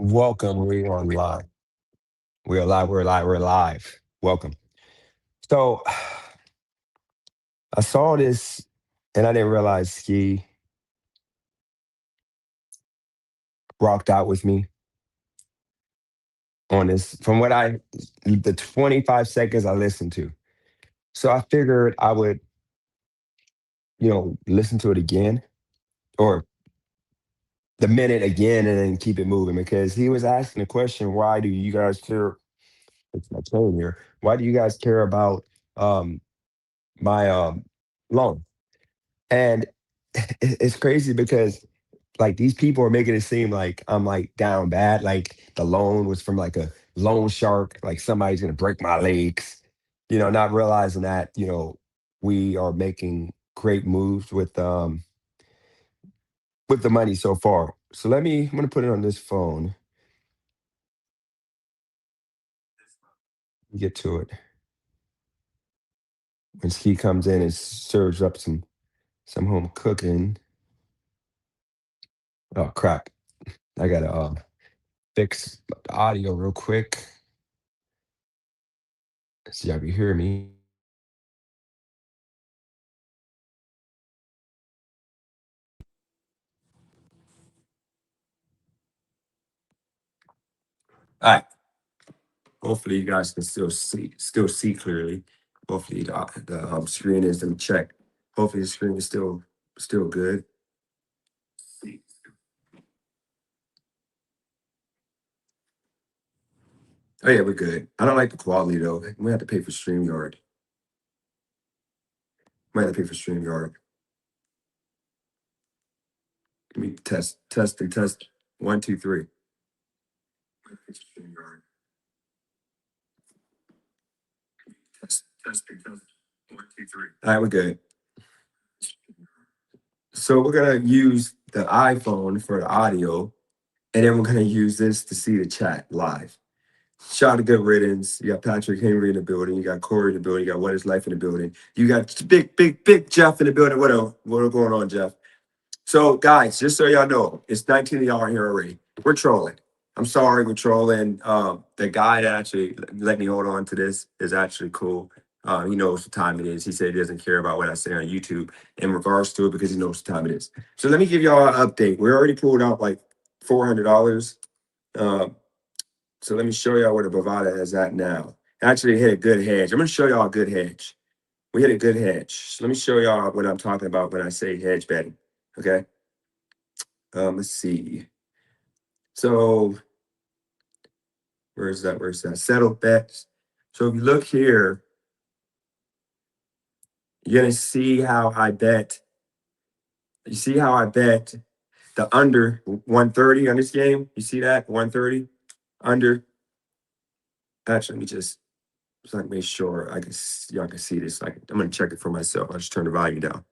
Welcome. We are live. We are live. We're live. We're live. Welcome. So I saw this and I didn't realize Ski rocked out with me on this from the 25 seconds I listened to. So I figured I would, listen to it again or the minute again and then keep it moving because he was asking the question, why do you guys care? It's my tone here. Why do you guys care about um, my loan? And it's crazy because like these people are making it seem like I'm like down bad. Like the loan was from like a loan shark, like somebody's gonna break my legs, not realizing that, we are making great moves with the money so far. So I'm gonna put it on this phone, get to it. When Ski comes in and serves up some home cooking. Oh crap. I gotta fix the audio real quick. See if you hear me. All right. Hopefully, you guys can still see clearly. Hopefully, the screen is. Let me check. Hopefully, the screen is still good. Oh yeah, we're good. I don't like the quality though. We have to pay for StreamYard. We have to pay for StreamYard. Let me test and test. One, two, three. StreamYard. Test and test. One, two, three. All right, we're good. So we're gonna use the iPhone for the audio, and then we're gonna use this to see the chat live. Shout out to Good Riddance. You got Patrick Henry in the building. You got Corey in the building. You got What Is Life in the building. You got big Jeff in the building. What going on, Jeff? So, guys, just so y'all know, it's 19 of y'all in here already. We're trolling. I'm sorry, we're trolling. The guy that actually let me hold on to this is actually cool. He knows what time it is. He said he doesn't care about what I say on YouTube in regards to it because he knows what time it is. So let me give y'all an update. We already pulled out like $400. So let me show y'all where the Bovada is at now. Actually, it hit a good hedge. I'm going to show y'all a good hedge. We hit a good hedge. So let me show y'all what I'm talking about when I say hedge betting. Okay. Let's see. So where's that? Where's that? Settled bets. So if you look here, you're going to see how I bet. You see how I bet the under 130 on this game? You see that? 130 under. Actually, let me just so I can make sure y'all can see this. I'm going to check it for myself. I'll just turn the volume down.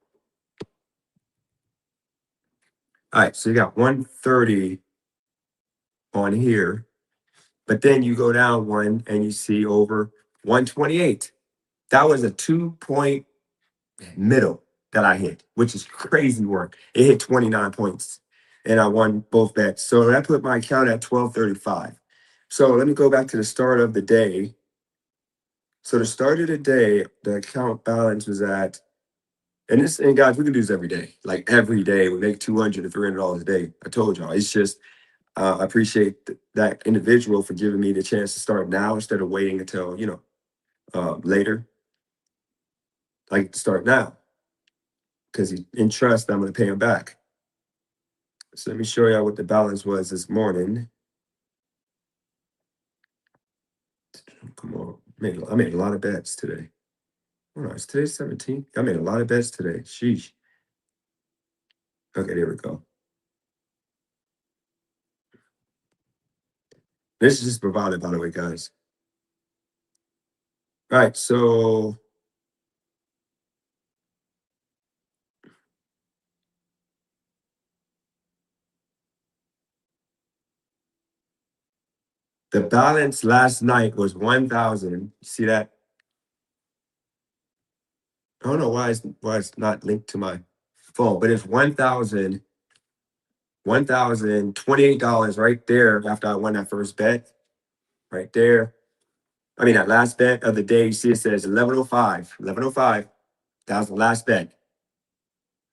All right, so you got 130 on here, but then you go down one and you see over 128. That was a 2 point middle that I hit, which is crazy work. It hit 29 points and I won both bets. So that put my account at 1235. So let me go back to the start of the day. So the start of the day, the account balance was at, and guys, we can do this every day. Like every day, we make $200 to $300 a day. I told y'all, it's just I appreciate that individual for giving me the chance to start now instead of waiting until later. I get to start now because he's in trust. I'm going to pay him back. So let me show y'all what the balance was this morning. Come on, I made a lot of bets today. Oh, it's today's 17th. I made a lot of bets today. Sheesh. Okay, there we go. This is just provided, by the way, guys. All right, so the balance last night was 1,000. You see that? I don't know why it's not linked to my phone, but it's 1,000. $1,028 right there after I won that first bet. Right there. I mean, that last bet of the day, you see it says 11:05. 11:05. That was the last bet.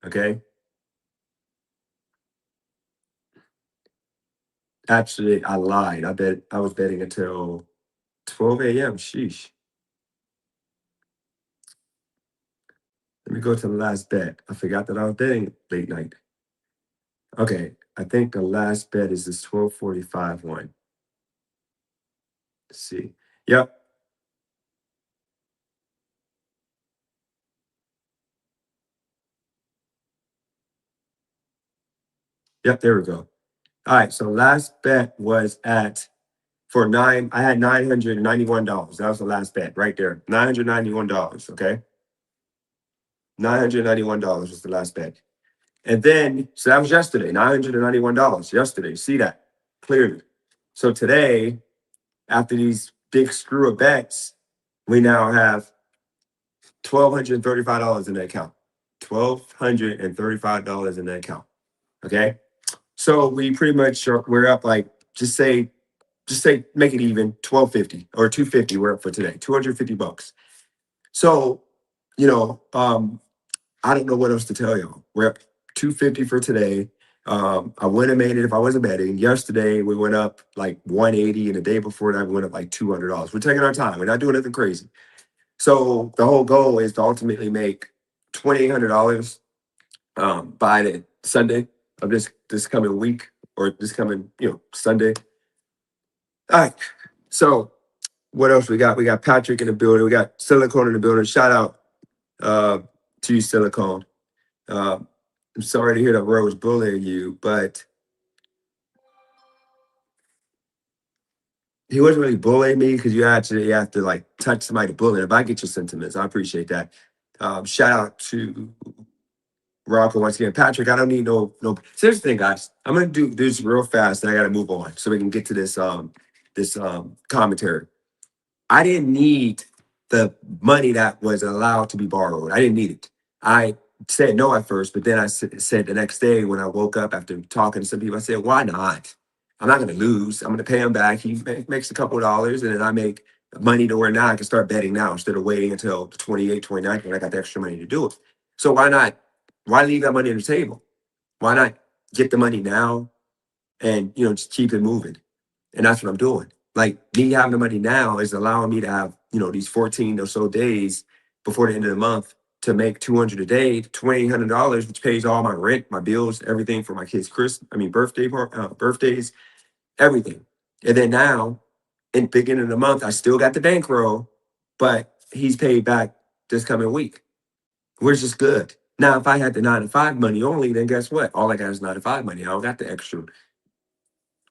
Okay. Actually, I lied. I was betting until 12 a.m. Sheesh. Let me go to the last bet. I forgot that I was betting late night. Okay. I think the last bet is this 12:45 one. Let's see. Yep. Yep. There we go. All right. So last bet was at for nine. I had $991. That was the last bet right there. $991. Okay. $991 was the last bet. And then, so that was yesterday, $991 yesterday. See that clearly. So today, after these big screw of bets, we now have $1,235 in the account. $1,235 in the account. Okay. So we pretty much we're up like just say make it even 1250 or 250 we're up for today. $250. So, you know, I don't know what else to tell y'all. We're up 250 for today. I wouldn't have made it if I wasn't betting. Yesterday we went up like 180, and the day before that we went up like $200. We're taking our time. We're not doing anything crazy. So the whole goal is to ultimately make $2,800 by the Sunday of this coming week, or this coming Sunday. All right. So what else we got? We got Patrick in the building. We got Silicone in the building. Shout out to you, Silicone. I'm sorry to hear that Roy was bullying you, but he wasn't really bullying me because you actually have to like touch somebody to bully them. I get your sentiments. I appreciate that. Shout out to Rocco once again. Patrick, I don't need no. Here's the thing, guys. I'm gonna do this real fast, and I gotta move on so we can get to this commentary. I didn't need the money that was allowed to be borrowed. I didn't need it. I said no at first, but then I said the next day when I woke up after talking to some people, I said, why not? I'm not going to lose. I'm going to pay him back. He makes a couple of dollars, and then I make money to where now I can start betting now instead of waiting until the 28th, 29th when I got the extra money to do it. So why not? Why leave that money on the table? Why not get the money now and just keep it moving? And that's what I'm doing. Like me having the money now is allowing me to have, these 14 or so days before the end of the month to make 200 a day, $2,800, which pays all my rent, my bills, everything for my kids' birthdays, everything. And then now, in the beginning of the month, I still got the bankroll, but he's paid back this coming week, which is good. Now, if I had the 9 to 5 money only, then guess what? All I got is 9 to 5 money. I don't got the extra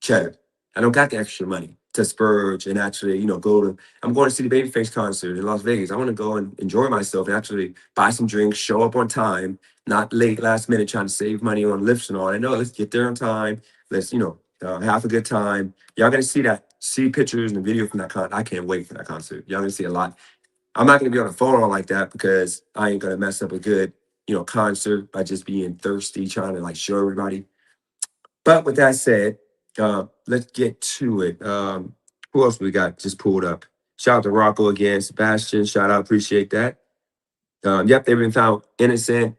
cheddar. I don't got the extra money to spurge and actually, go to. I'm going to see the Babyface concert in Las Vegas. I want to go and enjoy myself and actually buy some drinks, show up on time, not late last minute trying to save money on lifts and all. I know. Let's get there on time. Let's have a good time. Y'all gonna see pictures and video from that concert. I can't wait for that concert. Y'all gonna see a lot. I'm not gonna be on the phone all like that because I ain't gonna mess up a good concert by just being thirsty trying to like show everybody. But with that said, let's get to it. Who else we got just pulled up? Shout out to Rocco again, Sebastian. Shout out, appreciate that. Yep, they've been found innocent.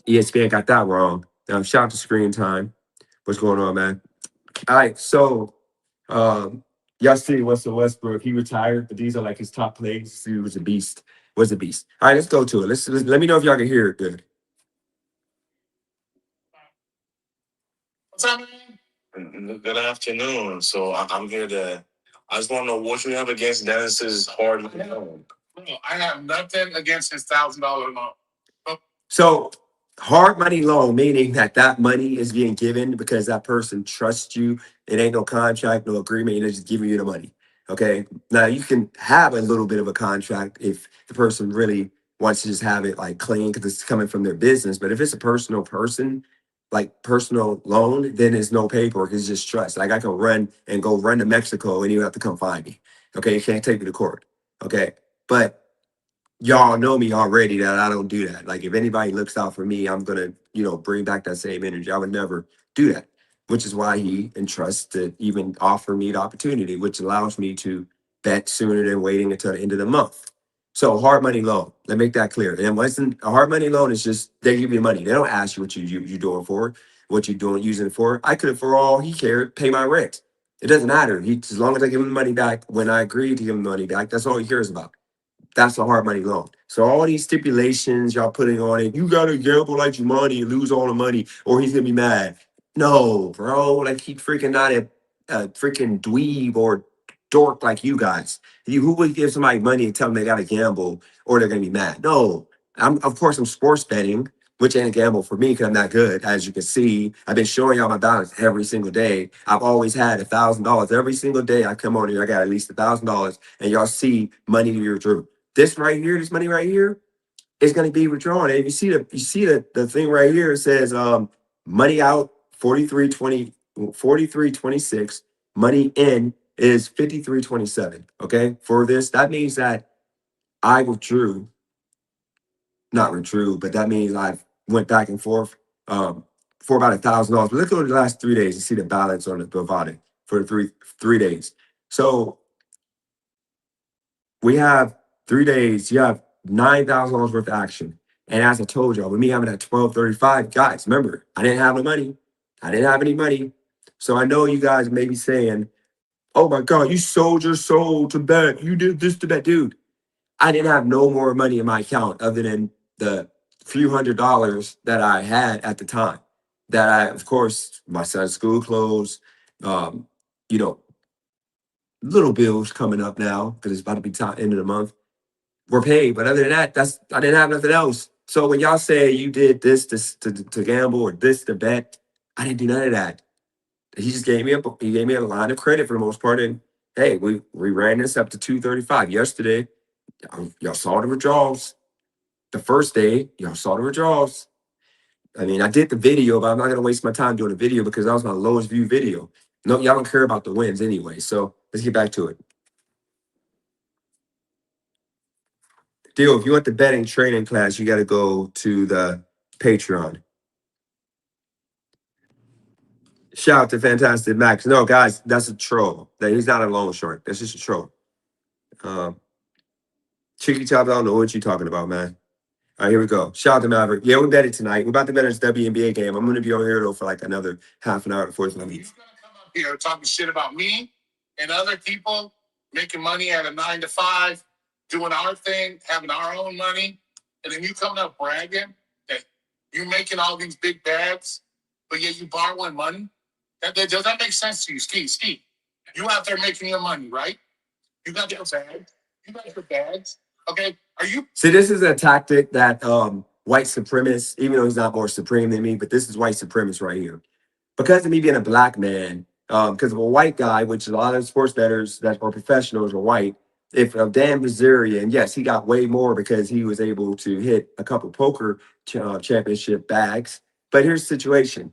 ESPN got that wrong. Shout out to Screen Time. What's going on, man? All right, so y'all see Russell Westbrook. He retired, but these are like his top plays. He was a beast. Was a beast. All right, let's go to it. Let me know if y'all can hear it good. What's up, man? Good afternoon. So I'm here to. I just want to know what you have against Dennis's hard money loan. Bro, I have nothing against his $1,000 loan. So hard money loan, meaning that money is being given because that person trusts you. It ain't no contract, no agreement. They're just giving you the money. Okay. Now you can have a little bit of a contract if the person really wants to just have it like clean because it's coming from their business. But if it's a personal person, like personal loan, then it's no paperwork. It's just trust. Like I can run and go run to Mexico and you have to come find me. Okay. You can't take me to court. Okay. But y'all know me already that I don't do that. Like if anybody looks out for me, I'm gonna, bring back that same energy. I would never do that. which is why he entrusts to even offer me the opportunity, which allows me to bet sooner than waiting until the end of the month. So hard money loan. Let me make that clear. And wasn't a hard money loan is just they give you money. They don't ask you what you doing for, what you doing using it for. I could have, for all he cared, pay my rent. It doesn't matter. He, as long as I give him the money back when I agreed to give him the money back, that's all he cares about. That's a hard money loan. So all these stipulations y'all putting on it, you gotta gamble like your money and lose all the money, or he's gonna be mad. No, bro, like he freaking not a freaking dweeb or dork like you guys. Who would give somebody money and tell them they gotta gamble or they're gonna be mad? No, of course I'm sports betting, which ain't a gamble for me because I'm not good. As you can see, I've been showing y'all my balance every single day. I've always had $1,000 every single day. I come on here, I got at least $1,000, and y'all see money to your drew. This right here, this money right here, is going to be withdrawn. And you see the thing right here, it says money out 43.20, 43.26, money in is 53.27. Okay. For this, that means that I withdrew, not withdrew, but that means I've went back and forth for about $1,000. But let's go to the last 3 days and see the balance on the Bovada for the three days. So we have 3 days, you have $9,000 worth of action. And as I told y'all, with me having that 1235, guys, remember, I didn't have no money. I didn't have any money. So I know you guys may be saying, oh my God, you sold your soul to bet. You did this to bet. Dude, I didn't have no more money in my account other than the few $100s that I had at the time. That I, of course, my son's school clothes, um, you know, little bills coming up now because it's about to be time end of the month were paid. But other than that, I didn't have nothing else. So when y'all say you did this to gamble or this to bet, I didn't do none of that. He just gave me a line of credit for the most part. And hey, we ran this up to 235 yesterday. Y'all saw the withdrawals. The first day, y'all saw the withdrawals. I mean, I did the video, but I'm not gonna waste my time doing a video because that was my lowest view video. No, y'all don't care about the wins anyway. So let's get back to it. Deal, if you want the betting training class, you got to go to the Patreon. Shout out to Fantastic Max. No, guys, that's a troll. That he's not a loan shark. That's just a troll. Cheeky Chops, I don't know what you're talking about, man. All right, here we go. Shout out to Maverick. Yeah, we bet it tonight. We're about to bet this WNBA game. I'm going to be on here though for like another half an hour before it's going to be. He's going to come up here talking shit about me and other people making money at a 9 to 5, doing our thing, having our own money, and then you coming up bragging that you're making all these big bags, but yet you borrowing money. Does that make sense to you, Ski? You out there making your money, right? You got your bags. You got your bags. Okay. Are you? See, this is a tactic that white supremacists, even though he's not more supreme than me, but this is white supremacist right here. Because of me being a black man, because of a white guy, which a lot of sports bettors that are professionals are white. If Dan Bilzerian, yes, he got way more because he was able to hit a couple poker championship bags. But here's the situation: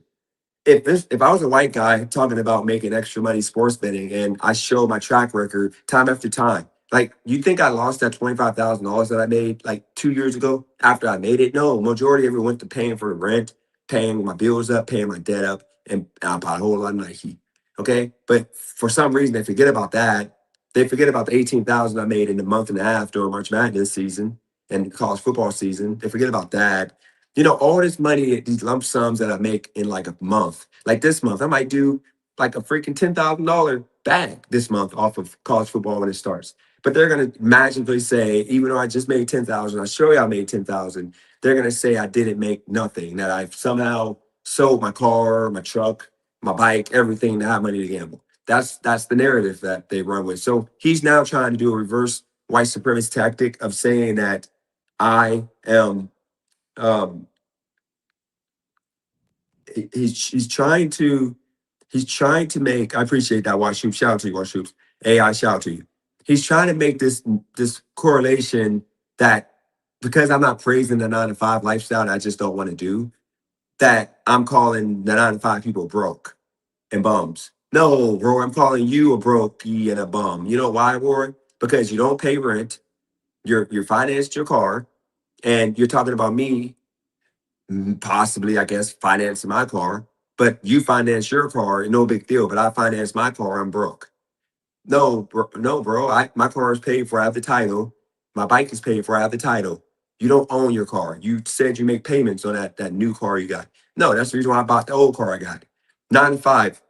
if I was a white guy talking about making extra money sports betting and I show my track record time after time, like you think I lost that $25,000 that I made like 2 years ago after I made it? No, majority of it went to paying for the rent, paying my bills up, paying my debt up, and I bought a whole lot of Nike. Okay, but for some reason they forget about that. They forget about the 18,000 I made in a month and a half during March Madness season and college football season. They forget about that. All this money, these lump sums that I make in like a month, like this month, I might do like a freaking $10,000 bag this month off of college football when it starts. But they're gonna magically say, even though I just made 10,000, I show you I made 10,000. They're gonna say I didn't make nothing, that I've somehow sold my car, my truck, my bike, everything to have money to gamble. That's the narrative that they run with. So he's now trying to do a reverse white supremacist tactic of saying that I am um he's trying to make. I appreciate that, Washoop. Shout out to you, Washoop. AI, shout out to you. He's trying to make this correlation that because I'm not praising the 9 to 5 lifestyle that I just don't want to do, that I'm calling the 9 to 5 people broke and bums. No, Roy, I'm calling you a brokey and a bum. You know why, Roy? Because you don't pay rent, you're financed your car, and you're talking about me possibly, I guess, financing my car, But you finance your car, no big deal. But I finance my car, I'm broke. No, bro, no, bro. My car is paid for. I have the title. My bike is paid for. I have the title. You don't own your car. You said you make payments on that new car you got. No, that's the reason why I bought the old car I got. 9 to 5.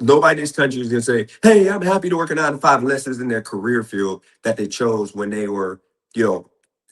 Nobody in this country is gonna say, "Hey, I'm happy to work a 9 to 5," unless it's in their career field that they chose when they were, you know,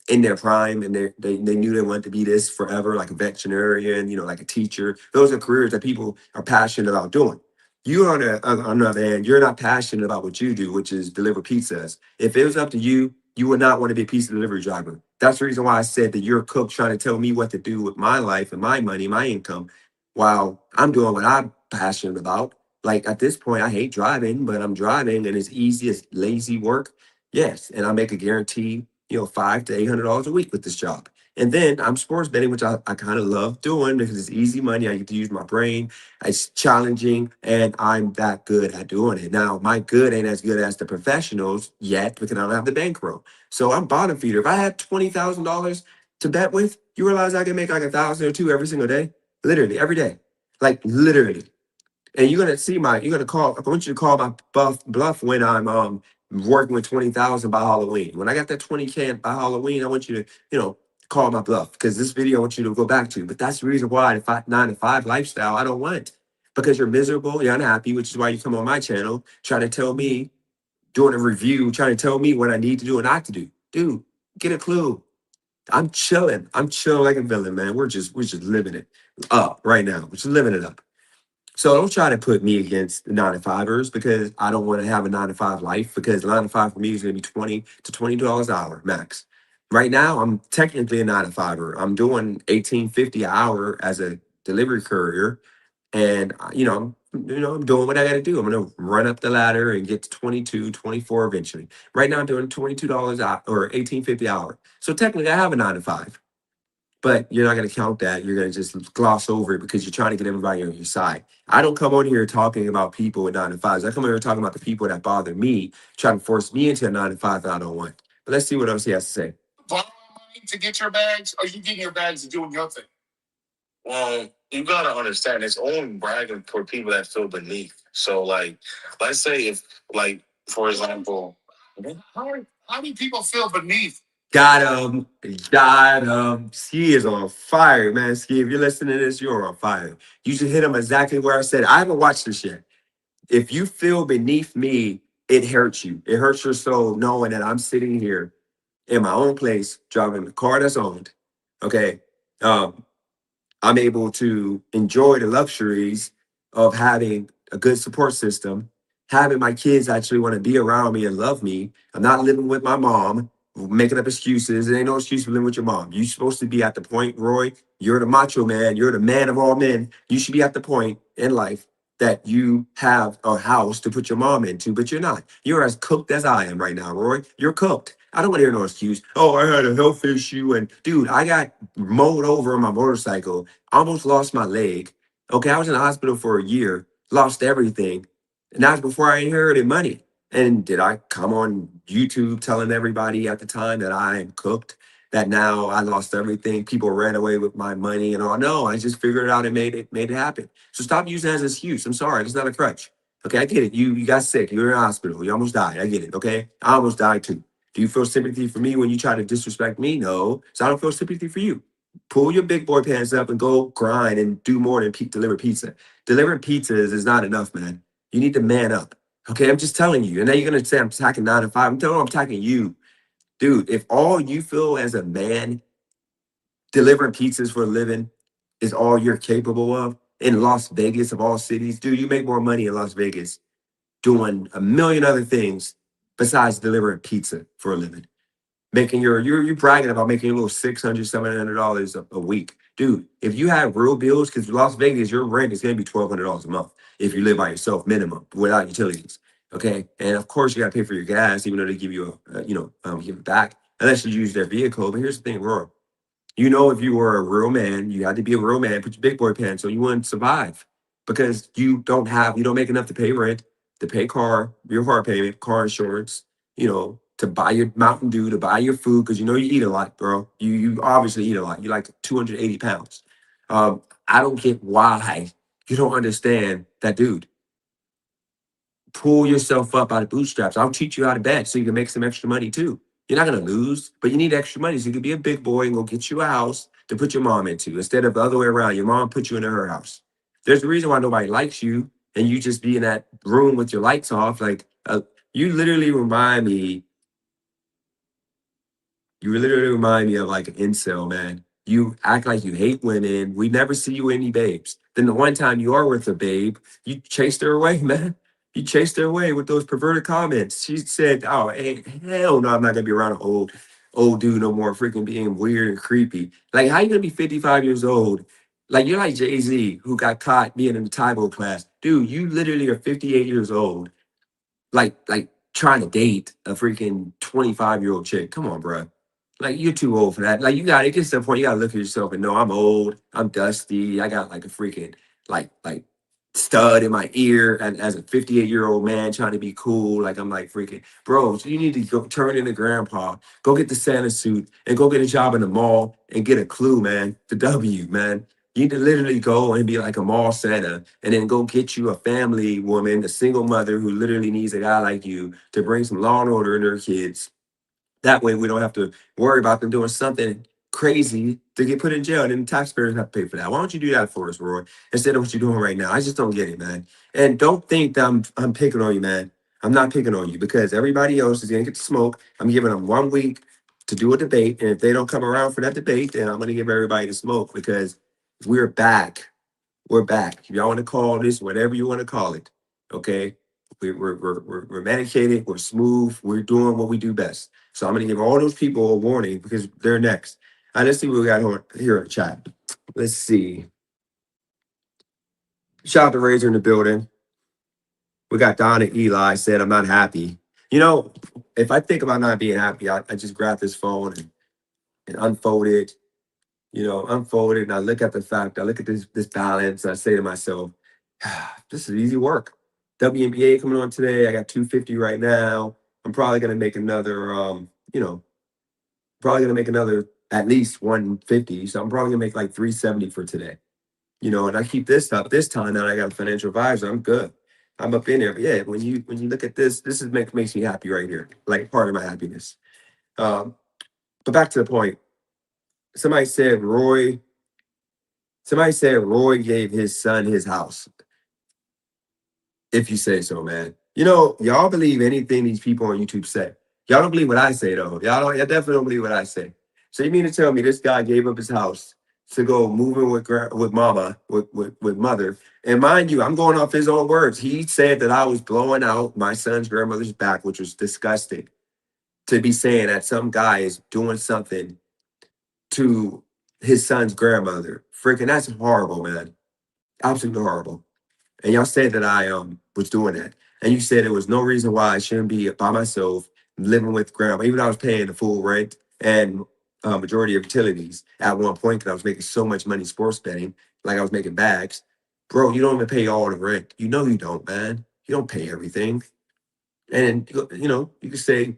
in their prime and they knew they wanted to be this forever, like a veterinarian, like a teacher. Those are careers that people are passionate about doing. You on the other hand, you're not passionate about what you do, which is deliver pizzas. If it was up to you, you would not want to be a pizza delivery driver. That's the reason why I said that you're a cook trying to tell me what to do with my life and my money, my income, while I'm doing what I'm passionate about. Like at this point, I hate driving, but I'm driving and it's easy as lazy work. Yes. And I make a guarantee, $500 to $800 a week with this job. And then I'm sports betting, which I kind of love doing because it's easy money. I get to use my brain. It's challenging, and I'm that good at doing it. Now, my good ain't as good as the professionals yet because I don't have the bankroll. So I'm bottom feeder. If I had $20,000 to bet with, you realize I can make like 1,000 or two every single day, literally every day, like literally. And you're gonna call. I want you to call my bluff when I'm working with 20,000 by Halloween. When I got that 20K by Halloween, I want you to call my bluff because this video I want you to go back to. But that's the reason why the 9 to 5 lifestyle I don't want because you're miserable, you're unhappy, which is why you come on my channel trying to tell me doing a review, trying to tell me what I need to do and not to do. Dude, get a clue. I'm chilling. I'm chilling like a villain, man. We're just living it up right now. We're just living it up. So don't try to put me against the 9 to 5ers because I don't want to have a 9 to 5 life because 9 to 5 for me is going to be $20 to $22 an hour max. Right now, I'm technically a 9 to 5er. I'm doing 18.50 an hour as a delivery courier, and I'm doing what I got to do. I'm going to run up the ladder and get to 22, 24 eventually. Right now, I'm doing $22 or 18.50 an hour. So technically, I have a 9 to 5. But you're not going to count that. You're going to just gloss over it because you're trying to get everybody on your side. I don't come on here talking about people with 9 to 5s. I come on here talking about the people that bother me, trying to force me into a 9 to 5 that I don't want. But let's see what else he has to say. Borrow money to get your bags, or you getting your bags and doing your thing? Well, you gotta understand it's only bragging for people that feel beneath. So, like, let's say if, like, for example, how many people feel beneath? Got him. Got him. Ski is on fire, man. Ski, if you're listening to this, you're on fire. You should hit him exactly where I said. I haven't watched this yet. If you feel beneath me, it hurts you. It hurts your soul knowing that I'm sitting here in my own place, driving a car that's owned. Okay. Um, I'm able to enjoy the luxuries of having a good support system, having my kids actually want to be around me and love me. I'm not living with my mom, making up excuses. There ain't no excuse for living with your mom. You're supposed to be at the point, Roy. You're the macho man. You're the man of all men. You should be at the point in life that you have a house to put your mom into, but you're not. You're as cooked as I am right now, Roy. You're cooked. I don't want to hear no excuse. Oh, I had a health issue. And dude, I got mowed over on my motorcycle, almost lost my leg. Okay, I was in the hospital for a year, lost everything. And that was before I inherited money. And did I come on YouTube telling everybody at the time that I am cooked? That now I lost everything. People ran away with my money and all. No, I just figured it out and made it happen. So stop using it as an excuse. I'm sorry, it's not a crutch. Okay, I get it. You got sick. You were in the hospital. You almost died. I get it. Okay, I almost died too. Do you feel sympathy for me when you try to disrespect me? No. So I don't feel sympathy for you. Pull your big boy pants up and go grind and do more than deliver pizza. Delivering pizzas is not enough, man. You need to man up. Okay, I'm just telling you. And then you're gonna say I'm attacking 9 to 5. I'm telling you I'm attacking you. Dude, if all you feel as a man delivering pizzas for a living is all you're capable of in Las Vegas of all cities, dude, you make more money in Las Vegas doing a million other things besides delivering pizza for a living. Making you're bragging about making a little $600, $700 a week. Dude, if you have real bills, because Las Vegas, your rent is gonna be $1,200 a month if you live by yourself, minimum, without utilities. Okay. And of course you gotta pay for your gas, even though they give you give it back, unless you use their vehicle. But here's the thing, Roy. If you were a real man, you had to be a real man, put your big boy pants on, you wouldn't survive because you don't make enough to pay rent, to pay your car payment, car insurance, to buy your Mountain Dew, to buy your food, because you eat a lot, bro. You obviously eat a lot. You're like 280 pounds. I don't get why You don't understand that, dude. Pull yourself up out of bootstraps. I'll teach you how to bet so you can make some extra money too. You're not gonna lose, but you need extra money so you can be a big boy and go get you a house to put your mom into instead of the other way around. Your mom put you into her house. There's a reason why nobody likes you, and you just be in that room with your lights off. Like you literally remind me You literally remind me of like an incel, man. You act like you hate women. We never see you with any babes. Then the one time you are with a babe, you chased her away, man. You chased her away with those perverted comments. She said, "Oh, hey, hell no, I'm not gonna be around an old dude no more. Freaking being weird and creepy. Like, how you gonna be 55 years old? Like, you're like Jay Z, who got caught being in the Tybo class, dude. You literally are 58 years old, like trying to date a freaking 25-year-old chick. Come on, bro. Like you're too old for that. Like you got it gets to the point you gotta look at yourself and know I'm old, I'm dusty, I got like a freaking like stud in my ear and as a 58-year-old man trying to be cool. Like I'm like freaking bro, so you need to go turn into grandpa, go get the Santa suit and go get a job in the mall and get a clue, man. The W, man. You need to literally go and be like a mall Santa and then go get you a family woman, a single mother who literally needs a guy like you to bring some law and order in her kids. That way we don't have to worry about them doing something crazy to get put in jail. And then the taxpayers have to pay for that. Why don't you do that for us, Roy? Instead of what you're doing right now. I just don't get it, man. And don't think that I'm picking on you, man. I'm not picking on you because everybody else is gonna get to smoke. I'm giving them 1 week to do a debate. And if they don't come around for that debate, then I'm gonna give everybody the smoke because we're back. We're back. If y'all want to call this whatever you want to call it, okay? We're medicated, we're smooth, we're doing what we do best. So I'm gonna give all those people a warning because they're next. Let's see what we got here in the chat. Let's see. Shout out to Razor in the building. We got Donna Eli said, I'm not happy. You know, if I think about not being happy, I just grab this phone and unfold it, unfold it, and I look at the fact, I look at this balance, and I say to myself, this is easy work. WNBA coming on today. I got 250 right now. I'm probably gonna make another probably gonna make another at least 150. So I'm probably gonna make like 370 for today. And I keep this up this time that I got a financial advisor, I'm good. I'm up in there. But yeah, when you look at this is makes me happy right here. Like part of my happiness. Um, but back to the point. Somebody said Roy Somebody said Roy gave his son his house, if you say so, man. Y'all believe anything these people on YouTube say. Y'all don't believe what I say, though. Y'all definitely don't believe what I say. So you mean to tell me this guy gave up his house to go moving with mama, with mother. And mind you, I'm going off his own words. He said that I was blowing out my son's grandmother's back, which was disgusting to be saying that some guy is doing something to his son's grandmother. Freaking, that's horrible, man. Absolutely horrible. And y'all said that I was doing that. And you said there was no reason why I shouldn't be by myself living with grandma, even though I was paying the full rent and majority of utilities at one point because I was making so much money sports betting, like I was making bags. Bro, you don't even pay all the rent. You know you don't, man. You don't pay everything. And you can say,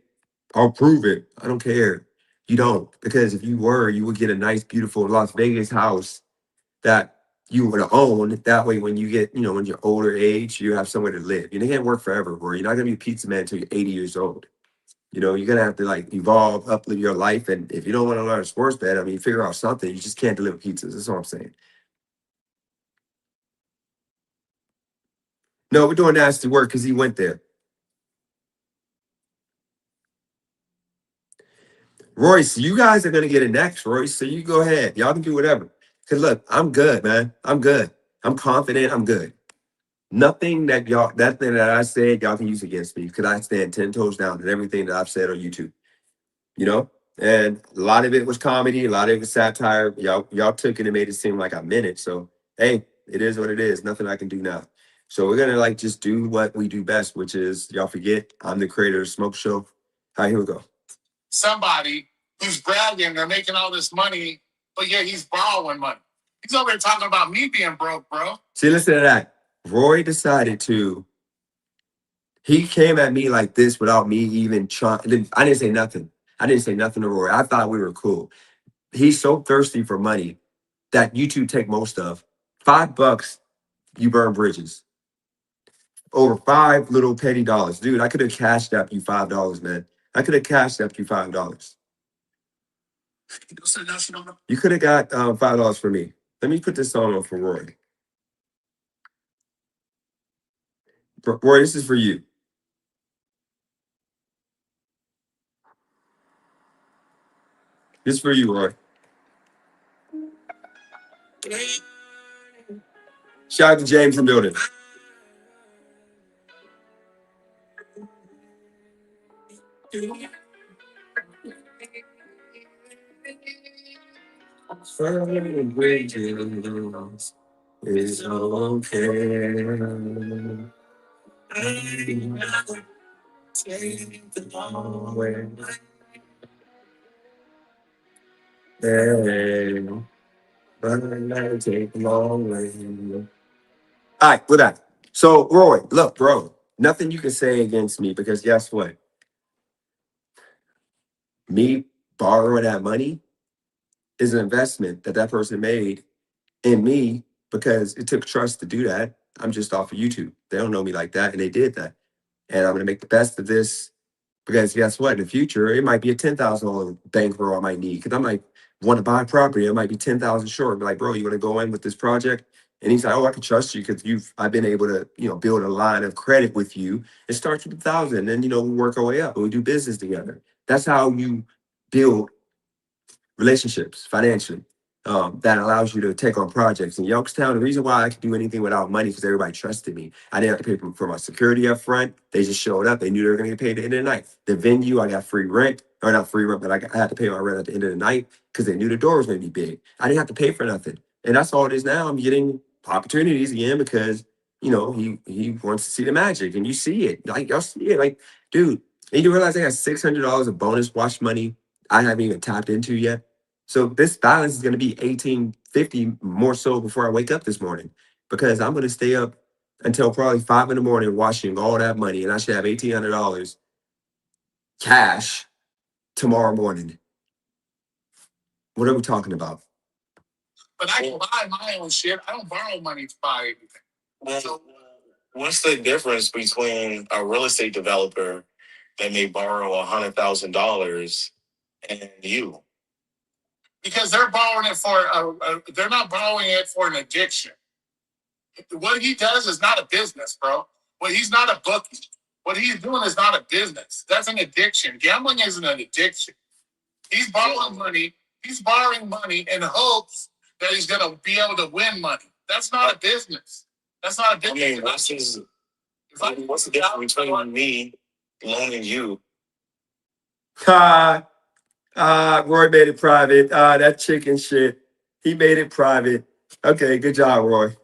I'll prove it. I don't care. You don't. Because if you were, you would get a nice, beautiful Las Vegas house that you would own. That way, when you get, when you're older age, you have somewhere to live. You can't work forever, bro. You're not gonna be a pizza man until you're 80 years old. You're gonna have to like evolve, uplive your life. And if you don't want to learn a sports bet, I mean, figure out something. You just can't deliver pizzas. That's all I'm saying. No, we're doing nasty work because he went there. Royce, you guys are gonna get it next, Royce. So you go ahead. Y'all can do whatever. Cause look, I'm good, man. I'm good. I'm confident. I'm good. Nothing that I said, y'all can use against me because I stand 10 toes down on everything that I've said on YouTube. You know? And a lot of it was comedy, a lot of it was satire. Y'all took it and made it seem like I meant it. So hey, it is what it is. Nothing I can do now. So we're gonna like just do what we do best, which is y'all forget I'm the creator of Smoke Show. All right, here we go. Somebody who's bragging they're making all this money, but yeah, he's borrowing money. He's over here talking about me being broke, bro. See, listen to that. Roy decided to. He came at me like this without me even trying. I didn't say nothing. I didn't say nothing to Roy. I thought we were cool. He's so thirsty for money that YouTube take most of. $5 you burn bridges over 5 little petty dollars. Dude, I could have cashed up you $5, man. I could have cashed up you $5. You could have got $5 for me. Let me put this song on for Roy. Roy, this is for you. This is for you, Roy. Shout out to James in the building. Burning bridges is okay. Take the long way. Hey, but I take the long way. All right, with that. So, Roy, look, bro, nothing you can say against me because guess what? Me borrowing that money is an investment that that person made in me because it took trust to do that. I'm just off of YouTube. They don't know me like that, and they did that. And I'm going to make the best of this because guess what? In the future, it might be a $10,000 bankroll I might need because I might want to buy property. It might be 10,000 short. Be like, bro, you want to go in with this project? And he's like, oh, I can trust you because I've been able to, build a line of credit with you. It starts with 1,000, and we work our way up and we do business together. That's how you build relationships financially. That allows you to take on projects. In Youngstown, the reason why I could do anything without money because everybody trusted me. I didn't have to pay for my security up front. They just showed up. They knew they were going to get paid at the end of the night. The venue, I got free rent, or not free rent, but I had to pay my rent at the end of the night because they knew the door was going to be big. I didn't have to pay for nothing, and that's all it is now. I'm getting opportunities again because he wants to see the magic, and you see it. Like y'all see it, like dude. And you realize I got $600 of bonus wash money I haven't even tapped into yet. So this balance is going to be 1850 more so before I wake up this morning because I'm going to stay up until probably 5 in the morning washing all that money, and I should have $1,800 cash tomorrow morning. What are we talking about? But I can buy my own shit. I don't borrow money to buy anything. So what's the difference between a real estate developer that may borrow $100,000 and you? Because they're borrowing it for they're not borrowing it for an addiction. What he does is not a business, bro. He's not a bookie. What he's doing is not a business. That's an addiction. Gambling isn't an addiction. He's borrowing money. He's borrowing money in hopes that he's going to be able to win money. That's not a business. That's not a business. I mean, what's the difference between me loaning you? Roy made it private. That chicken shit. He made it private. Okay, good job, Roy.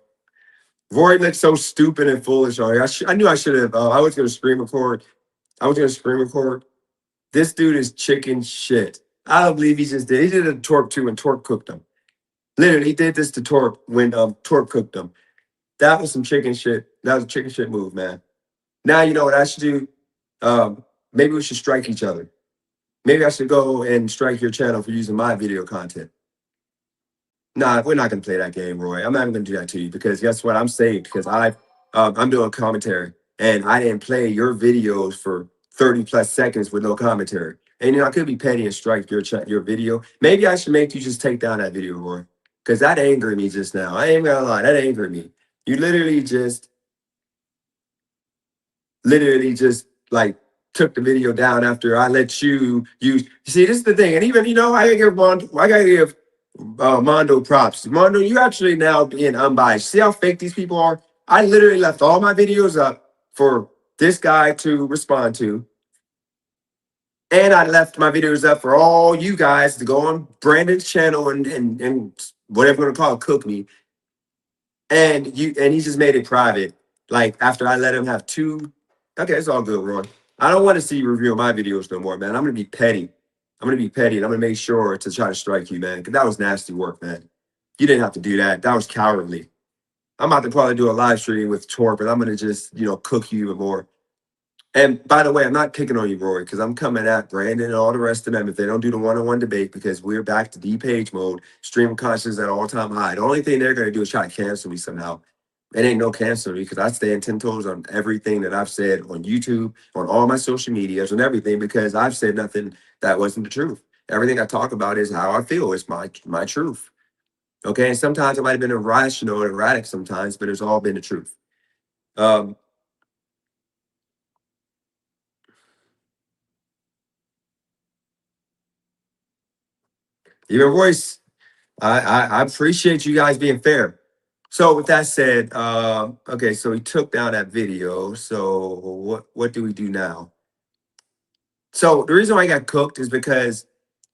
Roy looked so stupid and foolish. I knew I should have. I was going to screen record. This dude is chicken shit. I don't believe he just did. He did it to Torp too, and Torp cooked him. Literally, he did this to Torp when Torp cooked him. That was some chicken shit. That was a chicken shit move, man. Now you know what I should do. Maybe we should strike each other. Maybe I should go and strike your channel for using my video content. Nah, we're not gonna play that game, Roy. I'm not even gonna do that to you because guess what? I'm saved because I'm doing commentary and I didn't play your videos for 30 plus seconds with no commentary. And I could be petty and strike your video. Maybe I should make you just take down that video, Roy, because that angered me just now. I ain't gonna lie, that angered me. You literally just like took the video down after I let you use. You see, this is the thing, and even I gotta give Mondo props. Mondo, you actually now being unbiased. See how fake these people are? I literally left all my videos up for this guy to respond to. And I left my videos up for all you guys to go on Brandon's channel and whatever we're gonna call it, cook me. And he just made it private. Like after I let him have two. Okay, it's all good, Roy. I don't want to see you reviewing my videos no more, man. I'm gonna be petty. And I'm gonna make sure to try to strike you, man. Because that was nasty work, man. You didn't have to do that. That was cowardly. I'm about to probably do a live stream with Torp, and I'm gonna just, cook you even more. And by the way, I'm not picking on you, Roy, because I'm coming at Brandon and all the rest of them if they don't do the one-on-one debate because we're back to D page mode, stream of consciousness at all-time high. The only thing they're gonna do is try to cancel me somehow. It ain't no cancel because I stand 10 toes on everything that I've said on YouTube, on all my social medias, and everything because I've said nothing that wasn't the truth. Everything I talk about is how I feel. It's my truth. Okay. And sometimes it might have been irrational and erratic sometimes, but it's all been the truth. Um, Even voice, I appreciate you guys being fair. So with that said, okay, so he took down that video. So what do we do now? So the reason why I got cooked is because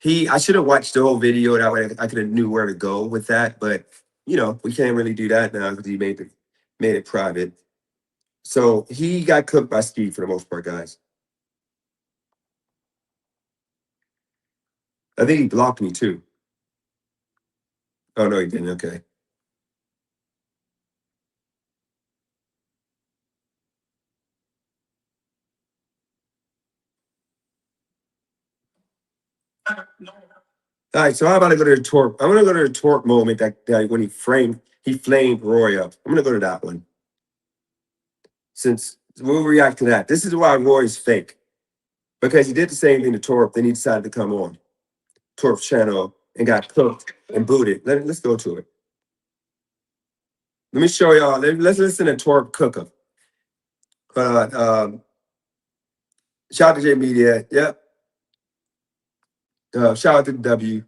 I should have watched the whole video. That way I could have knew where to go with that. But we can't really do that now because he made it private. So he got cooked by Steve for the most part, guys. I think he blocked me too. Oh no, he didn't. Okay. All right, so how about I go to the torp? I'm gonna go to the torp moment that when he flamed Roy up. I'm gonna go to that one. Since we'll react to that. This is why Roy is fake. Because he did the same thing to Torp, then he decided to come on Torp's channel and got cooked and booted. Let's go to it. Let me show y'all. Let's listen to Torp cook him. Shout out to J Media. Yep. Shout out to W.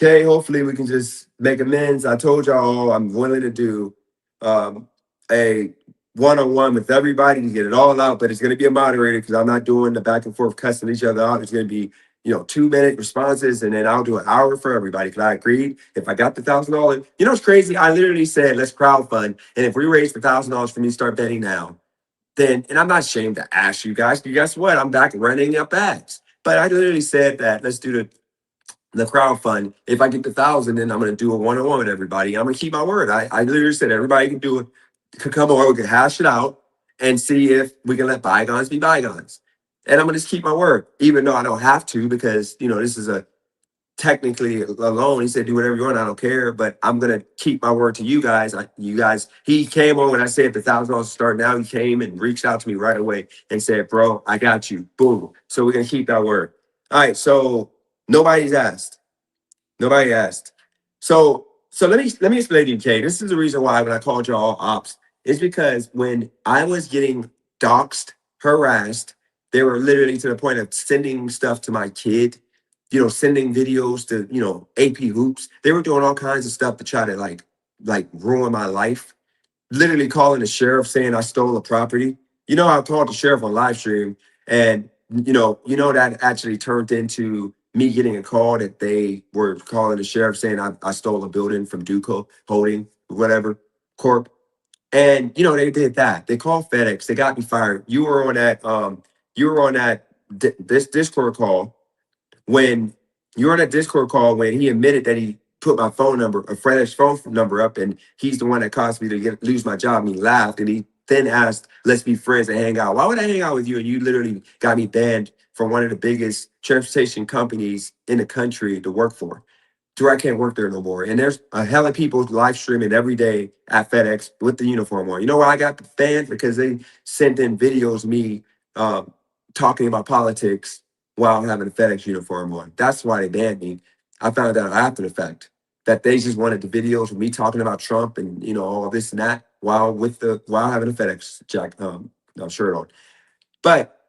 Okay, hopefully we can just make amends. I told y'all I'm willing to do a one-on-one with everybody to get it all out, but it's going to be a moderator because I'm not doing the back and forth cussing each other out. It's going to be 2-minute responses, and then I'll do an hour for everybody because I agreed. If I got the $1,000, it's crazy. I literally said let's crowdfund, and if we raise the $1,000 for me to start betting now, then and I'm not ashamed to ask you guys. Because guess what? I'm back running up ads. But I literally said that let's do the crowd fund. If I get the 1,000, then I'm going to do a one-on-one with everybody. I'm going to keep my word. I literally said everybody can do it. Could come over, we can hash it out and see if we can let bygones be bygones. And I'm going to just keep my word, even though I don't have to because this is a technically a loan. He said do whatever you want. I don't care, but I'm going to keep my word to you guys. He came over and I said the $1,000 start now. He came and reached out to me right away and said, "Bro, I got you." Boom. So we're going to keep that word. All right. So nobody's asked. Nobody asked. So let me explain to you, Kay. This is the reason why when I called y'all ops, is because when I was getting doxxed, harassed, they were literally to the point of sending stuff to my kid, sending videos to, AP hoops. They were doing all kinds of stuff to try to like ruin my life. Literally calling the sheriff saying I stole a property. I called the sheriff on live stream and that actually turned into me getting a call that they were calling the sheriff saying I stole a building from Duco Holding, whatever, Corp. And they did that. They called FedEx. They got me fired. You were on that this Discord call when you were on a Discord call when he admitted that he put my phone number, a FedEx phone number up, and he's the one that caused me to lose my job. And he laughed and he then asked, "Let's be friends and hang out." Why would I hang out with you? And you literally got me banned from one of the biggest transportation companies in the country to work for. To I can't work there no more. And there's a hell of people live streaming every day at FedEx with the uniform on. You know why I got banned? Because they sent in videos of me talking about politics while having a FedEx uniform on. That's why they banned me. I found out after the fact that they just wanted the videos of me talking about Trump and all this and that while having a FedEx shirt on. But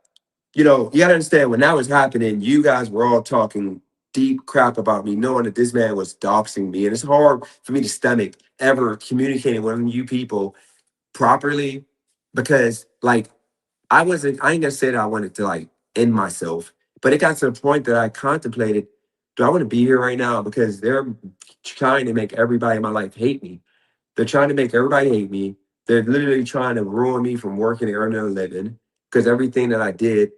you gotta understand when that was happening, you guys were all talking deep crap about me, knowing that this man was doxing me. And it's hard for me to stomach ever communicating with you people properly because I ain't gonna say that I wanted to end myself, but it got to the point that I contemplated, do I want to be here right now? Because they're trying to make everybody in my life hate me. They're trying to make everybody hate me. They're literally trying to ruin me from working and earning a living. Because everything that I did,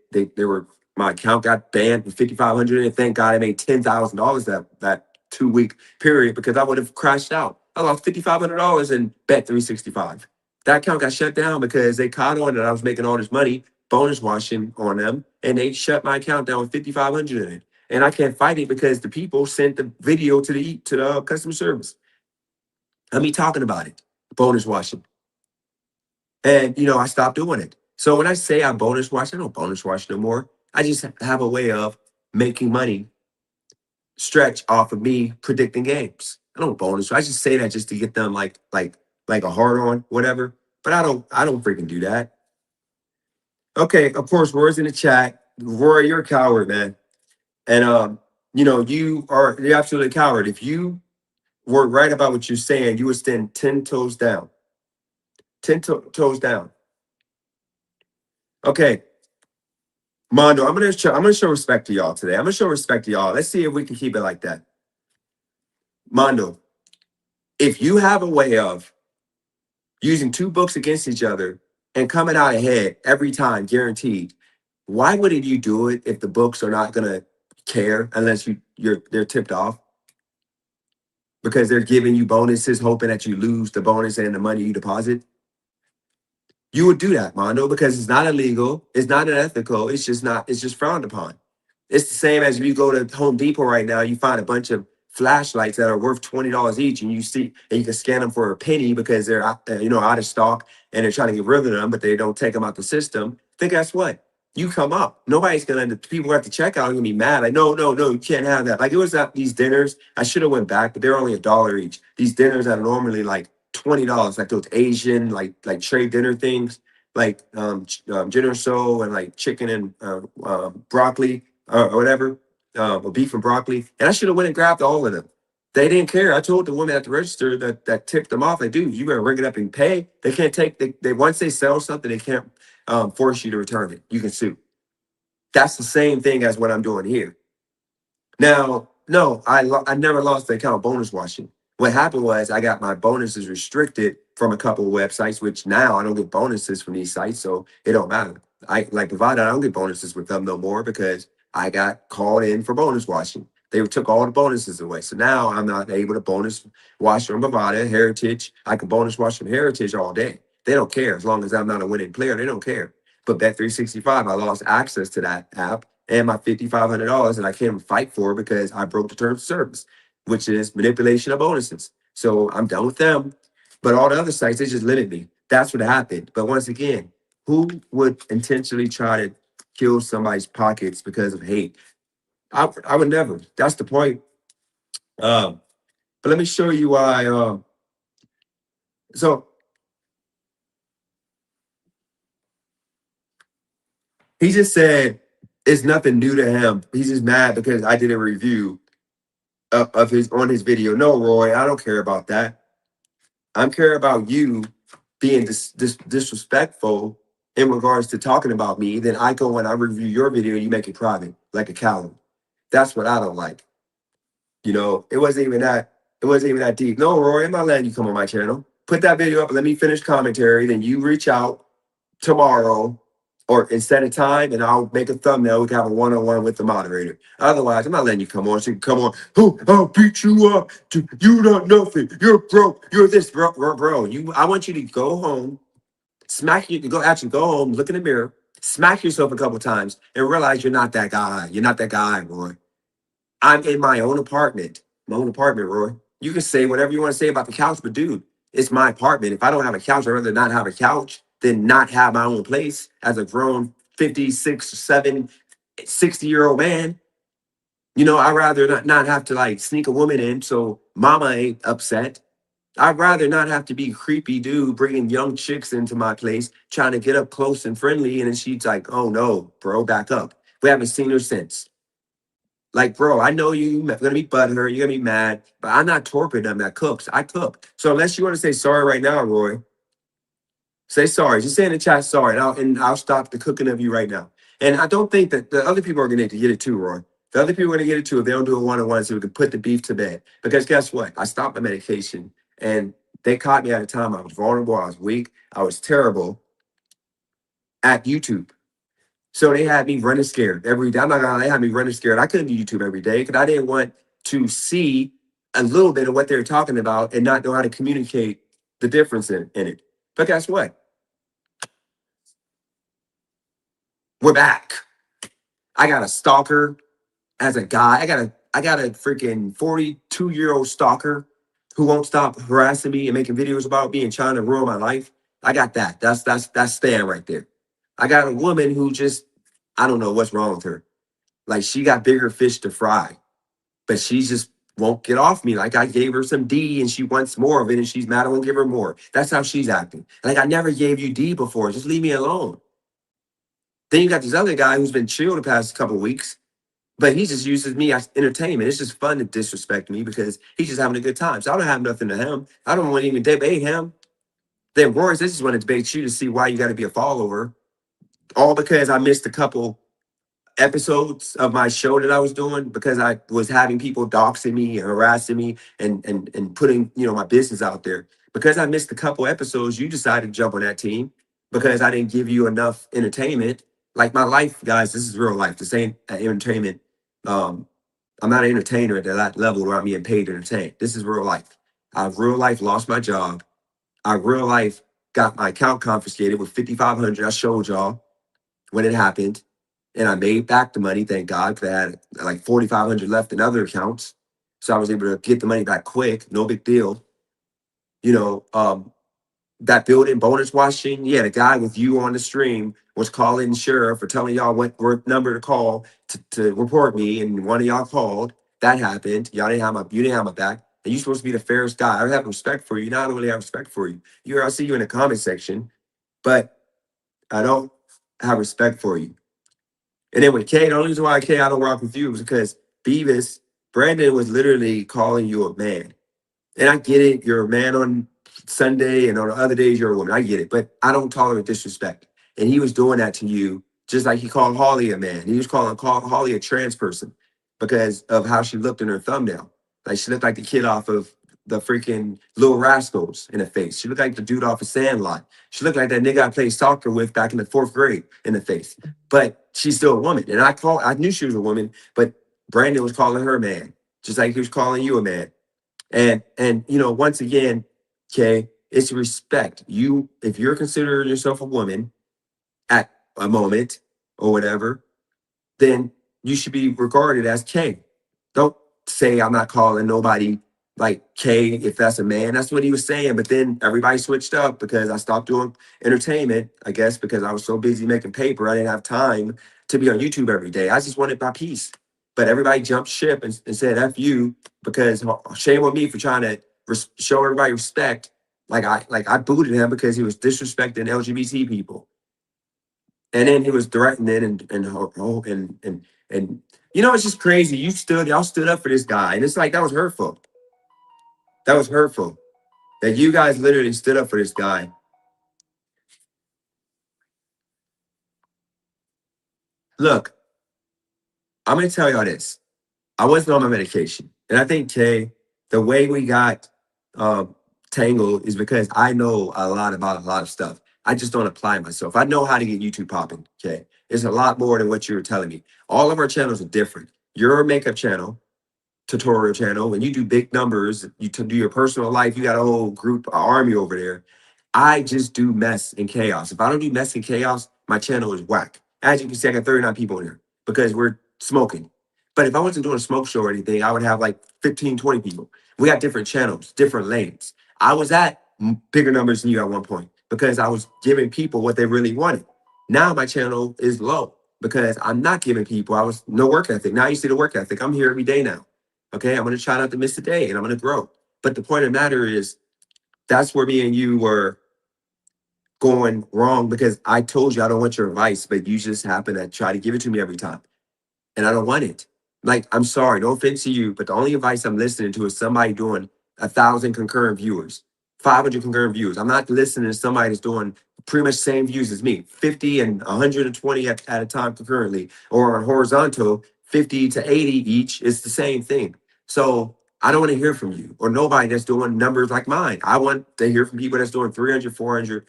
my account got banned for 5,500, and thank God I made $10,000 that 2-week period because I would have crashed out. I lost $5,500 in Bet 365. That account got shut down because they caught on that I was making all this money bonus washing on them, and they shut my account down with 5,500 in it. and I can't fight it because the people sent the video to the customer service. I'm me talking about it, bonus watching, and I stopped doing it. So when I say I bonus watch, I don't bonus watch no more. I just have a way of making money stretch off of me predicting games. I don't bonus. I just say that just to get them like a hard on whatever. But I don't freaking do that. Okay, of course, Roy's in the chat. Roy, you're a coward, man. And you're absolutely a coward. If you were right about what you're saying, you would stand 10 toes down. Toes down. Okay, Mondo, I'm gonna show respect to y'all today. I'm gonna show respect to y'all. Let's see if we can keep it like that. Mondo, if you have a way of using two books against each other and coming out ahead every time, guaranteed, why wouldn't you do it if the books are not gonna care unless they're tipped off? Because they're giving you bonuses, hoping that you lose the bonus and the money you deposit. You would do that, Mondo, because it's not illegal, it's not unethical, it's just frowned upon. It's the same as if you go to Home Depot right now, you find a bunch of flashlights that are worth $20 each, and you can scan them for a penny because they're out of stock and they're trying to get rid of them, but they don't take them out the system. Then guess what? You come up. Nobody's gonna. People at the checkout are gonna be mad. Like, no, no, no, you can't have that. Like it was at these dinners. I should have went back, but they're only $1 each. These dinners that are normally like $20, like those Asian like trade dinner things, like dinner so and like chicken and broccoli or whatever, or beef and broccoli. And I should have went and grabbed all of them. They didn't care. I told the woman at the register that tipped them off. Like, dude, you better ring it up and pay. They can't take. They once they sell something, they can't force you to return it. You can sue. That's the same thing as what I'm doing here. Now, no, I never lost the account bonus watching. What happened was I got my bonuses restricted from a couple of websites, which now I don't get bonuses from these sites, so it don't matter. I like Bovada, I don't get bonuses with them no more because I got called in for bonus watching. They took all the bonuses away. So now I'm not able to bonus watch from Bovada, Heritage. I can bonus watch from Heritage all day. They don't care as long as I'm not a winning player. They don't care. But Bet365, I lost access to that app and my $5,500 that I can't fight for because I broke the terms of service, which is manipulation of bonuses. So I'm done with them. But all the other sites, they just limit me. That's what happened. But once again, who would intentionally try to kill somebody's pockets because of hate? I would never. That's the point. But let me show you why. So he just said it's nothing new to him. He's just mad because I did a review of his on his video. No, Roy, I don't care about that. I care about you being disrespectful in regards to talking about me. Then I go and I review your video and you make it private, like a coward. That's what I don't like. It wasn't even that. It wasn't even that deep. No, Roy, I'm not letting you come on my channel. Put that video up. Let me finish commentary. Then you reach out tomorrow or instead of time, and I'll make a thumbnail. We can have a one-on-one with the moderator. Otherwise, I'm not letting you come on. So you can come on. Oh, I'll beat you up. You don't know nothing. You're broke. You're this, bro. I want you to go home, go home, look in the mirror, smack yourself a couple times, and realize you're not that guy. You're not that guy, Roy. I'm in my own apartment. Roy. You can say whatever you want to say about the couch, but dude, it's my apartment. If I don't have a couch, I'd rather not have a couch than not have my own place as a grown 56, 7, 60-year-old man. I'd rather not have to like sneak a woman in so mama ain't upset. I'd rather not have to be a creepy dude bringing young chicks into my place, trying to get up close and friendly. And then she's like, oh no, bro, back up. We haven't seen her since. Like, bro, I know you're gonna be butthurt, you're gonna be mad, but I'm not torpid. I'm that cooks. I cook. So unless you want to say sorry right now, Roy, say sorry. Just say in the chat sorry, and I'll stop the cooking of you right now. And I don't think that the other people are gonna get it too, Roy. The other people are gonna get it too if they don't do a one-on-one so we can put the beef to bed. Because guess what? I stopped my medication and they caught me at a time I was vulnerable, I was weak, I was terrible at YouTube. So they had me running scared every day. I'm not gonna lie, they had me running scared. I couldn't do YouTube every day because I didn't want to see a little bit of what they were talking about and not know how to communicate the difference in it. But guess what? We're back. I got a stalker as a guy. I got a freaking 42-year-old stalker who won't stop harassing me and making videos about me and trying to ruin my life. I got that. That's Stan right there. I got a woman who just, I don't know what's wrong with her. Like she got bigger fish to fry, but she just won't get off me. Like I gave her some D and she wants more of it and she's mad I won't give her more. That's how she's acting. Like I never gave you D before. Just leave me alone. Then you got this other guy who's been chill the past couple of weeks, but he just uses me as entertainment. It's just fun to disrespect me because he's just having a good time. So I don't have nothing to him. I don't want to even debate him. Then Royce, I just want to debate you to see why you got to be a follower. All because I missed a couple episodes of my show that I was doing because I was having people doxing me and harassing me and putting, my business out there. Because I missed a couple episodes, you decided to jump on that team because I didn't give you enough entertainment. Like my life, guys, this is real life. This ain't entertainment. Um, I'm not an entertainer at that level where I'm being paid to entertain. This is real life. I've real life lost my job. I real life got my account confiscated with 5,500. I showed y'all when it happened, and I made back the money. Thank God, because I had like 4,500 left in other accounts, so I was able to get the money back quick. No big deal. You know, that building bonus watching. Yeah, the guy with you on the stream was calling the sheriff or telling y'all what number to call to report me, and one of y'all called. That happened. You didn't have my back. And you're supposed to be the fairest guy. I have respect for you. Now I don't really have respect for you. I see you in the comment section, but I don't have respect for you. And then with Kay, the only reason why I don't rock with you was because Beavis, Brandon was literally calling you a man. And I get it. You're a man on Sunday and on the other days you're a woman. I get it. But I don't tolerate disrespect. And he was doing that to you, just like he called Holly a man. He was calling Holly a trans person because of how she looked in her thumbnail. Like she looked like the kid off of the freaking Little Rascals in the face. She looked like the dude off of Sandlot. She looked like that nigga I played soccer with back in the 4th grade in the face. But she's still a woman. And I knew she was a woman, but Brandon was calling her a man, just like he was calling you a man. And once again, Kay, it's respect. If you're considering yourself a woman at a moment or whatever, then you should be regarded as Kay. Don't say I'm not calling nobody like Kay if that's a man. That's what he was saying. But then everybody switched up because I stopped doing entertainment, I guess, because I was so busy making paper. I didn't have time to be on YouTube every day. I just wanted my peace. But everybody jumped ship and said F you because shame on me for trying to show everybody respect. Like I booted him because he was disrespecting LGBT people. And then he was threatening and it's just crazy. Y'all stood up for this guy, and it's like that was hurtful. That was hurtful. That you guys literally stood up for this guy. Look, I'm gonna tell y'all this. I wasn't on my medication, and I think Kay, the way we got um, tangled is because I know a lot about a lot of stuff. I just don't apply myself. I know how to get YouTube popping. Okay, it's a lot more than what you were telling me. All of our channels are different. Your makeup channel, tutorial channel, when you do big numbers, to do your personal life, you got a whole group, army over there. I just do mess and chaos. If I don't do mess and chaos, my channel is whack. As you can see, I got 39 people in here because we're smoking. But if I wasn't doing a smoke show or anything, I would have like 15, 20 people. We got different channels, different lanes. I was at bigger numbers than you at one point because I was giving people what they really wanted. Now my channel is low because I'm not giving people, I was no work ethic. Now you see the work ethic. I'm here every day now. Okay, I'm going to try not to miss a day and I'm going to grow. But the point of the matter is, that's where me and you were going wrong because I told you I don't want your advice, but you just happen to try to give it to me every time. And I don't want it. Like, I'm sorry, no offense to you, but the only advice I'm listening to is somebody doing 1,000 concurrent viewers, 500 concurrent views. I'm not listening to somebody that's doing pretty much the same views as me, 50 and 120 at a time concurrently, or on horizontal, 50 to 80 each. It's the same thing. So I don't want to hear from you or nobody that's doing numbers like mine. I want to hear from people that's doing 300, 400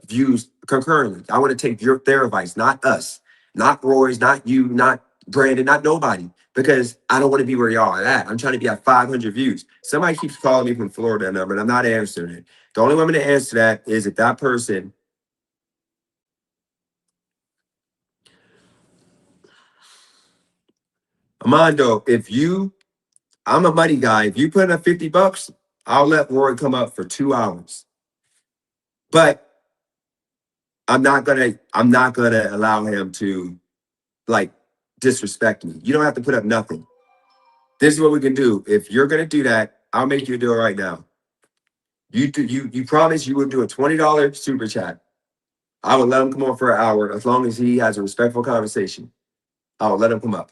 views concurrently. I want to take their advice, not us, not Roy's, not you, not Brandon, not nobody, because I don't want to be where y'all are at. I'm trying to be at 500 views. Somebody keeps calling me from Florida number, and I'm not answering it. The only way I'm going to answer that is if that person Armando, I'm a money guy. If you put in $50, I'll let Roy come up for 2 hours. But I'm not gonna allow him to like disrespect me. You don't have to put up nothing. This is what we can do. If you're gonna do that, I'll make you do it right now. You promise you will do a $20 super chat. I will let him come on for an hour as long as he has a respectful conversation. I will let him come up.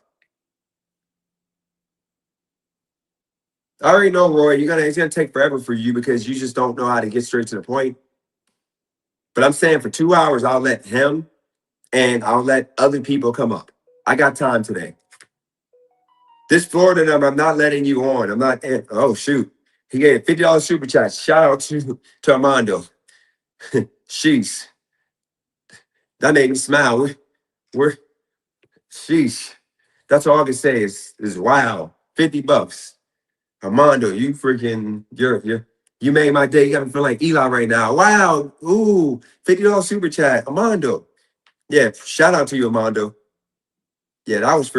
I already know, Roy, it's gonna take forever for you because you just don't know how to get straight to the point. But I'm saying for 2 hours, I'll let him and I'll let other people come up. I got time today. This Florida number, I'm not letting you on. I'm not. Oh shoot, he gave $50 super chat. Shout out to Armando. Sheesh, that made me smile. We're sheesh. That's all I can say is wow. $50. Armando, you freaking you made my day. You got me feel like Eli right now. Wow. Ooh, $50 super chat. Armando. Yeah, shout out to you, Armando. Yeah, that was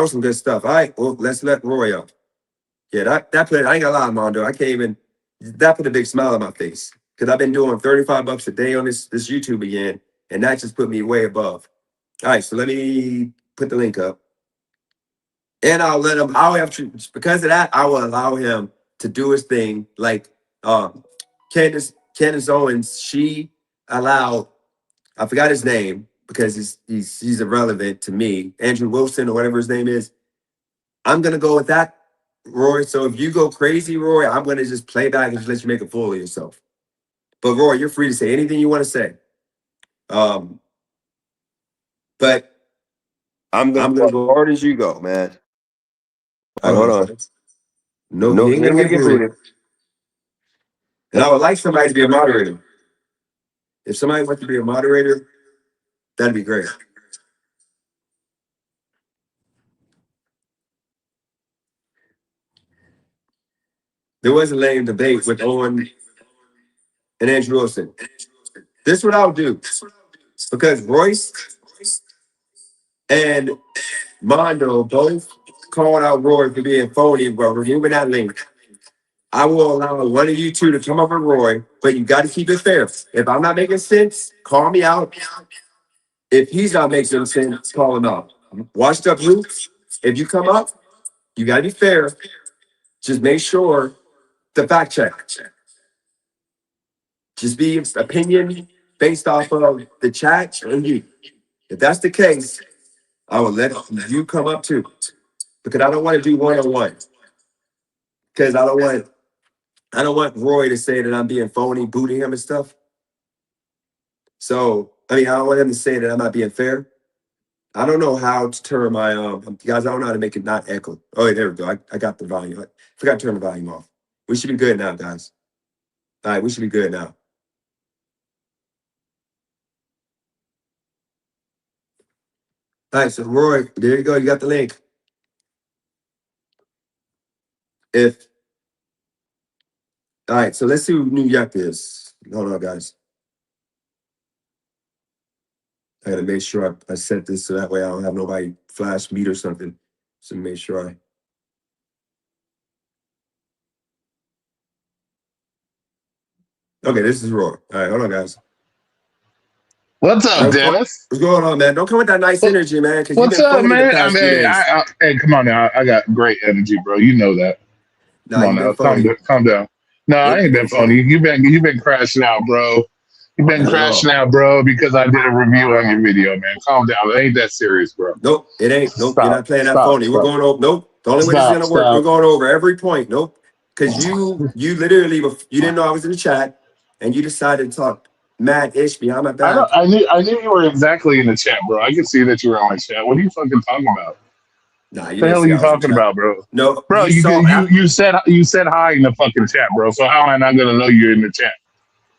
some good stuff. All right, well, let's let Roy up. Yeah, that put, I ain't gonna lie, Armando. That put a big smile on my face. Because I've been doing $35 a day on this YouTube again, and that just put me way above. All right, so let me put the link up. And because of that, I will allow him to do his thing. Like Candace Owens, she allowed, I forgot his name because he's irrelevant to me, Andrew Wilson or whatever his name is. I'm gonna go with that, Roy. So if you go crazy, Roy, I'm gonna just play back and just let you make a fool of yourself. But Roy, you're free to say anything you want to say. But I'm gonna go as hard as you go, man. Hold on. No, you ain't gonna get booted. And I would like somebody to be a moderator. If somebody wants to be a moderator, that'd be great. There was a lame debate with Owen and Andrew Wilson. This is what I'll do. Because Royce and Mondo both called out Roy for being phony, bro. Removing that link. I will allow one of you two to come up with Roy, but you got to keep it fair. If I'm not making sense, call me out. If he's not making sense, call him out. Washed up Luke, if you come up, you got to be fair. Just make sure the fact check. Just be opinion based off of the chat and you. If that's the case, I will let you come up too. Because I don't want to do one-on-one. Because I don't want Roy to say that I'm being phony, booting him and stuff. So, I don't want him to say that I'm not being fair. I don't know how to turn my guys, I don't know how to make it not echo. Oh, there we go. I got the volume. I forgot to turn the volume off. We should be good now, guys. All right, we should be good now. All right, so Roy, there you go. You got the link. All right, so let's see who New York is. Hold on, guys. I gotta make sure I set this so that way I don't have nobody flash meet or something. So make sure Okay, this is Roy. All right, hold on, guys. What's up, Dennis? What's going on, man? Don't come with that nice energy, man. What's up, man? Hey, come on now. I got great energy, bro. You know that. Nah, come on now, calm down. No, I ain't been phony. You've been crashing out, bro. You've been crashing out, bro, because I did a review on your video, man. Calm down. It ain't that serious, bro. Nope, it ain't. Nope, you're not playing that phony. We're going over. Nope, the only way this is gonna work. We're going over every point. Nope, because you literally you didn't know I was in the chat, and you decided to talk mad-ish behind my back. I knew you were exactly in the chat, bro. I could see that you were on my chat. What are you fucking talking about? Nah, what the hell are you talking about, bro? No, bro. You said hi in the fucking chat, bro. So how am I not gonna know you're in the chat?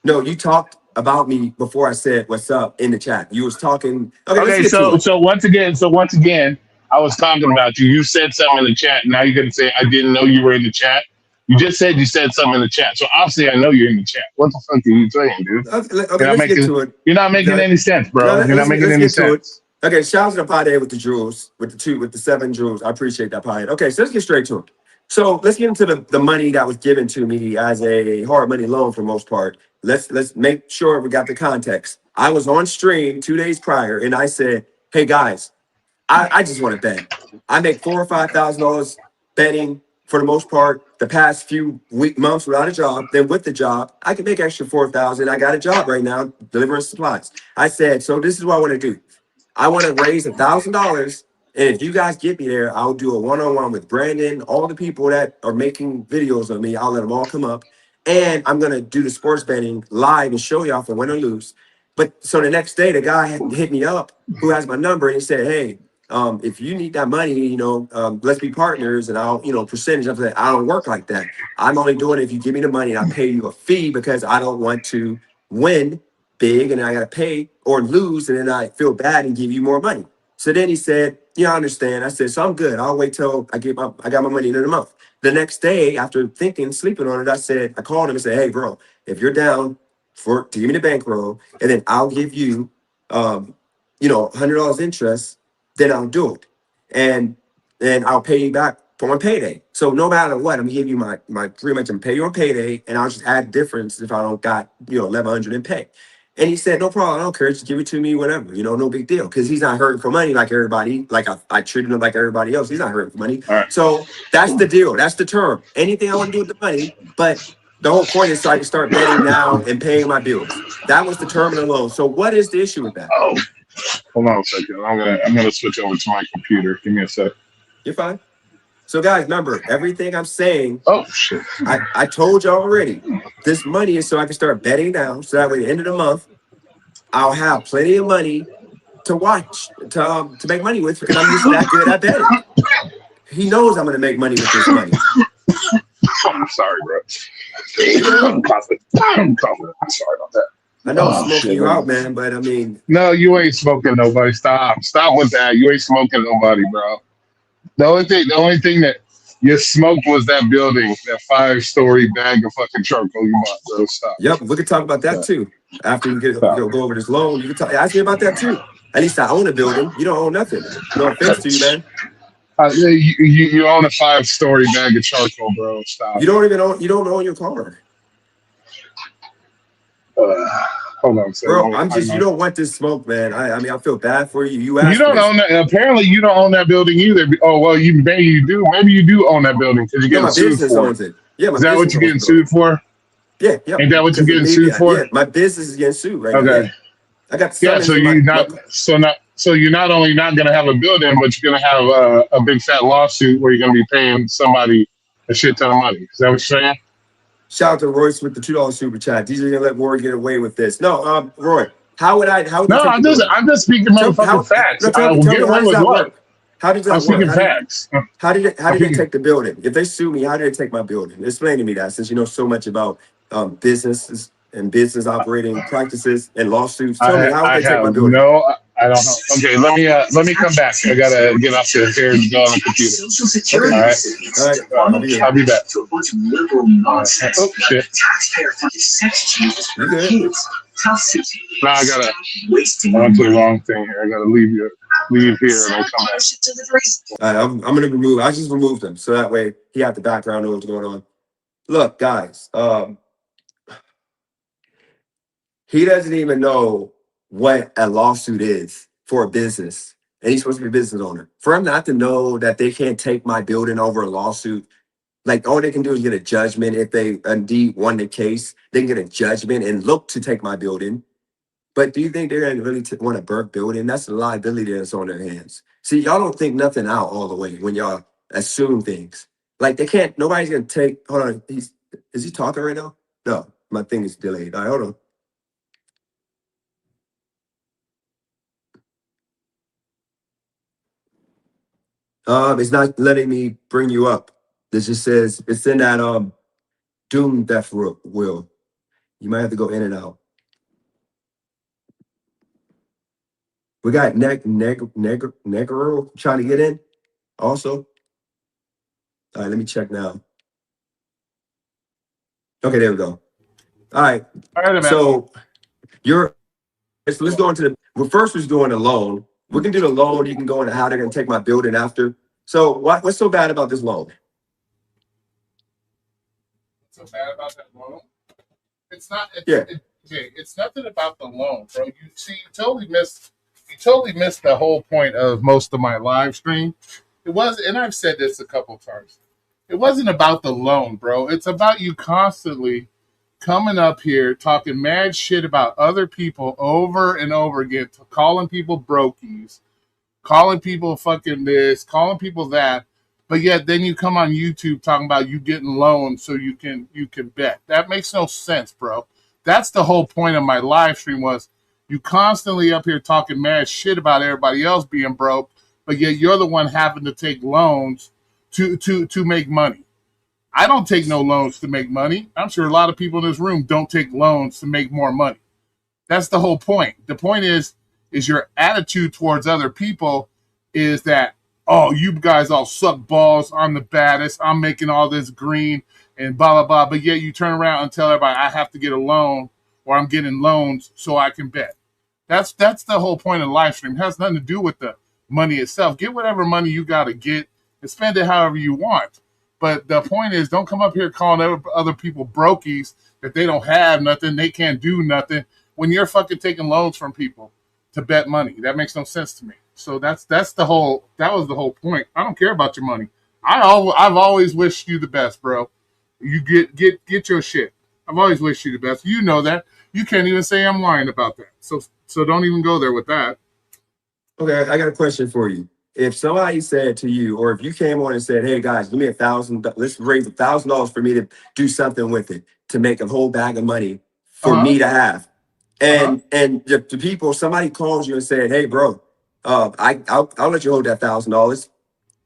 No, you talked about me before I said what's up in the chat. You was talking. Okay, so once again, I was talking about you. You said something in the chat. Now you're gonna say I didn't know you were in the chat. You just said you said something in the chat. So obviously I know you're in the chat. What the fuck are you saying, dude? Okay, let's get to it. You're not making any sense, bro. You're not making any sense. Okay, shout out to the pod with the jewels, with the 7 jewels. I appreciate that pod. Okay, so let's get straight to it. So let's get into the money that was given to me as a hard money loan for the most part. Let's make sure we got the context. I was on stream 2 days prior and I said, hey guys, I just want to bet. I make $4,000 or $5,000 betting for the most part. The past few months without a job, then with the job, I can make extra 4,000. I got a job right now delivering supplies. I said, so this is what I want to do. I want to raise $1,000, and if you guys get me there, I'll do a one-on-one with Brandon. All the people that are making videos of me, I'll let them all come up, and I'm gonna do the sports betting live and show y'all if I win or lose. But so the next day, the guy had hit me up who has my number and he said, hey, if you need that money, let's be partners and I'll, percentage of that. I don't work like that. I'm only doing it if you give me the money and I pay you a fee because I don't want to win big and I got to pay or lose and then I feel bad and give you more money. So then he said, yeah, I understand. I said, so I'm good. I'll wait till I got my money in a month. The next day, after thinking, sleeping on it, I called him and said, hey, bro, if you're down to give me the bankroll and then I'll give you, $100 interest, then I'll do it. And then I'll pay you back for my payday. So no matter what, I'm gonna give you my pretty much I'm pay you on payday and I'll just add difference if I don't got, 1,100 in pay. And he said, no problem, I don't care, just give it to me, whatever, no big deal. Because he's not hurting for money like everybody, like I treated him like everybody else. He's not hurting for money. All right. So that's the deal. That's the term. Anything I want to do with the money, but the whole point is so I can start betting now and paying my bills. That was the term of the loan. So what is the issue with that? Oh, hold on a second. I'm gonna switch over to my computer. Give me a sec. You're fine. So guys, remember, everything I'm saying, Oh shit. I told you already. This money is so I can start betting now. So that way, at the end of the month, I'll have plenty of money to watch, to make money with because I'm just that good at betting. He knows I'm going to make money with this money. I'm sorry, bro. I'm coughing. I'm sorry about that. I know I'm smoking you out, man, but I mean. No, you ain't smoking nobody. Stop with that. You ain't smoking nobody, bro. The only thing that you smoked was that building, that 5-story bag of fucking charcoal you bought, bro. Stop. Yep, we could talk about that too. After you go over this loan, you can ask me about that too. At least I own a building. You don't own nothing. No offense to you, man. You own a 5-story bag of charcoal, bro. Stop. You don't own your car. Hold on, bro. You don't want this smoke, man. I mean, I feel bad for you. You don't own that. Apparently, you don't own that building either. Oh well, maybe you do. Maybe you do own that building because you're getting sued for it. Yeah, is that what you're getting sued for? Yeah. Ain't that what you're getting sued for? Yeah, my business is getting sued right now. Okay. I got so you're not only not gonna have a building, but you're gonna have a big fat lawsuit where you're gonna be paying somebody a shit ton of money. Is that what you're saying? Shout out to Royce with the $2 super chat. DJ gonna let Roy get away with this. No, Roy, how would I'm just speaking motherfucking facts. I will get away with what? How did that I'm speaking facts. How did it take the building? If they sue me, how did it take my building? Explain to me that, since you know so much about businesses and business operating practices and lawsuits. Tell me, how did they take my building? No, I don't know. Okay, let me come back. I gotta get off here and go on the computer. All right. I'll be back. Oh shit. You good? No, I went to the wrong thing here. I gotta leave here and then come back. I'm gonna remove. I just removed him so that way he had the background know what's going on. Look, guys, he doesn't even know what a lawsuit is for a business, and he's supposed to be a business owner. For him not to know that they can't take my building over a lawsuit, like all they can do is get a judgment. If they indeed won the case, they can get a judgment and look to take my building. But do you think they're going to really want to burn building? That's a liability that's on their hands. See, y'all don't think nothing out all the way when y'all assume things. Like they can't, nobody's going to take, hold on, is he talking right now? No, my thing is delayed. All right, hold on. It's not letting me bring you up. This just says, it's in that Doom Death Will. You might have to go in and out. We got Negro trying to get in also. All right, let me check now. Okay, there we go. All right. So let's go into well, first was doing a loan. We can do the loan. You can go into how they're going to take my building after. So what's so bad about this loan? What's so bad about that loan? It's not. Yeah. Okay, it's nothing about the loan, bro. You see, you totally missed the whole point of most of my live stream. It was, and I've said this a couple times. It wasn't about the loan, bro. It's about you constantly coming up here talking mad shit about other people over and over again, calling people brokies, calling people fucking this, calling people that, but yet then you come on YouTube talking about you getting loans so you can bet. That makes no sense, bro. That's the whole point of my live stream was you constantly up here talking mad shit about everybody else being broke, but yet you're the one having to take loans to make money. I don't take no loans to make money. I'm sure a lot of people in this room don't take loans to make more money. That's the whole point. The point is your attitude towards other people is that, oh, you guys all suck balls. I'm the baddest. I'm making all this green and blah, blah, blah. But yet you turn around and tell everybody I have to get a loan or I'm getting loans so I can bet. That's the whole point of the live stream. It has nothing to do with the money itself. Get whatever money you got to get and spend it however you want. But the point is, don't come up here calling other people brokies that they don't have nothing, they can't do nothing, when you're fucking taking loans from people to bet money. That makes no sense to me. So that was the whole point. I don't care about your money. I've always wished you the best, bro. You get your shit. I've always wished you the best. You know that. You can't even say I'm lying about that. So don't even go there with that. Okay, I got a question for you. If somebody said to you, or if you came on and said, "Hey guys, give me $1,000. Let's raise $1,000 for me to do something with it to make a whole bag of money for me to have," and the people, somebody calls you and said, "Hey, bro, I'll let you hold that $1,000,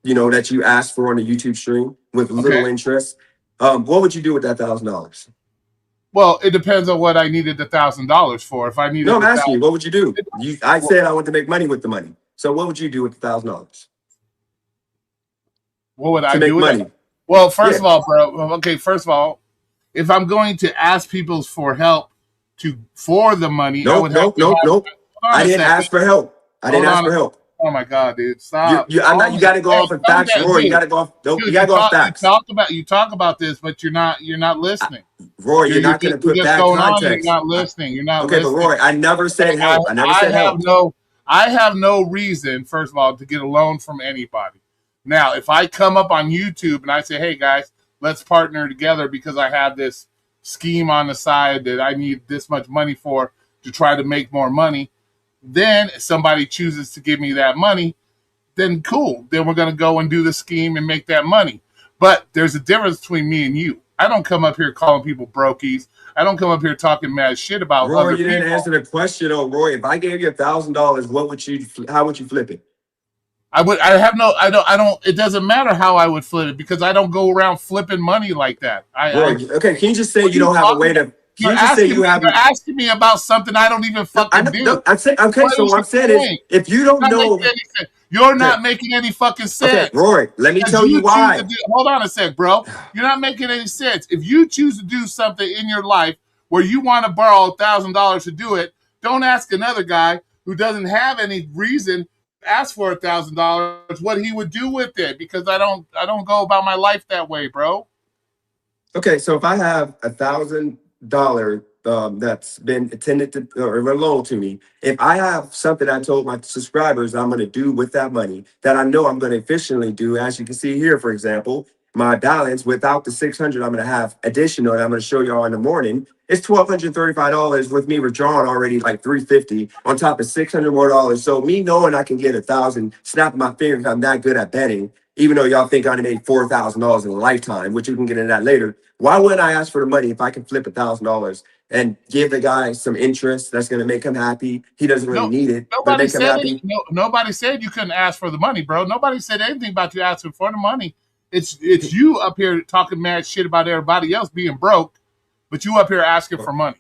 that you asked for on the YouTube stream with little interest." What would you do with that $1,000? Well, it depends on what I needed the $1,000 for. If I needed, no, I'm asking you, what would you do? I said I want to make money with the money. So what would you do with the $1,000? What would I do with money? Well, first of all, bro. Okay, first of all, if I'm going to ask people for help for the money, nope. I didn't ask for help. Oh my God, dude! Stop. You got to go off of facts, Roy. You got to go off. You got to go off facts. You talk about this, but you're not listening. Roy, you're not going to put that context. You're not listening. You're not. Okay, listening. But Roy, I never said help. I have no reason, first of all, to get a loan from anybody. Now, if I come up on YouTube and I say, "Hey guys, let's partner together because I have this scheme on the side that I need this much money for to try to make more money," then somebody chooses to give me that money, then cool. Then we're going to go and do the scheme and make that money. But there's a difference between me and you. I don't come up here calling people brokies. I don't come up here talking mad shit about Roy, other you people. didn't answer the question, though, Roy. If I gave you $1,000, how would you flip it? I don't. It doesn't matter how I would flip it because I don't go around flipping money like that. Okay, can you just say you don't have a way to? You're asking me about something I don't even fucking do. No, I'm saying, okay, so what I'm saying is, if you don't know, you're not making any fucking sense. Okay, Roy, let me tell you why. Hold on a sec, bro. You're not making any sense. If you choose to do something in your life where you want to borrow $1,000 to do it, don't ask another guy who doesn't have any reason to ask for $1,000 what he would do with it, because I don't go about my life that way, bro. Okay, so if I have $1,000 that's been attended to or loaned to me, if I have something I told my subscribers I'm going to do with that money that I know I'm going to efficiently do, as you can see here, for example, my balance without the $600 I'm going to have additional, and I'm going to show y'all in the morning, it's $1,235 with me withdrawing already like $350 on top of $600 more. So me knowing I can get $1,000, snapping my fingers, I'm that good at betting, even though y'all think I only made $4,000 in a lifetime, which you can get into that later. Why wouldn't I ask for the money if I can flip $1,000 and give the guy some interest that's going to make him happy? He doesn't really need it. Nobody said you couldn't ask for the money, bro. Nobody said anything about you asking for the money. It's you up here talking mad shit about everybody else being broke, but you up here asking for money.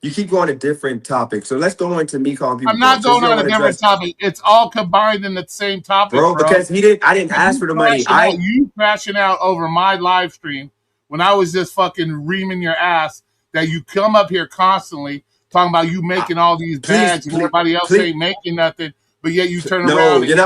You keep going to different topics. So let's go into me calling people. I'm not going on a different topic. It's all combined in the same topic, bro. Because I didn't ask for the money. You crashing out over my live stream when I was just fucking reaming your ass, that you come up here constantly talking about you making all these Please, bags and please, everybody else please. ain't making nothing, but yet you turn No, around and you're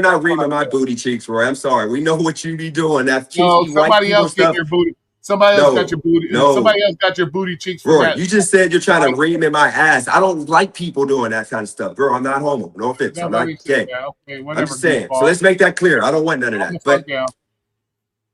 not reaming my booty cheeks, Roy. I'm sorry. We know what you be doing. That no, cheeky white somebody people else getting stuff. your booty. Somebody else got No, your booty. no. Somebody else got your booty cheeks from Roy, that. you just said you're trying to Like, ream in my ass. I don't like people doing that kind of stuff. Bro, I'm not homo. No offense. I'm nobody not said gay. that. Okay, I'm whatever, just saying. So goofball. let's make that clear. I don't want none of Calm the that. fuck down.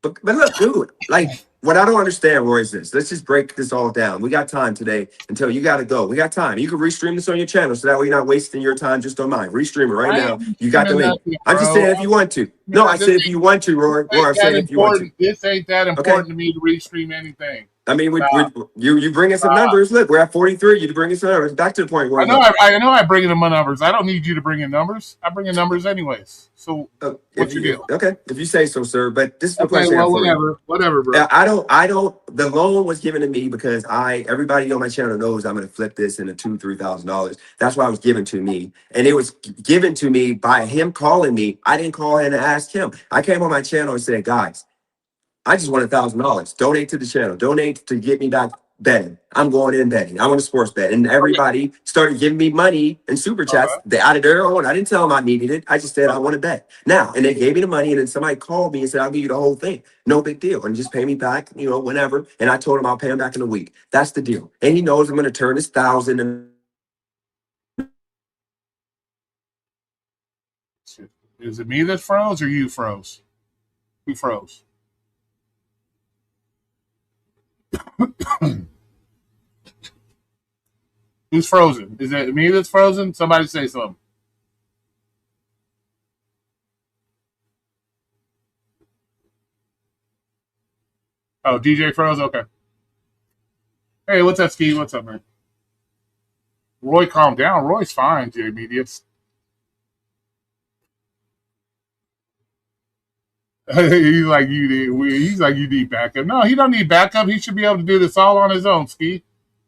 But look, dude, like what I don't understand, Roy, is this. Let's just break this all down. We got time today until you gotta go. We got time. You can restream this on your channel so that way you're not wasting your time just on mine. Restream it right I now. ain't You got the streaming link. nothing, I'm just bro. saying if you want to. No, I said if you want to, Roy. Ain't I'm that saying if you want to. important. This ain't that Okay. important to me to restream anything. I mean, Stop. you bring us some numbers. Look, we're at 43. You bring us some numbers. Back to the point, Roy. Look. I know I bring in my numbers. I don't need you to bring in numbers. I bring in numbers anyways. So what's your deal? If you say so, sir. But this is the Okay, question I have well, for you. whatever, bro. I don't. The loan was given to me because everybody on my channel knows I'm going to flip this into $2,000-$3,000. That's why it was given to me, and it was given to me by him calling me. I didn't call in and ask him. I came on my channel and said, guys, I just want $1,000. Donate to the channel. Donate to get me back betting. I'm going in betting. I want a sports bet. And everybody started giving me money and super chats. They added their own. I didn't tell them I needed it. I just said I want to bet. Now, and they gave me the money, and then somebody called me and said, I'll give you the whole thing. No big deal. And just pay me back, whenever. And I told him I'll pay him back in a week. That's the deal. And he knows I'm going to turn this 1,000 and Is it me that froze or you froze? Who froze? Who's frozen? Is it me that's frozen? Somebody say something. Oh, DJ froze? Okay. Hey, what's up, Ski? What's up, man? Roy, calm down. Roy's fine, J Medias. He's like you need backup. No, he don't need backup. He should be able to do this all on his own, Ski.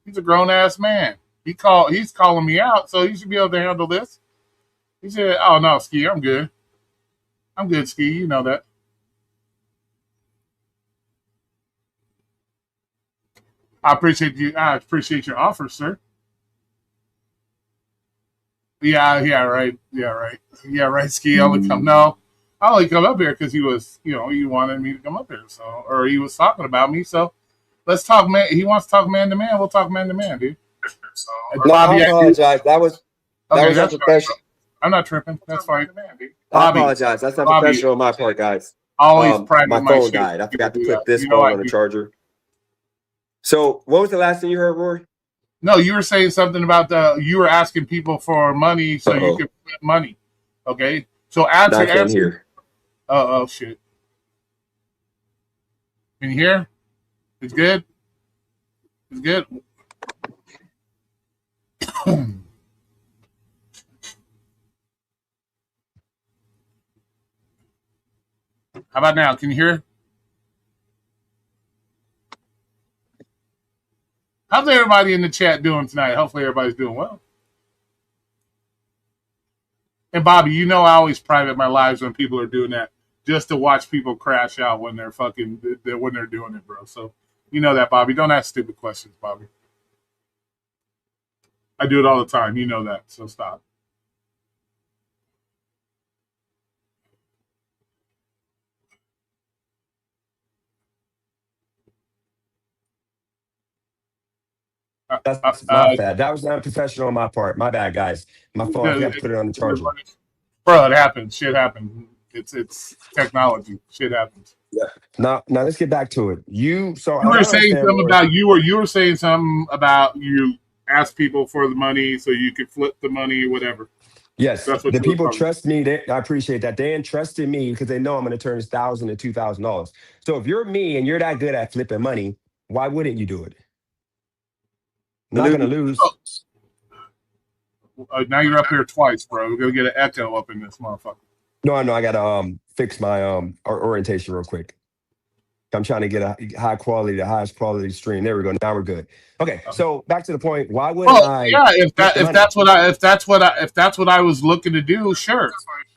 He's a grown ass man. He's calling me out, so he should be able to handle this. He said, "Oh no, Ski, I'm good. I'm good, Ski. You know that." I appreciate you. I appreciate your offer, sir. Yeah, right. Yeah, right. Ski, I only come. No, I only come up here because he was, he wanted me to come up here. So, or he was talking about me. So, let's talk, man. He wants to talk man to man. We'll talk man to man, dude. no, Bobby, I apologize. That was unprofessional. I'm not tripping. That's fine. I apologize. That's not professional on my part, guys. Always private. My phone died. I forgot to put this phone on the charger. So, what was the last thing you heard, Rory? No, you were saying something about you were asking people for money so you could flip money. Okay, so answer. Here. Oh shit! Can you hear? It's good. It's good. How about now? Can you hear? How's everybody in the chat doing tonight? Hopefully everybody's doing well. And Bobby, I always private my lives when people are doing that, just to watch people crash out when they're when they're doing it, bro. So you know that, Bobby. Don't ask stupid questions, Bobby. I do it all the time. You know that. So stop. That's my bad. That was not professional on my part. My bad, guys. My phone, I forgot to put it on the charger. Bro, it happens. Shit happens. It's technology. Shit happens. Yeah. Now let's get back to it. You were saying something about you were saying something about you ask people for the money so you could flip the money or whatever. Yes, the people trust me. I appreciate that. They entrusted me because they know I'm going to turn this $1,000 to $2,000. So if you're me and you're that good at flipping money, why wouldn't you do it? I'm not going to lose. Now you're up here twice, bro. We're going to get an echo up in this motherfucker. No, I got to fix my orientation real quick. I'm trying to get a the highest quality stream. There we go. Now we're good. Okay, so back to the point. Why wouldn't I? Yeah, if that's what I was looking to do, sure,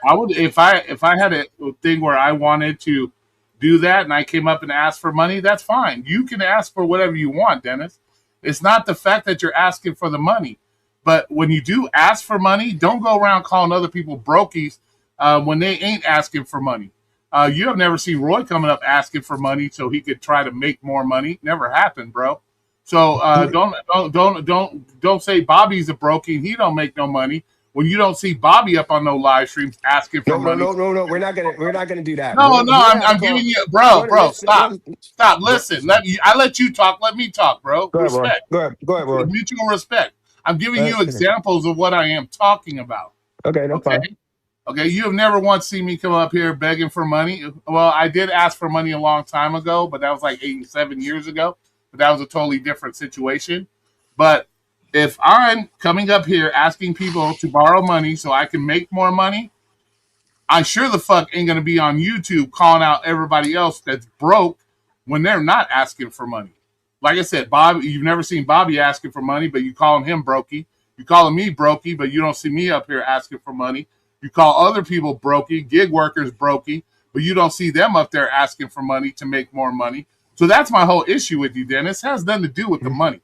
I would. If I had a thing where I wanted to do that and I came up and asked for money, that's fine. You can ask for whatever you want, Dennis. It's not the fact that you're asking for the money, but when you do ask for money, don't go around calling other people brokies when they ain't asking for money. You have never seen Roy coming up asking for money so he could try to make more money. Never happened, bro. So don't say Bobby's a brokey and he don't make no money when you don't see Bobby up on no live streams asking for money. No. We're not gonna do that. No, We're gonna have a I'm call. giving you, bro. Stop. Bro, Listen, I let you talk. Let me talk, bro. go ahead, Roy. Respect. Go ahead, Roy. Mutual respect. I'm giving you Okay. examples of what I am talking about. Okay, that's Okay. fine. Okay. You have never once seen me come up here begging for money. Well, I did ask for money a long time ago, but that was like 7 years ago. But that was a totally different situation. But if I'm coming up here asking people to borrow money so I can make more money, I sure the fuck ain't gonna be on YouTube calling out everybody else that's broke when they're not asking for money. Like I said, Bob, you've never seen Bobby asking for money, but you calling him brokey. You calling me brokey, but you don't see me up here asking for money. You call other people brokey, gig workers brokey, but you don't see them up there asking for money to make more money. So that's my whole issue with you, Dennis. It has nothing to do with the money.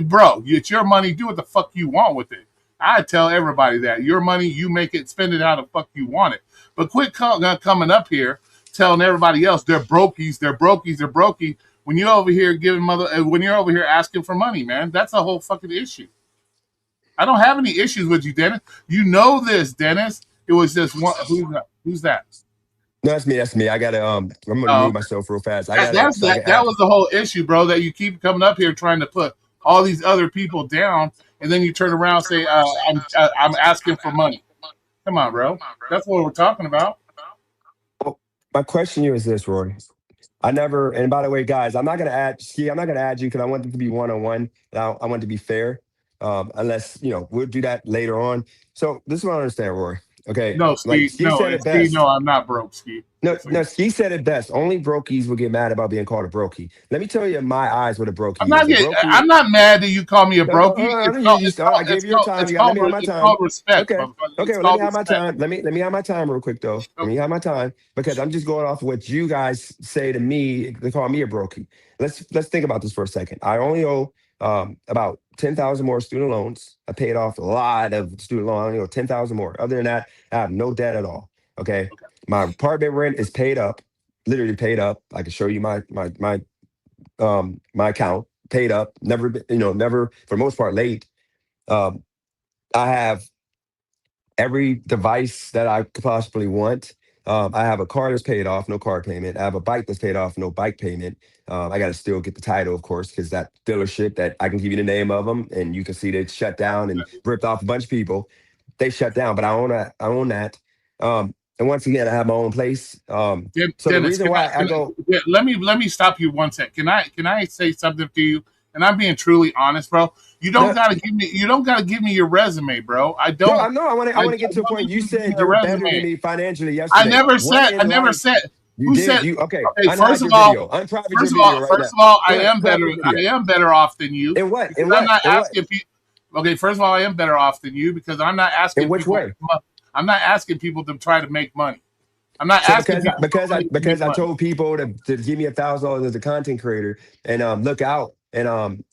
Bro, it's your money. Do what the fuck you want with it. I tell everybody that your money, you make it, spend it how the fuck you want it. But quit coming up here telling everybody else they're brokies, they're brokies, they're brokey. When you're over here when you're over here asking for money, man, that's a whole fucking issue. I don't have any issues with you, Dennis. You know this, Dennis. It was just one. Who's that? No, that's me. I gotta I'm gonna Oh, mute myself real fast. that was the whole issue, bro. That you keep coming up here trying to put all these other people down, and then you turn around and say, I'm asking for money. Come on, bro. That's what we're talking about. Well, my question to you is this, Roy. I never, and by the way, guys, I'm not gonna add Ski, I'm not gonna add you because I want it to be one-on-one. I want it to be fair. Unless, we'll do that later on. So this is what I understand, Roy. Okay. No, Like Ski. Ski said it Ski. best. No, I'm not broke, Ski. No, Ski said it best. Only brokies will get mad about being called a brokey. Let me tell you in my eyes what a brokey is. A brokey, I'm not mad that you call me a no, brokey. I gave you your time. You gotta let me have my It's time. called respect. Okay. motherfucker. Okay, It's well, let me called have my respect. time. Let me have my time real quick though. Let me have my time because I'm just going off of what you guys say to me. They call me a brokey. Let's think about this for a second. I only owe about 10,000 more student loans. I paid off a lot of student loan. I only owe 10,000 more. Other than that, I have no debt at all. Okay. My apartment rent is paid up, literally paid up. I can show you my account paid up. Never been, never for the most part late. Um, I have every device that I could possibly want. I have a car that's paid off, no car payment. I have a bike that's paid off, no bike payment. I got to still get the title, of course, because that dealership that I can give you the name of them, and you can see they shut down and ripped off a bunch of people. They shut down, but I own that. I own that. And once again, I have my own place. So Dennis, the reason why I go, let me stop you one sec. Can I say something to you? And I'm being truly honest, bro. You don't gotta give me your resume, bro. I don't. No, I know. I want to get to a point. You said you're better than me financially yesterday. I never said. You did. Okay. Okay, first of all, I am better. I am better off than you. In what? I'm not asking people. Okay, first of all, I am better off than you because I'm not asking. In which way? I'm not asking people to try to make money. I'm not asking because I told people to give me $1,000 as a content creator and look out and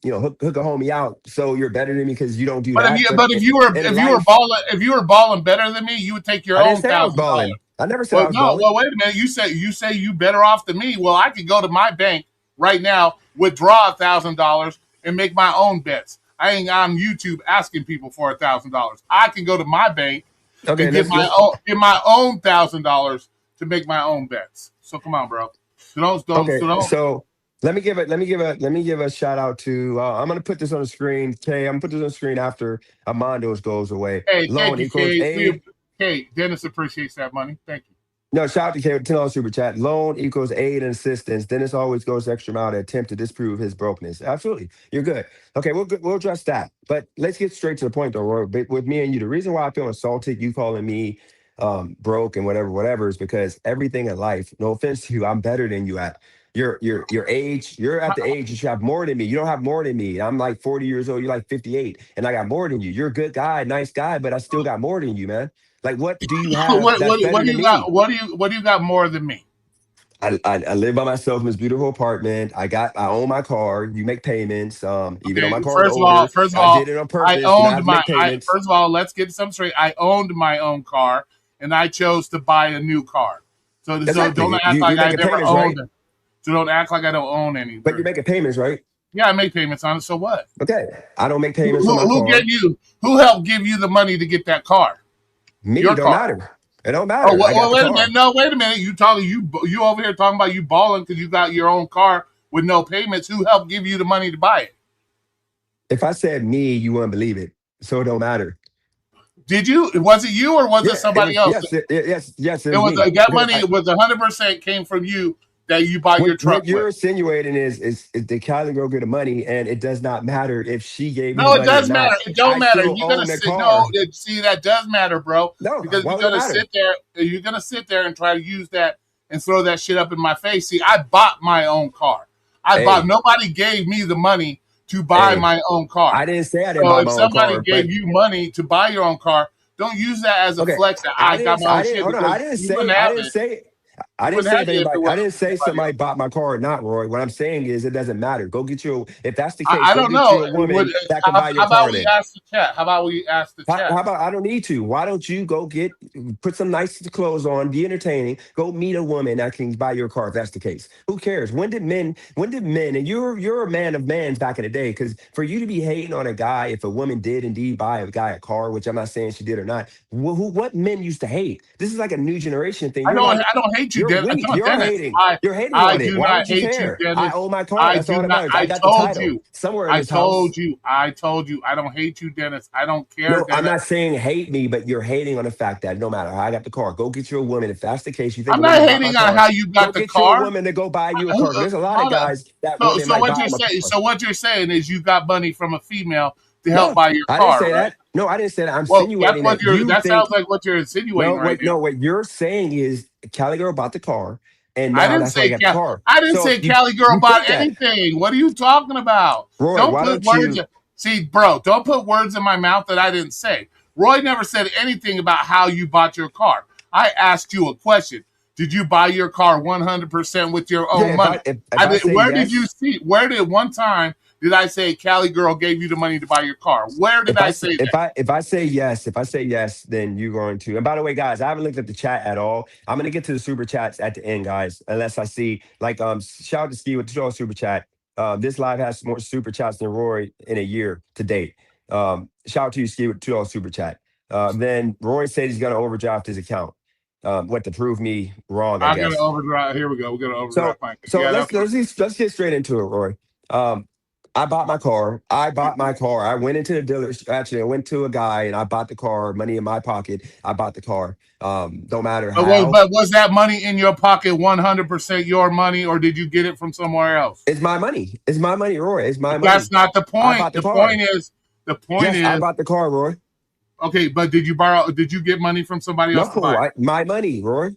hook a homie out. So you're better than me because you don't do that. If you were balling better than me, you would take your own $1,000. I never said I was balling. Well, wait a minute. You say you better off than me. Well, I could go to my bank right now, withdraw $1,000, and make my own bets. I ain't on YouTube asking people for $1,000. I can go to my bank and get my own $1,000 to make my own bets. So come on, bro. So let me give a shout out to. I'm gonna put this on the screen. Okay, I'm gonna put this on the screen after Amondo's goes away. Hey, Loan equals aid. Hey, Dennis appreciates that money. Thank you. No, shout out to K with $10 super chat. Loan equals aid and assistance. Dennis always goes the extra mile to attempt to disprove his brokenness. Absolutely. You're good. Okay, we'll address that. But let's get straight to the point though, Roy. With me and you, the reason why I feel insulted, you calling me broke and whatever, is because everything in life, no offense to you, I'm better than you at. Your age, you're at the age you should have more than me. You don't have more than me. I'm like 40 years old, you're like 58, and I got more than you. You're a good guy, nice guy, but I still got more than you, man. Like, what do you have? What do you got more than me? I live by myself in this beautiful apartment. I own my car. You make payments. Even though Okay, my car is older, first of I all, did it on I purpose. You know, I owned have to my. make payments. First of all, let's get some straight. I owned my own car, and I chose to buy a new car. So don't Exactly. act like You're I making never payments, owned right? it. So don't act like I don't own But you're anything. making payments, right? Yeah, I make payments on it. So what? Okay. I don't make Who, payments on who, my who gave car. you? Who helped give you the money to get that car? Me, Your don't car. matter. It don't Oh, matter. well, I got the wait a minute. car. No, wait a minute. You over here talking about you balling because you got your own car with no payments. Who helped give you the money to buy it? If I said me, you wouldn't believe it. So it don't matter. Did you? Was it you or was it Yeah, it somebody was else? yes, it It was was me. that Because money was 100% came from you that you bought your truck what with. you're insinuating is the Cali girl get the money, and it does not matter if she gave me the No, it money or does not. matter. It don't I matter. still You're gonna own the sit. No, car. see that does matter, bro. No, Because why you're would it gonna matter? sit there. You're gonna sit there and try to use that and throw that shit up in my face. See, I bought my own car. I bought. Hey, Nobody gave me the money to buy hey, my own car. I didn't say I didn't So buy if my own somebody car, gave but you money to buy your own car, don't use that as a okay, flex that I got my own I didn't shit hold on. because you wouldn't have it. I You didn't wouldn't say have if it if it anybody. I wasn't didn't say anybody somebody else. bought my car or not, Roy. What I'm saying is it doesn't matter. Go get you. If that's the case, I go don't get you know. a woman that can buy How your about car. we Then. ask the chat? How about we ask the chat? How about I don't need to? Why don't you go put some nice clothes on, be entertaining, go meet a woman that can buy your car if that's the case? Who cares? When did men, and you're a man of mans back in the day, because for you to be hating on a guy if a woman did indeed buy a guy a car, which I'm not saying she did or not, what men used to hate? This is like a new generation thing. I don't hate you, You're Dennis. weak. No, Dennis. You're hating I on it. do Why not don't you hate you, care? I Dennis. own my car. I That's do all that not. matters. I got the title somewhere in I this house. told you. I told you. I don't hate you, Dennis. I don't care, No, I'm Dennis. not saying hate me, but you're hating on the fact that no matter how I got the car, go get you a woman. If that's the case, you think I'm a not woman bought my hating on car, how you go got the get you a car. woman to go buy you a car. 'Cause there's a lot of Hold on. guys that women So might what buy you're them a saying? car. So what you're saying is you got money from a female to help No, buy your I didn't car, say right? that. No, I didn't say that. I'm Well, that's insinuating what that you're. you That think sounds like what you're insinuating right now. what you're saying is Cali girl bought the car, and I now didn't that's why you say got the car. I didn't So say Cali girl you bought think that, anything. What are you talking about? Roy? Don't Why put don't words. you? See, bro, don't put words in my mouth that I didn't say. Roy never said anything about how you bought your car. I asked you a question. Did you buy your car 100% with your Yeah, own money? if I say Where did you yes. see? Where did one time did I say Cali girl gave you the money to buy your car? Where did I say that? If I say yes, then you're going to. And by the way, guys, I haven't looked at the chat at all. I'm gonna get to the super chats at the end, guys. Unless I see shout out to Ski with the show super chat. This live has more super chats than Roy in a year to date. Shout out to you, Ski with $2 super chat. Then Roy said he's gonna overdraft his account. What to prove me wrong, I I'm gonna guess. overdrive. Here we go. We're gonna So overdraft my. so Yeah, that's let's get straight into it, Roy. Um, I bought my car. I bought my car. I went into the dealership. Actually, I went to a guy and I bought the car. Money in my pocket. I bought the car. Don't matter how. But was that money in your pocket 100% your money, or did you get it from somewhere else? It's my money. It's my money, Roy. It's my That's money. not the I point. bought the car. The point Yes, I is, bought the car, Roy. okay, but did you borrow? Did you get money from somebody else to buy No, it? my money, Roy.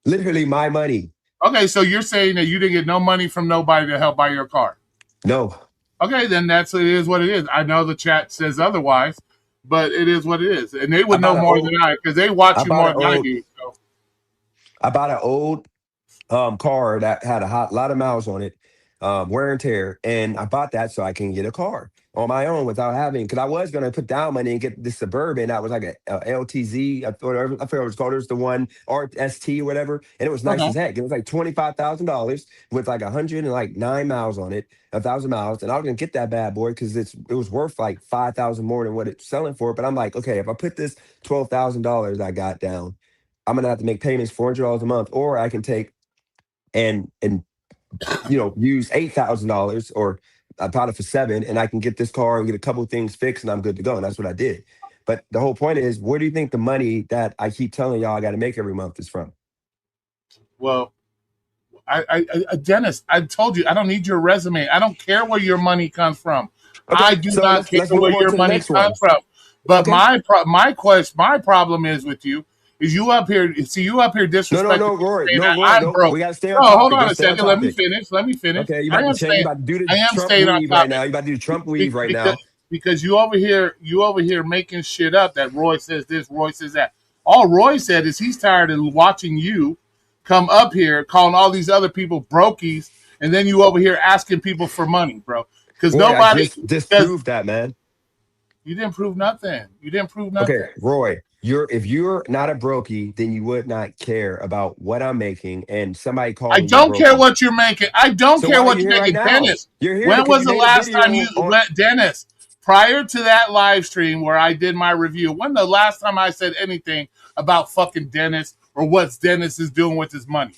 Literally my money. Okay, so you're saying that you didn't get no money from nobody to help buy your car. No. Okay, then it is what it is. I know the chat says otherwise, but it is what it is, and they I would know bought an more old. than I because they I watch you bought more an than I old. do. So. I bought an old car that had a lot of miles on it, wear and tear, and I bought that so I can get a car on my own without having. Because I was gonna put down money and get this Suburban that was like a LTZ. I forgot what it was called. It was the one RST or whatever, and it was nice Okay. as heck. It was like $25,000 with like 109 miles on it, 1,000 miles, and I was gonna get that bad boy because it was worth like 5,000 more than what it's selling for. But I'm like, okay, if I put this $12,000 I got down, I'm gonna have to make payments $400 a month, or I can take and use $8,000 or I bought it for seven, and I can get this car and get a couple of things fixed, and I'm good to go. And that's what I did. But the whole point is, where do you think the money that I keep telling y'all I got to make every month is from? Well, Dennis, I told you I don't need your resume. I don't care where your money comes from. I Okay, do so not care let's where move on your to the money next one. comes from. But Okay. my problem is with you is you up here disrespecting No, me, Rory, saying no, that Rory, I'm no. broke. We gotta stay on No, hold topic. on Let's a stay on second. Let me topic. finish. Let me finish. Okay, you I about to am change. You staying. about to do the I am Trump staying on weave right topic now. You about to do the Trump weave right because now. you over here making shit up that Roy says this, Roy says that. All Roy said is he's tired of watching you come up here calling all these other people brokies, and then you over here asking people for money, bro. Because Roy, I nobody, just because disproved that, man. you didn't prove nothing. You didn't prove Okay, nothing. Roy, if you're not a brokey, then you would not care about what I'm making and somebody I calling you a don't care brokey. what you're making. I don't So care why are what you you're here right making. now? Dennis, You're here when because was you the made a last time you video on. went, Dennis, prior to that live stream where I did my review, when the last time I said anything about fucking Dennis or what Dennis is doing with his money?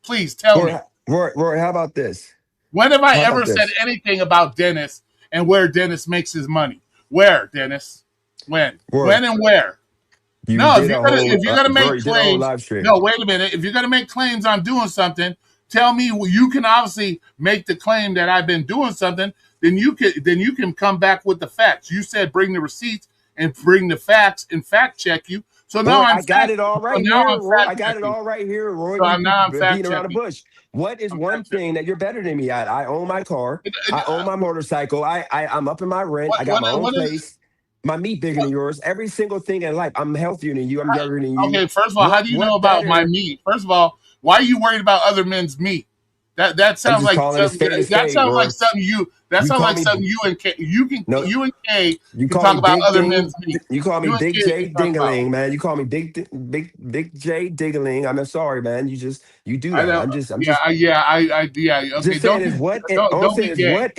Please tell me. Roy, how about this? When have I How about ever said this? anything about Dennis and where Dennis makes his money? Where, Dennis? When? Roy, When and where? you No, did a whole, if you're gonna Roy, make you did a whole claims, live stream. no, wait a minute. If you're gonna make claims on doing something, tell me you can obviously make the claim that I've been doing something. Then you can come back with the facts. You said bring the receipts and bring the facts and fact check you. So now Roy, I'm I got fact. it all So right now here, I'm Roy. fact I got it checking. all right here, Roy. So You now keep I'm fact beating around the checking. bush. What is I'm one fact checking. thing that you're better than me at? I own my car. I own my motorcycle. I'm up in my rent. What I got what my own what is place. My meat bigger what, than yours. Every single thing in life. I'm healthier than you. I'm younger than you. okay? First of all, how do you know What about my better? meat? First of all, why are you worried about other men's meat? That I'm sounds just like calling a something. spade a That spade, sounds like Roy. something you. That You sounds call like me something you and K. no. You and Kay You can call me talk about Big other Ding. men's meat. You call me You and Big Kay J can talk about. Dingaling, man. You call me Big J Dingaling. I'm sorry, man. You do I that. don't. I'm Yeah, just yeah. Okay, just saying is what in, all I'm don't saying be is gay. Don't be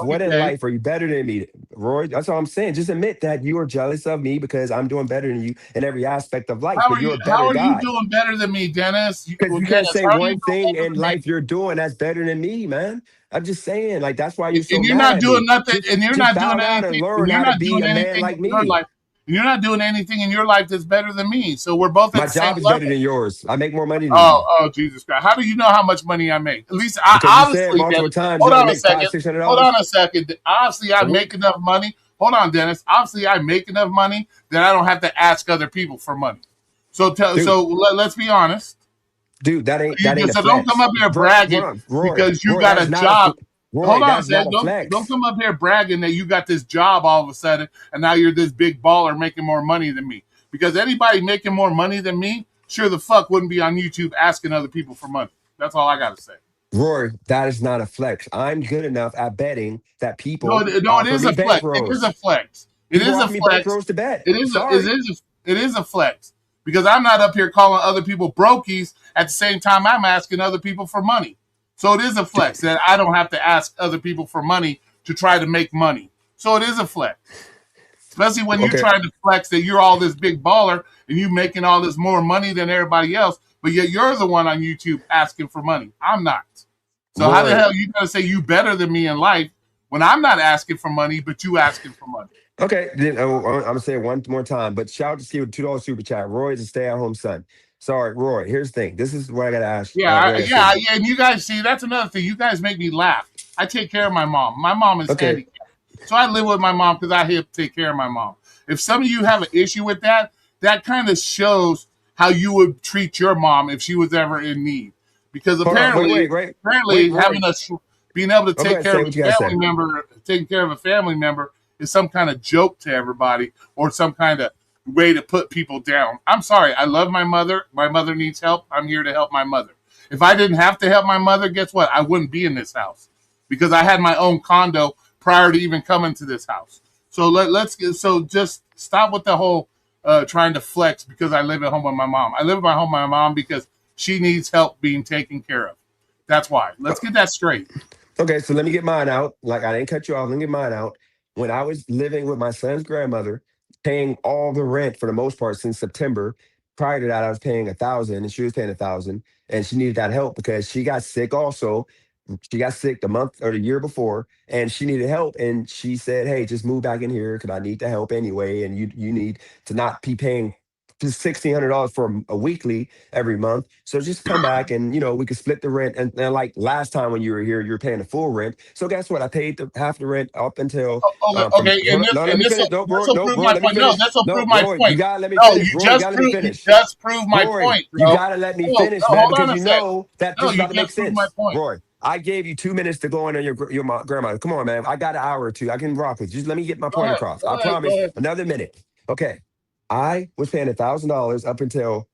what in gay. life are you better than me, Roy? That's all I'm saying. Just admit that you are jealous of me because I'm doing better than you in every aspect of life, but you're a How better are you guy. doing better than me, Dennis? Because you can't Dennis, say how are you one doing thing better in than me? life you're doing that's better than me, man. I'm just saying, like that's why you're so And you're mad not at doing me. nothing, and you're Just not bow doing down and anything, and learn you're how to not be doing a man anything like in your me. life, and you're not doing anything in your life that's better than me. So we're both at My the same job is better level. than yours. I make more money than Oh, you. oh, Jesus Christ! How do you know how much money I make? At least Because you I said honestly, multiple Dennis. times you Hold only on a make five, second. six hundred Hold dollars on a second. Obviously, I a week. make enough money. Hold on, Dennis. Obviously, I make enough money that I don't have to ask other people for money. Dude, Let's be honest. dude, that ain't a So don't come flex. up here Bro, bragging because you Roy, got that's a not a job. Roy, Hold on a that's not second. a Don't flex. come up here bragging that you got this job all of a sudden and now you're this big baller making more money than me. Because anybody making more money than me, sure the fuck wouldn't be on YouTube asking other people for money. That's all I gotta say. Roy, that is not a flex. I'm good enough at betting that No, people it offer is me a flex. It is a bankrolls. flex. It People is a offer me flex. bankrolls to bet. It Sorry. is it is a flex because I'm not up here calling other people brokies at the same time I'm asking other people for money. So it is a flex that I don't have to ask other people for money to try to make money. So it is a flex, especially when you're Okay, trying to flex that you're all this big baller and you making all this more money than everybody else, but yet you're the one on YouTube asking for money. I'm not. So how the Roy. hell are you gonna say you better than me in life when I'm not asking for money, but you asking for money? Okay, then I'm gonna say it one more time. But shout out to Steve with $2 super chat. Roy is a stay-at-home son. Sorry, Roy. Here's the thing. This is what I gotta ask. What I gotta say to you. Yeah. And you guys see, that's another thing. You guys make me laugh. I take care of my mom. My mom is Okay, handicapped, so I live with my mom because I have to take care of my mom. If some of you have an issue with that, that kind of shows how you would treat your mom if she was ever in need. Because hold on. Wait, apparently, Roy. being able to Oh, go take ahead. care Say of what you gotta say. taking care of a family member is some kind of joke to everybody or some kind of way to put people down. I'm sorry. I love my mother. My mother needs help. I'm here to help my mother. If I didn't have to help my mother, guess what? I wouldn't be in this house because I had my own condo prior to even coming to this house. So so just stop with the whole trying to flex because I live at home with my mom. I live at home with my mom because she needs help being taken care of. That's why. Let's get that straight. Okay, so let me get mine out. Like I didn't cut you off. Let me get mine out. When I was living with my son's grandmother, paying all the rent for the most part since September. Prior to that, I was paying 1,000, and she was paying 1,000, and she needed that help because she got sick. Also, she got sick the month or the year before, and she needed help. And she said, "Hey, just move back in here because I need the help anyway, and you need to not be paying." Just $1,600 for a weekly every month. So just come back and we could split the rent. And like last time when you were here, you were paying the full rent. So guess what? I paid half the rent up until from. Okay, Hold on, no, let me this finish. No, this Roy, will no, prove Roy, my let me point. No, finish. this will No, prove my Roy, you point. gotta let me No, finish. Roy, you gotta let me you finish. just proved my Roy, point, you bro. gotta let me Oh, finish, man, hold on because a you sec. know that No, this is you about to make just proved my sense. point. Roy, I gave you 2 minutes to go in on your grandmother. Come on, man. I got an hour or two. I can rock with you. Just let me get my Go point ahead. across. Go I ahead. Go promise. ahead. Another minute. Okay. I was paying $1,000 up until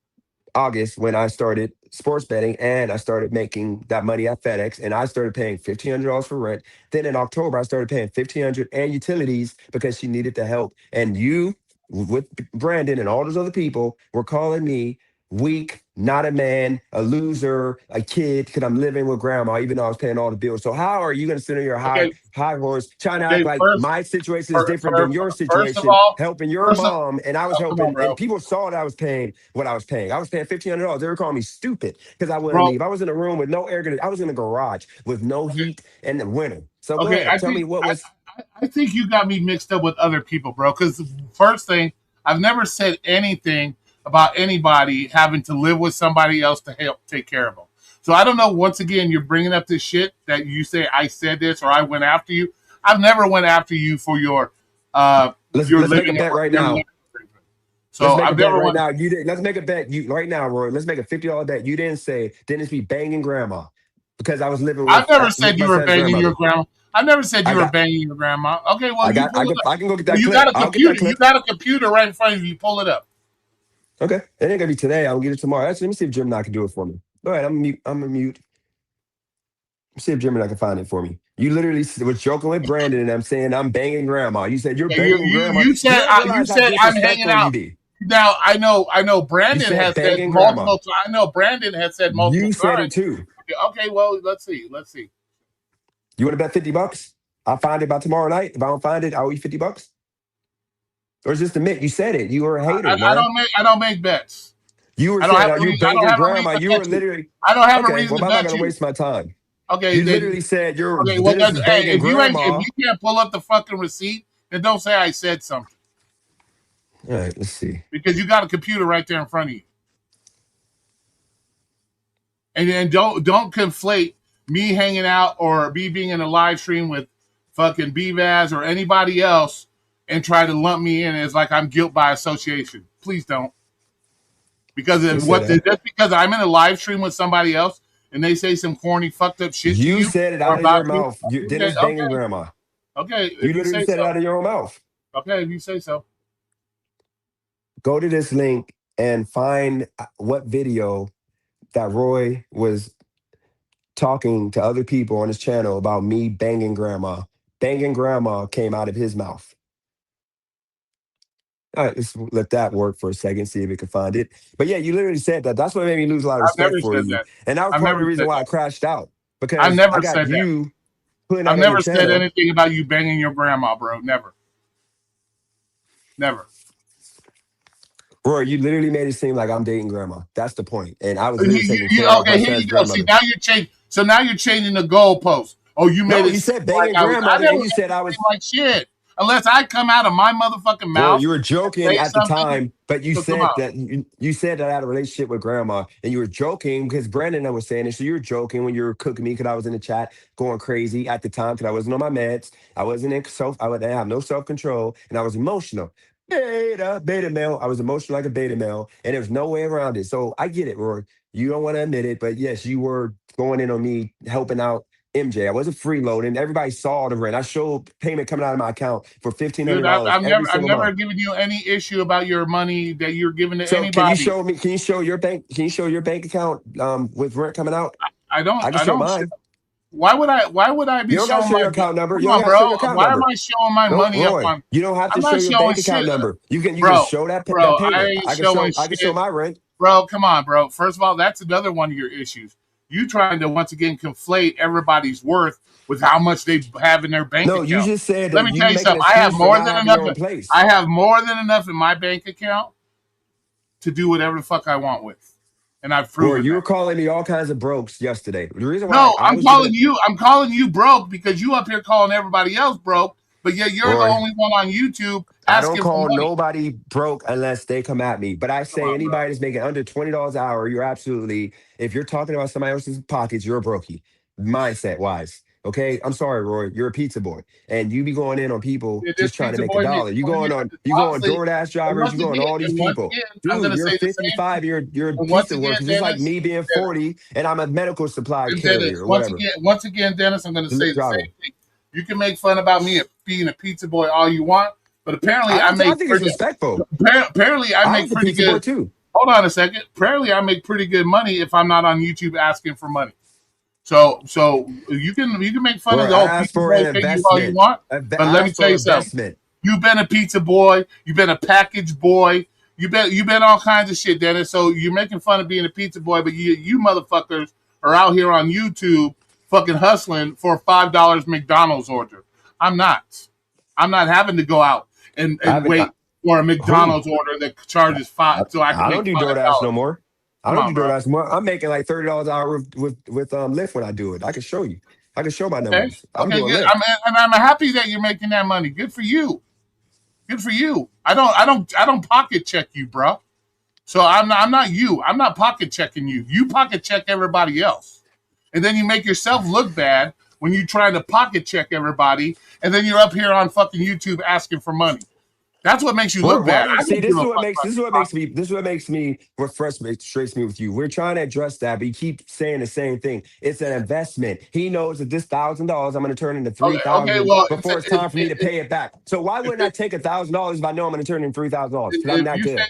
August when I started sports betting and I started making that money at FedEx and I started paying $1,500 for rent. Then in October I started paying $1,500 and utilities because she needed the help. And you with Brandon and all those other people were calling me weak, not a man, a loser, a kid, because I'm living with grandma, even though I was paying all the bills. So how are you going to sit on your Okay, high horse trying to okay. act like my situation is different than your First of situation, all, helping your first of mom, and I was oh, come on, helping, and bro. people saw that I was paying what I was paying. I was paying $1,500. They were calling me stupid because I wouldn't Bro, leave. I was in a room with no air conditioning. I was in a garage with no okay, heat in the winter. So go okay. ahead, tell me what was. I think you got me mixed up with other people, bro. Because first thing, I've never said anything about anybody having to live with somebody else to help take care of them. So I don't know. Once again, you're bringing up this shit that you say I said this or I went after you. I've never went after you for your Let's your make a living bet right your now. living arrangement. Let's So make a I've bet never right went. now. You did. Let's make a bet. You right now, Roy. Let's make a $50 bet. You didn't say Dennis be banging grandma because I was living I've never with said my you were son's banging your grandmother. grandma. I've never said I you were got. banging your grandma. Okay, well I you got. pull it up. I can go get Well, that you clip. got a I'll get that computer. You clip. got a computer right in front of you. You pull it up. Okay. It ain't gonna be today. I'll get it tomorrow. Actually, let me see if Gemini can do it for me. Go ahead. I'm mute. I'm a mute. Let me see if Gemini can find it for me. You literally was joking with Brandon, and I'm saying I'm banging grandma. You said you're Okay, you banging grandma. you You said don't you realize how said I'm hanging disrespectful you out. be. Now I know You Brandon said has said banging grandma. multiple times. I know Brandon has said multiple You said it times. too. Okay, well let's see. Let's see. You want to bet $50? I'll find it by tomorrow night. If I don't find it, I'll eat $50. Or just admit you said it. You were a hater, man. I don't make bets. You were I don't saying, have "Are a you reason. I don't banging have a grandma?" reason to You were bet you. literally I don't have a okay. reason Well, to I'm not bet gonna you. waste my time. Okay, You then literally said you're okay. Well, Dennis is hey, banging if grandma. you can't pull up the fucking receipt, then don't say I said something All right, let's see. because you got a computer right there in front of you. And then don't conflate me hanging out or me being in a live stream with fucking BVAS or anybody else and try to lump me in as like I'm guilt by association. Please don't. Because You of say what that. just because I'm in a live stream with somebody else and they say some corny fucked up shit to You you said it or out of your about you. mouth. Okay, Dennis banging grandma. okay, You if you literally say said it so. out of your own mouth. Okay, if you say so. Go to this link and find what video that Roy was talking to other people on his channel about me banging grandma. Banging grandma came out of his mouth. All right, let's let that work for a second, see if we can find it. But yeah, you literally said that. That's what made me lose a lot of I've respect never for said you. that. And that was I've part of never the reason said why I that. crashed out I've because I never got said that. you putting I've out on your never said channel. anything about you banging your grandma, bro. Never. Never. Roy, you literally made it seem like I'm dating grandma. That's the point. And I was literally taking care of Okay, my here son's you go. See, grandmother. now you're changing. So now you're changing the goalpost. Oh, you made No, it you seem said like banging I was. I grandmother, never and made you said I it seem was. like shit. Unless I come out of my motherfucking Roy, mouth you were and joking say at the something. time, but you So come said on. that you said that I had a relationship with grandma, and you were joking because Brandon and I was saying it. So you were joking when you were cooking me because I was in the chat going crazy at the time because I wasn't on my meds. I wasn't in self. I didn't have no self control, and I was emotional. Beta male. I was emotional like a beta male, and there's no way around it. So I get it, Roy. You don't want to admit it, but yes, you were going in on me, helping out MJ. I wasn't freeloading. Everybody saw the rent. I showed payment coming out of my account for Dude, $1,500 every I've single never month. given you any issue about your money that you're giving to So can you anybody. show me? Can you show your bank? Can you show your bank account with rent coming out? I can I show don't. mine. Why would I be You don't got to showing show my? your account number. You Come don't on, got to show your bro. account Why am number. I showing my No, money up Roy, on? you don't have I'm to show not your showing bank shit, account number. You can bro. show that Bro, I payment. ain't showing I can show shit, my rent. bro. Come on, bro. First of all, that's another one of your issues. You trying to once again conflate everybody's worth with how much they have in their bank No, you account. just said Let that me tell you you make an something. I have excuse for more not than having enough. your own place. I have more than enough in my bank account to do whatever the fuck I want with, and I've Roy, proven you were that. calling me all kinds of brokes yesterday. The reason why No, I was giving it, I'm calling you broke because you up here calling everybody else broke, but yet you're the Roy, only one on YouTube I don't asking for call money. nobody broke unless they come at me. But I Come say on, bro. anybody that's making under $20 an hour, you're absolutely, if you're talking about somebody else's pockets, you're a brokey, mindset wise. Okay. I'm sorry, Roy. You're a pizza boy. And you be going in on people This just trying to pizza make a boy needs dollar. to come here to You talk. going See, DoorDash and drivers, you going all these once people. again, I'm Dude, gonna you're say the same thing. 55, you're a And once pizza again, worker, just like Dennis, me being 40, and I'm a medical supply and carrier Dennis, or whatever. once again, Dennis, I'm gonna say the Driver. same thing. You can make fun about me being a pizza boy all you want, but apparently I I make think it's pretty. respectful. Apparently I I make was a pretty pizza boy good. too. hold on a second. Apparently, I make pretty good money if I'm not on YouTube asking for money. So you can make fun of Or the whole ask pizza for boy an thing all you investment. want, but let me Ask tell for you something. investment. You've been a pizza boy. You've been a package boy. You've been all kinds of shit, Dennis. So you're making fun of being a pizza boy, but you motherfuckers are out here on YouTube fucking hustling for a $5 McDonald's order. I'm not. I'm not having to go out I and haven't. wait for a Who? McDonald's order that charges I, five so I can I make don't do DoorDash no $5. more. I Come don't on, do bro. DoorDash more. I'm making like $30 an hour with Lyft when I do it. I can show you. I can show my Okay. numbers. I'm Okay, doing good. Lyft. I'm happy that you're making that money. Good for you. Good for you. I don't pocket check you, bro. So I'm not you. I'm not pocket checking you. You pocket check everybody else. And then you make yourself look bad when you're trying to pocket check everybody, and then you're up here on fucking YouTube asking for money. That's what makes you look Why bad. do you I see? don't This give is a what fuck makes. about This is you what makes pocket. me. This is what makes me. What frustrates me with you. We're trying to address that, but you keep saying the same thing. It's an investment. He knows that this $1,000 I'm going to turn into three Okay, thousand well, before it's time for me to pay it back. So why if, wouldn't I take $1,000 if I know I'm going to turn in $3,000? Because I'm if that you say good.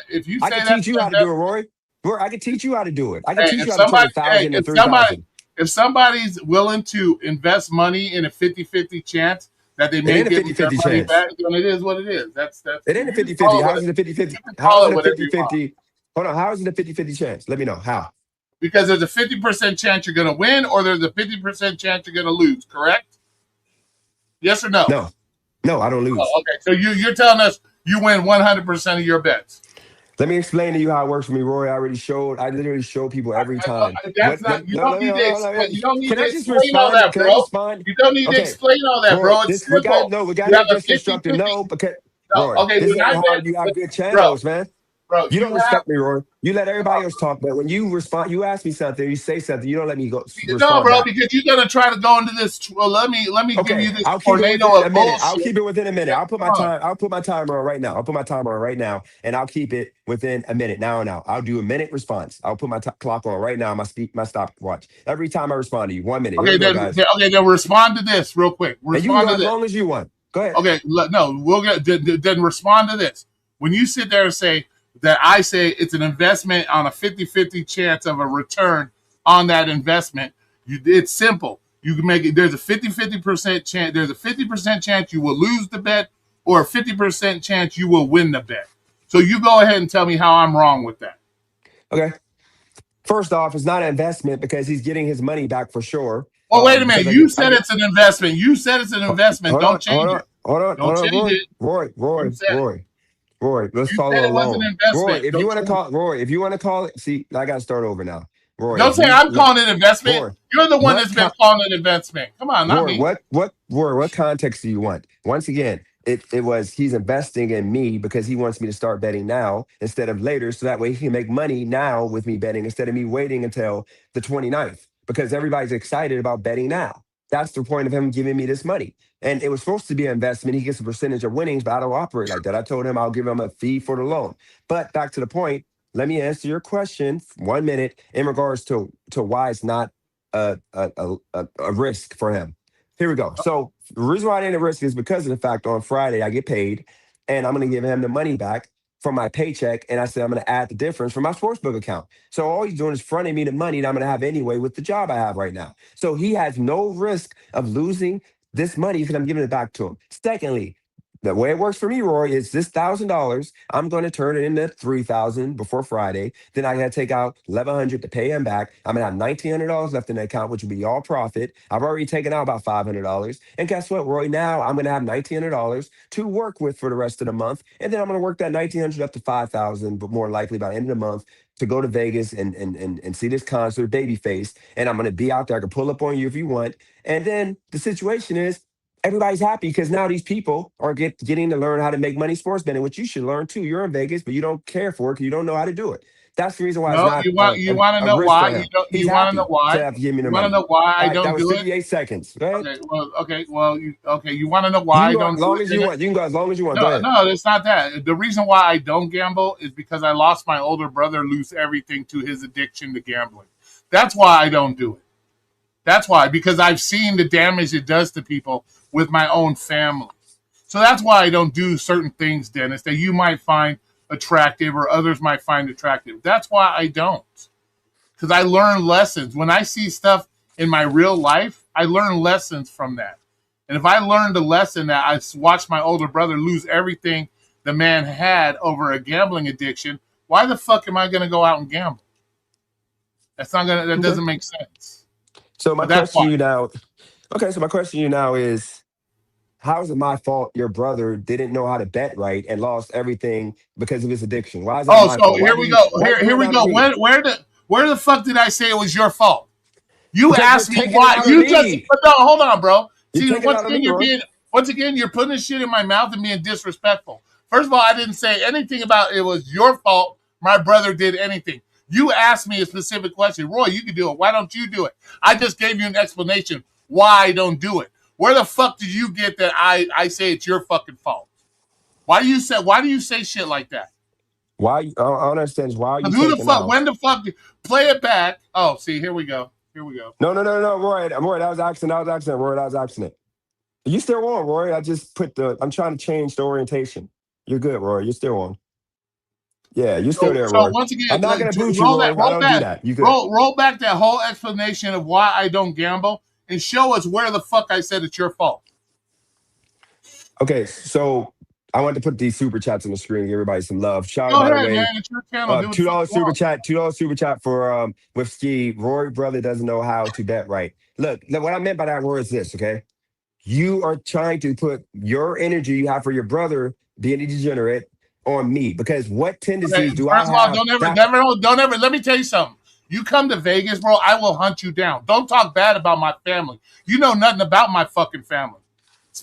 if you I say can that's teach you an how to do it, investment, Roy. Roy, I can teach you how to do it. I can hey, teach you how to turn 1,000 to if 3,000. somebody's willing to invest money in a 50-50 chance that they It may ain't a get their 50-50 money chance. back, then it is what it is. That's It ain't a you can 50-50. call it How what is it a 50-50? you can How call is it it a whatever you want. 50-50? Hold on. How is it a 50-50 chance? Let me know. How? Because there's a 50% chance you're going to win, or there's a 50% chance you're going to lose. Correct? Yes or no? No. No, I don't lose. Oh, okay. So you're telling us you win 100% of your bets. Let me explain to you how it works for me, Roy. I literally show people every time. That's not. You No, don't let me, need to hold on, explain. You don't need can to I just explain all respond? that, Can I bro. respond? You don't need to Okay, explain all that, Roy, bro. It's simple. we You gotta have a get 50 constructive. 50. No, because No, Roy, okay, this when ain't I how bet, you have good bro, channels, man. bro, You you don't have. respect me, Roy. You let everybody else talk, but when you respond, you ask me something, you say something, you don't let me go No, respond bro, back. because you're gonna try to go into this. Well, let me give Okay, you this I'll keep it tornado within a of minute. I'll bullshit. keep it within a minute. Yeah, come on. I'll put my timer on right now. I'll put my timer on right now, and I'll keep it within a minute. Now and now, I'll do a minute response. I'll put my clock on right now. My stopwatch. Every time I respond to you, 1 minute. Here we go, guys. Okay, then respond to this real quick. And you can Respond go to as this. long as you want. Go ahead. Okay, no, we'll get then respond to this. When you sit there and say that I say it's an investment on a 50-50 chance of a return on that investment, it's simple. You can make it there's a 50% chance, there's a 50% chance you will lose the bet or a 50% chance you will win the bet. So you go ahead and tell me how I'm wrong with that. Okay. First off, it's not an investment because he's getting his money back for sure. Well, wait a minute. Because You said it's an investment. You said it's an investment. hold on, Don't change it. Don't change Roy, it. Roy, You Roy, said it. Roy. Roy, let's You call said it it was an alone. Roy, investment. Don't change it. If you want to call it, see, I got to start over now. Roy, Don't if say you I'm look, calling it investment. Roy, You're the one what, that's been calling it investment. Come on, not Roy, me. Roy, what context do you want? Once again, it was he's investing in me because he wants me to start betting now instead of later, so that way he can make money now with me betting instead of me waiting until the 29th because everybody's excited about betting now. That's the point of him giving me this money. And it was supposed to be an investment. He gets a percentage of winnings, but I don't operate like that. I told him I'll give him a fee for the loan. But back to the point, let me answer your question 1 minute in regards to why it's not a risk for him. Here we go. So the reason why I didn't risk is because of the fact on Friday I get paid and I'm going to give him the money back from my paycheck. And I said, I'm going to add the difference from my sportsbook account. So all he's doing is fronting me the money that I'm going to have anyway with the job I have right now. So he has no risk of losing this money because I'm giving it back to him. Secondly, the way it works for me, Roy, is this $1,000. I'm going to turn it into 3,000 before Friday. Then I got to take out 1,100 to pay him back. I'm gonna have $1,900 left in the account, which will be all profit. I've already taken out about $500. And guess what, Roy? Now I'm gonna have $1,900 to work with for the rest of the month, and then I'm gonna work that 1,900 up to 5,000, but more likely by the end of the month to go to Vegas and see this concert, Babyface. And I'm gonna be out there. I can pull up on you if you want. And then the situation is everybody's happy because now these people are getting to learn how to make money sports betting, which you should learn too. You're in Vegas, but you don't care for it because you don't know how to do it. That's the reason why it's No, not you want to a know risk why? for him. He's You want to know happy to why? have to give me the You want to money. know why All I right, that don't was do it? 58 seconds. Go ahead. You want to know You why can I go as don't do long it? as you want. You can go as long as you want. Go No, ahead. no, it's not that. The reason why I don't gamble is because I lost my older brother, lose everything to his addiction to gambling. That's why I don't do it. That's why, because I've seen the damage it does to people with my own family. So that's why I don't do certain things, Dennis, that you might find attractive or others might find attractive. That's why I don't. Because I learn lessons. When I see stuff in my real life, I learn lessons from that. And if I learned a lesson that I watched my older brother lose everything the man had over a gambling addiction, why the fuck am I going to go out and gamble? That Okay. doesn't make sense. So my But that's question why. to you now, okay, so my question to you now is, how is it my fault your brother didn't know how to bet right and lost everything because of his addiction? Why is that Oh, my so fault? here we go. Why you Here putting we that on go. me? Where the fuck did I say it was your fault? You Because you're asked me taking it why. out of You just me. but no, hold on, bro. You're See, taking it out of me, Roy. once again you're putting shit in my mouth and being disrespectful. First of all, I didn't say anything about it was your fault. My brother did anything. You asked me a specific question. Roy, you can do it. Why don't you do it? I just gave you an explanation why I don't do it. Where the fuck did you get that I say it's your fucking fault? Why do you say shit like that? Why? I don't understand. Why are you Because who the taking fuck? out? When the fuck? Play it back. Oh, see, here we go. Here we go. No, Roy. Roy, that was accident. Roy, that was accident. You still on, Roy? I just put I'm trying to change the orientation. You're good, Roy. You're still on. Yeah, you're still there, So Roy. once again, I'm not gonna boot you, roll that, Roy. I roll don't do back, that. You good? roll back that whole explanation of why I don't gamble and show us where the fuck I said it's your fault. Okay, so I want to put these super chats on the screen, give everybody some love. Shout out, Go by the ahead, man. way, It's your channel. Do what the $2 fuck you super want. chat, $2 super chat for with Ski. Rory brother doesn't know how to bet right. Look, what I meant by that word is this, okay? You are trying to put your energy you have for your brother being a degenerate on me because what Okay, tendencies do I first of all, have that don't ever. Let me tell you something. You come to Vegas, bro, I will hunt you down. Don't talk bad about my family. You know nothing about my fucking family.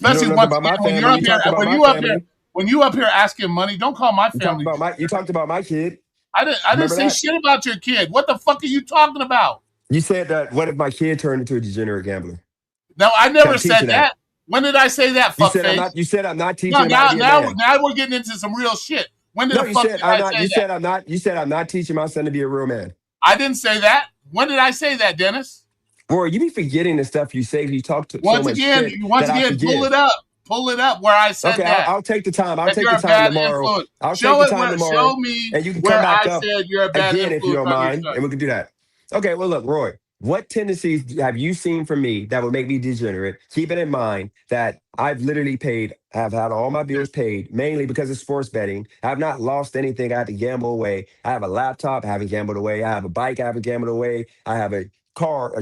you know Especially nothing once about again my when you're family? up You here, talked about my family. when you up here asking money, don't call my family. You talked about my kid. I didn't Remember say that? shit about your kid. What the fuck are you talking about? You said that what if my kid turned into a degenerate gambler? No, I Okay, never I'm said teaching that. that. When did I say that, fuckface? You said I'm not No, teaching him how to be a man. now we're getting into some real shit. When did No, the you fuck said did I'm I not. say that? You said I'm not teaching my son to be a real man. I didn't say that. When did I say that, Dennis? Roy, you be forgetting the stuff you say. You talk to so Once much again, shit that I pull forget. it up. Pull it up where I said Okay, that. I'll take the time. I'll That take you're the a time bad tomorrow. influence. I'll take the time Show tomorrow, me and you can come where back I up said you're a bad again if you influence don't on your mind, son. and we can do that. Okay, well, look, Roy, what tendencies have you seen from me that would make me degenerate? Keeping in mind that I've literally have had all my bills paid, mainly because of sports betting. I've not lost anything I had to gamble away. I have a laptop, I haven't gambled away. I have a bike, I haven't gambled away. I have a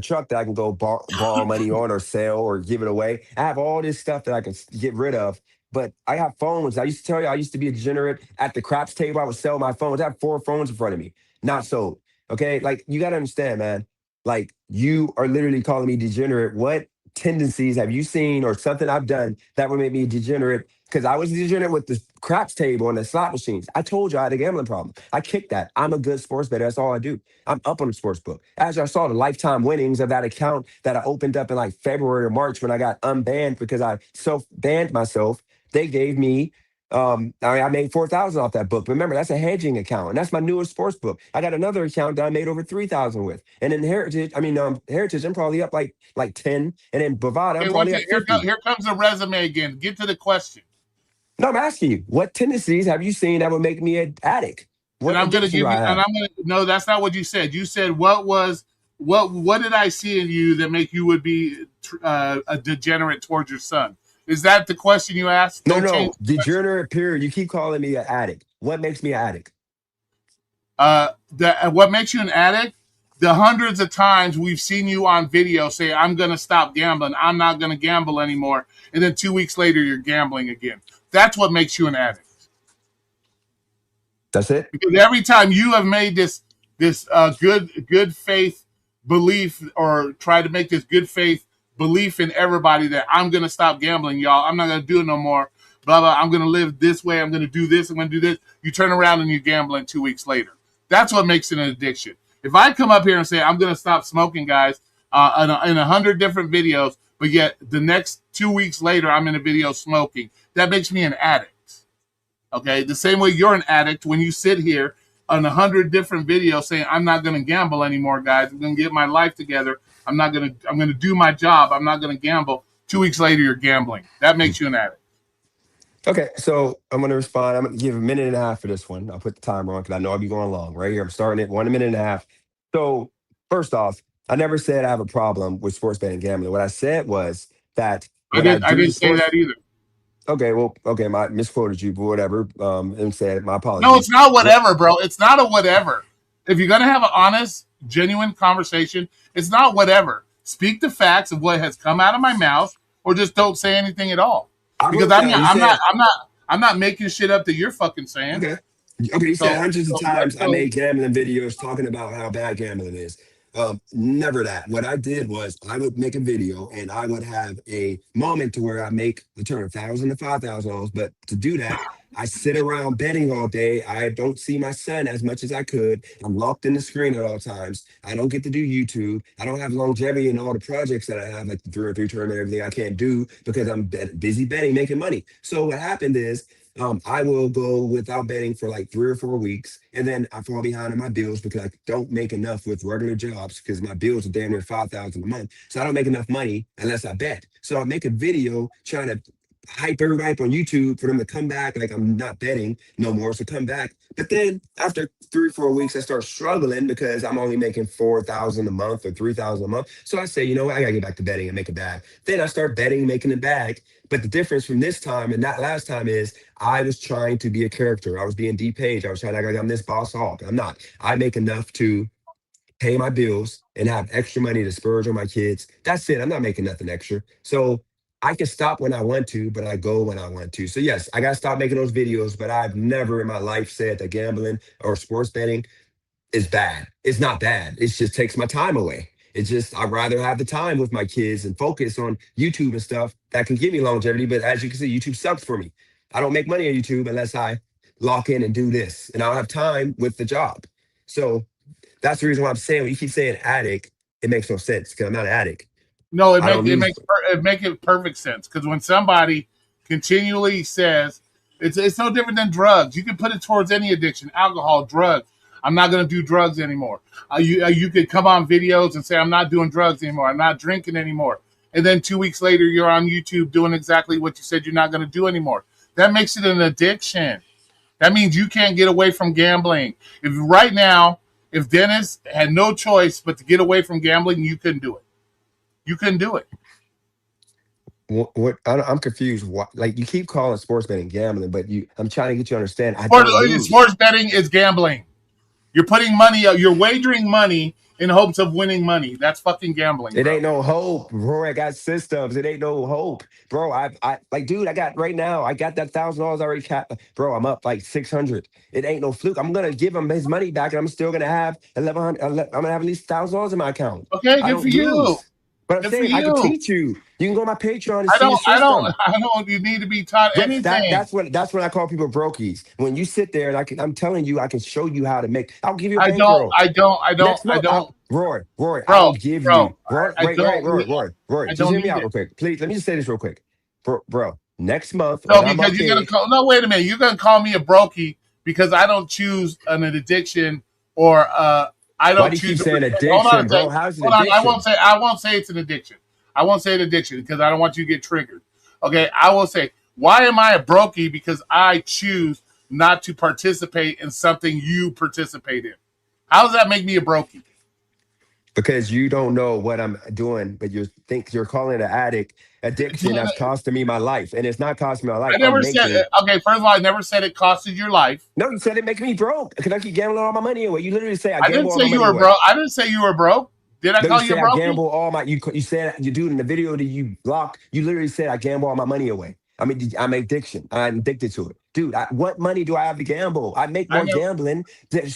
truck that I can go borrow money on or sell or give it away. I have all this stuff that I can get rid of. But I have phones. I used to tell you I used to be a degenerate at the craps table. I would sell my phones. I have 4 phones in front of me, not sold. Okay, like you got to understand, man. Like you are literally calling me degenerate. What tendencies have you seen or something I've done that would make me degenerate? Because I was degenerate with the craps table and the slot machines. I told you I had a gambling problem. I kicked that. I'm a good sports bettor. That's all I do. I'm up on the sports book. As I saw the lifetime winnings of that account that I opened up in like February or March when I got unbanned because I self-banned myself, they gave me I made 4,000 off that book. Remember, that's a hedging account, and that's my newest sports book. I got another account that I made over 3,000 with, and in Heritage, I'm probably up like 10, and in Bovada, I'm Okay, probably up 50. here comes the resume again. Get to the question. No, I'm asking you, what tendencies have you seen that would make me an addict? And What I'm gonna addiction do give I you. And have? I'm gonna. No, that's not what you said. You said what did I see in you that make you would be a degenerate towards your son? Is that the question you asked? Don't change No, the question. degenerate period. You keep calling me an addict. What makes me an addict? What makes you an addict? The hundreds of times we've seen you on video say, "I'm gonna stop gambling. I'm not gonna gamble anymore," and then 2 weeks later you're gambling again. That's what makes you an addict. That's it. Because every time you have made this good faith belief or try to make this good faith belief in everybody that I'm gonna stop gambling, y'all. I'm not gonna do it no more. Blah blah. I'm gonna live this way. I'm gonna do this. I'm gonna do this. You turn around and you gambling 2 weeks later. That's what makes it an addiction. If I come up here and say I'm gonna stop smoking, guys, in 100 different videos, but yet the next 2 weeks later I'm in a video smoking, that makes me an addict. Okay, the same way you're an addict when you sit here on 100 different videos saying, "I'm not going to gamble anymore, guys. I'm going to get my life together. I'm going to do my job. I'm not going to gamble." 2 weeks later, you're gambling. That makes you an addict. Okay, so I'm gonna respond. I'm gonna give a minute and a half for this one. I'll put the timer on because I know I'll be going long. Right here, I'm starting at 1 minute and a half. So first off, I never said I have a problem with sports betting and gambling. What I said was that when I I do didn't say sports, that either. okay, well, okay, my misquoted you, but whatever. And said my No, it's apologies. not What? whatever, bro. It's not a whatever. If you're gonna have an honest, genuine conversation, it's not whatever. Speak the facts of what has come out of my mouth, or just don't say anything at all. I Because wrote down. You said I'm not making shit up that you're fucking saying. okay. Okay, you said hundreds of Let's times I go. made gambling videos talking about how bad gambling is. Never that. What I did was I would make a video and I would have a moment to where I make the turn 1,000 to $5,000. But to do that, I sit around betting all day. I don't see my son as much as I could. I'm locked in the screen at all times. I don't get to do YouTube. I don't have longevity in all the projects that I have, like the 3-on-3 tournament, everything I can't do because I'm busy betting, making money. So what happened is I will go without betting for like 3 or 4 weeks, and then I fall behind on my bills because I don't make enough with regular jobs because my bills are damn near 5,000 a month. So I don't make enough money unless I bet. So I make a video trying to hype everybody up on YouTube for them to come back like I'm not betting no more. So come back. But then after 3 or 4 weeks, I start struggling because I'm only making 4,000 a month or 3,000 a month. So I say, you know what, I gotta get back to betting and make a bag. Then I start betting, making a bag. But the difference from this time and that last time is I was trying to be a character. I was being D Page. I was trying to act like I'm this boss hog. I'm not. I make enough to pay my bills and have extra money to splurge on my kids. That's it. I'm not making nothing extra. So I can stop when I want to, but I go when I want to. So yes, I gotta stop making those videos, but I've never in my life said that gambling or sports betting is bad. It's not bad. It just takes my time away. It's just I'd rather have the time with my kids and focus on YouTube and stuff that can give me longevity. But as you can see, YouTube sucks for me. I don't make money on YouTube unless I lock in and do this, and I don't have time with the job. So that's the reason why I'm saying when you keep saying addict, it makes no sense because I'm not an addict. No, I don't lose. it make it perfect sense because when somebody continually says it's no different than drugs, you can put it towards any addiction, alcohol, drugs. I'm not going to do drugs anymore. You could come on videos and say I'm not doing drugs anymore. I'm not drinking anymore, and then 2 weeks later you're on YouTube doing exactly what you said you're not going to do anymore. That makes it an addiction. That means you can't get away from gambling. If right now, if Dennis had no choice but to get away from gambling, you couldn't do it. You couldn't do it. What I'm confused. What, like you keep calling sports betting gambling, but I'm trying to get you to understand. I don't lose. Sports betting is gambling. You're putting money out. You're wagering money in hopes of winning money. That's fucking gambling, It bro. ain't no hope, bro. I got systems. It ain't no hope, bro. I like, dude. I got right now. I got that $1,000 already, bro. I'm up like 600. It ain't no fluke. I'm gonna give him his money back, and I'm still gonna have 1,100. I'm gonna have at least $1,000 in my account. Okay, I good for don't you. lose. But I'm Good for saying I could you. teach you. You can go on my Patreon and see the system. I don't. You need to be taught Yes, anything. that's when I call people brokies. When you sit there and I'm telling you, I can show you how to make. I'll give you a bankroll next month. Roy, I will give you. Roy, wait, wait, Roy, I just don't hear me need out it. real quick, please. Let me just say this real quick, bro. Next month No, when I'm because up you're gonna there, call. No, wait a minute. You're gonna call me a brokey because I don't choose an addiction or I why don't do you choose. keep saying Hold on addiction, a bro? second. How's it Hold on. addiction? I won't say it's an addiction. I won't say an addiction because I don't want you to get triggered. Okay. I will say why am I a brokey because I choose not to participate in something you participate in. How does that make me a brokey? Because you don't know what I'm doing, but you think you're calling it an addiction that's costing me my life, and it's not costing me my life. I I'm never said. making. Okay. First of all, I never said it costed your life. No, you said it making me broke because I keep gambling all my money away. You literally say I I didn't gamble all say my you money were away. broke. I didn't say you were broke. Did I No, you call you a say I brokey? gamble all my. You said you do in the video that you blocked. You literally said I gamble all my money away. I mean, I'm addiction. I'm addicted to it, dude. What money do I have to gamble? I make I more never. gambling.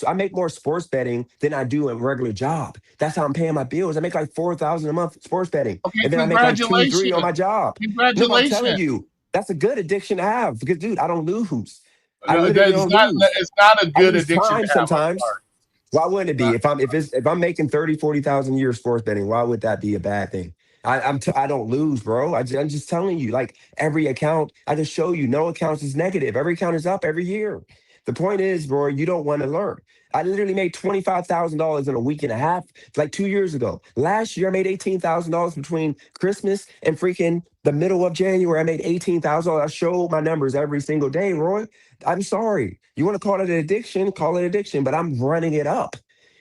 I make more sports betting than I do in a regular job. That's how I'm paying my bills. I make like 4,000 a month sports betting, Okay, and then I make like 2, 3 on congratulations. my job. No, but I'm telling Congratulations. you, that's a good addiction to have because, dude, I don't lose. I No, literally don't lose. it's not a I good lose addiction time to have. I'm sometimes. sorry. Why wouldn't it be? Not- If I'm making 30, 40,000 a year sports betting, why would that be a bad thing? I don't lose, bro. I'm just telling you, like every account, I just show you, no accounts is negative. Every account is up every year. The point is, Roy, you don't want to learn. I literally made $25,000 in a week and a half, like 2 years ago. Last year, I made $18,000 between Christmas and freaking the middle of January. I made $18,000. I show my numbers every single day, Roy. I'm sorry. You want to call it an addiction? Call it addiction, but I'm running it up.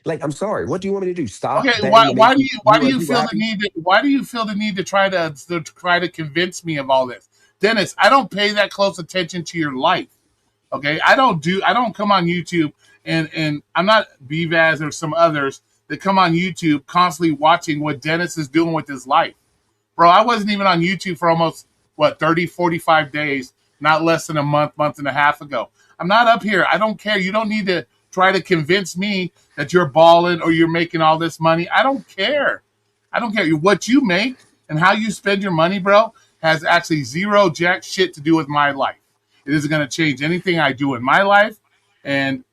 Like, I'm sorry. What do you want me to do? Stop Okay, betting and make why you do other you people feel the happy? need to try to convince me of all this? Dennis, I don't pay that close attention to your life. Okay, I don't come on YouTube and I'm not Bvaz or some others that come on YouTube constantly watching what Dennis is doing with his life. Bro, I wasn't even on YouTube for almost 30, 45 days, not less than a month and a half ago. I'm not up here. I don't care. You don't need to try to convince me that you're balling or you're making all this money. I don't care. I don't care. What you make and how you spend your money, bro, has actually zero jack shit to do with my life. It isn't going to change anything I do in my life. And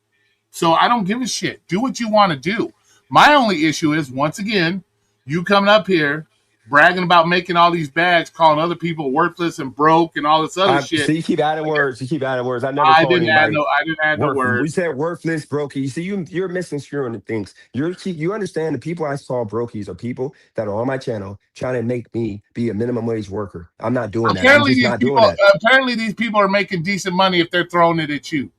so I don't give a shit. Do what you want to do. My only issue is, once again, you coming up here bragging about making all these bags, calling other people worthless and broke and all this other So shit. you keep adding words. You keep adding words. I never called anybody I didn't add no worthless. We words. said worthless, brokey. You see, you're misconstruing the things. You understand the people I call brokies are people that are on my channel trying to make me be a minimum wage worker. I'm not doing that. I'm just not doing that. Apparently these people are making decent money if they're throwing it at you.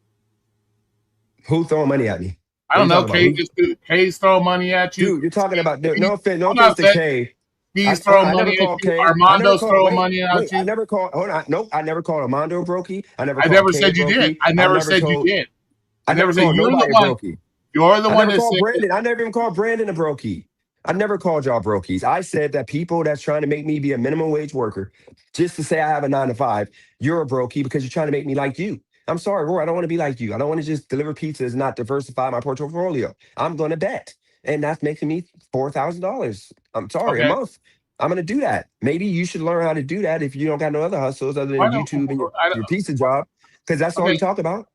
Who throwing money at me? I What don't are you know. talking about? Kay's throwing money at you. Dude, you're talking about no Hold offense on, to K. he's Hold on, throwing I never money at called you. K. Armando's throwing money at I you. never called. Hold on. Nope. I never called Armando brokey. I never I called never K said you did. brokey. I never said you did. I never said called you're the nobody one. brokey. You're the I one never that called said Brandon. I never even called Brandon a brokey. I never called y'all brokies. I said that people that's trying to make me be a minimum wage worker, just to say I have a 9 to 5, you're a brokey because you're trying to make me like you. I'm sorry, Roy. I don't want to be like you. I don't want to just deliver pizzas and not diversify my portfolio. I'm going to bet. And that's making me $4,000. I'm sorry, a okay. month. I'm going to do that. Maybe you should learn how to do that if you don't got no other hustles other Why than don't YouTube and I don't, your pizza job, because that's all okay? you talk about.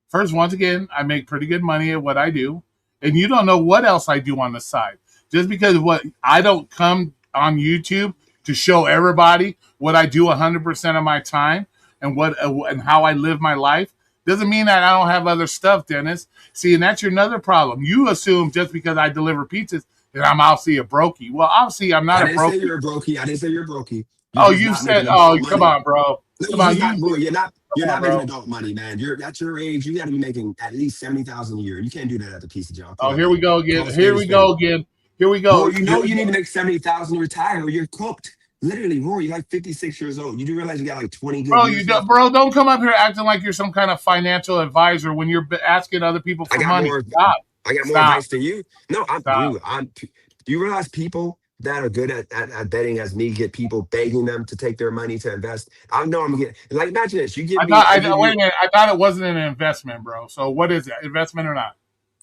First, once again, I make pretty good money at what I do, and you don't know what else I do on the side. Just because I don't come on YouTube to show everybody what I do 100% of my time and and how I live my life doesn't mean that I don't have other stuff, Dennis. See, and that's your another problem. You assume just because I deliver pizzas that I'm obviously a brokey. Well, obviously I'm not I a didn't say brokey. you're a brokey. I didn't say you're a brokey. You're Oh, just you not said, making oh, adult come money. on, bro. No, Come you're on, just not, bro. You're not making bro. adult money, man. You're at your age. You got to be making at least 70,000 a year. You can't do that at the pizza job. Come Oh, on, here we man. go again. Call a spade a spade. Here we go. Roy, you know you need to make 70,000 to retire, or you're cooked. Literally, Roy, you're like 56 years old. You do realize you got like 20 good years left. Don't come up here acting like you're some kind of financial advisor when you're asking other people for money. Stop. I got more advice than you. No, Stop. do you realize people that are good at betting as me get people begging them to take their money to invest? I know I'm getting, like, imagine this. You give me, I give Wait a you, minute. I thought it wasn't an investment, bro. So what is it? Investment or not?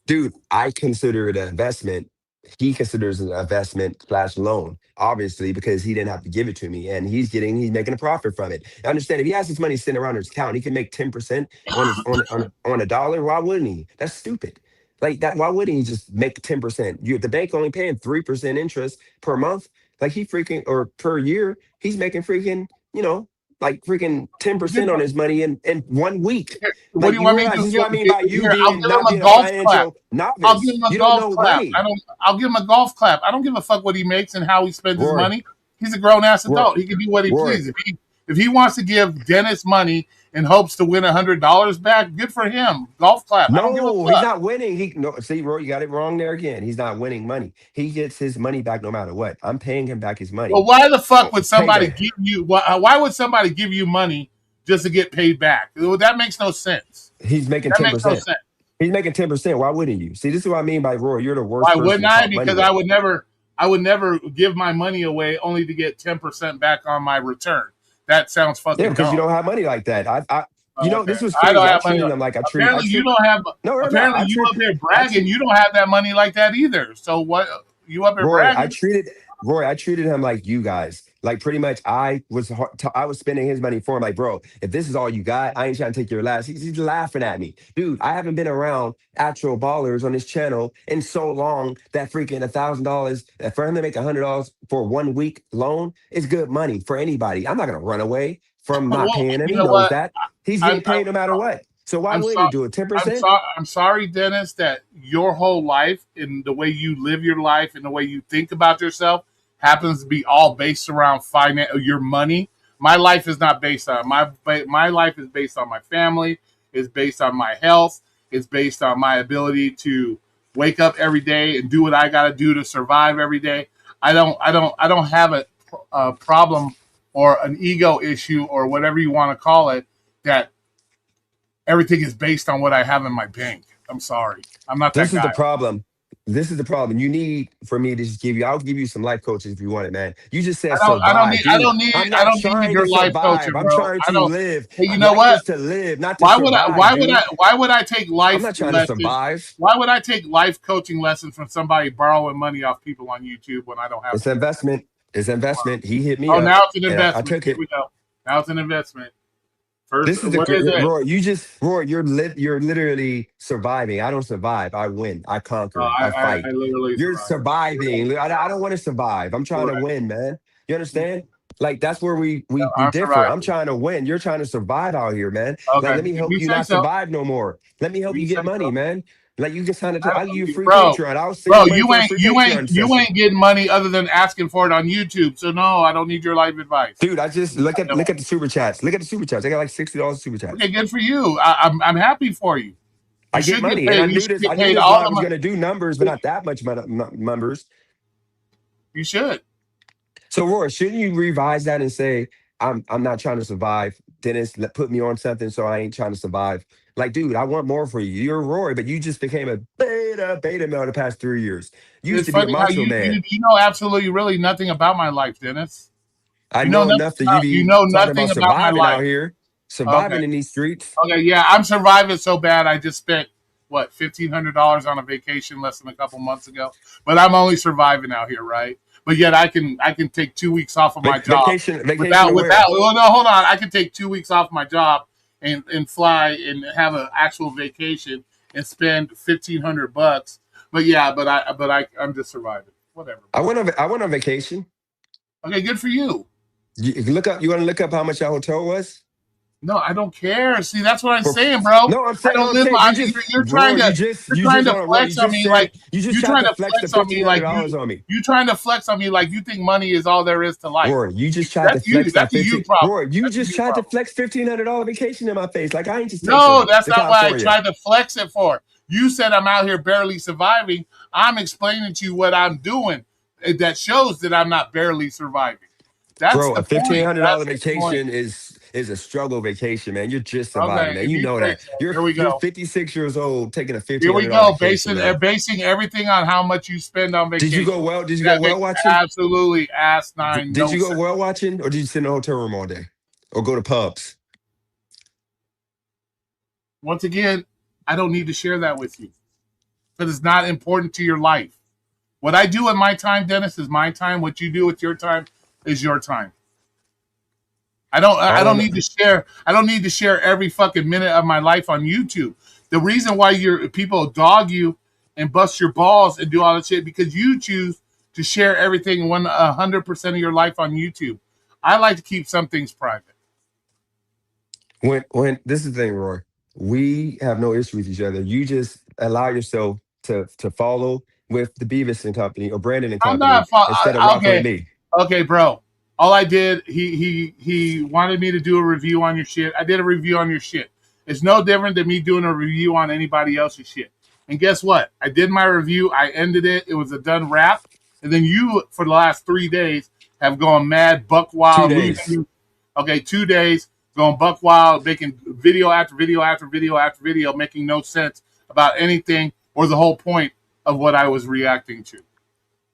dude, I consider it an investment. He considers it an investment / loan, obviously, because he didn't have to give it to me and he's making a profit from it. I understand if he has his money sitting around his account, he can make 10% on his on a dollar. Why wouldn't he? That's stupid. Like that, why wouldn't he just make 10%? The bank only paying 3% interest per month. Like he freaking, or per year, he's making freaking, like freaking 10% on his money in 1 week. What Like, do you you want me to realize do? this is what I mean by you Here, I'll give not him a being a golf clap. financial novice. I'll give him a You don't golf know clap. money. I'll give him a golf clap. I don't give a fuck what he makes and how he spends his Roy, money. He's a grown ass Roy, adult. He can do what he Roy, pleases. If he wants to give Dennis money in hopes to win $100 back, good for him. Golf clap. I don't give a no, fuck. he's not winning. See, Roy, you got it wrong there again. He's not winning money. He gets his money back no matter what. I'm paying him back his money. Well, why the fuck would somebody Payday. give you? Why would somebody give you money just to get paid back? Well, that makes no sense. He's making That makes no 10%. sense. He's making 10%. Why wouldn't you? See, this is what I mean by Roy. You're the worst Why person wouldn't to I? talk money Because with. I would never give my money away only to get 10% back on my return. That sounds fucking Yeah, because you dumb. don't have money like that. Okay. This was I crazy. don't I have money. treated him like I treat. Apparently, you don't have. No, Apparently, you up there bragging. You don't have that money like that either. So what? You up there Roy, bragging? I treated him like you guys. Like pretty much, I was spending his money for him. Like, bro, if this is all you got, I ain't trying to take your last. He's laughing at me, dude. I haven't been around actual ballers on this channel in so long that freaking $1,000 for him to make $100 for 1 week loan is good money for anybody. I'm not gonna run away from not Well, paying him. you He know knows what? that. He's getting paid no matter what. So why I'm wouldn't he sorry. do it? Ten I'm percent. sorry. I'm sorry, Dennis, that your whole life and the way you live your life and the way you think about yourself happens to be all based around finance, your money. My life is not based on my life is based on my family. It's based on my health. It's based on my ability to wake up every day and do what I got to do to survive every day. I don't have a problem or an ego issue or whatever you want to call it that everything is based on what I have in my bank. I'm sorry. I'm not that This is guy. the problem. This is the problem. You need for me to just give you. I'll give you some life coaches if you want it, man. You just said I don't survive, need I dude. don't need I'm I not don't need trying to your life survive. coaching, I'm bro. trying I to don't live. Hey, you know Life what? is to live, not to survive, dude. Why would I take I'm life not trying to lessons? survive. Why would I take life coaching lessons from somebody borrowing money off people on YouTube when I don't have It's to? an investment. It's an investment. He hit me Oh, up, now it's an and I investment. took Here it. we go. Now it's an investment. First, This is what is it? Roy. Roy. You're literally surviving. I don't survive. I win. I conquer. I I fight. literally You're survived. surviving. I don't want to survive. I'm trying to Correct. win, man. You understand? Like that's where we I'm differ. I'm surviving. trying to win. You're trying to survive out here, man. Like Okay, let me if help you you say not so. survive no more. Let me If help you you say get money, so. man. Like you can sign up to. I I'll give you a free bro, Patreon. I'll send bro, you money for a free Patreon you session. ain't getting money other than asking for it on YouTube. So no, I don't need your life advice. Dude, I just I don't. look at the super chats. Look at the super chats. I got like $60 super chats. Okay, good for you. I'm happy for you. You I get should get money, and paid. You should I get knew paid this all live the was money. gonna do numbers, but not that much numbers. You should. So, Roy, shouldn't you revise that and say, I'm not trying to survive. Dennis, put me on something so I ain't trying to survive. Like, dude, I want more for you. You're Roy, but you just became a beta male the past 3 years. You used It's to be a funny how macho man. you know absolutely really nothing about my life, Dennis. I know enough that You be know talking nothing about about my surviving out life. here, Okay. surviving in these streets. Okay, yeah, I'm surviving so bad. I just spent what $1,500 on a vacation less than a couple months ago, but I'm only surviving out here, right? But yet I can take 2 weeks off of my job Vacation to without. where? Well, no, hold on. I can take 2 weeks off my job and fly and have an actual vacation and spend $1,500. But yeah, I'm just surviving. Whatever, bro. I went on vacation. Okay, good for you. You look up. You want to look up how much our hotel was? No, I don't care. See, that's what I'm For, saying, bro. no, I don't I'm live saying my. you just, You're trying Roy, to. You're you trying just to want to, Roy, you flex on just me said, like you just you tried trying to to flex the flex on me like $1,500 on me. you trying to flex on me like you think money is all there is to life. Roy, you just tried to That's you. flex that That's a you 15. problem. Roy, you That's a just you tried to problem. flex $1,500 vacation in my face. Like I ain't just No, taken that's to not what I California. tried to flex it for. You said I'm out here barely surviving. I'm explaining to you what I'm doing. That shows that I'm not barely surviving. That's Bro, the a point. $1,500 That's the point. vacation is a struggle vacation, man. You're just Okay, surviving, man. if You you know say that. so, here we You're go. 56 years old taking a Here we $1,500 go. vacation, man. Basing everything on how much you spend on Did you go vacation. well? Did you go That well makes watching? absolutely ass nine Did no you go sense. well watching, or did you sit in a hotel room all day, or go to pubs? Once again, I don't need to share that with you because it's not important to your life. What I do in my time, Dennis, is my time. What you do with your time is your time. I All don't I'm need to share. I don't need to share every fucking minute of my life on YouTube. The reason why your people dog you and bust your balls and do all that shit because you choose to share everything 100% of your life on YouTube. I like to keep some things private. when this is the thing, Roy. We have no issue with each other. You just allow yourself to follow with the Beavis and Company or Brandon and I'm Company not. instead of rocking with Okay, me. okay, bro. All I did, he wanted me to do a review on your shit. I did a review on your shit. It's no different than me doing a review on anybody else's shit. And guess what? I did my review. I ended it. It was a done wrap. And then you, for the last 3 days, have gone mad, buck 2 wild, days. losing. Okay, 2 days going buck wild, making video after video after video after video, making no sense about anything or the whole point of what I was reacting to.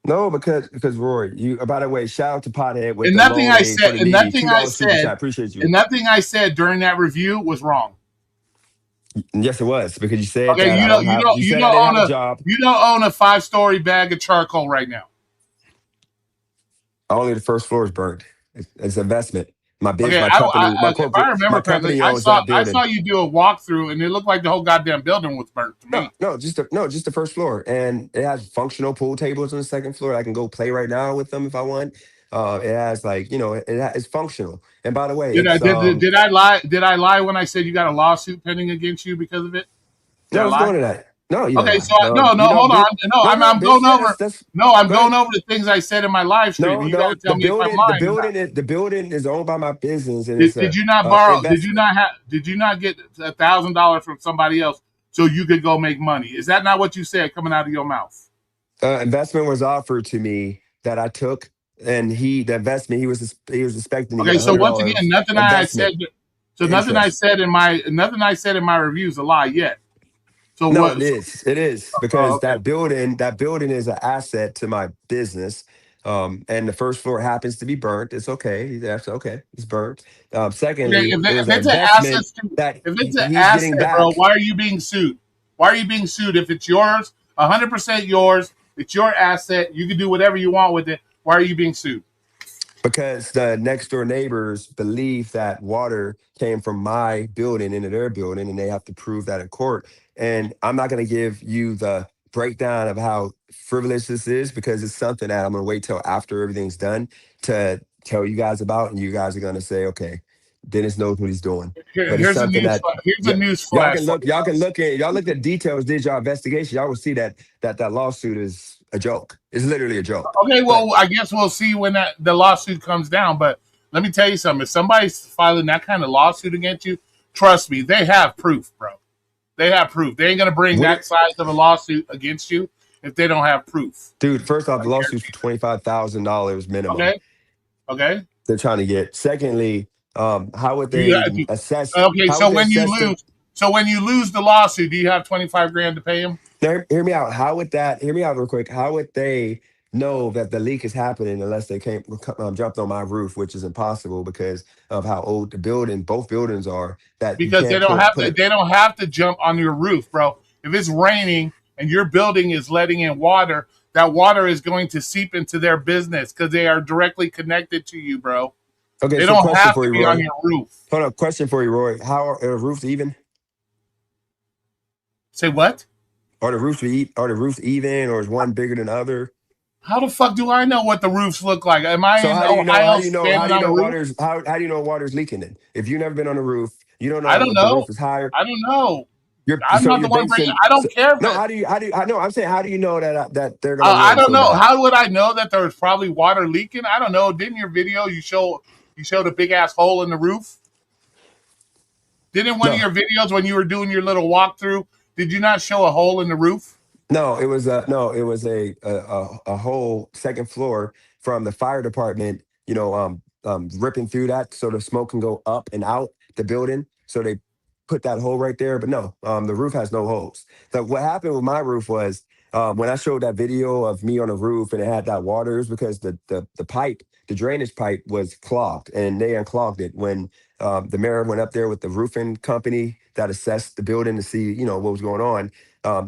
No, because Roy, you by the way, shout out to Pothead with And the nothing loan I aid for said, the and needy. nothing I $2 super said, chat. Appreciate you. and nothing I said during that review was wrong. And yes, it was because you said Okay, that I don't have. You said I didn't have a job. you don't own a 5-story bag of charcoal right now. Only the first floor is burned. It's investment. Okay, My company, if I remember my correctly, company owns that I saw building. you do a walkthrough, and it looked like the whole goddamn building was burnt to me. Just the first floor, and it has functional pool tables on the second floor. I can go play right now with them if I want. It has like it's functional. And by the way, Did I it's did I lie? Did I lie when I said you got a lawsuit pending against you because of it? Did no, I let's lie? go into that. No, you don't Okay, lie. so no, hold on. No, No, no, I'm bitch. going Yeah, over. that's No, I'm go going ahead. over the things I said in my live stream, No, and you got no, to tell me if I'm lying or not. the building is owned by my business, and it's Did a you not borrow? Did you investment. not have? Did you not get $1,000 from somebody else so you could go make money? Is that not what you said coming out of your mouth? Investment was offered to me that I took, and the investment he was expecting to get Okay, a so hundred once again, dollars nothing I said. investment So interest. nothing I said in my review is a lie yet. So No, what? it So, is. It is because okay. that building is an asset to my business. And the first floor happens to be burnt. It's okay. That's okay. It's burnt. Okay, Secondly, it was if an it's an investment asset, that if it's an he's getting asset, bro, back why are you being sued? Why are you being sued if it's yours, 100% yours? It's your asset. You can do whatever you want with it. Why are you being sued? because the next door neighbors believe that water came from my building into their building, and they have to prove that in court. And I'm not going to give you the breakdown of how frivolous this is because it's something that I'm going to wait till after everything's done to tell you guys about, and you guys are going to say, okay, Dennis knows what he's doing. But it's something that Here's a y- news flash for you, y'all bro. can look at details, did y'all investigation, y'all will see that lawsuit is a joke. It's literally a joke. Okay, But well, I guess we'll see when the lawsuit comes down. But let me tell you something. If somebody's filing that kind of lawsuit against you, trust me, they have proof, bro. They have proof. They ain't gonna bring what that size of a lawsuit against you if they don't have proof. Dude, first off, I the lawsuit's for guarantee $25,000 you. minimum. Okay, okay. They're trying to get. Secondly, how would Do you they have to, assess? okay, How would they assess the? so when you lose the lawsuit, do you have 25 grand to pay him? Hear me out. How would that? Hear me out real quick. How would they know that the leak is happening unless they came jumped on my roof, which is impossible because of how old both buildings are. That you Because can't put it. they don't have to jump on your roof, bro. If it's raining and your building is letting in water, that water is going to seep into their business because they are directly connected to you, bro. Okay, They so don't question have for to you, be on Roy. your roof. Hold on, question for you, Roy. How are the roofs even? Say what? Are the roofs even, or is one bigger than the other? How the fuck do I know what the roofs look like? Am I So in how do you know? Ohio standing on a roof? How do you know water's leaking? Then, if you've never been on the roof, you don't I know don't if the know. roof is higher. I don't know. I'm So not the you're one bringing. basing. I So, don't care if no, it. I know. I'm saying, how do you know that they're gonna I win don't so know. bad? How would I know that there was probably water leaking? I don't know. Didn't your video you showed a big ass hole in the roof? Didn't one of No, your videos when you were doing your little walkthrough, did you not show a hole in the roof? it was a whole second floor from the fire department. Ripping through that so the smoke can go up and out the building. So they put that hole right there. But no, the roof has no holes. So what happened with my roof was when I showed that video of me on the roof and it had that water, it was because the pipe, the drainage pipe was clogged, and they unclogged it when the mayor went up there with the roofing company that assessed the building to see what was going on.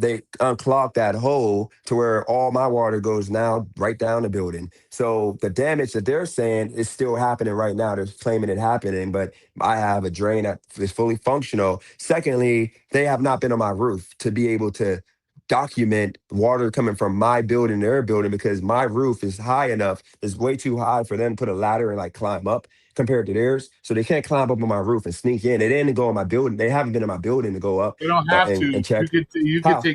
They unclogged that hole to where all my water goes now right down the building. So the damage that they're saying is still happening right now. They're claiming it happening, but I have a drain that is fully functional. Secondly, they have not been on my roof to be able to document water coming from my building to their building because my roof is high enough, is way too high for them to put a ladder and like climb up compared to theirs. So they can't climb up on my roof and sneak in. They didn't go in my building. They haven't been in my building to go up You don't have to. and check. You could How?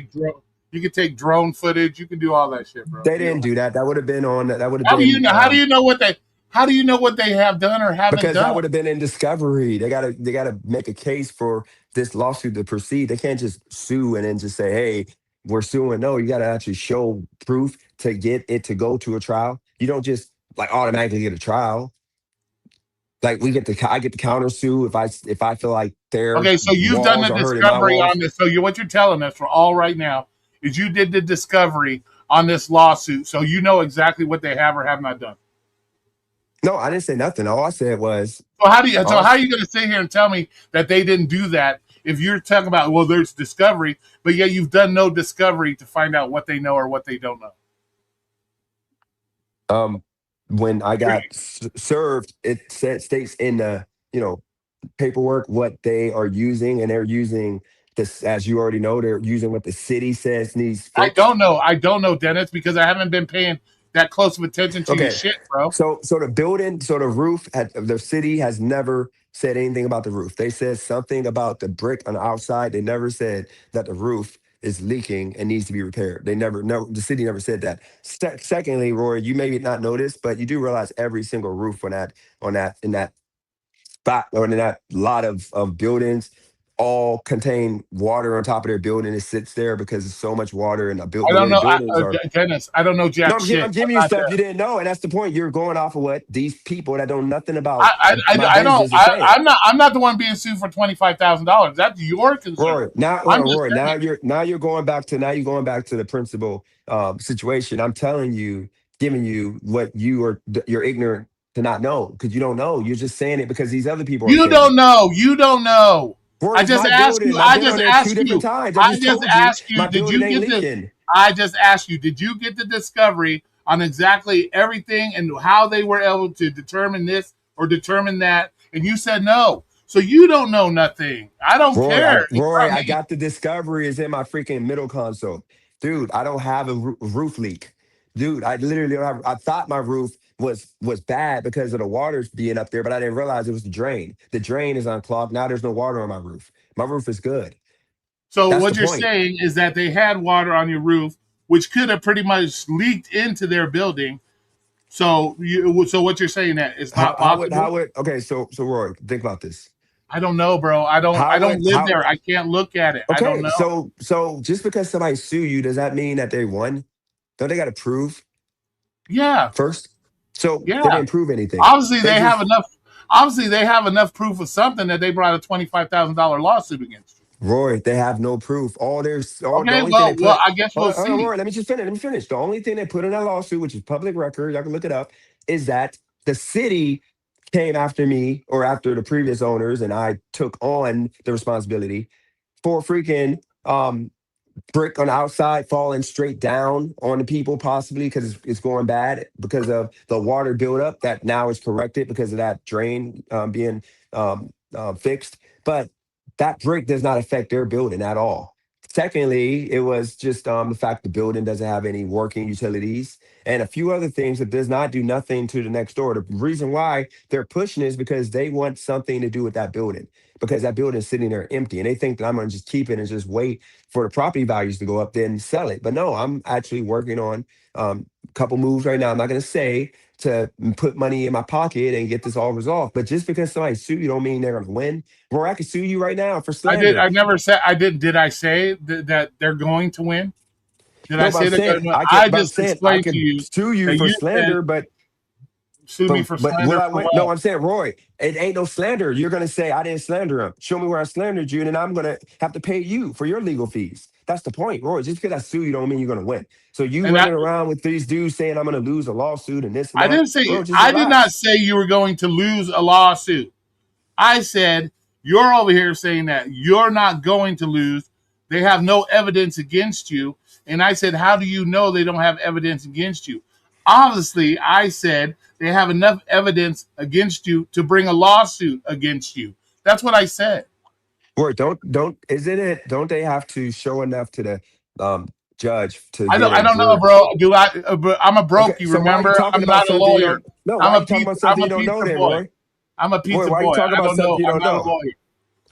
take drone footage. You can do all that shit, bro. They You don't didn't have do that. That would have been on. That would have How do you been know? How do you know what they have done or haven't because that done? would have been in discovery. They gotta make a case for this lawsuit to proceed. They can't just sue and then just say, "Hey, we're suing." No, you got to actually show proof to get it to go to a trial. You don't just like automatically get a trial. Like I get the counter sue if I feel like their Okay, so you've done walls the are hurting my discovery on walls. this. So what you're telling us for all right now is you did the discovery on this lawsuit, so you know exactly what they have or have not done. No, I didn't say nothing. All I said was, So all I how are s- you going to sit here and tell me that they didn't do that if you're talking about there's discovery, but yet you've done no discovery to find out what they know or what they don't know. um when I got served, it states in the paperwork what they are using, and they're using this, as you already know, they're using what the city says needs I fixed. don't know. I don't know, Dennis, because I haven't been paying. that close of attention to your Okay. shit, bro. So the roof the city has never said anything about the roof. They said something about the brick on the outside. They never said that the roof is leaking and needs to be repaired. They never no the city never said that. Secondly, Roy, you maybe not notice, but you do realize every single roof in that spot or in that lot of buildings all contain water on top of their building. It sits there because there's so much water and I the way don't the know, buildings are. Dennis. I don't know No, jack I'm shit. giving I'm you not stuff there. you didn't know, and that's the point. You're going off of what these people that know nothing about my I don't. business are saying. I'm not the one being sued for $25,000. That's your concern. Rory, now, I'm just Rory, saying. now you're going back to the principal situation. I'm telling you, giving you what you're ignorant to not know because you don't know. You're just saying it because these other people are You saying don't it. know. You don't know. Rory, I it's just my asked you. building. I've been on there two different times. I I just just told you asked you. my Did building you ain't get the? leaking. I just asked you. Did you get the discovery on exactly everything and how they were able to determine this or determine that? And you said no. So you don't know nothing. I don't care. It's Roy, not I me. got the discovery is in my freaking middle console. Dude, I don't have a roof leak. Dude, I literally don't have, I thought my roof was bad because of the water's being up there, but I didn't realize it was the drain. The drain is unclogged. Now there's no water on my roof. My roof is good. So That's the what you're point. saying is that they had water on your roof, which could have pretty much leaked into their building. So what you're saying that it's not possible? Okay, so Roy, think about this. I don't know, bro. I don't live How there. I can't look at it. I don't okay, know. so just because somebody sue you, does that mean that they won? Don't they gotta prove Yeah, first? So they yeah. didn't prove anything. Obviously, They they have just enough. Obviously, they have enough proof of something that they brought a $25,000 lawsuit against you. Roy, they have no proof. The Okay, only thing they well, put. I guess we'll Hold on, see. Roy. Let me finish. The only thing they put in that lawsuit, which is public record, y'all can look it up, is that the city came after me or after the previous owners, and I took on the responsibility for freaking brick on the outside falling straight down on the people, possibly because it's going bad because of the water buildup that now is corrected because of that drain being fixed. But that brick does not affect their building at all. Secondly, it was just the fact the building doesn't have any working utilities and a few other things that does not do nothing to the next door. The reason why they're pushing is because they want something to do with that building because that building is sitting there empty and they think that I'm going to just keep it and just wait for the property values to go up, then sell it. But no, I'm actually working on a couple moves right now. I'm not going to say to put money in my pocket and get this all resolved. But just because somebody sue you don't mean they're going to win. Roy, I can sue you right now for slander. I never said. I didn't. Did I say that they're going to win? Did I No, but say I'm they're going saying to win? I I'm just saying I explained to could you sue you that for you said slander, but sue me for but will slander I for win? No, what? I'm saying, Roy, it ain't no slander. You're gonna say I didn't slander him. Show me where I slandered you, and then I'm gonna have to pay you for your legal fees. That's the point, Roy. Just because I sue you don't mean you're gonna win. So you And running around with these dudes saying I'm gonna lose a lawsuit and this and I that, didn't say. bro, just I did not relax. say you were going to lose a lawsuit. I said you're over here saying that you're not going to lose. They have no evidence against you. And I said, how do you know they don't have evidence against you? Obviously, I said they have enough evidence against you to bring a lawsuit against you. That's what I said. Roy, don't they have to show enough to the judge to I get don't. I a don't know, jury? bro. Do I? I'm a Okay, brokey. so why are you Remember, talking I'm about not a something lawyer. you're no? Why are you talking about I'm something a you don't know pizza then, boy. Roy? I'm a Roy, pizza why are you boy. talking I about don't something know. you I'm don't not a know? lawyer.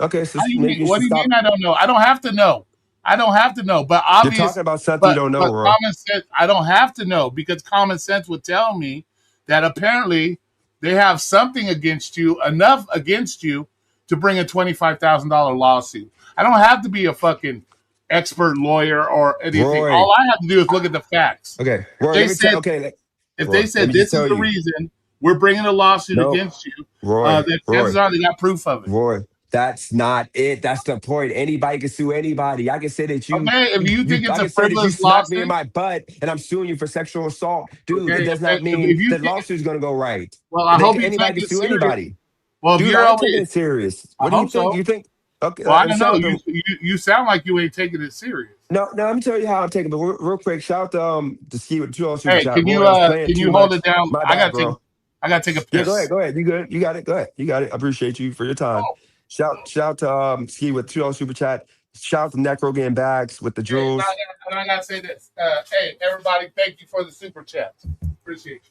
Okay, so How do you maybe mean? you What should do you mean? stop. I don't know. I don't have to know. I don't have to know. But You're talking obvious. about something you don't know, But Roy. common sense. I don't have to know because common sense would tell me that apparently they have something against you, enough against you to bring a $25,000 lawsuit. I don't have to be a fucking expert lawyer or anything. Roy. All I have to do is look at the facts. Okay, If Roy. they Let me tell. said Okay, if they Roy. Let said me just this is tell the you. reason we're bringing a lawsuit No, against you, Roy. then chances Roy. are they got proof of it. Roy. That's not it. That's the point. Anybody can sue anybody. I can say that Okay, if you think it's I a can say that you frivolous smacked me in lawsuit, my butt and I'm suing you for sexual assault, dude. It okay, does not mean if you the think, lawsuit's gonna go right. well, I hope you Anybody take can it sue serious. anybody, Well, if dude. you're I am over, taking it serious. I What do you hope think? so. You think? Okay, Well, I don't shout know. out to You sound like you ain't taking it serious. no. Let me tell you how I'm taking it. But real quick, shout out to the ski with the 2 super Hey, chat. Roy, I was playing can too you hold much. it down? My bad, bro. I gotta take a Yeah, go ahead. piss. Go ahead. You good? You got it. Go ahead. You got it. I appreciate you for your time. Oh, Shout to Ski with $2 super chat. Shout out to Necro getting bags with the okay, jewels. and I gotta say this. Hey, everybody, thank you for the super chat. Appreciate you.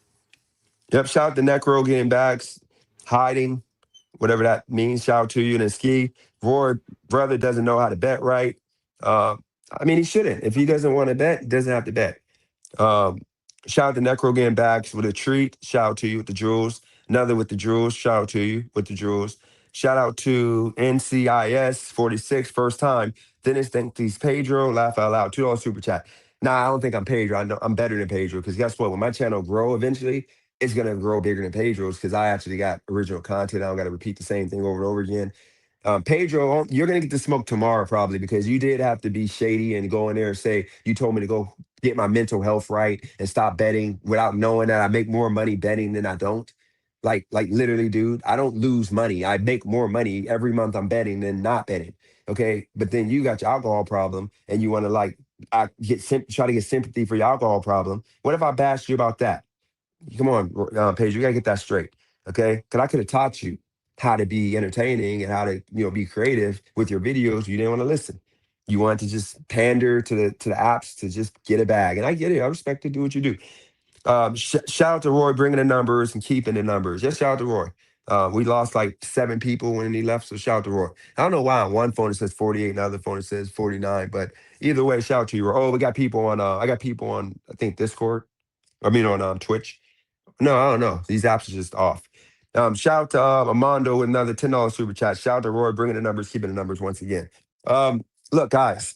Yep. Shout out to Necro getting bags, hiding, whatever that means. Shout out to you. And then Ski, Roy, brother doesn't know how to bet right. Uh, I mean, he shouldn't. If he doesn't want to bet, he doesn't have to bet. Um, Shout out to Necro getting bags with a treat. Shout out to you with the jewels. Another with the jewels. Shout out to you with the jewels. Shout out to NCIS 46, first time. Dennis think he's Pedro. Laugh out loud. $2 super chat. Nah, I don't think I'm Pedro. I know I'm better than Pedro because guess what? When my channel grow eventually, it's gonna grow bigger than Pedro's because I actually got original content. I don't got to repeat the same thing over and over again. Pedro, you're gonna get the smoke tomorrow probably because you did have to be shady and go in there and say you told me to go get my mental health right and stop betting without knowing that I make more money betting than I don't. Like literally, dude, I don't lose money. I make more money every month I'm betting than not betting. Okay, but then you got your alcohol problem and you want to try to get sympathy for your alcohol problem. What if I bashed you about that? Come on, Paige, you gotta get that straight, okay? Because I could have taught you how to be entertaining and how to, be creative with your videos. You didn't want to listen. You wanted to just pander to the apps to just get a bag, and I get it. I respect to do what you do. Shout out to Roy bringing the numbers and keeping the numbers. Just shout out to Roy. We lost like 7 people when he left, so shout out to Roy. I don't know why on one phone it says 48 and the other phone it says 49, but either way, shout out to you, Roy. Oh, we got people on. I got people on. I think Discord. I mean on Twitch. No, I don't know. These apps are just off. Shout out to Armando with another $10 super chat. Shout out to Roy bringing the numbers, keeping the numbers once again. Look, guys,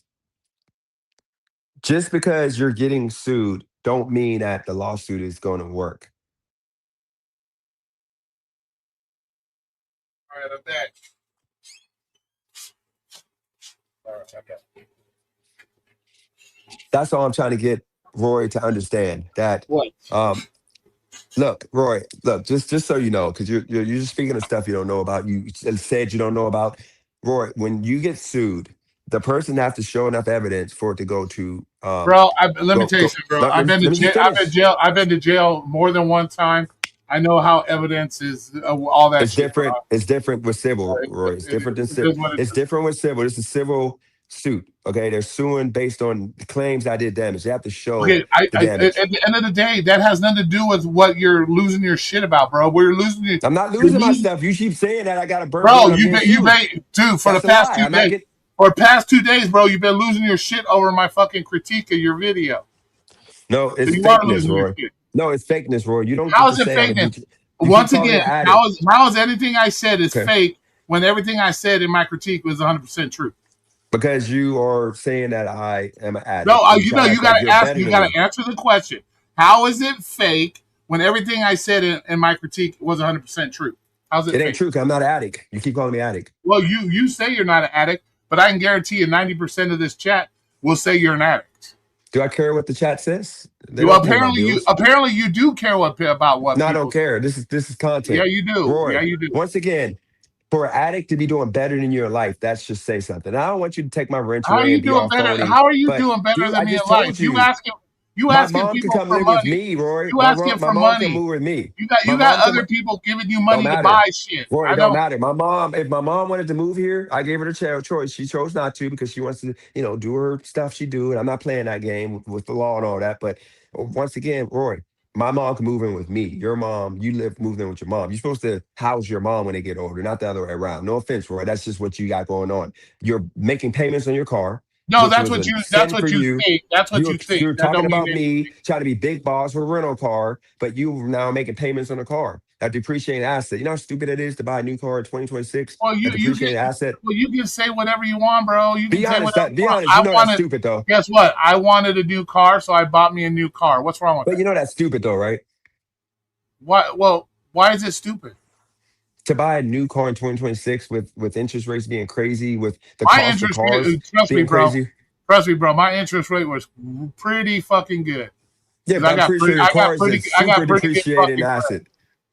just because you're getting sued, don't mean that the lawsuit is going to work. All right, I'm back. All right, I'm back. That's all I'm trying to get Roy to understand. That What? look, Roy, look, just so you know, because you're just speaking of stuff you don't know about. You said you don't know about. Roy, when you get sued, the person has to show enough evidence for it to go to. Bro, let me tell you something, bro. Let I've me been just to finish. jail. I've been to jail more than one time. I know how evidence is all that It's shit, bro. different. It's different with civil, Roy. It's different than It civil. is what it It's is. different with civil. It's a civil suit. Okay, they're suing based on claims I did damage. They have to show Okay, the damage. at the end of the day, that has nothing to do with what you're losing your shit about, bro. We're losing your, I'm not you're losing my losing, stuff. You keep saying that I got a burden bro. and I'm getting sued. Dude, for That's the a past lie. 2 I'm not days, getting. for the past 2 days, bro, you've been losing your shit over my fucking critique of your video. No, So it's you are fakeness, losing your Roy. shit. No, it's fakeness, Roy. You don't How get to is it say I'm a fakeness? dude. You Once keep calling me again, an addict. how is anything I said is Okay. fake when everything I said in my critique was 100% true? Because you are saying that I am an addict. No, You try to you act like you're better you than gotta me. answer the question. How is it fake when everything I said in my critique was 100% true? How's it It ain't fake? true because I'm not an addict. You keep calling me addict. Well, you say you're not an addict, but I can guarantee you 90% of this chat will say you're an addict. Do I care what the chat says? They You don't pay my bills. apparently you do care about what No, I people don't care. This is content. Yeah, you do. Roy, Yeah, you do. once again, for an addict to be doing better than you in life, that's just say something. I don't want you to take my wrench How are away you and be doing all better? phony. How are you But doing better dude, than I me in just life? told you. You My asking mom can people come for live with money. me, Roy. You My asking for mom can money. move with me. You My got mom can. other people giving you Don't money to matter. buy shit. Roy, I it don't don't. matter. My mom, if my mom wanted to move here, I gave her the choice. She chose not to because she wants to, do her stuff she do. And I'm not playing that game with the law and all that. But once again, Roy, my mom can move in with me. Your mom, moved in with your mom. You're supposed to house your mom when they get older, not the other way around. No offense, Roy. That's just what you got going on. You're making payments on your car, No, which that's was what a you sin for you. think. That's what You're, you think. you're That talking don't mean about me anything. trying to be big boss with a rental car, but you now making payments on a car, a depreciating asset. You know how stupid it is to buy a new car in 2026, Well, a depreciating asset? you can say whatever you want, bro. You can Be say honest, whatever you be want. honest. You know that's stupid though. Guess what? I wanted a new car, so I bought me a new car. What's wrong with But that? you know that's stupid though, right? Why is it stupid? To buy a new car in 2026 with interest rates being crazy, with the My cost of interest cars rate, trust me, being bro. crazy. Trust me, bro. My interest rate was pretty fucking good. Yeah, but I'm pretty sure your car is a super depreciating asset.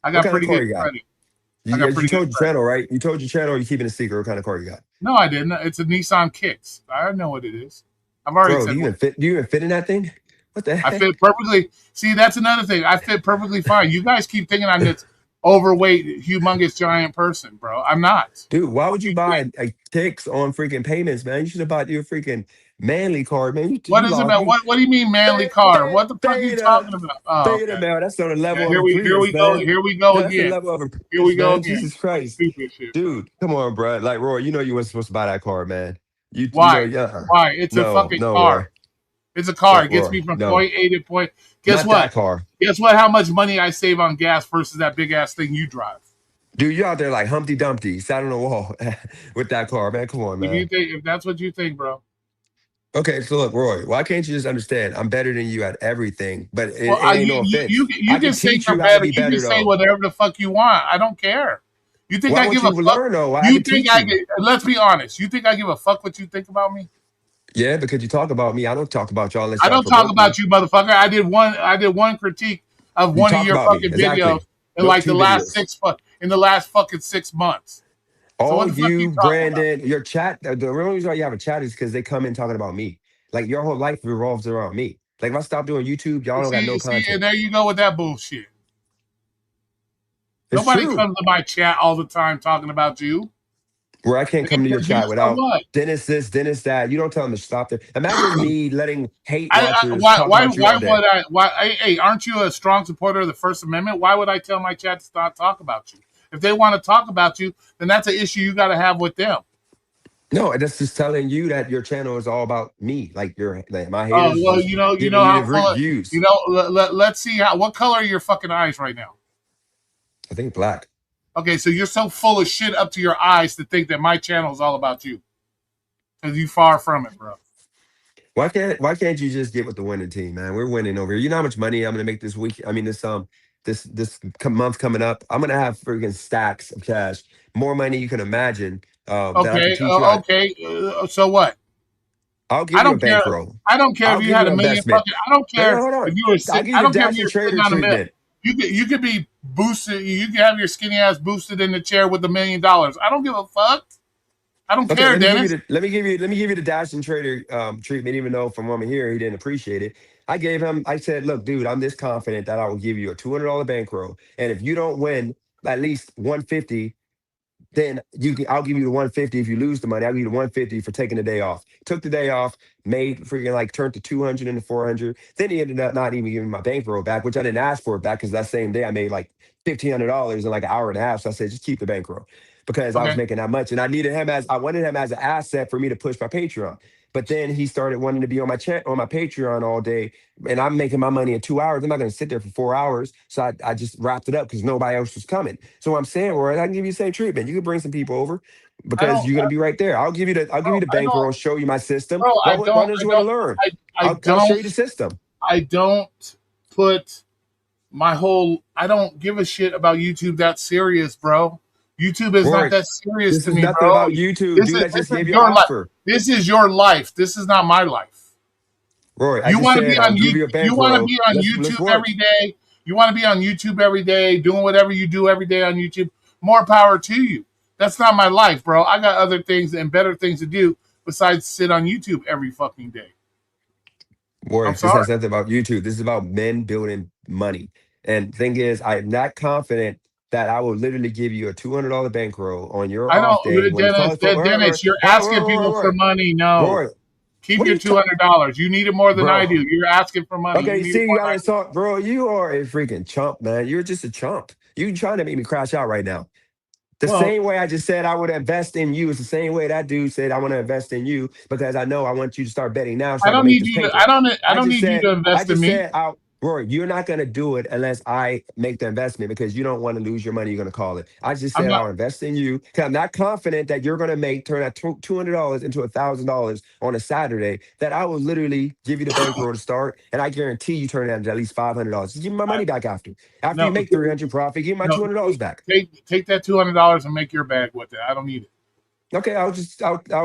I What got kind of pretty car good you got? credit. You told your channel, right? You told your channel you're keeping a secret what kind of car you got. No, I didn't. It's a Nissan Kicks. I know what it is. I've already Bro, said. do you even fit in that thing? What the heck? I fit perfectly. See, that's another thing. I fit perfectly fine. You guys keep thinking I'm this overweight, humongous, giant person, bro. I'm not. Dude, why would you buy like ticks on freaking payments, man? You should have bought your freaking manly card, man. What You is it lost. about? What do you mean manly car? What the fuck are you Beta, talking about? Oh, beta, okay. man. That's on the Yeah, level of here a we Prius, go. man. Here we go That's the again. level of a Here we Prius, go man. again. Jesus Christ. Stupid shit, bro. Dude, come on, bro. Like, Roy, you know you weren't supposed to buy that car, man. You know, Why? yeah. Why? It's a fucking No, car. Roy. It's a car. No, It gets Roy. me from No. point A to point. Guess Not what? that car. Guess what? How much money I save on gas versus that big ass thing you drive? Dude, you out there like Humpty Dumpty, sat on the wall with that car, man. Come on, If you man. think, if that's what you think, bro. Okay, so look, Roy, why can't you just understand? I'm better than you at everything, but it Well, ain't no offense. you I can can say teach you're you how to better. be You can better, say though. whatever the fuck you want. I don't care. You think Why I won't give a you fuck? learn, though? I You can think teach I you. get? Let's be honest. You think I give a fuck what you think about me? Yeah, because you talk about me. I don't talk about y'all unless I y'all don't talk promote about me. you, motherfucker. I did one critique of You one of talk your about me. fucking Exactly. videos in Nope, like the 2 last videos. in the last fucking 6 months. So All what the fuck are you you, talking about? Brandon, your chat, the real reason why you have a chat is because they come in talking about me. Like, your whole life revolves around me. Like, if I stop doing YouTube, y'all don't got no You see, and content. there you go with that bullshit. It's Nobody true. comes to my chat all the time talking about you. Where I can't come to your Because you chat so without what? Dennis this, Dennis that. You don't tell them to stop there. Imagine me letting hate watchers talk Why about you all day. would I? Why? Hey, aren't you a strong supporter of the First Amendment? Why would I tell my chat to stop talk about you? If they want to talk about you, then that's an issue you got to have with them. No, that's just telling you that your channel is all about me. Like my Oh haters well, just you know giving you how the full. views. Let's see what color are your fucking eyes right now. I think black. Okay, so you're so full of shit up to your eyes to think that my channel is all about you, because you far from it, bro. Why can't you just get with the winning team, man? We're winning over here. You know how much money I'm gonna make this week? I mean, this month coming up, I'm gonna have freaking stacks of cash, more money you can imagine. That I can Okay, teach you how. okay. So what? I'll I give you a don't care. bankroll. I don't care I'll if you give you had an a million investment. fucking. I don't No, care hold on. if you were I'll sick. give I you the don't care if Dash and you're Trader sitting on a million. treatment. You could be boosted. You could have your skinny ass boosted in the chair with $1 million. I don't give a fuck. I don't Okay, care, Dennis. let me give you the Dash and Trader treatment. Even though from what I'm here, he didn't appreciate it. I said, look, dude, I'm this confident that I will give you a $200 bankroll, and if you don't win at least 150, then I'll give you the 150. If you lose the money, I'll give you the 150 for taking the day off. Took the day off, made freaking like turned to 200 into 400. Then he ended up not even giving my bankroll back, which I didn't ask for it back because that same day I made like $1,500 in like an hour and a half. So I said, just keep the bankroll because I was Okay. making that much, and I wanted him as an asset for me to push my Patreon. But then he started wanting to be on my Patreon all day, and I'm making my money in 2 hours. I'm not going to sit there for 4 hours. So I just wrapped it up because nobody else was coming. So what I'm saying, Roy, I can give you the same treatment. You can bring some people over I because don't. you're going to be right there. I'll give you the I don't. bankroll, show you my system. Bro, Why don't you want to learn? I I'll show don't. you the system. I don't put my whole. I don't give a shit about YouTube that serious, bro. YouTube is not Roy, that serious this to is me, nothing bro. about YouTube, dude. I This just is gave you an your life. offer. This is your life. This is not my life. Roy, I You just want to be said I'll on give you. you a You want to bankroll. be on Let's YouTube work. every day. You want to be on YouTube every day, doing whatever you do every day on YouTube. More power to you. That's not my life, bro. I got other things and better things to do besides sit on YouTube every fucking day. Roy, I'm this sorry. has nothing about YouTube. This is about men building money. And thing is, I'm not confident that I will literally give you a $200 bankroll on your I off don't, day when it's calling for Dennis. You're asking people for money. No, Roy, keep what are your you talking, $200. You need it more than I bro? do. You're asking for money. You Okay, need it see, you more than gotta I do. insult, bro. You are a freaking chump, man. You're just a chump. You trying to make me crash out right now. The Well, same way I just said I would invest in you is the same way that dude said I want to invest in you because I know I want you to start betting now so I I can don't make need this you to. paper. I don't need you to I invest in just me. said, Rory, you're not going to do it unless I make the investment because you don't want to lose your money. You're going to call it. I just I'm said not. I'll invest in you because I'm not confident that you're going to turn that $200 into $1,000 on a Saturday. That I will literally give you the bankroll to start, and I guarantee you turn that into at least $500. Just give me my money back after. After you No, make 300 profit, give me my no. $200 back. Take that $200 and make your bag with it. I don't need it. Okay, I'll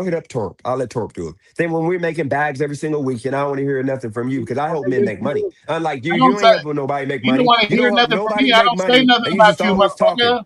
hit up Torp. I'll let Torp do it. Then when we're making bags every single week, and I don't want to hear nothing from you because I help men make money. Unlike you, I you don't ain't say helping nobody make you don't money. want to You hear don't help nothing from me. nobody I make don't say money, nothing and you just about you, always talking. motherfucker.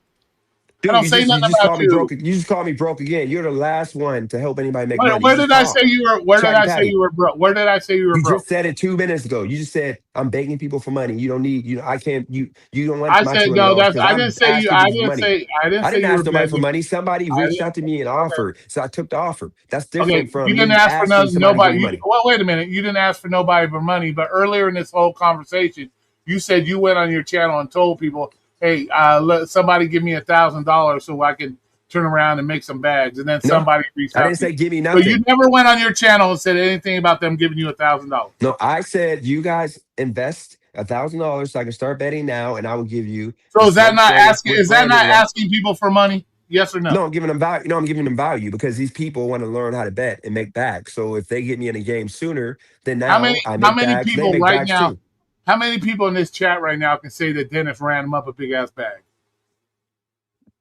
I Dude, don't say you nothing just about called me broke. you. You just called me broke again. You're the last one to help anybody make money. Where You just did I say talk. you were? Where did Chatty I say Patty. you were broke? Where did I say you were You broke? just said it 2 minutes ago. You just said I'm begging people for money. You don't need. I can't. You don't want I my said no. $200 That's because I didn't I'm say you. asking I people for didn't money. say. I didn't I say didn't you were ask nobody for begging. money. Somebody I reached didn't. out to me and Okay. offered, so I took the offer. That's Okay. different You from didn't me ask for asking somebody to give me nobody. money. Well, wait a minute. You didn't ask for nobody for money. But earlier in this whole conversation, you said you went on your channel and told people, "Hey, let somebody give me $1,000 so I can turn around and make some bags." And then No, somebody reached I out didn't to you. say give me So you nothing. never went on your channel and said anything about them giving you $1,000. No, I said you guys invest $1,000 so I can start betting now, and I will give you the So is that smoke not show asking? with Is that Brandon not and them. asking people for money? Yes or no? No, I'm giving them value. No, I'm giving them value because these people want to learn how to bet and make bags. So if they get me in a game sooner, then How many? now I How make many bags. They people make right bags now? too. How many people in this chat right now can say that Dennis ran him up a big ass bag?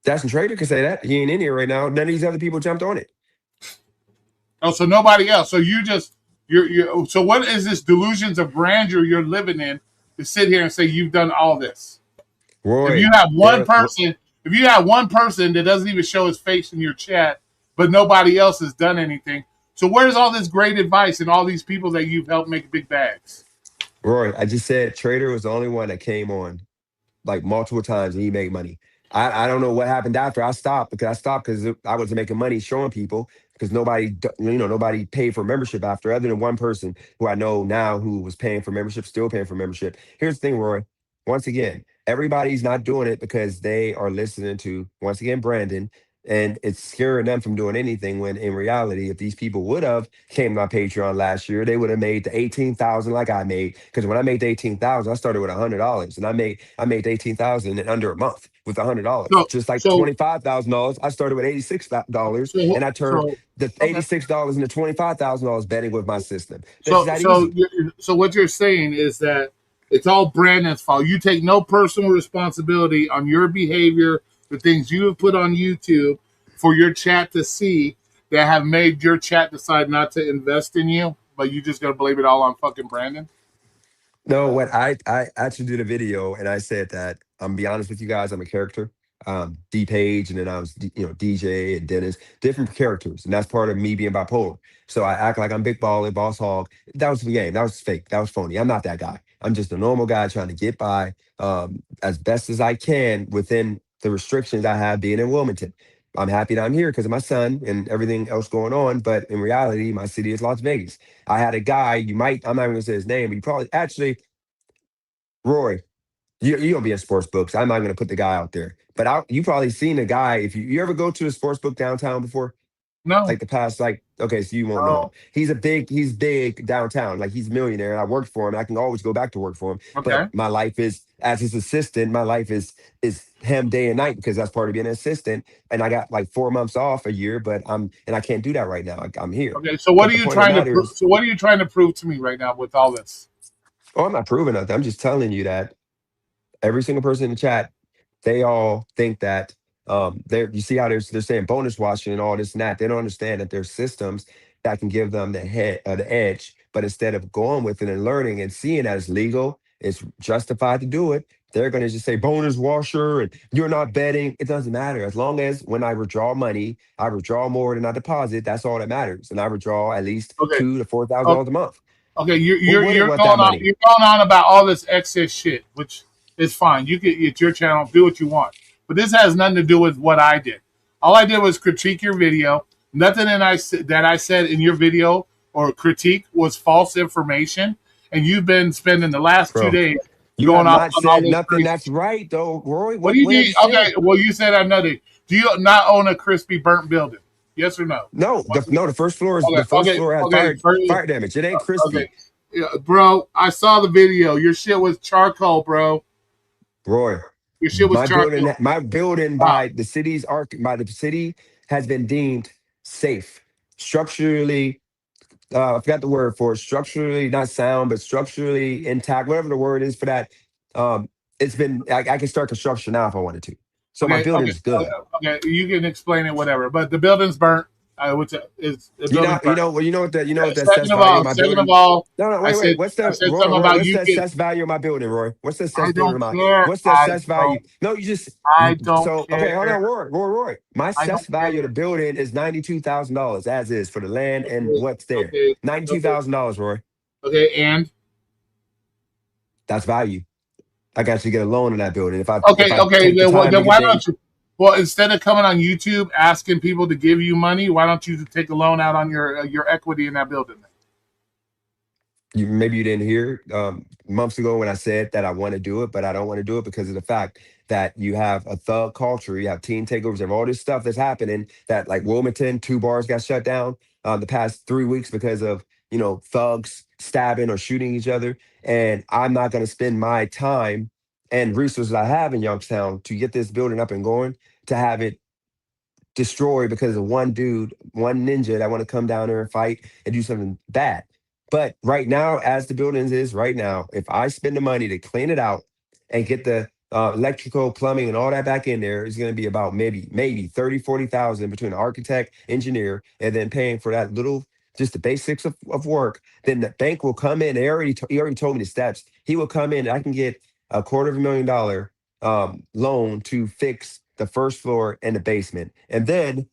Jackson Trader can say that. He ain't in here right now. None of these other people jumped on it. Oh, so nobody else. So you just you're. So what is this delusions of grandeur you're living in to sit here and say you've done all this? If you Roy, have one there. person, if you have one person that doesn't even show his face in your chat, but nobody else has done anything, so where's all this great advice and all these people that you've helped make big bags? Roy, I just said Trader was the only one that came on like multiple times and he made money. I don't know what happened after I stopped because I wasn't making money showing people because nobody paid for membership after other than one person who I know now who was paying for membership, still paying for membership. Here's the thing, Roy. Once again, everybody's not doing it because they are listening to once again Brandon and it's scaring them from doing anything when in reality, if these people would have came to my Patreon last year, they would have made the 18,000 like I made. Because when I made the 18,000, I started with $100, and I made the 18,000 in under a month with $100. So Just like so $25,000, I started with $86, and so I turned so the okay. $86 into $25,000 betting with my system. That's So that so easy. so what you're saying is that it's all Brandon's fault. You take no personal responsibility on your behavior, the things you have put on YouTube for your chat to see that have made your chat decide not to invest in you, but you just gonna blame it all on fucking Brandon. No, what I actually did a video and I said that I'm be honest with you guys, I'm a character. D Page, and then I was DJ and Dennis, different characters, and that's part of me being bipolar. So I act like I'm Big Baller, Boss Hog. That was the game. That was fake. That was phony. I'm not that guy. I'm just a normal guy trying to get by as best as I can within the restrictions I have being in Wilmington. I'm happy that I'm here because of my son and everything else going on, but in reality, my city is Las Vegas. I had a guy, I'm not even gonna say his name, but you probably actually, Roy, you don't be in sports books. I'm not gonna put the guy out there. But you probably seen a guy, if you ever go to a sports book downtown before, No, like the past, like, okay, so you won't know him. no. He's big downtown, like he's a millionaire, and I worked for him. I can always go back to work for him. But Okay. my life is as his assistant, my life is him day and night because that's part of being an assistant. And I got like 4 months off a year, but I can't do that right now. I'm here. Okay. So what But are the you point of the trying to matter prove? is, So what are you trying to prove to me right now with all this? oh, I'm not proving nothing. I'm just telling you that every single person in the chat, they all think that you see how they're saying bonus watching and all this and that. They don't understand that there's systems that can give them the edge. But instead of going with it and learning and seeing that it's legal, it's justified to do it, they're going to just say bonus washer and you're not betting. It doesn't matter. As long as when I withdraw money, I withdraw more than I deposit. That's all that matters. And I withdraw at least Okay. $2,000 to $4,000 Okay. a month. Okay, you're Who you're wouldn't you're want going that on money? you're going on about all this excess shit, which is fine. You can it's your channel, do what you want. But this has nothing to do with what I did. All I did was critique your video. Nothing that I said in your video or critique was false information. And you've been spending the last two Bro, days you going have off not on all said this nothing crazy that's shit. right though, Roy. What do What you what have mean? you said? Okay, well you said another. Do you not own a crispy burnt building? Yes or no? No, the first floor is Okay, the first okay, floor has okay. fire damage. It ain't Okay, crispy. yeah, bro. I saw the video. Your shit was charcoal, bro. Roy, Your shit was charcoal. my building Stop. by the city's arc by the city has been deemed safe. Structurally, I forgot the word for it, structurally not sound, but structurally intact, whatever the word is for that. Um, it's been I can start construction now if I wanted to. So my Okay, building okay, is good. okay. You can explain it, whatever. But the building's burnt. which is a You building know, you price. know, well, you know what that Second assessed of value of all, my second of building. all, No, no, I wait. said What's I the said Roy, something Roy? about What's you the get. assessed value of my building, Roy? What's the I assessed building don't of my? care. What's the I assessed value? don't. No, you just I don't so okay. Hold care. on, Roy. My I don't assessed value of the care. building is $92,000 as is for the land and Okay. what's there. Okay. Okay. $92,000, Roy. Okay. And That's value. I can actually get a loan in that building if okay. I Okay. take the Then, time to then get why the. don't you? Well, instead of coming on YouTube asking people to give you money, why don't you take a loan out on your equity in that building? Maybe you didn't hear months ago when I said that I want to do it, but I don't want to do it because of the fact that you have a thug culture, you have team takeovers, you have all this stuff that's happening. That like Wilmington, 2 bars got shut down the past 3 weeks because of thugs stabbing or shooting each other, and I'm not going to spend my time and resources I have in Youngstown to get this building up and going to have it destroyed because of one dude, one ninja that want to come down there and fight and do something bad. But right now, as the buildings is right now, if I spend the money to clean it out and get the electrical, plumbing, and all that back in there, it's going to be about maybe 30, 40,000 between the architect, engineer, and then paying for that little, just the basics of work. Then the bank will come in. He already told me the steps. He will come in. I can get $250,000 loan to fix the first floor and the basement, and then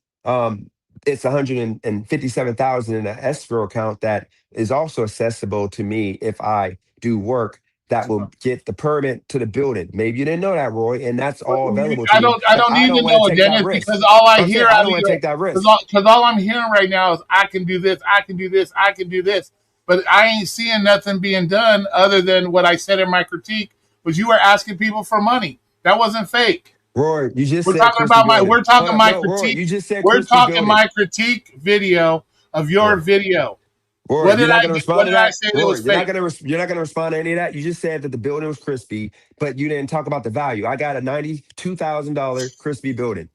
it's 157,000 in an escrow account that is also accessible to me if I do work that will get the permit to the building. Maybe you didn't know that, Roy, and that's all available to I me. don't. I But don't I need to don't want to know it, take that Dennis, risk. because all I I'm saying hear I out don't of want to your take that risk. because all I'm hearing right now is I can do this, I can do this, I can do this, but I ain't seeing nothing being done other than what I said in my critique. Was you were asking people for money. That wasn't fake. Roy, you just We're said talking crispy about my. building. We're Hold talking up, my no, Roy, critique. you just said We're crispy talking building. my critique video of your Roy, video. Roy, What you're did not I gonna do? What respond to did I that. say that Roy, was fake? you're not gonna respond to any of that. You just said that the building was crispy, but you didn't talk about the value. I got a $92,000 crispy building.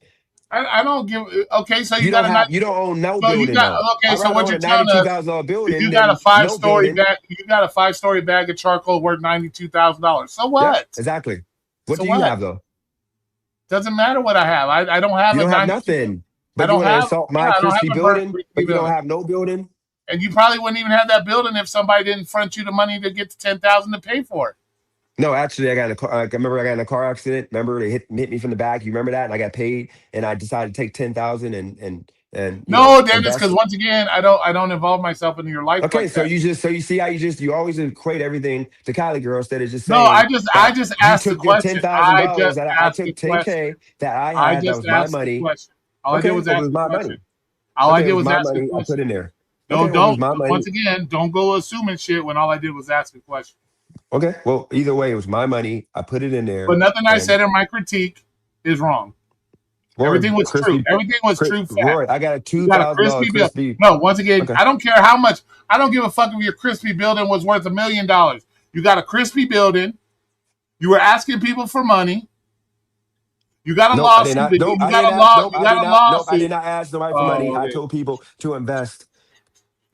I don't give. Okay, so you You got don't a nice. have you don't own no So you building got though. okay. I'd So rather what own you're a telling us $92,000 is building you got a than five no story building. bag. You got a 5 story bag of charcoal worth $92,000. So Yep, what? exactly. What So do you what? have though? Doesn't matter what I have. I don't have You a don't have 92. nothing. I But you don't want to have. assault Yeah, my I don't have crispy a burnt building, crispy but you don't building. have no building? And you probably wouldn't even have that building if somebody didn't front you the money to get the 10,000 to pay for it. No, actually, I got in a car. I remember I got in a car accident. Remember they hit me from the back. You remember that? And I got paid, and I decided to take 10,000 and No, Dennis, because invest. once again, I don't involve myself into your life Okay, like so that. you see how you always equate everything to Cali girl instead of just No, saying I that just you asked the took your question. I $10,000 just that I asked the took question. 10K that I I had that just was my asked the money. question. All I did Okay, was well, it ask was the my question. money. All I Okay, it did was was my ask a money. I put question. in there. Okay, Don't well, it was don't my once money. again, don't go assuming shit when all I did was ask a question. Okay, well, either way, it was my money. I put it in But there, nothing I and said in my critique is wrong. Roy, Everything was true. Everything was true fact. Roy, I got a You got a $2,000 crispy bill. crispy. No, once again, Okay, I don't care how much. I don't give a fuck if your crispy building was worth $1 million. You got a crispy building. You were asking people for money. You got a nope, I did lawsuit. not. Nope, You I got didn't a ask. law. Nope, You I got did a not. Nope, I did lawsuit. not ask nobody for money. Oh, I okay. told people to invest.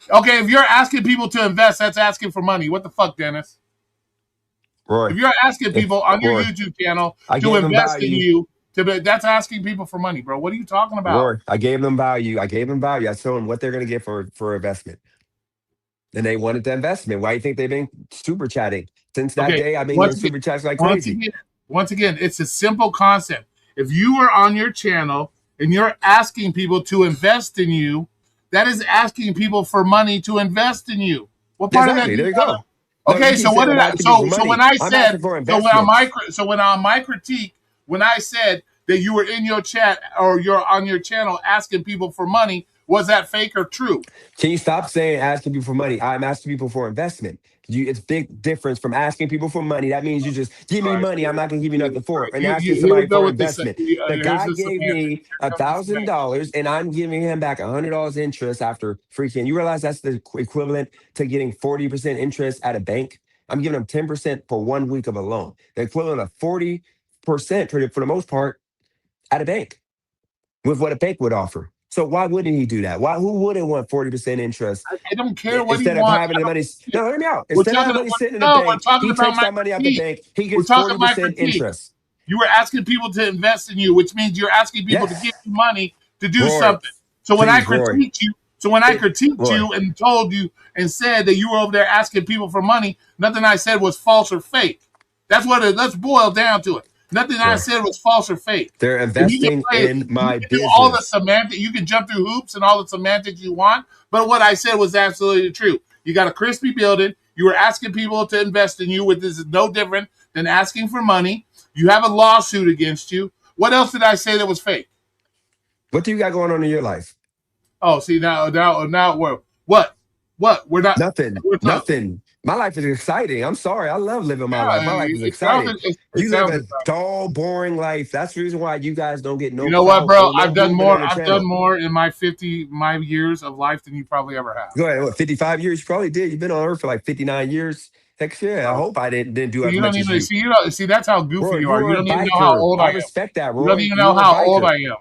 Okay, if you're asking people to invest, that's asking for money. What the fuck, Dennis? Roy, If you're asking if people on your Roy, YouTube channel I to gave them invest in value. you, that's asking people for money, bro. What are you talking about? Roy, I gave them value. I gave them value. I told them what they're going to get for investment, and they wanted the investment. Why do you think they've been super chatting since that Okay, day? I've been getting once again, super chats like once crazy. again, once again, it's a simple concept. If you are on your channel and you're asking people to invest in you, that is asking people for money to invest in you. What part of that Exactly. do There you you not? go. No, you Okay, keep so what saying did I'm I? asking people for So when money. I I'm said, asking for so when on investments. my critique, when I said that you were in your chat or you're on your channel asking people for money, was that fake or true? Can you stop saying asking people for money? I'm asking people for investment. It's big difference from asking people for money. That means you just give All me right, money. I'm not gonna give you nothing for it. And asking here we somebody go for with this. investment. The Here's guy the gave semantics. me Here a comes the thousand semantics. dollars, and I'm giving him back $100 interest after freaking. You realize that's the equivalent to getting 40% interest at a bank. I'm giving him 10% for 1 week of a loan. The equivalent of 40% for the most part at a bank with what a bank would offer. So why wouldn't he do that? Why? Who wouldn't want 40% interest I don't care what he instead of wants. having the money? No, hear me out. We're Instead of talking. having money sitting in the No, we're bank, talking he about takes my that money out the critique. bank. He We're gets talking my 40% critique. interest. You were asking people to invest in you, which means you're asking people to give Yes, you money to do Roy. something. So when I Please, Roy. critiqued you, so when I It, critiqued Roy. you and told you and said that you were over there asking people for money, nothing I said was false or fake. That's what it. Let's boil down to it. Nothing I Roy. said was false or fake. They're And you can investing play, in you my can do all the business. semantic, you can jump through hoops and all the semantics you want. But what I said was absolutely true. You got a crispy building. You were asking people to invest in you, which is no different than asking for money. You have a lawsuit against you. What else did I say that was fake? What do you got going on in your life? Oh, see now what? We're not. Nothing. We're not. Nothing. My life is exciting. I'm sorry. I love living my life. Yeah, My life is it sounds. exciting. It You live sounds a exciting. dull, boring life. That's the reason why you guys don't get You no know what, clout bro? or no I've done movement more. on the I've done channel. more in my years of life than you probably ever have. Go ahead. What, 55 years? You probably did. You've been on Earth for like 59 years. Heck yeah. I Bro. hope I didn't do So as you don't much as even you. see. You don't see. That's how goofy Roy, you you are. were You a don't even know how biker. old I I am. respect that, You don't Roy. even You know were a how old biker. I am.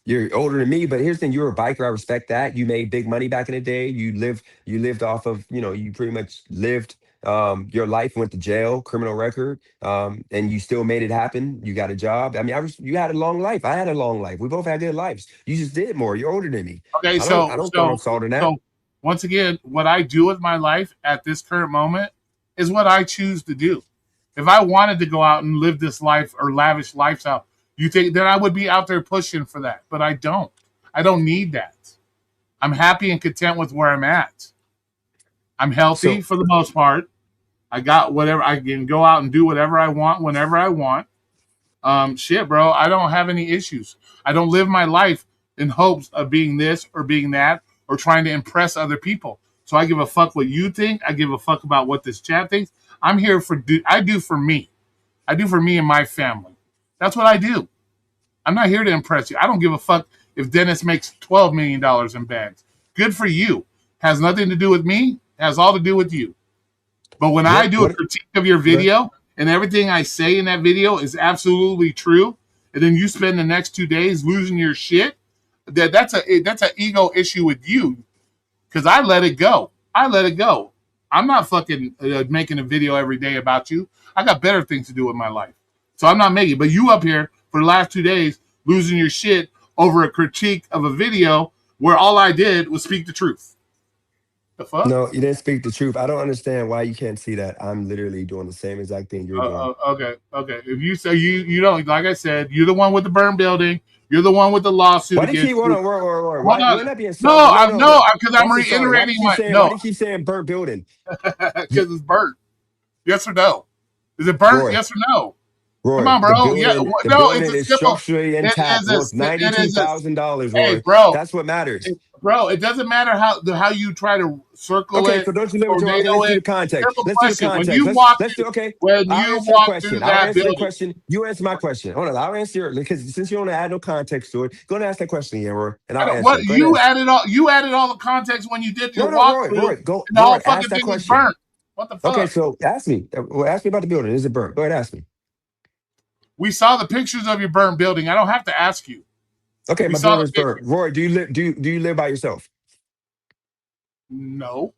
You're older than me, but here's the thing: you're a biker. I respect that. You made big money back in the day. You lived off of, you pretty much lived your life, went to jail, criminal record, and you still made it happen. You got a job. I mean, you had a long life. I had a long life. We both had good lives. You just did more. You're older than me. Okay, I don't throw no salt in that. so once again, what I do with my life at this current moment is what I choose to do. If I wanted to go out and live this life or lavish lifestyle, you think then I would be out there pushing for that, but I don't. I don't need that. I'm happy and content with where I'm at. I'm healthy So for the most part. I got whatever I can go out and do whatever I want whenever I want. Shit, bro, I don't have any issues. I don't live my life in hopes of being this or being that or trying to impress other people. So I give a fuck what you think. I give a fuck about what this chat thinks. I'm here for I do for me. I do for me and my family. That's what I do. I'm not here to impress you. I don't give a fuck if Dennis makes $12 million in bags. Good for you. Has nothing to do with me. Has all to do with you. But when I what do a what critique of your what video and everything I say in that video is absolutely true, and then you spend the next 2 days losing your shit, that's an ego issue with you because I let it go. I let it go. I'm not fucking making a video every day about you. I got better things to do with my life, so I'm not making. But you up here for the last 2 days losing your shit over a critique of a video where all I did was speak the truth. The fuck? No, you didn't speak the truth. I don't understand why you can't see that. I'm literally doing the same exact thing you're doing. Okay. If you say you don't, like I said, you're the one with the burn building. You're the one with the lawsuit Why do you keep against hold you. on, word? Hold Why on. you're not being No, salty? No, I'm no, no. because I'm That's the story. Why do reiterating you keep my saying why no do you keep saying burnt building? You, because it's burnt. Yes or no? Is it burnt? Roy, Yes or no? Come Roy, on, bro. Yeah. the No, it's building a is simple. structurally It intact, is a. worth It is a. $92,000, Hey, Roy. bro. That's what matters. Bro, it doesn't matter how you try to circle Okay, it, so don't you live with your okay, tornado let's do it. the context. Simple Let's do the question. When context. you Let's walk let's do okay. when I'll you answer the walk through question. I'll that answer the building, question. You answer my question. Hold on, I'll answer it because since you don't add no context to it, go and ask that question again, Roy, and I I'll don't, answer what it. Go ahead and ask. you added all the context when you did your No, no, walkthrough, Go, and the whole Roy, ask fucking that thing was question. burnt. What the Okay, fuck? so ask me. Well, ask me about the building. Is it burnt? Go ahead, ask me. We saw the pictures of your burnt building. I don't have to ask you. Okay, We my saw building the is burnt. pictures. Roy, do you live by yourself? No.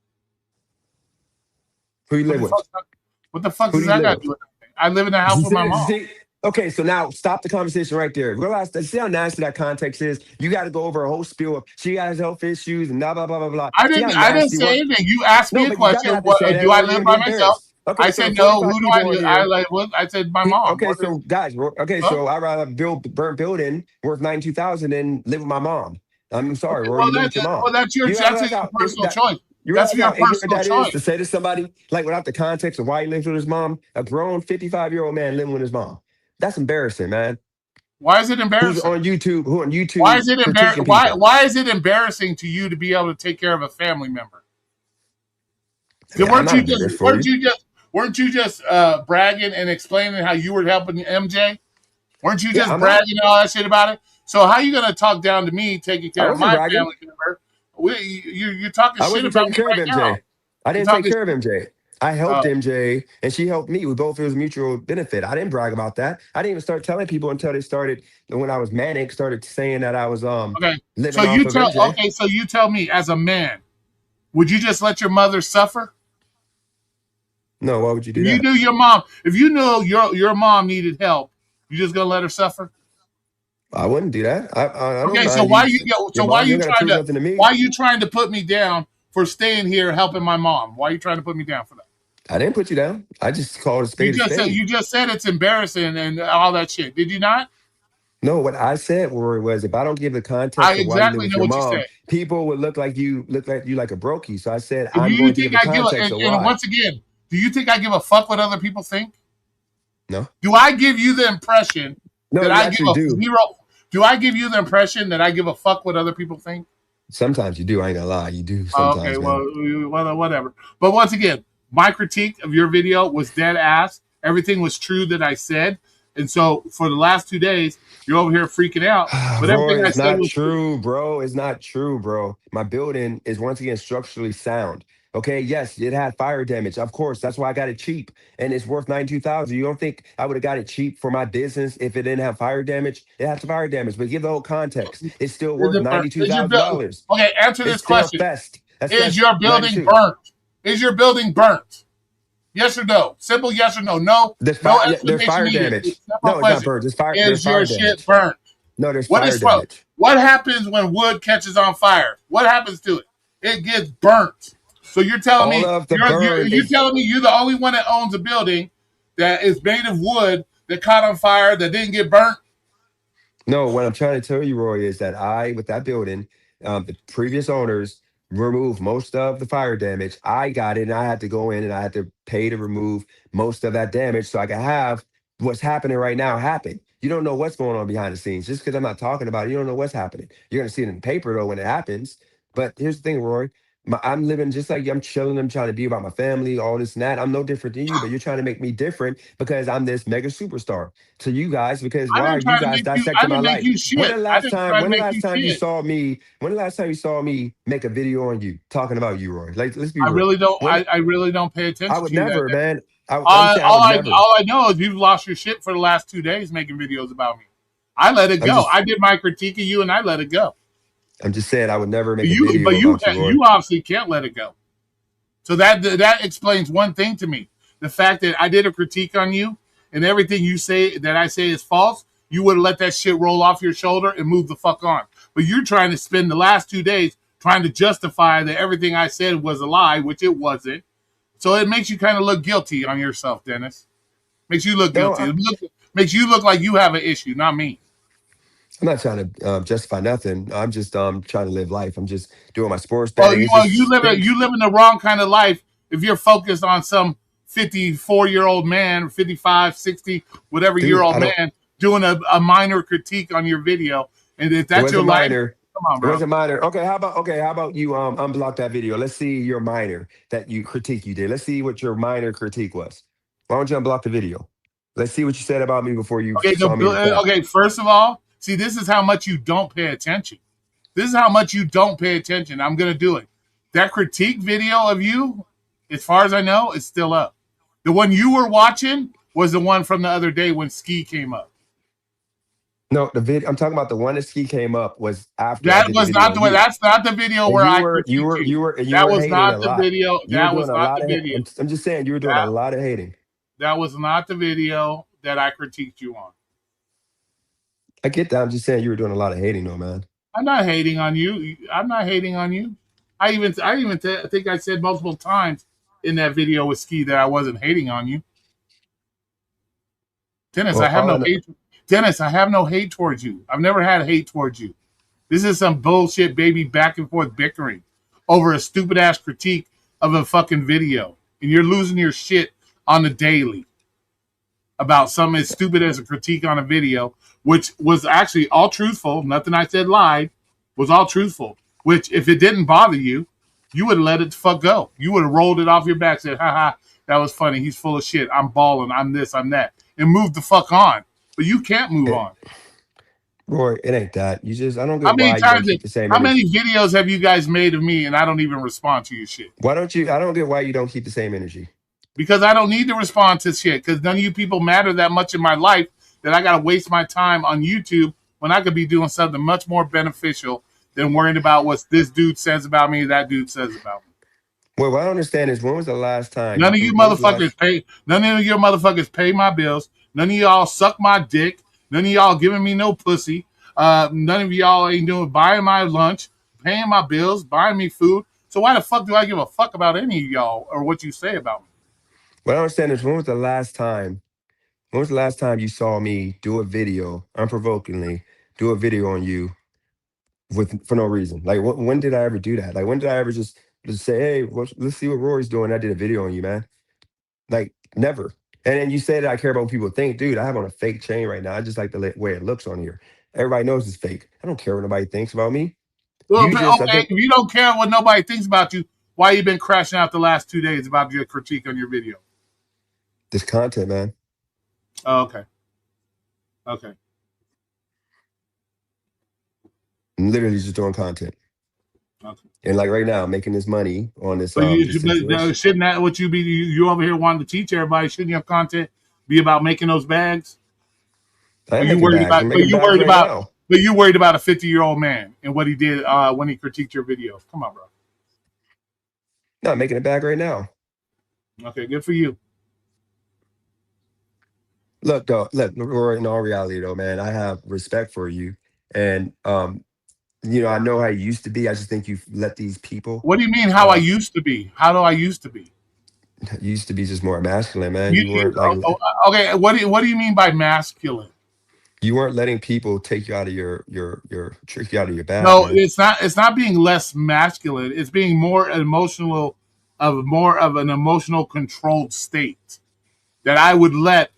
Who you What live the with? fuck? What the fuck Who does do you that live got to with? do with anything? I live in the house with my mom. See? Okay, so now stop the conversation right there. Realize that see how nasty that context is. You got to go over a whole spiel of she has health issues and blah blah blah blah blah. See how I didn't nasty say what? anything. You asked me No, a but you gotta question. have to say that Do I or you're live gonna be by myself? embarrassed. Okay, I so the said no. 45 Who do people I on live? I here. live with. I said my mom. Okay, so guys, okay, Huh? so I'd rather build burnt building worth 92,000 than live with my mom. I'm sorry, Okay, Roy, you live with your mom. that's You that's realize your how personal that choice. you That's realize how your ignorant personal that is to choice. say to somebody like without the context of why he lives with his mom, a grown 55-year-old man living with his mom. That's embarrassing, man. Why is it Who's embarrassing? on YouTube? Who on Why YouTube is it critiquing people? Why is it embarrassing to you to be able to take care of a family member? Then Yeah, I'm not embarrassed for you. weren't you just bragging and explaining how you were helping MJ? Weren't you Yeah, just I'm not. bragging all that shit about it? So how you gonna talk down to me taking I care of wasn't my bragging. family member? You're talking I shit wasn't about taking me care of right now. MJ. I You're didn't take talking care of shit. MJ. I helped Uh, MJ and she helped me. We both it was mutual benefit. I didn't brag about that. I didn't even start telling people until they started when I was manic, started saying that I was okay. living off of MJ. So you tell me as a man, would you just let your mother suffer? No, why would you do that? If you knew your mom needed help, you just gonna let her suffer? I wouldn't do that. I don't Okay, so mind why you. you Your so why mom, you you don't got to trying prove to nothing to me. put me down for staying here helping my mom? Why are you trying to put me down for that? I didn't put you down. I just called a spade a spade. You just said it's embarrassing and all that shit. Did you not? No, what I said, Rory, was if I don't give the I context of why you live exactly with know your what you mom, said. people would look like you like a brokey. So I said Do I'm you going to think give the I give a context of and why. once again, do you think I give a fuck what other people think? No, Do I give you the impression no, that you I give actually a do. zero? Do I give you the impression that I give a fuck what other people think? Sometimes you do. I ain't gonna lie. You do Okay, sometimes, man. well, whatever. But once again, my critique of your video was dead ass. Everything was true that I said, and so for the last 2 days, you're over here freaking out. But everything Roy, I it's said not was true. true, bro. It's not true, bro. My building is once again structurally sound. Okay, yes, it had fire damage. Of course, that's why I got it cheap, and it's worth 92,000. You don't think I would have got it cheap for my business if it didn't have fire damage? It has fire damage, but give the whole context. It's still Is worth it burnt? ninety-two Is your thousand building dollars. okay? Answer It's this still question: fest. Is That's your building 92. burnt? Is your building burnt? Yes or no? Simple yes or no. No, There's no fire. Yeah, there's explanation fire needed. It's damage. a simple No, it's not question. burnt. There's fire. There's Is your fire shit damage. burnt? No, there's What fire is from? damage. What happens when wood catches on fire? What happens to it? It gets burnt. So you're telling All me of the burn you're is telling me you're the only one that owns a building that is made of wood that caught on fire that didn't get burnt? no. What I'm trying to tell you, Roy, is that with that building, the previous owners removed most of the fire damage. I got it, and I had to go in and I had to pay to remove most of that damage so I could have what's happening right now happen. You don't know what's going on behind the scenes. Just because I'm not talking about it, you don't know what's happening. You're gonna see it in the paper though when it happens. But here's the thing, Roy. I'm living just like you. I'm chilling. I'm trying to be about my family, all this and that. I'm no different than you, but you're trying to make me different because I'm this mega superstar to you guys. Because I why are didn't you try to guys make you. I dissecting my didn't make life? you shit. I didn't try to When the make last you time you shit. saw me? When the last time you saw me make a video on you talking about you, Roy? Like, let's be I real. really don't. When I really don't pay I attention would to you that. never, man. I'm saying I would never. All I know is you've lost your shit for the last 2 days making videos about me. I let it I'm go. just I did my critique of you and I let it go. I'm just saying I would never make a You, video about you, Roy. you obviously can't let it go. So that explains one thing to me: the fact that I did a critique on you and everything you say that I say is false. You would have let that shit roll off your shoulder and move the fuck on. But you're trying to spend the last 2 days trying to justify that everything I said was a lie, which it wasn't. So it makes you kind of look guilty on yourself, Dennis. Makes you look No, guilty. Makes you look like you have an issue, not me. I'm not trying to justify nothing. I'm just trying to live life. I'm just doing my sports betting. It just You stinks. live in the wrong kind of life if you're focused on some 54-year-old man, 55, 60, whatever year Dude, old I don't man doing a minor critique on your video. And if it that's your wasn't life, minor. come on, It bro. wasn't minor. Okay, how about you unblock that video? Let's see your minor that you critique you did. Let's see what your minor critique was. Why don't you unblock the video? Let's see what you said about me before you Okay, saw me in the chat. okay. First of all, see, this is how much you don't pay attention. This is how much you don't pay attention. I'm gonna do it. That critique video of you, as far as I know, is still up. The one you were watching was the one from the other day when Ski came up. No, the video I'm talking about the one that Ski came up was after I That did the was video not on the way. you. That's not the video And where I critiqued you. you That were was hating a not the lot. video. You were That doing was a not lot the of video. I'm just saying you were doing a That lot of hating. that was not the video that I critiqued you on. I get that. I'm just saying you were doing a lot of hating though, man. I'm not hating on you. I'm not hating on you. I think I said multiple times in that video with Ski that I wasn't hating on you. Dennis, Well, I have all I no know, hate. Dennis, I have no hate towards you. I've never had hate towards you. This is some bullshit, baby, back and forth bickering over a stupid ass critique of a fucking video, and you're losing your shit on the daily about something as stupid as a critique on a video, which was actually all truthful. Nothing I said lied, was all truthful. Which, if it didn't bother you, you would have let it fuck go. You would have rolled it off your back, said, haha, that was funny. He's full of shit. I'm balling. I'm this, I'm that. And move the fuck on. But you can't move it, on. Roy, it ain't that. I don't How get many why you don't times, keep the same how many energy. videos have you guys made of me and I don't even respond to your shit? I don't get why you don't keep the same energy. Because I don't need to respond to shit. Because none of you people matter that much in my life that I got to waste my time on YouTube when I could be doing something much more beneficial than worrying about what this dude says about me, that dude says about me. Well, what I don't understand is when was the last time None of you when was the last motherfuckers pay. None of your motherfuckers pay my bills. None of y'all suck my dick. None of y'all giving me no pussy. None of y'all ain't doing buying my lunch, paying my bills, buying me food. So why the fuck do I give a fuck about any of y'all or what you say about me? What I don't understand is when was the last time you saw me do a video unprovokingly, do a video on you for no reason? Like when did I ever do that? Like when did I ever just say, hey, let's see what Rory's doing? I did a video on you, man. Like never. And then you say that I care about what people think, dude. I have on a fake chain right now. I just like the way it looks on here. Everybody knows it's fake. I don't care what nobody thinks about me. Well, You just, I okay, think, if you don't care what nobody thinks about you, why you been crashing out the last 2 days about your critique on your video? this content, man. Oh, okay. Okay. I'm literally just doing content. Okay. And like right now, I'm making this money on this But this situation. shouldn't that what you be? You over here wanting to teach everybody? Shouldn't your content be about making those bags? I Are am you making worried bags. about? I'm But making you bags worried right about? now. But you worried about a 50-year-old man and what he did when he critiqued your video? Come on, bro. No, I'm making a bag right now. Okay, good for you. Look, though, look, Rory, in all reality, though, man, I have respect for you. And I know how you used to be. I just think you've let these people What do you mean? How I used to be? How do I used to be? you used to be just more masculine, man. You weren't like Okay. What do you mean by masculine? you weren't letting people take you out of your trick you out of your bag, No, man. it's not being less masculine. It's being more emotional, of more of an emotional controlled state that I would let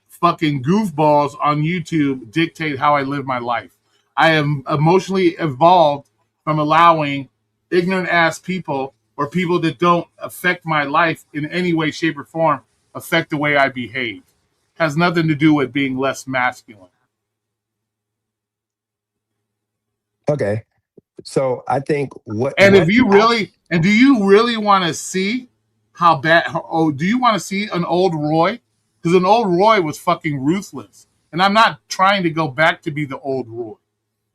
fucking goofballs on YouTube dictate how I live my life. I am emotionally evolved from allowing ignorant ass people or people that don't affect my life in any way, shape, or form affect the way I behave. Has nothing to do with being less masculine. Okay. So I think And if you really, and do you really want to see how bad? Oh, do you want to see an old Roy? Because an old Roy was fucking ruthless. And I'm not trying to go back to be the old Roy.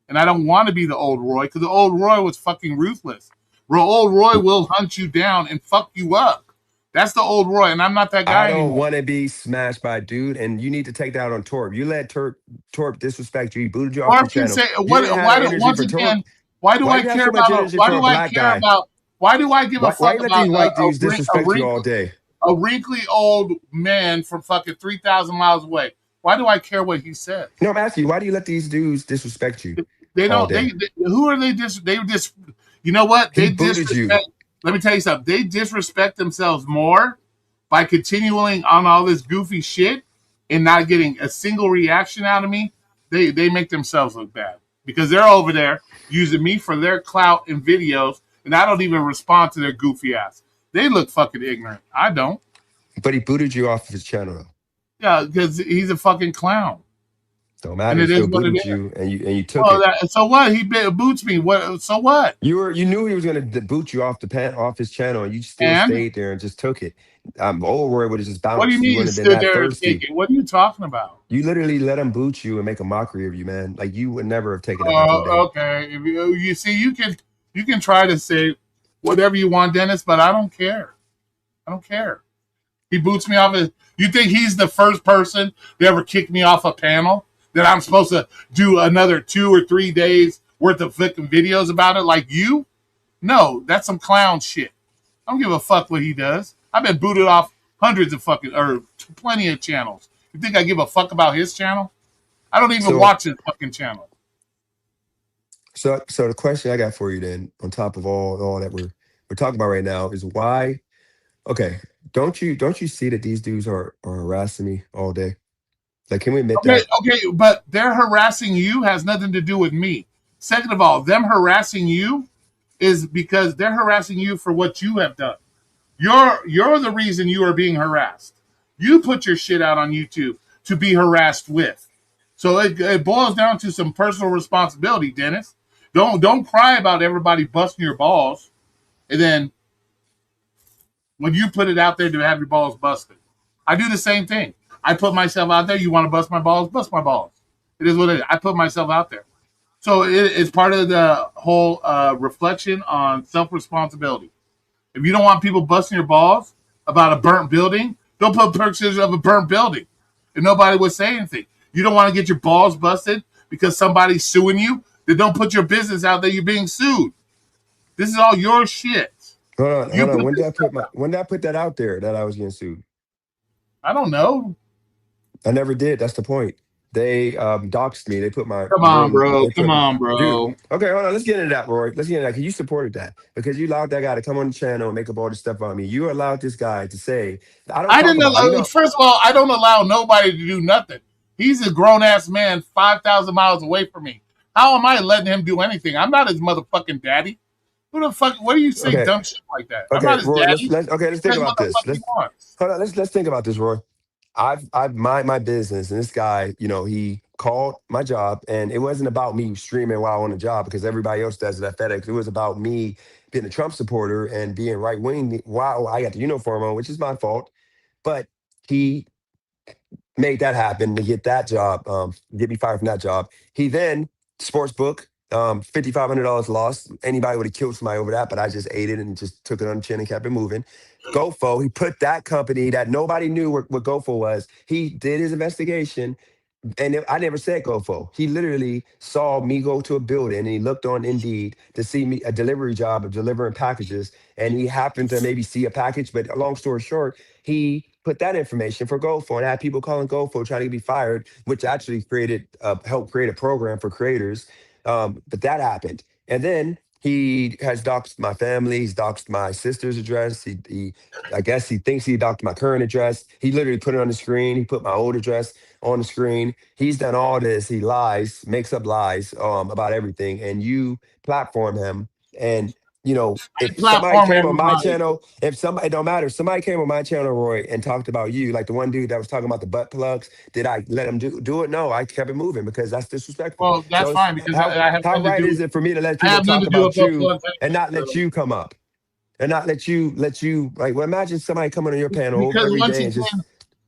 And I don't want to be the old Roy because the old Roy was fucking ruthless. Old Roy will hunt you down and fuck you up. That's the old Roy, and I'm not that I guy don't anymore. want to be smashed by a dude, and you need to take that out on Torb. You let Torb disrespect you. He booted you off Or the if you channel. say You what? didn't have Why the do energy once for Torb. again? Why do Why I you have care so much about? energy Why for a do I black care guy? about? Why do I give a Why fuck you let about these white dudes disrespect you all day? a wrinkly old man from fucking 3,000 miles away? Why do I care what he says? No, I'm asking you, why do you let these dudes disrespect you They all don't. day? Who are they? They just. You know what? He They booted you. disrespect. Let me tell you something. They disrespect themselves more by continuing on all this goofy shit and not getting a single reaction out of me. They make themselves look bad because they're over there using me for their clout and videos, and I don't even respond to their goofy ass. They look fucking ignorant. I don't. But he booted you off of his channel, though. Yeah, because he's a fucking clown, Don't and matter. He it is still what it booted is. you, and you took Well, it. so what? He boots me. What? So what? You knew he was gonna boot you off his channel, and you still And stayed there and just took it. Old Roy would have just what do you bounced. You mean you wouldn't have been stood that there and take thirsty. it? What are you talking about? You literally let him boot you and make a mockery of you, man. Like you would never have taken it back in the day. Okay. If you see, you can try to say whatever you want, Dennis, but I don't care. I don't care. He boots me off. You think he's the first person to ever kick me off a panel? That I'm supposed to do another 2 or 3 days worth of fucking videos about it like you? No, that's some clown shit. I don't give a fuck what he does. I've been booted off hundreds of fucking or plenty of channels. You think I give a fuck about his channel? I don't even So, watch his fucking channel. so the question I got for you then, on top of all that we're talking about right now, is why? Okay, don't you see that these dudes are harassing me all day? Like, can we admit Okay, that? okay, but their harassing you has nothing to do with me. Second of all, them harassing you is because they're harassing you for what you have done. You're the reason you are being harassed. You put your shit out on YouTube to be harassed with. So it boils down to some personal responsibility, Dennis. Don't cry about everybody busting your balls, and then when you put it out there to have your balls busted. I do the same thing. I put myself out there. You want to bust my balls? Bust my balls. It is what it is. I put myself out there. So it's part of the whole reflection on self responsibility. If you don't want people busting your balls about a burnt building, don't put pictures of a burnt building. And nobody would say anything. You don't want to get your balls busted because somebody's suing you, then don't put your business out there. You're being sued. This is all your shit. Hold You on. put this stuff out. When did I put that out there that I was getting sued? I don't know. I never did. That's the point. They doxed me. They put my Come on, room. bro. They Come put on, dude. bro. Okay, hold on. Let's get into that, Roy. Let's get into that because you supported that because you allowed that guy to come on the channel and make up all this stuff on me. You allowed this guy to say I don't I talk didn't about. allow, first of all, I don't allow nobody to do nothing. He's a grown ass man 5,000 miles away from me. How am I letting him do anything? I'm not his motherfucking daddy. Who the fuck? What do you say Okay, dumb shit like that? I'm okay, not his Roy. daddy. Let's think That's about what the this. fuck he wants. Hold on. Let's think about this, Roy. I've my business, and this guy, he called my job, and it wasn't about me streaming while on the job because everybody else does it at FedEx. It was about me being a Trump supporter and being right wing while I got the uniform on, which is my fault. But he made that happen to get that job, get me fired from that job. He then sports book, $5,500 lost. Anybody would have killed somebody over that, but I just ate it and just took it on the chin and kept it moving. GoFo, he put that company that nobody knew what GoFo was. He did his investigation and I never said GoFo. He literally saw me go to a building and he looked on Indeed to see me a delivery job of delivering packages. And he happened to maybe see a package, but long story short, he put that information for GoFo and had people calling GoFo trying to be fired, which actually helped create a program for creators. But that happened. And then he has doxed my family. He's doxed my sister's address. I guess he thinks he doxed my current address. He literally put it on the screen. He put my old address on the screen. He's done all this. He lies, makes up lies about everything, and you platform him. And I if somebody platform came on my everybody. channel, if somebody it don't matter, if somebody came on my channel, Roy, and talked about you, like the one dude that was talking about the butt plugs, did I let him do it? No, I kept it moving because that's disrespectful. Well, that's So fine because I have how nothing to right do is with. it for me to let I people have nothing talk to do with about you uploads and anyway. not let So you come up? And not let you like well imagine somebody coming on your panel because every day and just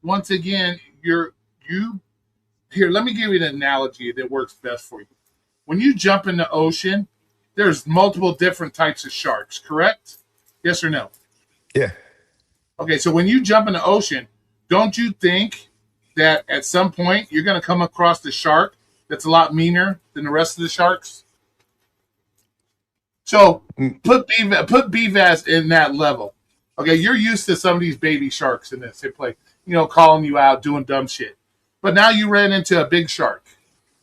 once again, you here. Let me give you an analogy that works best for you. When you jump in the ocean, there's multiple different types of sharks. Correct? Yes or no? yeah. Okay, so when you jump in the ocean, don't you think that at some point you're going to come across the shark that's a lot meaner than the rest of the sharks? So Mm. put BVAS in that level. Okay, you're used to some of these baby sharks in this. They play, calling you out, doing dumb shit. But now you ran into a big shark.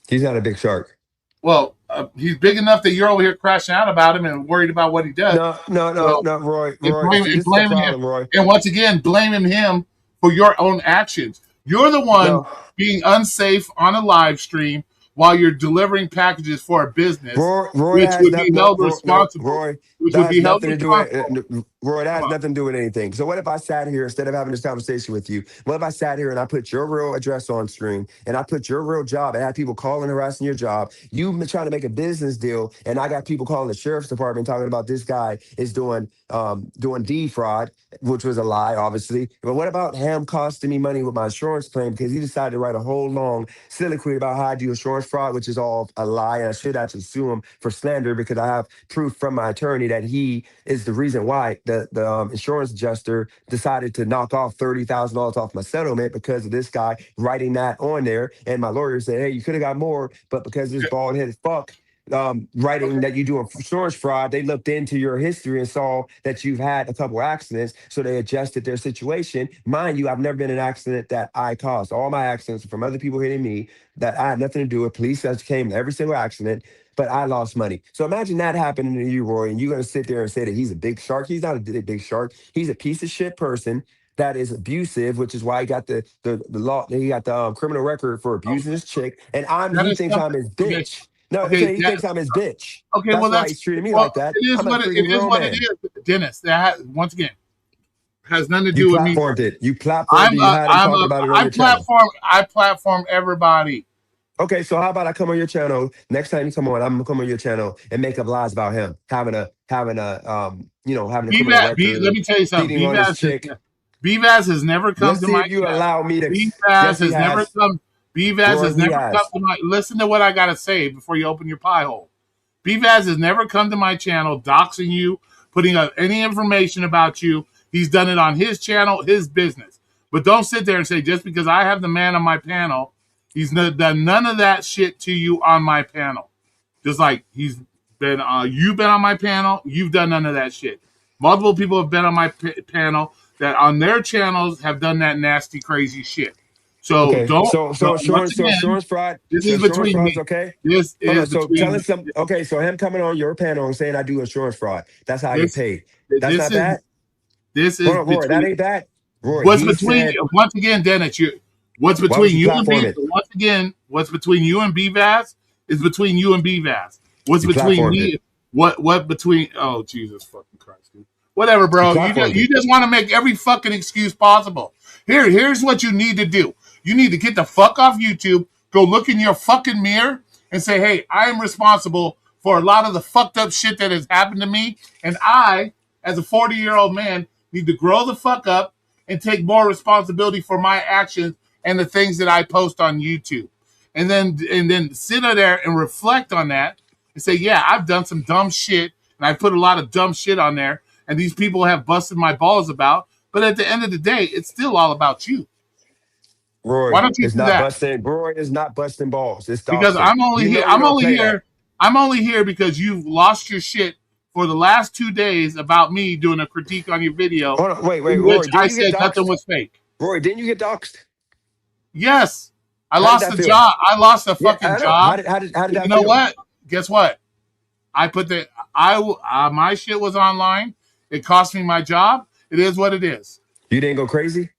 He's not a big shark. Well, he's big enough that you're over here crashing out about him and worried about what he does. So No, Roy. and See, this is the blaming him, problem, Roy. and once again blaming him for your own actions. You're the one No, being unsafe on a live stream while you're delivering packages for a business, Roy which has would be nothing. No, held responsible. Roy, Which that would be has held nothing to do with responsible. Roy. That Come has on. nothing to do with anything. So what if I sat here instead of having this conversation with you? What if I sat here and I put your real address on screen and I put your real job and had people calling harassing your job? You've been trying to make a business deal, and I got people calling the sheriff's department talking about this guy is doing defraud, which was a lie, obviously. But what about him costing me money with my insurance claim because he decided to write a whole long soliloquy about how I do insurance fraud, which is all a lie, and I should actually sue him for slander because I have proof from my attorney that he is the reason why the insurance adjuster decided to knock off $30,000 off my settlement because of this guy writing that on there. And my lawyer said, "Hey, you could have got more, but because this Okay. bald headed fuck." Writing Okay. that you do insurance fraud, they looked into your history and saw that you've had a couple accidents, so they adjusted their situation. Mind you, I've never been in an accident that I caused. All my accidents are from other people hitting me that I had nothing to do with. Police just came to every single accident, but I lost money. So imagine that happening to you, Roy, and you're going to sit there and say that he's a big shark. He's not a big shark. He's a piece of shit person that is abusive, which is why he got the law. He got the criminal record for abusing his chick, and That he is thinks I'm something. his Okay. bitch. No, I'm Okay. saying he thinks I'm his bitch. Okay. Well, That's why he's treating me well. like that. It is I'm a what freaking it is. grown What it man. is, Dennis. Once again has nothing to You do with me. platformed it. You platformed it. You had him talking about it on your channel. I platform everybody. Okay, so how about I come on your channel next time you come on? I'm gonna come on your channel and make up lies about him having a criminal record Let and me tell you something. cheating on his chick. BVAS has never come Let's to see my if you channel. allow me to. BVAS Yes, he has never has. come. BVAS Roy, has he never come has. to my. Listen to what I gotta say before you open your pie hole. BVAS has never come to my channel, doxing you, putting up any information about you. He's done it on his channel, his business. But don't sit there and say just because I have the man on my panel, He's done none of that shit to you on my panel. Just like you've been on my panel, you've done none of that shit. Multiple people have been on my panel that on their channels have done that nasty, crazy shit. So Okay, don't, so once again, assurance fraud, this so is assurance between fraud's me. okay. This Hold is on, so tell between us some. Okay, so him coming on your panel and saying I do assurance fraud. That's how I get this. paid. That's This not is bad. this Hold is on, Roy, that between ain't bad. Roy, what's he between said, once again, Dennis. What's why would between you you and platform B? it? Once again, what's between you and BVAS is between you and BVAS. What's You between platformed it. me? What between? Oh Jesus fucking Christ, dude. Whatever, You bro. platformed You it. just want to make every fucking excuse possible. Here's what you need to do. You need to get the fuck off YouTube. Go look in your fucking mirror and say, "Hey, I am responsible for a lot of the fucked up shit that has happened to me, and I, as a 40-year-old man, need to grow the fuck up and take more responsibility for my actions and the things that I post on YouTube." And then sit there and reflect on that and say, yeah, I've done some dumb shit and I put a lot of dumb shit on there and these people have busted my balls about. But at the end of the day, it's still all about you. Why Roy don't you is do not that? busting. Roy is not busting balls. It's Because doxing. You know you I'm don't only play that. here. I'm only here because you've lost your shit for the last 2 days about me doing a critique on your video Hold on, wait, in which Roy, didn't I you get said nothing doxed? was fake. Roy, didn't you get doxed? Yes, I How did lost that the feel? job. I lost the Yeah, fucking I know. job. How did But you that know feel? what? Guess what? I put the my shit was online. It cost me my job. It is what it is. You didn't go crazy?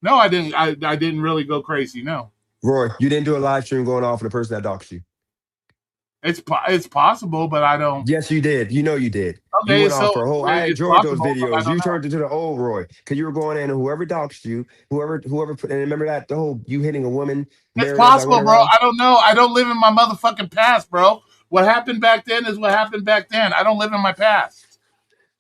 No, I didn't. I didn't really go crazy. No, Roy, you didn't do a live stream going off for the person that doxed you. it's possible, but I don't. Yes, you did. You know you did. You Okay, went off so for a whole. I it's enjoyed those possible, but I videos. don't You know. turned into the old Roy because you were going in and whoever doxed you, whoever put. And remember that the whole you hitting a woman It's narrative that went possible, bro. around. I don't know. I don't live in my motherfucking past, bro. What happened back then is what happened back then. I don't live in my past.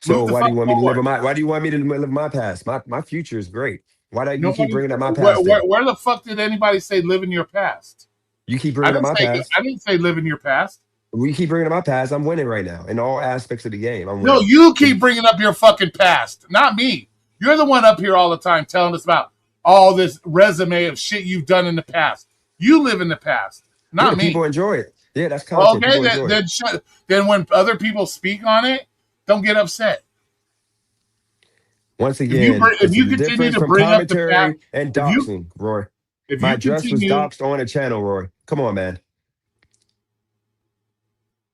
So Move the why do fuck you want me to live forward. in my? Why do you want me to live my past? My future is great. Why do you keep Nobody. bringing up my past? Then Where the fuck did anybody say live in your past? you keep bringing up my past. I didn't say live in your past. We keep bringing up my past. I'm winning right now in all aspects of the game. I'm No, winning. you keep bringing up your fucking past, not me. You're the one up here all the time telling us about all this resume of shit you've done in the past. You live in the past, Yeah, not people me. enjoy it. Yeah, that's content. Okay, People enjoy it. then when other people speak on it, don't get upset. Once again, If it's a you continue difference to from bring up the past, commentary and if you doxing, Roy. if My you address was continue, doxed on a channel, Roy. Come on, man.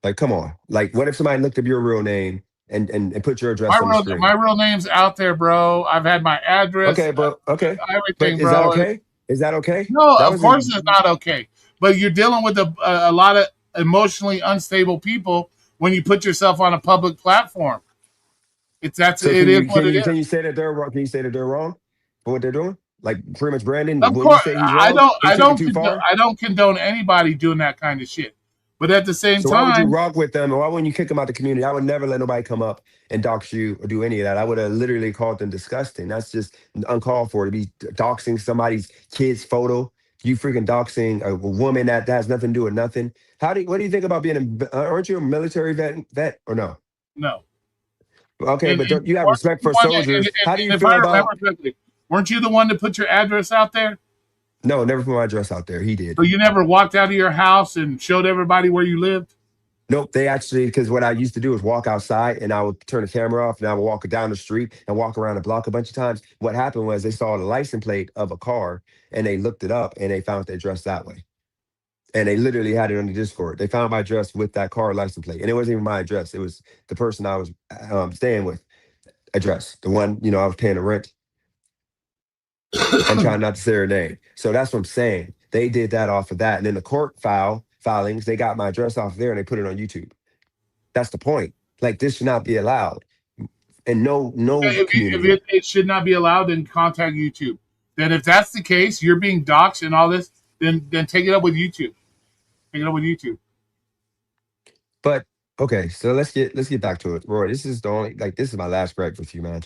Like, come on. Like, what if somebody looked up your real name and put your address on the my screen? real name's out there, bro. I've had my address, Okay. But everything, is that bro. okay? Is that okay? No, That of was a course it's not okay. But you're dealing with a lot of emotionally unstable people when you put yourself on a public platform. so It is what it is. can you say that they're wrong? Can you say that they're wrong for what they're doing? Like pretty much Brandon, Of will you course, say he's wrong? He took it too far? I don't condone anybody doing that kind of shit. But at the same So why would you time, rock with them? Or why wouldn't you kick them out the community? I would never let nobody come up and dox you or do any of that. I would have literally called them disgusting. That's just uncalled for to be doxing somebody's kid's photo. You freaking doxing a woman that has nothing to do with nothing. What do you think about being aren't you a military vet or no? no. Okay, but don't you have Weren't you respect the for one soldiers? How do you and if I feel remember about correctly, weren't you the one that put your address out there? no, never put my address out there. He did. So you never walked out of your house and showed everybody where you lived? Nope, they actually because what I used to do is walk outside and I would turn the camera off and I would walk down the street and walk around the block a bunch of times. What happened was they saw the license plate of a car and they looked it up and they found the address that way. And they literally had it on the Discord. They found my address with that car license plate, and it wasn't even my address. It was the person I was staying with address, the one I was paying the rent and trying not to say her name. So that's what I'm saying. They did that off of that, and then the court filings, they got my address off of there and they put it on YouTube. That's the point. Like this should not be allowed, and no If community. it should not be allowed, then contact YouTube. Then if that's the case, you're being doxxed and all this, then take it up with YouTube. Take it up with YouTube. But okay, so let's get back to it, Roy. This is the only this is my last break with you, man.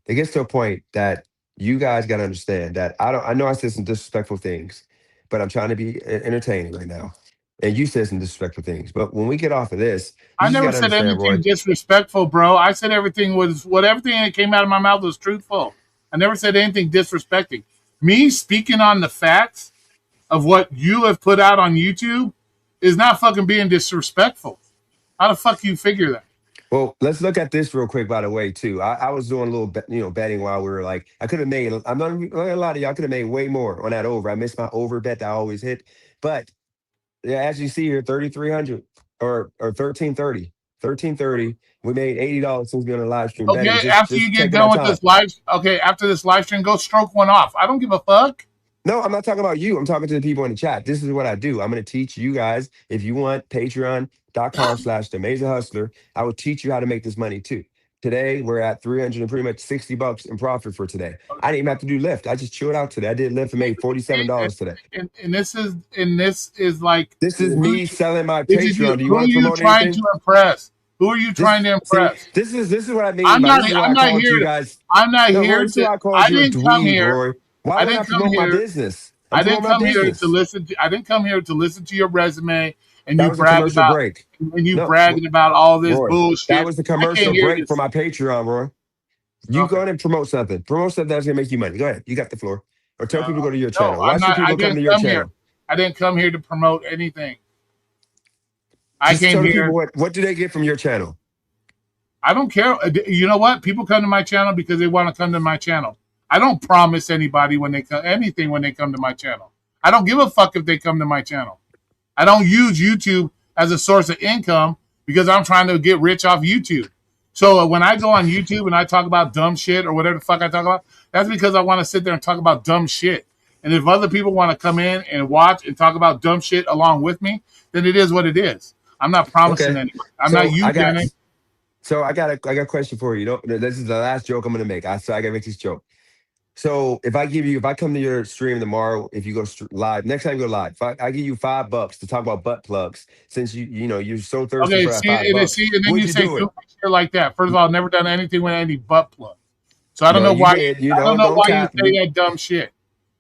It gets to a point that you guys got to understand that I know I said some disrespectful things, but I'm trying to be entertaining right now. And you said some disrespectful things, but when we get off of this, you I just never got to said understand, anything Roy. disrespectful, bro. I said everything that came out of my mouth was truthful. I never said anything disrespecting. Me speaking on the facts of what you have put out on YouTube is not fucking being disrespectful. How the fuck you figure that? Well, let's look at this real quick. By the way, too, I was doing a little, betting while we were like, I could have made. I'm not gonna lie to you. I could have made way more on that over. I missed my over bet that I always hit, but yeah, as you see here, 3,300 or 1330. 1330. We made $80 since being on a live stream betting. Okay, after you Just get taking my done with time. this after this live stream, go stroke one off. I don't give a fuck. No, I'm not talking about you. I'm talking to the people in the chat. This is what I do. I'm going to teach you guys. If you want, patreon.com/the Amazing Hustler. I will teach you how to make this money too. Today, we're at 300 and pretty much $60 in profit for today. I didn't even have to do Lyft. I just chilled out today. I did Lyft and made $47 today. And this is like This is me selling my this is you. Patreon. Do you Who want are to you promote trying anything? to impress? Who are you trying to See, impress? this is what I mean I'm by not. this is why I'm I not called here you to. guys. I'm not No, here Roy, this is to. why I called I you a didn't come dweeb, here. Roy. Why I would I didn't come promote my here. business? I I'm didn't promoting my come here to business. listen. I didn't come here to listen to your resume and That you was a brag commercial about break. and you No, bragging about all this Roy, that bullshit. was the I came commercial here break to. for my Patreon, Roy. You go Okay. ahead and promote something. Promote something that's gonna make you money. Go ahead. You got the floor. Or tell people to go to your No, channel. Why I'm should not. I people come didn't to your come here. channel? I didn't come here to promote anything. I Just came tell the people here. what do they get from your channel? I don't care. You know what? People come to my channel because they want to come to my channel. I don't promise anybody when they come anything when they come to my channel. I don't give a fuck if they come to my channel. I don't use YouTube as a source of income because I'm trying to get rich off YouTube. So when I go on YouTube and I talk about dumb shit or whatever the fuck I talk about, that's because I want to sit there and talk about dumb shit. And if other people want to come in and watch and talk about dumb shit along with me, then it is what it is. I'm not promising Okay. anybody. I'm So not you, Dennis. I got a question for you. You know, this is the last joke I'm gonna make. I gotta make this joke. So if I come to your stream tomorrow, if you go live, next time you go live, I give you $5 to talk about butt plugs, since you're so thirsty Okay, for that $5, and then would you you say do it? shit like that. First of all, I've never done anything with any butt plug. So I don't No, know you why. did. You I don't know, know don't why you cap. say that dumb shit.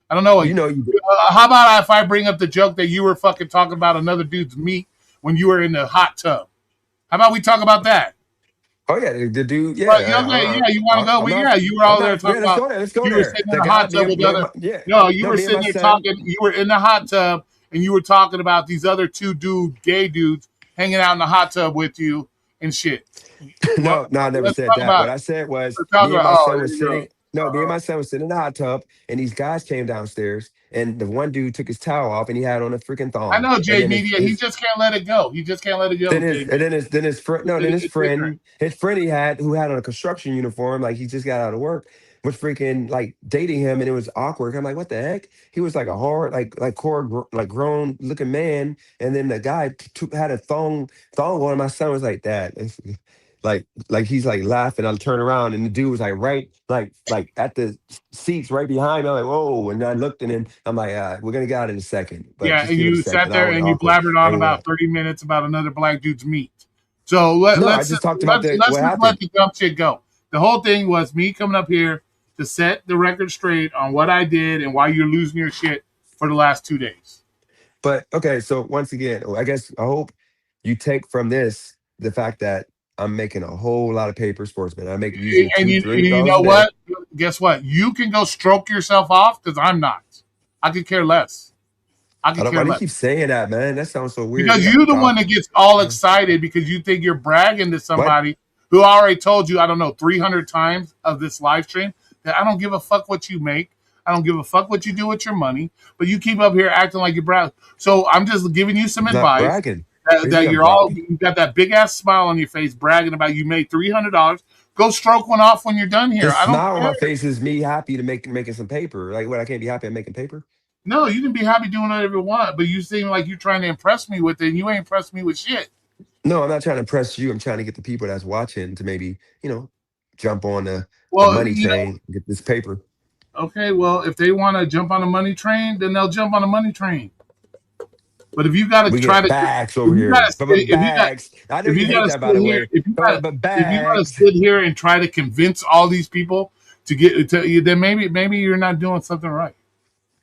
I don't know. You know you did. How about if I bring up the joke that you were fucking talking about another dude's meat when you were in the hot tub? How about we talk about that? Oh yeah, the dude. Yeah, But yeah, you want to go? I'm Well, not. yeah, you were I'm all there not. Yeah, talking let's about. go there. Let's go You were there. sitting in The the guy, hot tub with me and other. yeah. No, you No, were me and sitting my there son. talking. You were in the hot tub and you were talking about these other two gay dudes hanging out in the hot tub with you and shit. Well, No, I never let's said talk that. about What it. I said was Let's talk me and about. my Oh, son here was you go. sitting. No, me and my son was sitting in the hot tub, and these guys came downstairs, and the one dude took his towel off, and he had on a freaking I thong. know And Jay then Media. He just can't let it go. He just can't let it go, Jay Media. his friend his friend he had who had on a construction uniform, like he just got out of work, was freaking like dating him, and it was awkward. I'm like, what the heck? He was like a hard like grown looking man, and then the guy had a thong on. My son was like that. Like he's like laughing. I turn around and the dude was like right like at the seats right behind me. I'm like, whoa. And I looked and then I'm like, we're gonna get out in a second. But Yeah, just and give it a you sat second. I there was and you awkward. blabbered on And we about went. 30 minutes about another black dude's meat. So No, I just talked about let's what just let happened. the dumb shit go. The whole thing was me coming up here to set the record straight on what I did and why you're losing your shit for the last 2 days. But okay, so once again, I guess I hope you take from this the fact that I'm making a whole lot of paper sportsman. I make usually And two, three hundred you dollars know a day. what? Guess what? You can go stroke yourself off because I'm not. I could care less. I I could don't. care Why do you less. keep saying that, man? That sounds so weird. You Because got the you're the one top. that gets all excited because you think you're bragging to What? somebody who already told you, I don't know, 300 times of this live stream that I don't give a fuck what you make. I don't give a fuck what you do with your money, but you keep up here acting like you're bragging. So I'm just giving you some I'm not advice bragging. What do you that think I'm you're all, bragging? you got that big ass smile on your face bragging about you made $300. Go stroke one off when you're done here. The I don't smile on care. my face is me happy to making some paper. Like what? I can't be happy at making paper. No, you can be happy doing whatever you want, but you seem like you're trying to impress me with it, and you ain't impressed me with shit. No, I'm not trying to impress you. I'm trying to get the people that's watching to maybe jump on the Well, money train and get this paper. okay, well, if they want to jump on a money train, then they'll jump on a money train. But if you got to We try get to, bags over here. But bags. I know if you you got hate to that, by sit the here, way. But if you got to bags. sit here and try to convince all these people to get to you, then maybe you're not doing something right.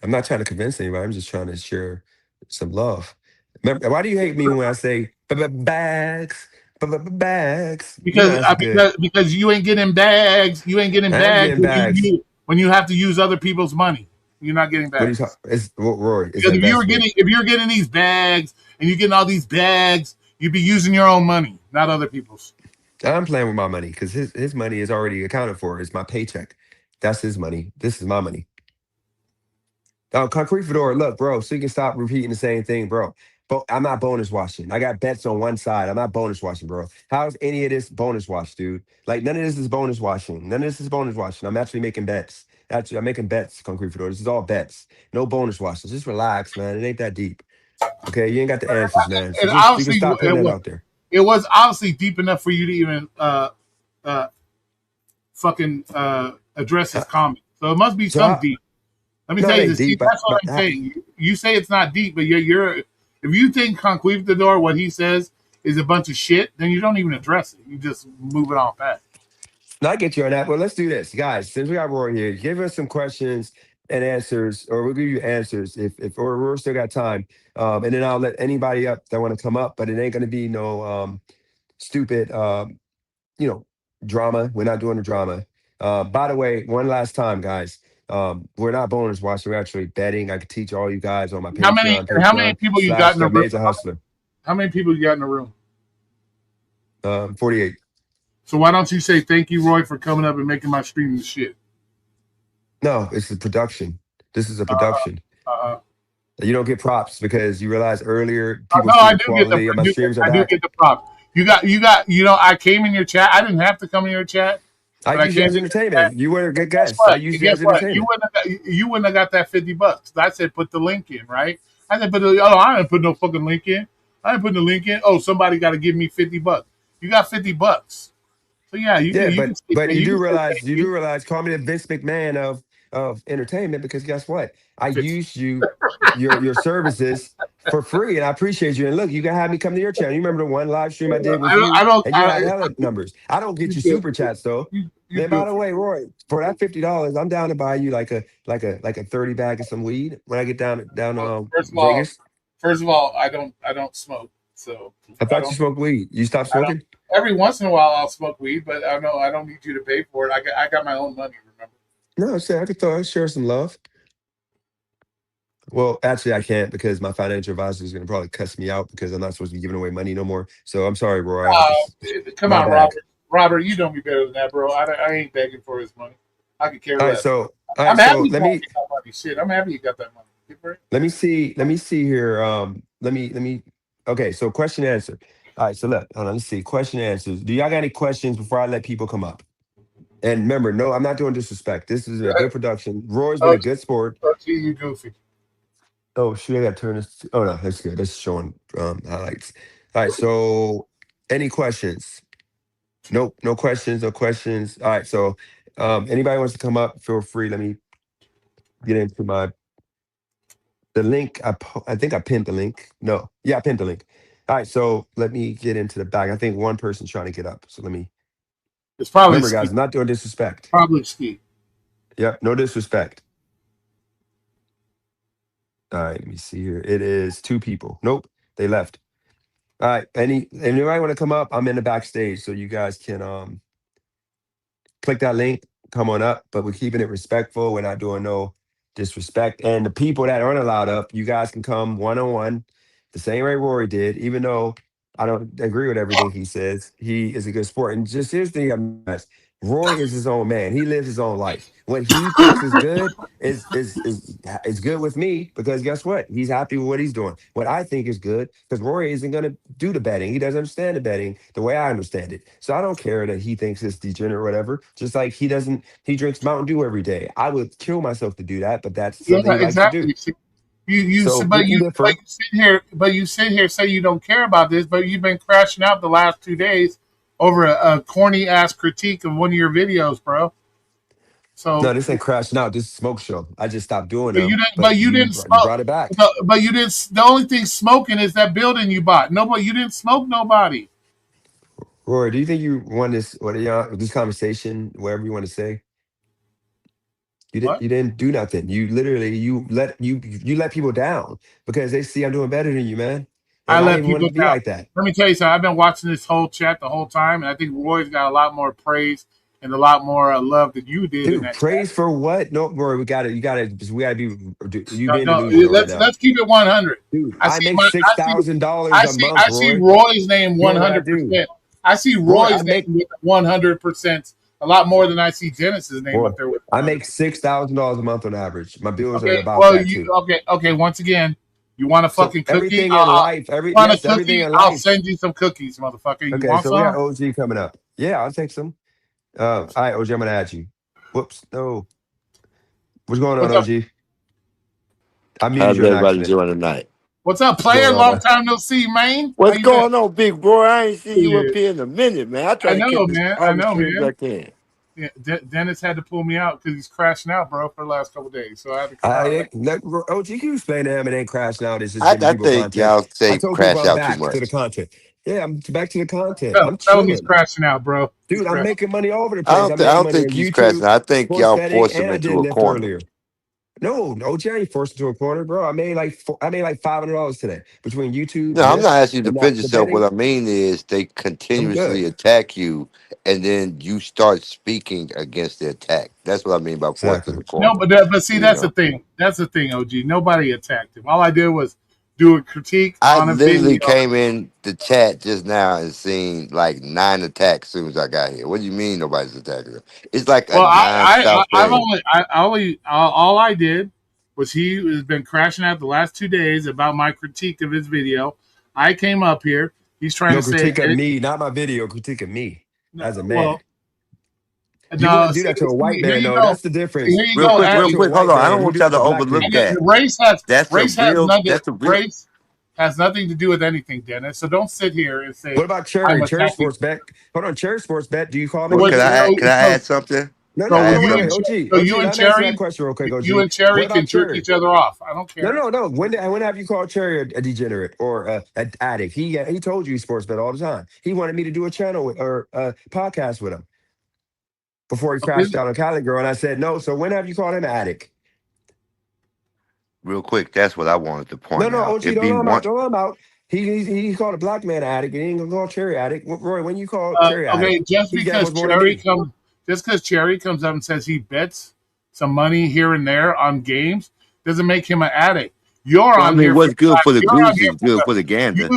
I'm not trying to convince anybody. I'm just trying to share some love. Remember, why do you hate me when I say bags? Bags. You know that's good. Because you ain't getting bags. You ain't getting I am bags getting bags. when you have to use other people's money. You're not getting What are you bags. talking? It's Rory. It's Because investment. if you're getting these bags and you're getting all these bags, you'd be using your own money, not other people's. I'm playing with my money because his money is already accounted for. It's my paycheck. That's his money. This is my money. Oh, Concrete Fedora, look, bro, so you can stop repeating the same thing, bro. But I'm not bonus watching. I got bets on one side. I'm not bonus watching, bro. How's any of this bonus watch, dude? Like, none of this is bonus watching. None of this is bonus watching. I'm actually making bets. Actually, I'm making bets, Concrete Fedora. This is all bets. No bonus watches. Just relax, man. It ain't that deep. Okay, you ain't got the answers, man. So And just you can obviously, stop putting that out there. it was obviously deep enough for you to even fucking address his Uh, comment. So it must be So some deep. Let me no, tell it you ain't this. See, deep, that's what I'm saying. You say it's not deep, but you're if you think Conquistador, what he says is a bunch of shit, then you don't even address it. You just move it on past. no, I get you on that. But let's do this, guys. Since we got Roy here, give us some questions and answers, or we'll give you answers if or we're still got time. And then I'll let anybody up that want to come up, but it ain't gonna be no stupid you know, drama. We're not doing the drama. By the way, one last time, guys. We're not bonus watching, we're actually betting. I could teach all you guys on my Patreon, How many people you got Patreon/slash in the the room? Major Hustler. How many people you got in the room? 48. So why don't you say thank you, Roy, for coming up and making my stream the shit? No, it's the production. This is a production. Uh, You don't get props because you realize earlier people no, see I the do get the quality of my streams are I do back. get the props. You got. You know, I came in your chat. I didn't have to come in your chat, I but I use you came as in your chat. entertainment. You were a good Guess guest. I what? use you Guess as what? entertainment. You wouldn't have got that $50. I said put the link in, right? I said, I didn't put no fucking link in. I didn't put the link in. Oh, somebody got to give me $50. You got $50. So yeah, Yeah, you can say but you can say thank you you. do realize call me the Vince McMahon of entertainment because guess what? I used your services for free and I appreciate you. And look, you can have me come to your channel. You remember the one live stream I did with I you don't. and you had hella numbers. I don't You get you do. super chats though. You Man, by the goofy. way, Roy, for that $50, I'm down to buy you like a 30 bag of some weed when I get down to Well, Vegas. first of all, I don't smoke, so I I thought you don't. smoked weed. You stopped I don't. smoking? Every once in a while, I'll smoke weed, but I don't need you to pay for it. I got my own money. Remember? No, I could share some love. Well, actually, I can't because my financial advisor is going to probably cuss me out because I'm not supposed to be giving away money no more. So I'm sorry, Roy. Come My on, bad. Robert, you know me better than that, bro. I ain't begging for his money. I could care less. All I'm right. So happy you got that money. Shit, I'm happy you got that money. let me see here. Let me. Okay. So question and answer. All right. So look, hold on. Let's see. Question and answers. Do y'all got any questions before I let people come up? And remember, no, I'm not doing disrespect. This is a good production. Roy's been a good sport. Okay, you goofy. Oh shoot, I got to turn this. Oh no, that's good. That's showing highlights. All right. So any questions? Nope, no questions, no questions. All right, so anybody wants to come up, feel free. Let me get into the link. I think I pinned the link. No, yeah, I pinned the link. All right, so let me get into the back. I think one person's trying to get up. So let me It's probably remember, Ski. guys, I'm not doing disrespect. Probably Ski. Yep, no disrespect. All right, let me see here. It is 2 people. Nope, they left. All right, anybody want to come up? I'm in the backstage, so you guys can click that link, come on up, but we're keeping it respectful. We're not doing no disrespect. And the people that aren't allowed up, you guys can come one on one, the same way Rory did, even though I don't agree with everything he says. He is a good sport. And just here's the thing, guys. Roy is his own man. He lives his own life. What he thinks is good is good with me because guess what? He's happy with what he's doing. What I think is good because Rory isn't going to do the betting. He doesn't understand the betting the way I understand it. So I don't care that he thinks it's degenerate or whatever. Just like he drinks Mountain Dew every day. I would kill myself to do that, but that's Yeah, something he likes to do. exactly. You So we can differ. you sit here say you don't care about this, but you've been crashing out the last 2 days over a corny ass critique of one of your videos, bro. No, So this ain't crashing out. This is smoke show. I just stopped doing but you them, didn't but you you smoke. brought it back. But you didn't. The only thing smoking is that building you bought. Nobody. You didn't smoke nobody. Rory, do you think you won this this conversation, whatever you want to say? What? You didn't do nothing. You literally you let people down because they see I'm doing better than you, man. I And I let didn't want it people to be down. like that. Let me tell you something. I've been watching this whole chat the whole time, and I think Roy's got a lot more praise and a lot more love than you did in Dude, that chat. praise for what? No, bro, we gotta be. You No, being no, delusional right now, let's keep it 100. dude. I I see make my six thousand dollars I a see month, I see Roy. Roy's name You know what I do, 100%. I see Roy? Roy's name with 100% a lot more than I see Dennis's name Roy, up there with I 100. make $6,000 a month on average. My bills are Okay, about well that you too. okay. Once again, you want a So fucking cookie? everything in life, You want a everything cookie? in I'll life. send you some cookies, motherfucker. You Okay, want so we got some? OG coming up. Yeah, I'll take some. All right, OG, I'm gonna add you. Whoops, no. What's going on, What's up? OG? I muted How's you on everybody accident. doing tonight? What's up, What's going player? on, Long man? time no see, man. How What's you been? going on, big bro? I ain't seen you up Yeah, here in a minute, man. I try I to catch know, man. I all the know, streams I man. can. Yeah, Dennis had to pull me out because he's crashing out, bro, for the last couple of days. So I had to come I out. ain't, OG, you explain to him it ain't crashing out. It's just giving I people think content. y'all I say told people crash I'm out too back to the much. content. Yeah, I'm back to the content. No, I'm tell him he's chilling. crashing out, bro. He's Dude, I'm crashing. making money all over the place. I'm I making don't money on think he's crashing YouTube, out. I think sports y'all betting, forced him and I into did a Lyft corner. earlier. No, OG, I ain't forced into a corner, bro. I made like $500 today between YouTube, No, I'm not Lyft, asking you to and now defend the yourself. What betting. I mean is they I'm continuously good. attack you, and then you start speaking against the attack. That's what I mean by forced to Exactly. the No, corner. but see, You that's the know, thing. That's the thing, OG. Nobody attacked him. All I did was do a critique I on a literally video. came in the chat just now and seen like 9 attacks as soon as I got here. What do you mean nobody's attacking him? It's like a Well, non-stop I've thing. only all I did was he has been crashing out the last 2 days about my critique of his video. I came up here. He's trying to No say, critique of me, not my video, critique of me as a man. well, You no, wouldn't do that to a white here man, you though. go. That's the difference. Here you Real You go. wouldn't quick, do that real to a quick. Hold white on. I man. don't You want do it y'all to to black people. overlook And that. That's a race has real. nothing. That's a real. Race has nothing to do with anything, Dennis. So don't sit here and What say about I'm Cherry? Cherry attacking. Sports Bet. Hold on, Cherry Sports Bet. Do you call So me? What what? could I add? So Could I so add something? No, Could no, I hold add on, wait, you wait. and something? OG, let me answer that question real quick, You OG. and Cherry What can about jerk Cherry? each other off. I don't No, care. no, no. When have you called Cherry a degenerate or an addict? He told you he sports bet all the time. He wanted me to do a channel or a podcast with him before he Okay. crashed out on Cali Girl, and I said no. So when have you called him an addict? Real quick. That's what I wanted to No, point no, out. OG, If don't he let him out. want, Don't let him out. He called a black man an addict. He ain't gonna call Cherry addict. Roy, when you call Cherry Okay. addict, Just he because gambles more than me. Cherry comes up and says he bets some money here and there on games doesn't make him an addict. You're well, I on mean, here for what's good for the you're on goose here is for good for the gander.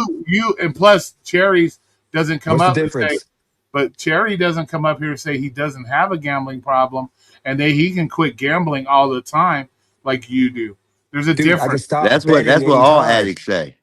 and plus Cherry's doesn't come What's the up and say, difference, but Cherry doesn't come up here and say he doesn't have a gambling problem and that he can quit gambling all the time like you do. There's a dude? I can difference. stop betting That's what all anytime. addicts say.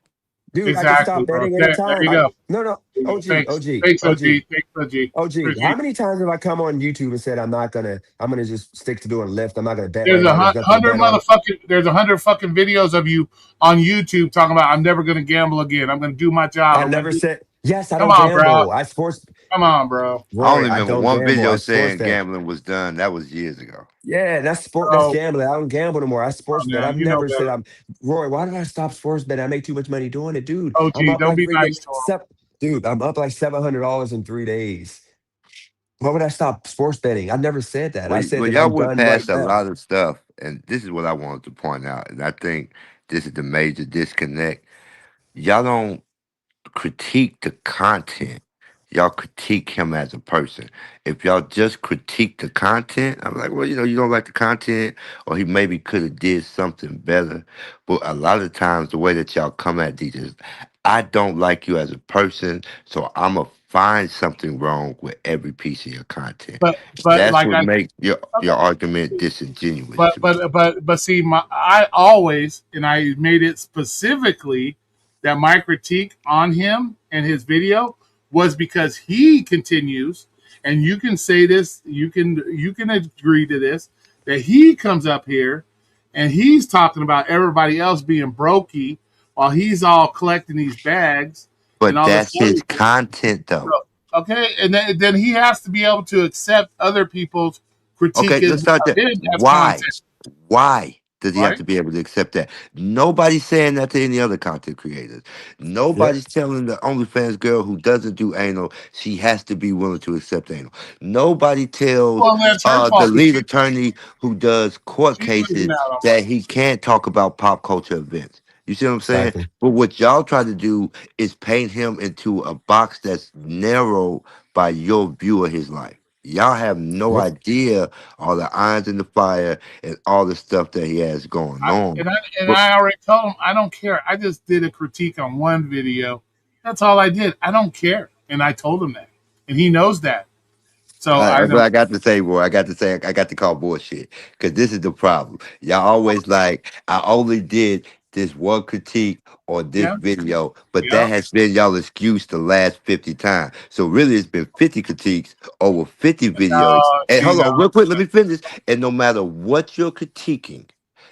Dude, I can Exactly, stop bro. betting There anytime. you go. No, no, OG, Thanks. OG, Thanks, OG. OG, Thanks, OG. OG. How Appreciate many times have I come on YouTube and said I'm gonna just stick to doing Lyft. I'm not gonna bet There's right a now. There's nothing to hundred bet on. motherfucking. There's 100 fucking videos of you on YouTube talking about I'm never gonna gamble again. I'm gonna do my job. I I'm gonna never do. said yes. I Come don't on, bro. gamble. I sports Come on, bro. I Roy. only I remember don't one gamble. I video sports saying bet. gambling was done. That was years ago. Yeah, that's sport. That's Oh, gambling. I don't gamble no more. I come sports on bet. now. I've You know never said better. I'm Roy. Why did I stop sports bet? I make too much money doing it, dude. I'm OG, up don't like be freaking nice to him. dude. I'm up like $700 in 3 days. Why would I stop sports betting? I never said that. I said Well, that y'all I'm went done right past a now. lot of stuff, and this is what I wanted to point out. And I think this is the major disconnect. Y'all don't critique the content. Y'all critique him as a person. If y'all just critique the content, I'm like, well, you don't like the content, or he maybe could have did something better. But a lot of times, the way that y'all come at these is, I don't like you as a person, so I'm gonna find something wrong with every piece of your content. But That's like what I makes your okay. argument disingenuous But to me. but but but see, I always and I made it specifically that my critique on him and his video was because he continues, and you can say this, you can agree to this, that he comes up here and he's talking about everybody else being brokey while he's all collecting these bags and But all this that's other his shit. content, though. So, okay, and then he has to be able to accept other people's critique Okay, let's start of there. him as Why? content, Why does he have right? to be able to accept that? Nobody's saying that to any other content creators. Yep. Nobody's telling the OnlyFans girl who doesn't do anal she has to be willing to accept anal. Nobody tells Well, that's her the fault because lead attorney who does court she's losing cases out on that money. he can't talk about pop culture events. You see what I'm saying? Exactly. But what y'all try to do is paint him into a box that's narrow by your view of his life. Y'all have no What? idea all the irons in the fire and all the stuff that he has going I, on. and I and But I already told him I don't care. I just did a critique on one video. That's all I did. I don't care, and I told him that, and he knows that. So I But don't. I got to say, boy, I got to say, I got to call bullshit because this is the problem. Y'all always like, I only did this one critique on this Yeah, video, but yeah. that has been y'all excuse the last 50 times. So really, it's been 50 critiques over 50 videos. And See hold on, now. real quick, let me finish. And no matter what you're critiquing,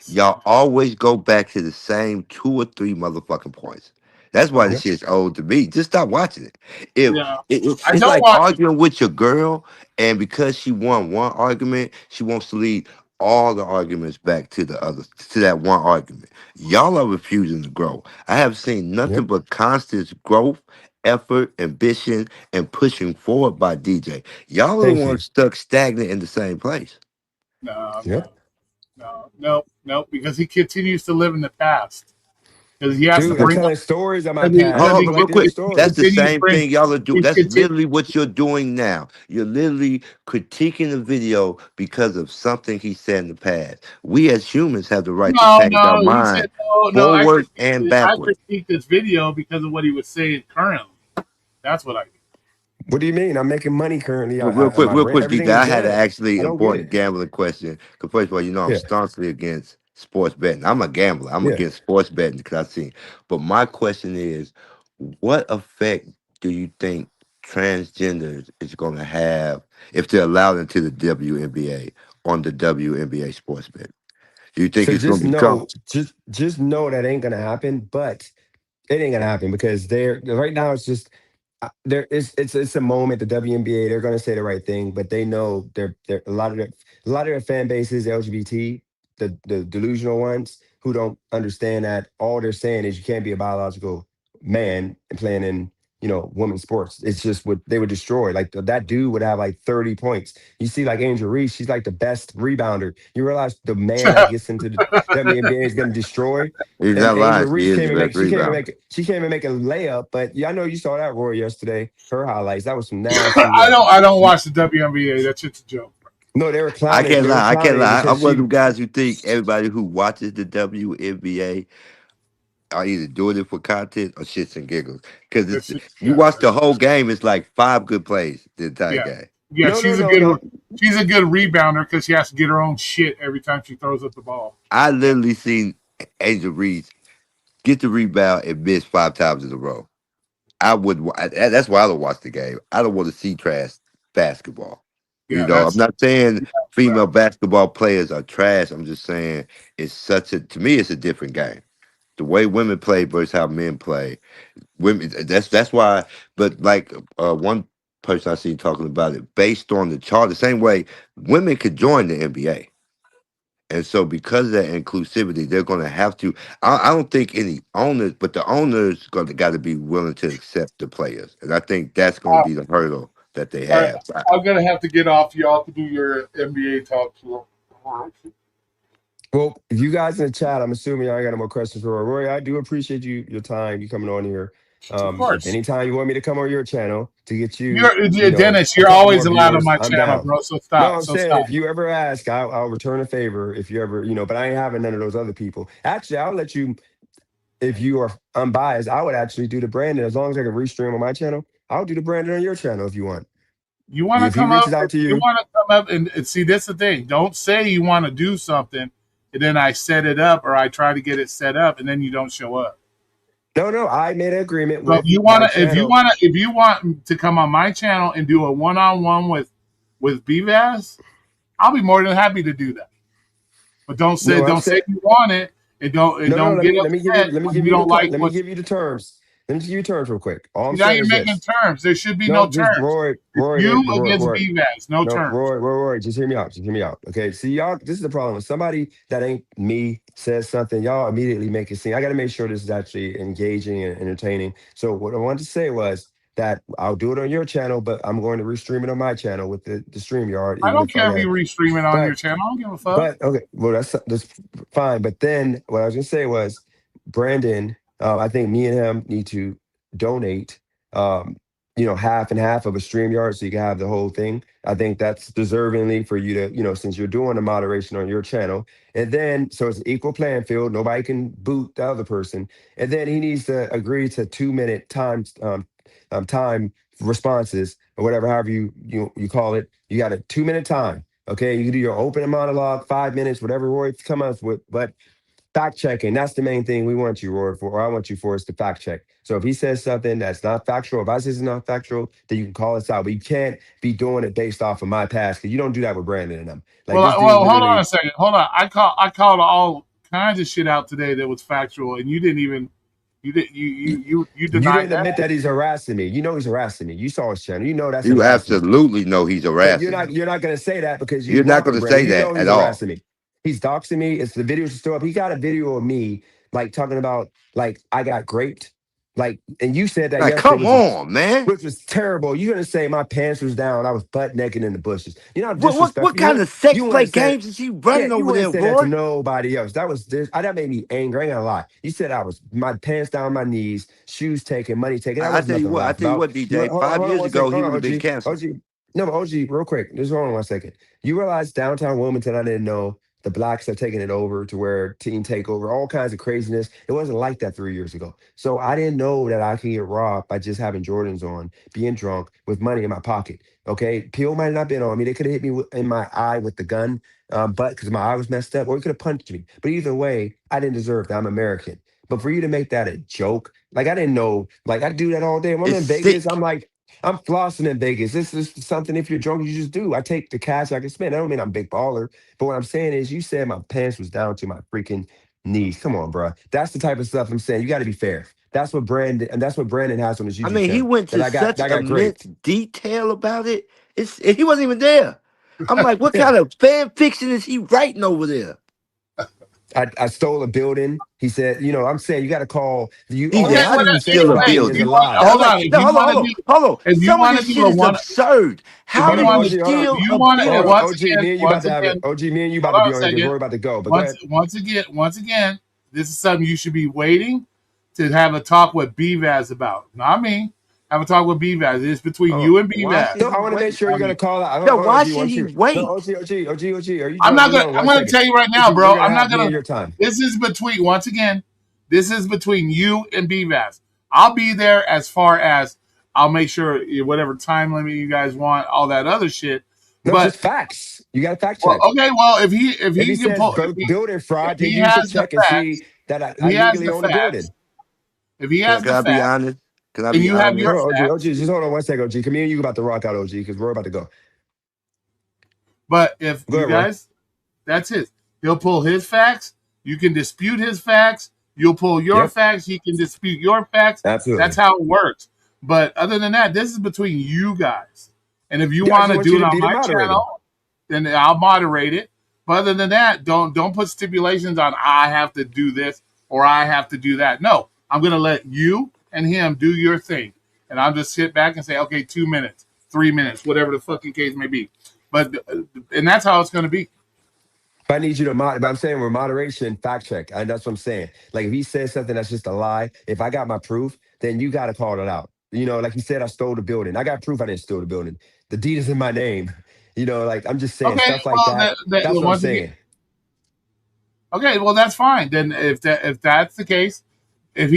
y'all always go back to the same 2 or 3 motherfucking points. That's why this Yep. shit's old to me. Just stop watching it. If Yeah, I it's don't like watch it. arguing with your girl, and because she won one argument, she wants to lead all the arguments back to the other to that one argument. Y'all are refusing to grow. I have seen nothing Yep. but constant growth, effort, ambition, and pushing forward by DJ. Y'all are the Thank you. ones stuck stagnant in the same place. No, Yep. no, no, because he continues to live in the past. Because he has to Dude, I'm bring up. telling stories of my Because he, past. Hold because That's on, he, what but I real do. quick. he That's the Stories. continues to same bring. thing y'all are doing. He That's continue. literally what you're doing now. You're literally critiquing the video because of something he said in the past. We as humans have the right to No, change our no. He said mind no. forward and I backward. critiqued this video because of what he was saying currently. That's what I did. What do you mean? I'm making money currently. Real quick, My real rent, quick, everything DJ. is I had an good. actually I don't get important it. gambling question. Because first of all, I'm Yeah. staunchly against sports betting. I'm a gambler. I'm Yeah. against sports betting because I've seen. But my question is, what effect do you think transgenders is going to have if they're allowed into the WNBA on the WNBA sports bet? Do you think So it's going to become? just know that ain't gonna happen, but it ain't gonna happen because they're right now. It's just there. It's a moment. The WNBA, they're gonna say the right thing, but they know they're a lot of their fan base is LGBT, the delusional ones who don't understand that all they're saying is you can't be a biological man and playing in women's sports. It's just what they would destroy. Like that dude would have like 30 points. You see, like Angel Reese, she's like the best rebounder. You realize the man that gets into the WNBA is going to destroy. He's And not Angel lying. She Reese is can't the even best make rebounder. she can't even make a layup. But yeah, I know you saw that Roy yesterday. Her highlights. That was some nasty work. I don't watch the WNBA. That shit's a joke. No, I can't they were lie. I can't clowning lie. because I'm one of she them guys who think everybody who watches the WNBA are either doing it for content or shits and giggles. Because That it's shit's you watch the whole game, it's like 5 good plays the entire yeah, game. yeah. no, no, no, no. She's a good rebounder because she has to get her own shit every time she throws up the ball. I literally seen Angel Reese get the rebound and miss 5 times in a row. That's why I don't watch the game. I don't want to see trash basketball. Yeah, I'm that's not saying female well, basketball players are trash. I'm just saying to me it's a different game. The way women play versus how men play. Women that's why. But like one person I seen talking about it based on the chart, the same way women could join the NBA. And so, because of that inclusivity, they're going to have to. I don't think any owners, but the owners got to be willing to accept the players, and I think that's going to all be the hurdle that they right. have. I'm gonna have to get off. Y'all to do your NBA talk. So. Well, if you guys in the chat, I'm assuming y'all ain't got no more questions for Roy. Roy, I do appreciate your time, you coming on here. Of course, Anytime you want me to come on your channel to get Dennis. a You're couple always more allowed on viewers, my I'm channel, down. bro. So No, stop. I'm So saying stop. if you ever ask, I'll return a favor. If you ever, but I ain't having none of those other people. Actually, I'll let you. If you are unbiased, I would actually do the branding as long as I can restream on my channel. I'll do the branding on your channel if you want. You want to If he come up? reaches out to You you, want to come up and see? That's the thing. Don't say you want to do something, and then I set it up or I try to get it set up, and then you don't show up. no, I made an agreement So with my channel. if you want to come on my channel and do a one-on-one with BVAS, I'll be more than happy to do that. But No, I'm don't say saying you want it, and no. don't get upset Let me when give you you don't like let me what. give you the terms. Let me give you terms real quick. All See, I'm now saying you're is making this. terms. There should be No, no just terms. It's you against Roy. BVAS, no No, terms. Roy, just hear me out. Just hear me out. Okay. See, y'all, this is the problem. When somebody that ain't me says something, y'all immediately make it seem. I got to make sure this is actually engaging and entertaining. So, what I wanted to say was that I'll do it on your channel, but I'm going to restream it on my channel with the StreamYard, I even don't if I care if got you to. restream it on your But, channel. I don't give a fuck. okay. Well, that's fine. But then what I was going to say was Brandon, I think me and him need to donate. Um, half and half of a StreamYard so you can have the whole thing. I think that's deservingly for you to, since you're doing the moderation on your channel. And then, so it's an equal playing field. Nobody can boot the other person. And then he needs to agree to 2 minute time responses or whatever, however you call it. You got a 2 minute time. Okay. You can do your opening monologue, 5 minutes, whatever Roy come up with. But fact checking, that's the main thing we want you, Roy, for, or I want you for, is to fact check. So if he says something that's not factual, if I say it's not factual, then you can call us out. But you can't be doing it based off of my past, because you don't do that with Brandon and them. Like, this dude Well, hold on a literally, second. Hold on. I called all kinds of shit out today that was factual, and you didn't even you you denied didn't that. admit that he's harassing me. You know he's harassing me. You saw his channel. You know that's You harassment. absolutely know he's But you're harassing not you. you're not gonna say that because you You're not rock going with to Brandon. say You know that he's at all. harassing me. He's doxing me. It's the videos still up. He got a video of me like talking about like I got raped. Like, and you said that Like, yesterday, come on, man. which was terrible. You're gonna say my pants was down. I was butt naked in the bushes. You know how What disrespectful kind of sex you play wouldn't say. games is he Yeah, running you over wouldn't there, say that to Roy? nobody else. That made me angry. I ain't gonna lie. You said I was my pants down my knees, shoes taken, money taken. That I wasn't tell you nothing to what, laugh about. DJ. Five Hold on years one ago, second. he Hold would on, have been OG. canceled. OG. No, but OG, real quick. Just hold on 1 second. You realize downtown Wilmington, I didn't know the blacks are taking it over to where teen takeover, all kinds of craziness. It wasn't like that 3 years ago. So I didn't know that I can get robbed by just having Jordans on, being drunk with money in my pocket. Okay, Peel might not have been on me. They could have hit me in my eye with the gun, but because my eye was messed up, or he could have punched me. But either way, I didn't deserve that. I'm American. But for you to make that a joke, like I didn't know, like I do that all day. When I'm It's in Vegas, I'm sick. like, I'm flossing in Vegas. This is something, if you're drunk, you just do. I take the cash I can spend. I don't mean I'm a big baller. But what I'm saying is, you said my pants was down to my freaking knees. Come on, bro. That's the type of stuff I'm saying. You got to be fair. That's what Brandon has on his I YouTube mean, he channel. went That to I got such that I got immense great. detail about it. He wasn't even there. I'm like, what Yeah. kind of fan fiction is he writing over there? I stole a building. He said, I'm saying you got to call you. DJ, Okay, All how well, do anything you you say steal a about me if is a you building? want, lie. I'm hold like, on. If no, you want to do, hold on. if you Some of want to this do shit a is one, absurd. if How you Hold do on, you want OG. to, Hold on. if steal you a want to, Hold on, building? once OG. again, Me and you about once to have it. again, OG, me and you about hold to on be a on here because second. Roy about to go. But go ahead. Once again, this is something you should be waiting to have a talk with BVAS about. Not me. Have a talk with BVAS. It's between you and Why should No, BVAS. he I want to make wait? sure I you're gonna mean, call out. No, Hold on, why OG. should Once he you, no, wait? OG. Are you I'm drunk? not Just gonna. hold on I'm one gonna second. tell you right now, OG, bro. we're gonna I'm not have me gonna. and your time. This is between once again. This is between you and BVAS. I'll be there as far as I'll make sure whatever time limit you guys want, all that other shit. No, just But facts. You got to fact well, check. okay. Well, if If he he can says pull, building if fraud, then he you can has the check and facts, see that if I he has legally the own the facts, building. if he Can, has can the I be facts, honest? Can I and be you have your Hold honest? on, OG. OG, facts. just hold on 1 second, OG. Come here, you about to rock out, OG, because we're about to go. But if Go you ahead, Roy. guys, that's his. He'll pull his facts. You can dispute his facts. You'll pull your Yep, facts. He can dispute your facts. That's absolutely. how it works. But other than that, this is between you guys. And if you Yeah, I want just to want do you it to on be the my moderator. channel, then I'll moderate it. But other than that, don't put stipulations on I have to do this or I have to do that. No, I'm gonna let you and him do your thing, and I'll just sit back and say, okay, 2 minutes, 3 minutes, whatever the fucking case may be. But and that's how it's gonna be. But I need you to but I'm saying with moderation, fact check. And that's what I'm saying. Like if he says something that's just a lie, if I got my proof, then you got to call it out. Like he said, I stole the building. I got proof I didn't steal the building. The deed is in my name. Like I'm just saying Okay, stuff like well, that. That's what I'm once again, saying. okay, well that's fine. Then if that's the case, if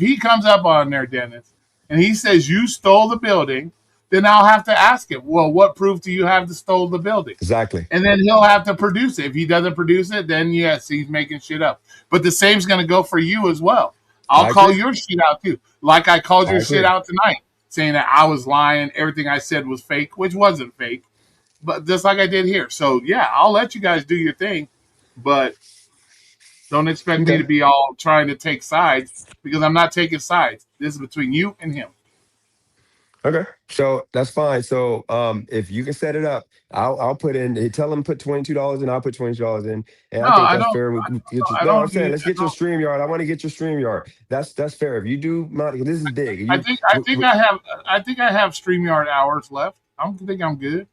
he comes up on there, Dennis, and he says you stole the building, then I'll have to ask him, well, what proof do you have to stole the building? Exactly. And then he'll have to produce it. If he doesn't produce it, then yes, he's making shit up. But the same's going to go for you as well. I'll I call agree. your shit out too, like I called I your shit agree. out tonight, saying that I was lying, everything I said was fake, which wasn't fake, but just like I did here. So yeah, I'll let you guys do your thing, but don't expect me Okay. to be all trying to take sides because I'm not taking sides. This is between you and him. Okay. So that's fine. So if you can set it up, I'll put in. Tell him put $22 in. I'll put $22 in, and No, I think I that's don't. fair. We can get you. I No, I'm don't saying need. let's I get your don't. StreamYard. I want to get your StreamYard. That's fair. If you do, this is big. I think. I think I have. I think I have Streamyard hours left. I don't think I'm good.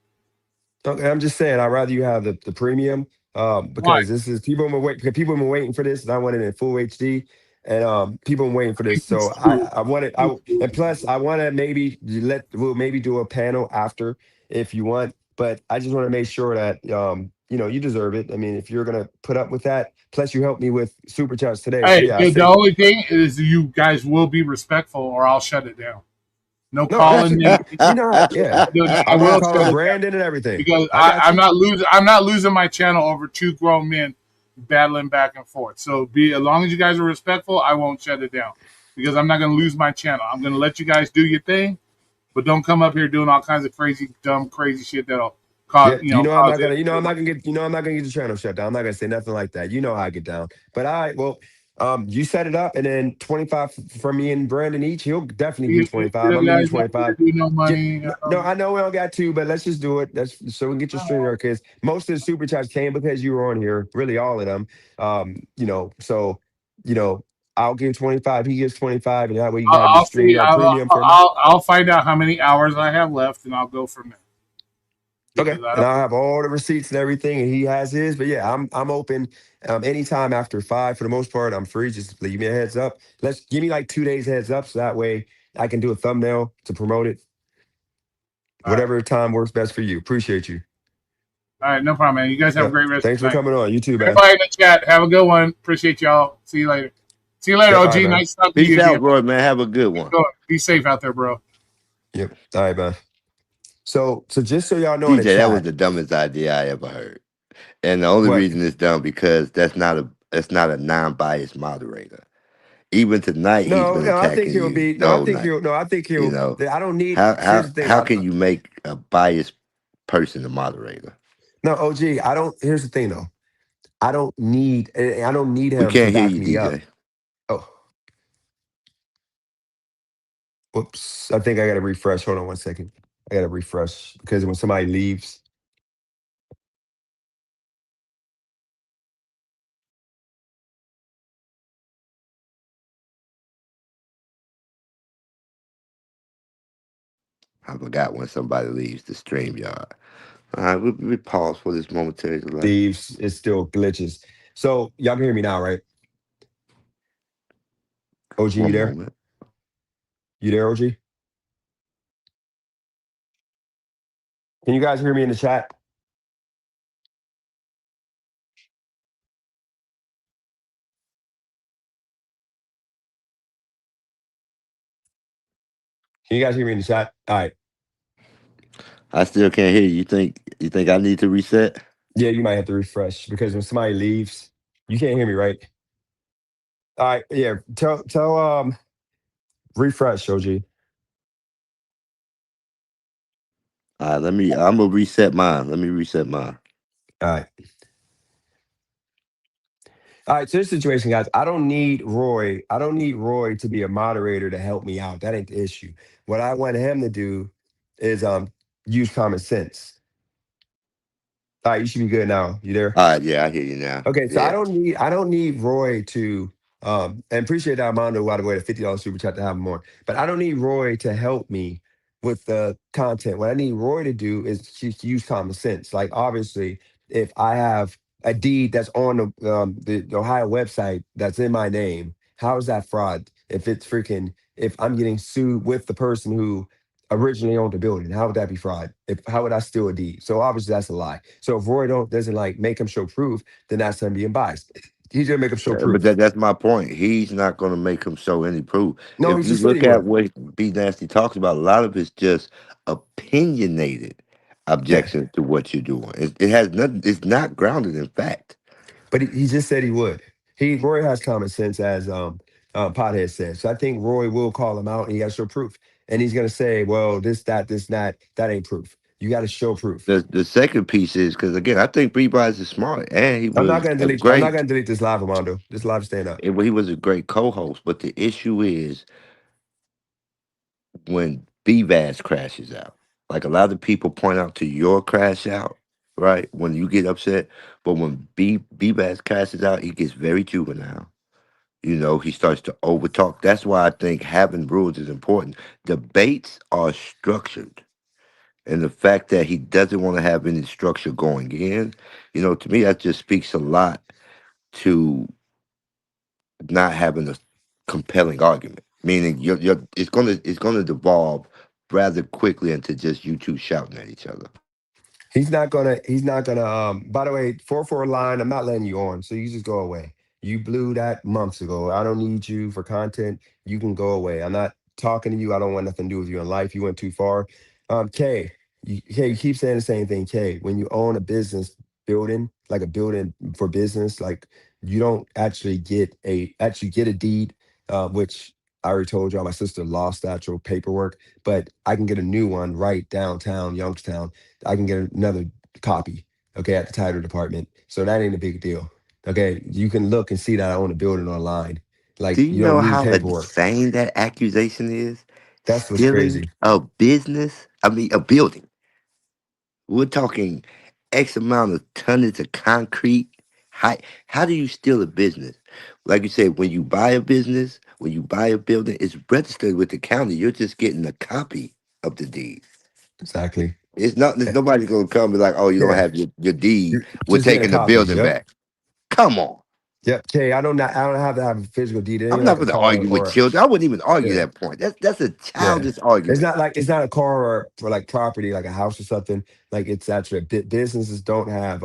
Okay, I'm just saying. I'd rather you have the premium Why? because this is people have been waiting for this, and I want it in full HD. and people are waiting for this. So I wanted and plus I want to maybe we'll maybe do a panel after if you want. But I just want to make sure that you deserve it. I mean, if you're gonna put up with that, plus you helped me with super chats today. So Hey, yeah, I the say only thing is you guys will be respectful, or I'll shut it down. No no. calling Actually, names. yeah, I I'm gonna will call shut it down Brandon and everything. because I got I'm you. not losing. I'm not losing my channel over two grown men battling back and forth. So be as long as you guys are respectful, I won't shut it down because I'm not going to lose my channel. I'm going to let you guys do your thing, but don't come up here doing all kinds of crazy, dumb, crazy shit that'll cause Yeah, I'm cause not gonna, I'm not gonna get, I'm not gonna get the channel shut down. I'm not gonna say nothing like that. You know how I get down. But all right, well, you set it up, and then 25 from me and Brandon each. He'll definitely do you 25. I'm gonna use guys not going 25. to do no money. No, I know we don't got to, but let's just do it. That's so we can get your stream here because most of the super chats came because you were on here. Really, all of them. So you know, I'll give 25. He gives 25, and that way you can have your I'll see. StreamYard premium for a month. I'll find out how many hours I have left, and I'll go from there. Okay, Because I and don't. I'll have all the receipts and everything, and he has his. But yeah, I'm open anytime after 5 for the most part. I'm free. Just leave me a heads up. Let's give me like 2 days heads up, so that way I can do a thumbnail to promote it. All right. Whatever time works best for you. Appreciate you. All right, no problem, man. You guys have a Yep. great rest of Thanks the for night. coming on. You too, man. Everybody in the chat, have a good one. Appreciate y'all. See you later. See you later, Yep. All OG. right, man. Nice talking to Peace you out, again. Roy, man. Have a good one. Be safe out there, bro. Yep. All right, man. So just so y'all know in the DJ, that was chat, the dumbest idea I ever heard. And the only what? reason it's dumb because that's not a non-biased moderator. Even tonight, he's No, been no, I think attacking he'll you be. the No, I whole think night. he'll. No, I think You he'll. know I don't need. how Here's how the thing. how can you make a biased person a moderator? No, OG. I don't. Here's the thing, though. I don't need. I don't need We him to can't hear back you, me up. DJ. Oh, whoops. I think I got to refresh. Hold on 1 second. I got to refresh because when somebody leaves. I forgot when somebody leaves the stream yard. All right, we pause for this momentary delay. Leaves, it still glitches. So y'all can hear me now, right? OG, you One there? moment. You there, OG? Can you guys hear me in the chat? Can you guys hear me in the chat? All right. I still can't hear you. You think I need to reset? Yeah, you might have to refresh because when somebody leaves, you can't hear me, right? All right. Yeah. Tell refresh, OG. All right, I'm gonna reset mine. Let me reset mine. All right. All right, so this situation, guys. I don't need Roy. I don't need Roy to be a moderator to help me out. That ain't the issue. What I want him to do is use common sense. All right, you should be good now. You there? All right, yeah, I hear you now. Okay, so Yeah. I don't need Roy to and appreciate that Armando, by the way, the $50 super chat to have him on. But I don't need Roy to help me with the content. What I need Roy to do is just use common sense. Like obviously, if I have a deed that's on the Ohio website that's in my name, how is that fraud? If it's freaking if I'm getting sued with the person who originally owned the building, how would that be fraud? If how would I steal a deed? So obviously that's a lie. So if Roy doesn't like make him show proof, then that's him being biased. He's gonna make him show But proof. that's my point. He's not going to make him show any proof. No, he If you just said he look at would. what B Nasty talks about, a lot of it's just opinionated Yeah, objections to what you're doing. It has nothing. It's not grounded in fact. but he just said he would. Roy has common sense, as Pothead said. So I think Roy will call him out, and he got to show proof. And he's gonna say, "Well, this, that ain't proof. You got to show proof." The second piece is because again, I think B Bryce is smart, and he I'm not was gonna a delete. I'm not great. gonna delete this live, Armando. This live staying up. He was a great co-host. But the issue is when BVAS crashes out. Like a lot of people point out to your crash out, right? When you get upset. But when BVAS crashes out, he gets very juvenile. You know, he starts to overtalk. That's why I think having rules is important. Debates are structured. And the fact that he doesn't want to have any structure going in, to me, that just speaks a lot to not having compelling argument. Meaning, it's gonna devolve rather quickly into just you two shouting at each other. He's not gonna by the way, 4-4 line, I'm not letting you on. So you just go away. You blew that months ago. I don't need you for content. You can go away. I'm not talking to you. I don't want nothing to do with you in life. You went too far. K, you keep saying the same thing, K. When you own a business building, like a building for business, like you don't actually get a deed, which I already told y'all my sister lost the actual paperwork, but I can get a new one right downtown, Youngstown. I can get another copy, okay, at the title department. So that ain't a big deal. Okay, you can look and see that I own a building online. Do Like you you don't know need how paperwork. insane that accusation is? That's what's Stealing crazy. a business, I mean, a building. We're talking X amount of tonnage of concrete. How do you steal a business? Like you said, when you buy a business, when you buy a building, it's registered with the county. You're just getting a copy of the deed. Exactly. It's not. There's Eh, nobody gonna come and be like, "Oh, you don't Yeah, have your deed. you We're just get a taking the copy. building Yep. back." Come on. Yep. Okay, I don't have to have a physical deed. It ain't I'm like not a going to car argue with or children. I wouldn't even argue yeah. that point. That's a Yeah. childish argument. It's not a car or like property, like a house or something. Like it's actually businesses don't have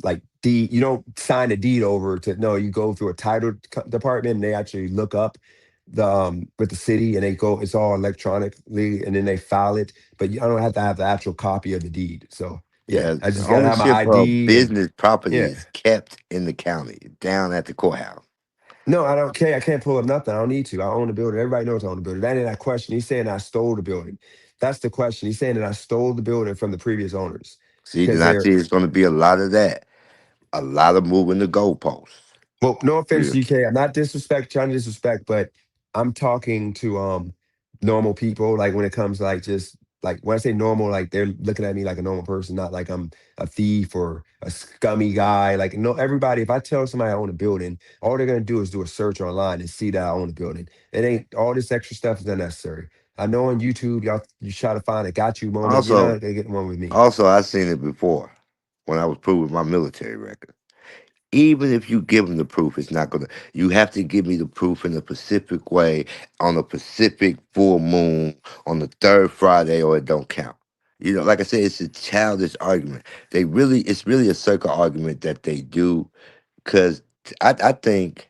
like deed. You don't sign a deed over to no. You go through a title department and they actually look up the with the city and they go. It's all electronically and then they file it. But I don't have to have the actual copy of the deed. So yeah, Yeah, I the just gotta have my ownership of ID and business property yeah. is kept in the county, down at the courthouse. No, I don't care. I can't pull up nothing. I don't need to. I own the building. Everybody knows I own the building. That ain't that question. He's saying I stole the building. That's the question. He's saying that I stole the building from the previous owners See, because then I see they're it's going to be a lot of that, a lot of moving the goalposts. well, no offense Yeah. to UK. I'm not trying to disrespect, but I'm talking to normal people. Like when it comes to like just like when I say normal, like they're looking at me like a normal person, not like I'm a thief or a scummy guy. Like no, everybody. If I tell somebody I own a building, all they're gonna do is do a search online and see that I own a building. It ain't all this extra stuff is unnecessary. I know on YouTube, y'all you try to find a got you moment. You're Also, not gonna get one with me. also, I seen it before when I was proving my military record. Even if you give them the proof, it's not gonna. You have to give me the proof in a specific way on a specific full moon on the third Friday, or it don't count. Like I said, it's a childish argument. It's really a circle argument that they do because I think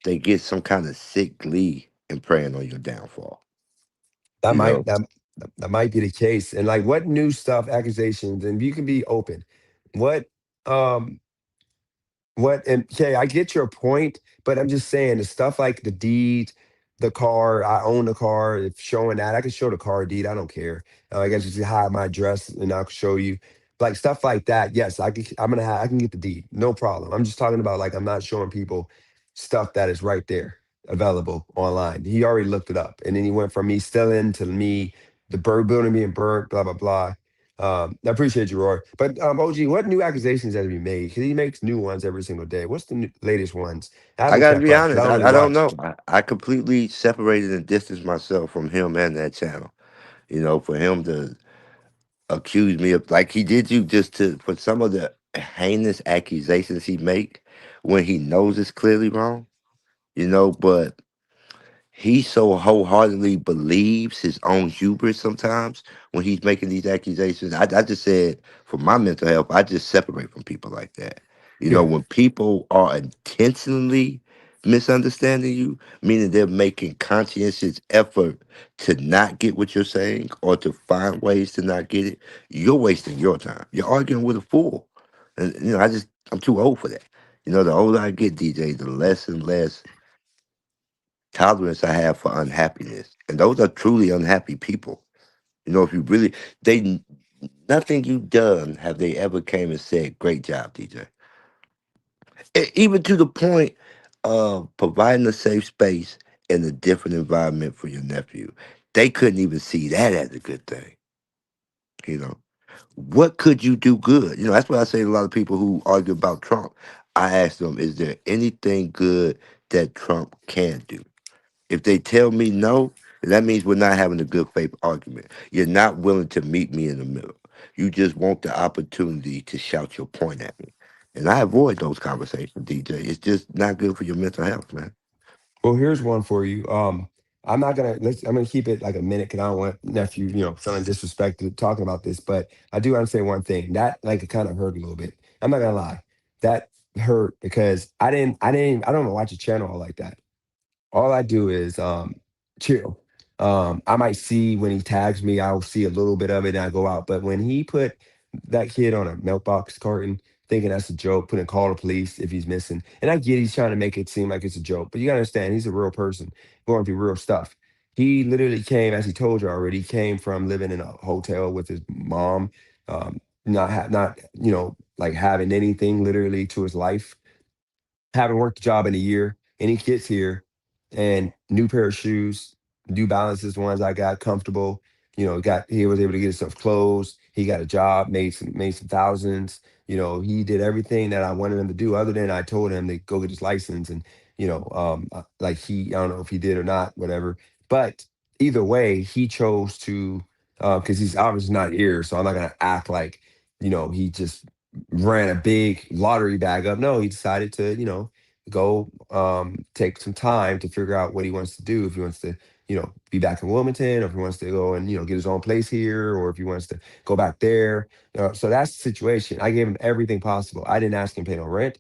they get some kind of sick glee in preying on your downfall. That You might know, that that might be the case. And like what new stuff, accusations, and you can be open. What um and okay, I get your point, but I'm just saying the stuff like the deed, the car, I own the car, if showing that, I can show the car deed, I don't care. I guess just hide my address and I'll show you. Like stuff like that, yes, I can get the deed, no problem. I'm just talking about like I'm not showing people stuff that is right there available online. He already looked it up. And then he went from me stealing to me, the bird building being burnt, blah, blah, blah. I appreciate you, Roy. But OG, what new accusations have you made? Because he makes new ones every single day. What's the latest ones? I I haven't got to kept be up because I honest. don't really I don't watch. know. I completely separated and distanced myself from him and that channel. For him to accuse me of like he did you just to for some of the heinous accusations he make when he knows it's clearly wrong. But he so wholeheartedly believes his own hubris sometimes when he's making these accusations. I just said for my mental health, I just separate from people like that. Yeah, When people are intentionally misunderstanding you, meaning they're making conscientious effort to not get what you're saying or to find ways to not get it, you're wasting your time. You're arguing with a fool. And I'm too old for that. The older I get, DJ, the less and less tolerance I have for unhappiness. And those are truly unhappy people. If you really, they, nothing you done have they ever came and said, great job, DJ. Even to the point of providing a safe space and a different environment for your nephew. They couldn't even see that as a good thing. You know, what could you do good? That's what I say to a lot of people who argue about Trump. I ask them, is there anything good that Trump can do? If they tell me no, that means we're not having a good faith argument. You're not willing to meet me in the middle. You just want the opportunity to shout your point at me. And I avoid those conversations, DJ. It's just not good for your mental health, man. Well, here's one for you. I'm gonna keep it like a minute because I don't want nephew, feeling disrespected talking about this. But I do want to say one thing that like it kind of hurt a little bit. I'm not gonna lie, that hurt because I don't watch a channel like that. All I do is chill. I might see when he tags me, I'll see a little bit of it and I go out. But when he put that kid on a mailbox carton, thinking that's a joke, putting call the police if he's missing. And I get he's trying to make it seem like it's a joke, but you gotta understand he's a real person going through real stuff. He literally came, as he told you already, he came from living in a hotel with his mom, not like having anything literally to his life, haven't worked a job in a year, and he gets here and new pair of shoes, New Balances, the ones I got, comfortable. He was able to get himself clothes. He got a job, made some thousands. He did everything that I wanted him to do, other than I told him to go get his license. And like I don't know if he did or not, whatever. But either way, he chose to because he's obviously not here, so I'm not gonna act like he just ran a big lottery bag up. No, he decided to, go take some time to figure out what he wants to do. If he wants to, be back in Wilmington, or if he wants to go and, get his own place here, or if he wants to go back there. So that's the situation. I gave him everything possible. I didn't ask him to pay no rent.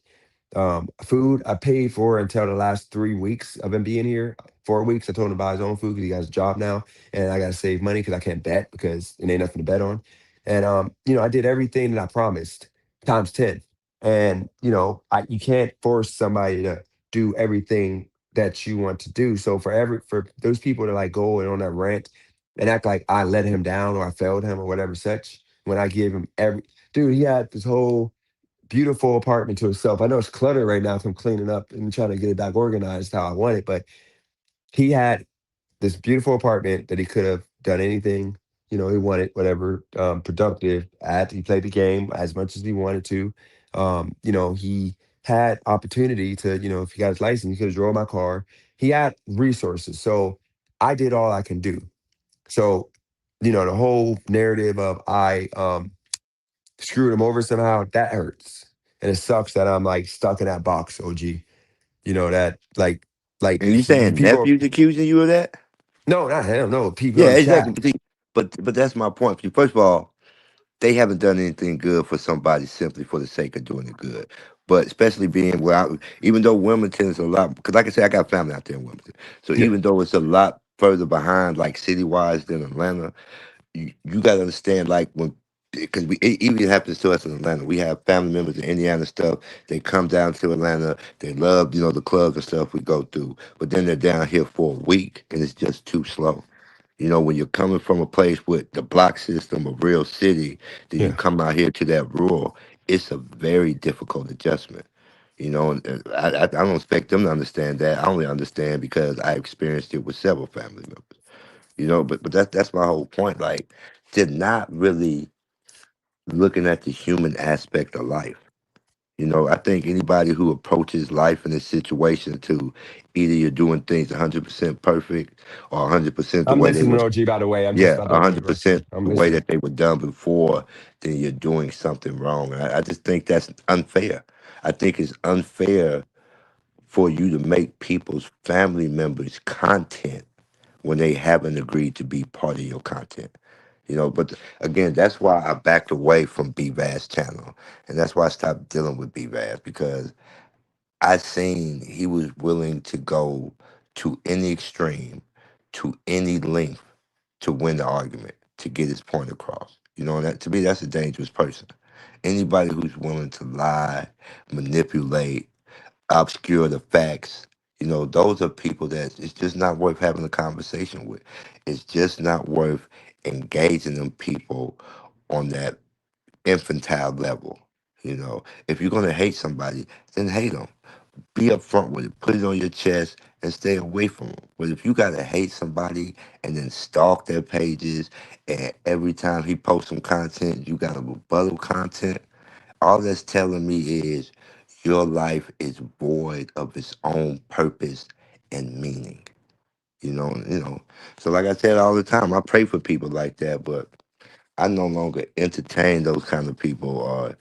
Food I paid for until the last 3 weeks of him being here. 4 weeks, I told him to buy his own food because he got his job now, and I got to save money because I can't bet because it ain't nothing to bet on. And I did everything that I promised times 10. And you can't force somebody to do everything that you want to do. So for those people to like go and on that rant and act like I let him down or I failed him or whatever such, when I gave him he had this whole beautiful apartment to himself. I know it's cluttered right now, so I'm cleaning up and trying to get it back organized how I want it, but he had this beautiful apartment that he could have done anything, he wanted, whatever, productive at. He played the game as much as he wanted to. He had opportunity to, if he got his license, he could have drove my car. He had resources. So I did all I can do. So, the whole narrative of I screwed him over somehow, that hurts. And it sucks that I'm like stuck in that box, OG. That like And you saying people. nephew's accusing you of that? No, not him. No, people Yeah, on exactly. chat. But that's my point. First of all, they haven't done anything good for somebody simply for the sake of doing it good. But especially being where even though Wilmington is a lot, because like I said, I got family out there in Wilmington. So Yeah. even though it's a lot further behind, like city wise than Atlanta, you got to understand, like when, because it even happens to us in Atlanta. We have family members in Indiana stuff. They come down to Atlanta. They love, the clubs and stuff we go through. But then they're down here for a week, and it's just too slow. When you're coming from a place with the block system of real city, then you Yeah. come out here to that rural, it's a very difficult adjustment. And I don't expect them to understand that. I only understand because I experienced it with several family members. But that's my whole point. Like, they're not really looking at the human aspect of life. I think anybody who approaches life in a situation to either you're doing things 100% perfect or 100% the I'm way they listening, was, OG, by the way. I'm just yeah, about to open the door, 100% so I'm the way listening. that they were done before, then you're doing something wrong. And I just think that's unfair. I think it's unfair for you to make people's family members content when they haven't agreed to be part of your content. But again, that's why I backed away from B-Vaz channel. And that's why I stopped dealing with B-Vaz, because I seen he was willing to go to any extreme, to any length to win the argument, to get his point across. And that, to me, that's a dangerous person. Anybody who's willing to lie, manipulate, obscure the facts, those are people that it's just not worth having a conversation with. It's just not worth engaging them people on that infantile level. If you're gonna hate somebody, then hate them. Be upfront with it. Put it on your chest and stay away from them. But if you gotta hate somebody and then stalk their pages, and every time he posts some content, you got to rebuttal content, all that's telling me is your life is void of its own purpose and meaning. So like I said all the time, I pray for people like that, but I no longer entertain those kind of people or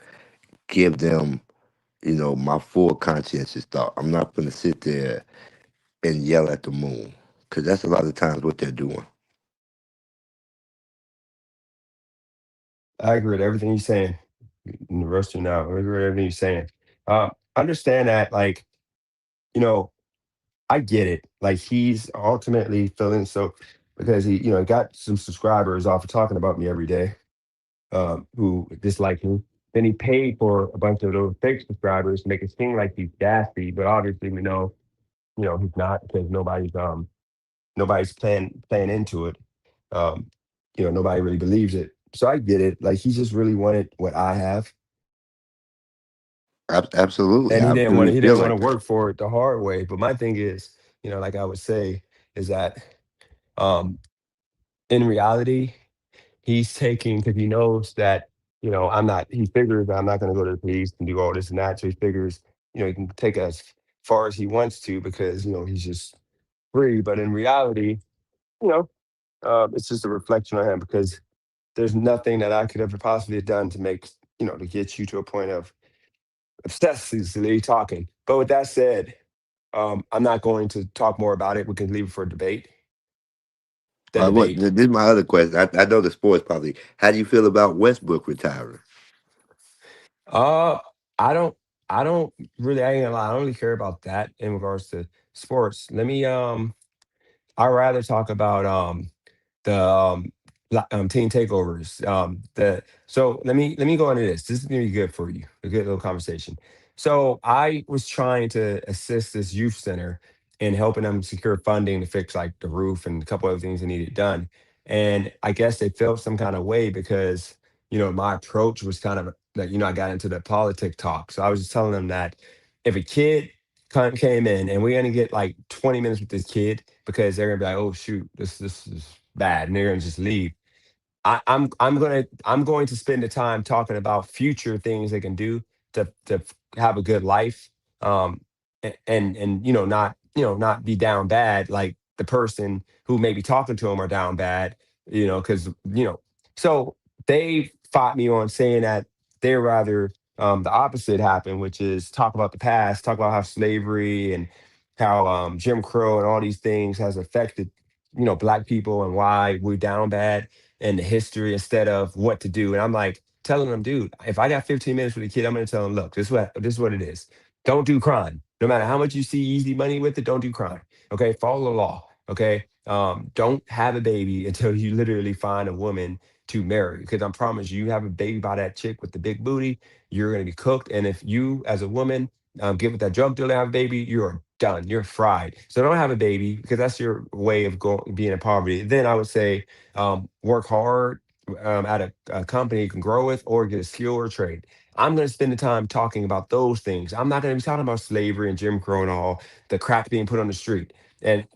give them, my full conscientious thought. I'm not gonna sit there and yell at the moon, because that's a lot of times what they're doing. I agree with everything you're saying. In the rest of now, I agree with everything you're saying. Understand that, like, you know, I get it. Like, he's ultimately feeling so because he, got some subscribers off of talking about me every day, who dislike me. Then he paid for a bunch of those fake subscribers to make it seem like he's gassy, but obviously we know, he's not because nobody's playing into it. Um, nobody really believes it. So I get it. Like, he just really wanted what I have, Absolutely, and I really he feel didn't want to like that. work for it the hard way. But my thing is, like I would say, is that um, in reality, he's taking because he knows that I'm not. He figures that I'm not going to go to the police and do all this and that. So he figures he can take us far as he wants to because he's just free. But in reality, you know, it's just a reflection on him because there's nothing that I could ever possibly have done to make to get you to a point of obsessively talking. But with that said, I'm not going to talk more about it. We can leave it for debate. The What debate. this is my other question. I know the sports probably. How do you feel about Westbrook retiring? Uh, I don't. I don't really. I ain't gonna lie. I don't really care about that in regards to sports. Let me. I'd rather talk about the team takeovers. So let me go into this. This is gonna be good for you. A good little conversation. So I was trying to assist this youth center in helping them secure funding to fix like the roof and a couple other things they needed done. And I guess they felt some kind of way because my approach was kind of that I got into the politic talk. So I was just telling them that if a kid came in and we're gonna get like 20 minutes with this kid because they're gonna be like, oh shoot, this is bad, and they're gonna just leave. I'm going to spend the time talking about future things they can do to have a good life, and not not be down bad like the person who may be talking to them are down bad, because so they fought me on saying that they rather the opposite happen, which is talk about the past, talk about how slavery and how Jim Crow and all these things has affected black people and why we're down bad and the history instead of what to do. And I'm like telling them, dude, if I got 15 minutes with a kid, I'm gonna tell them, look, this is what it is. Don't do crime. No matter how much you see easy money with it, don't do crime. Okay, follow the law. Okay, don't have a baby until you literally find a woman to marry. Because I promise you, have a baby by that chick with the big booty, you're gonna be cooked. And if you, as a woman, get with that drug dealer, have a baby, you're done. You're fried. So don't have a baby because that's your way of going being in poverty. Then I would say work hard at a company you can grow with or get a skill or trade. I'm going to spend the time talking about those things. I'm not going to be talking about slavery and Jim Crow and all the crap being put on the street. And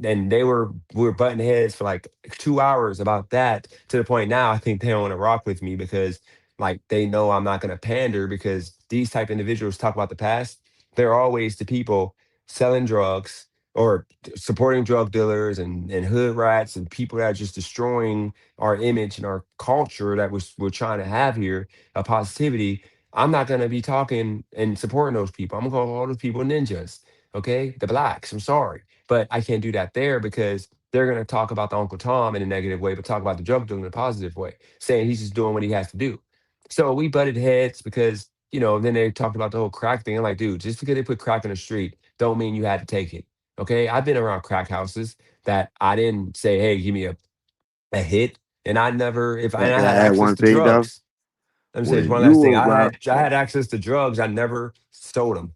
we were butting heads for like 2 hours about that to the point now I think they don't want to rock with me because like they know I'm not going to pander because these type individuals talk about the past. They're always the people selling drugs or supporting drug dealers and hood rats and people that are just destroying our image and our culture that we're trying to have here, a positivity. I'm not gonna be talking and supporting those people. I'm gonna call all those people ninjas, okay? The blacks. I'm sorry, but I can't do that there because they're gonna talk about the Uncle Tom in a negative way, but talk about the drug dealer in a positive way, saying he's just doing what he has to do. So we butted heads because then they talked about the whole crack thing. I'm like, dude, just because they put crack in the street, don't mean you had to take it. Okay, I've been around crack houses that I didn't say, "Hey, give me a hit," and I never, if Can and I I had add access one to thing though? drugs. Let me say this When one you last thing. were I around, had I had access to drugs. I never sold them,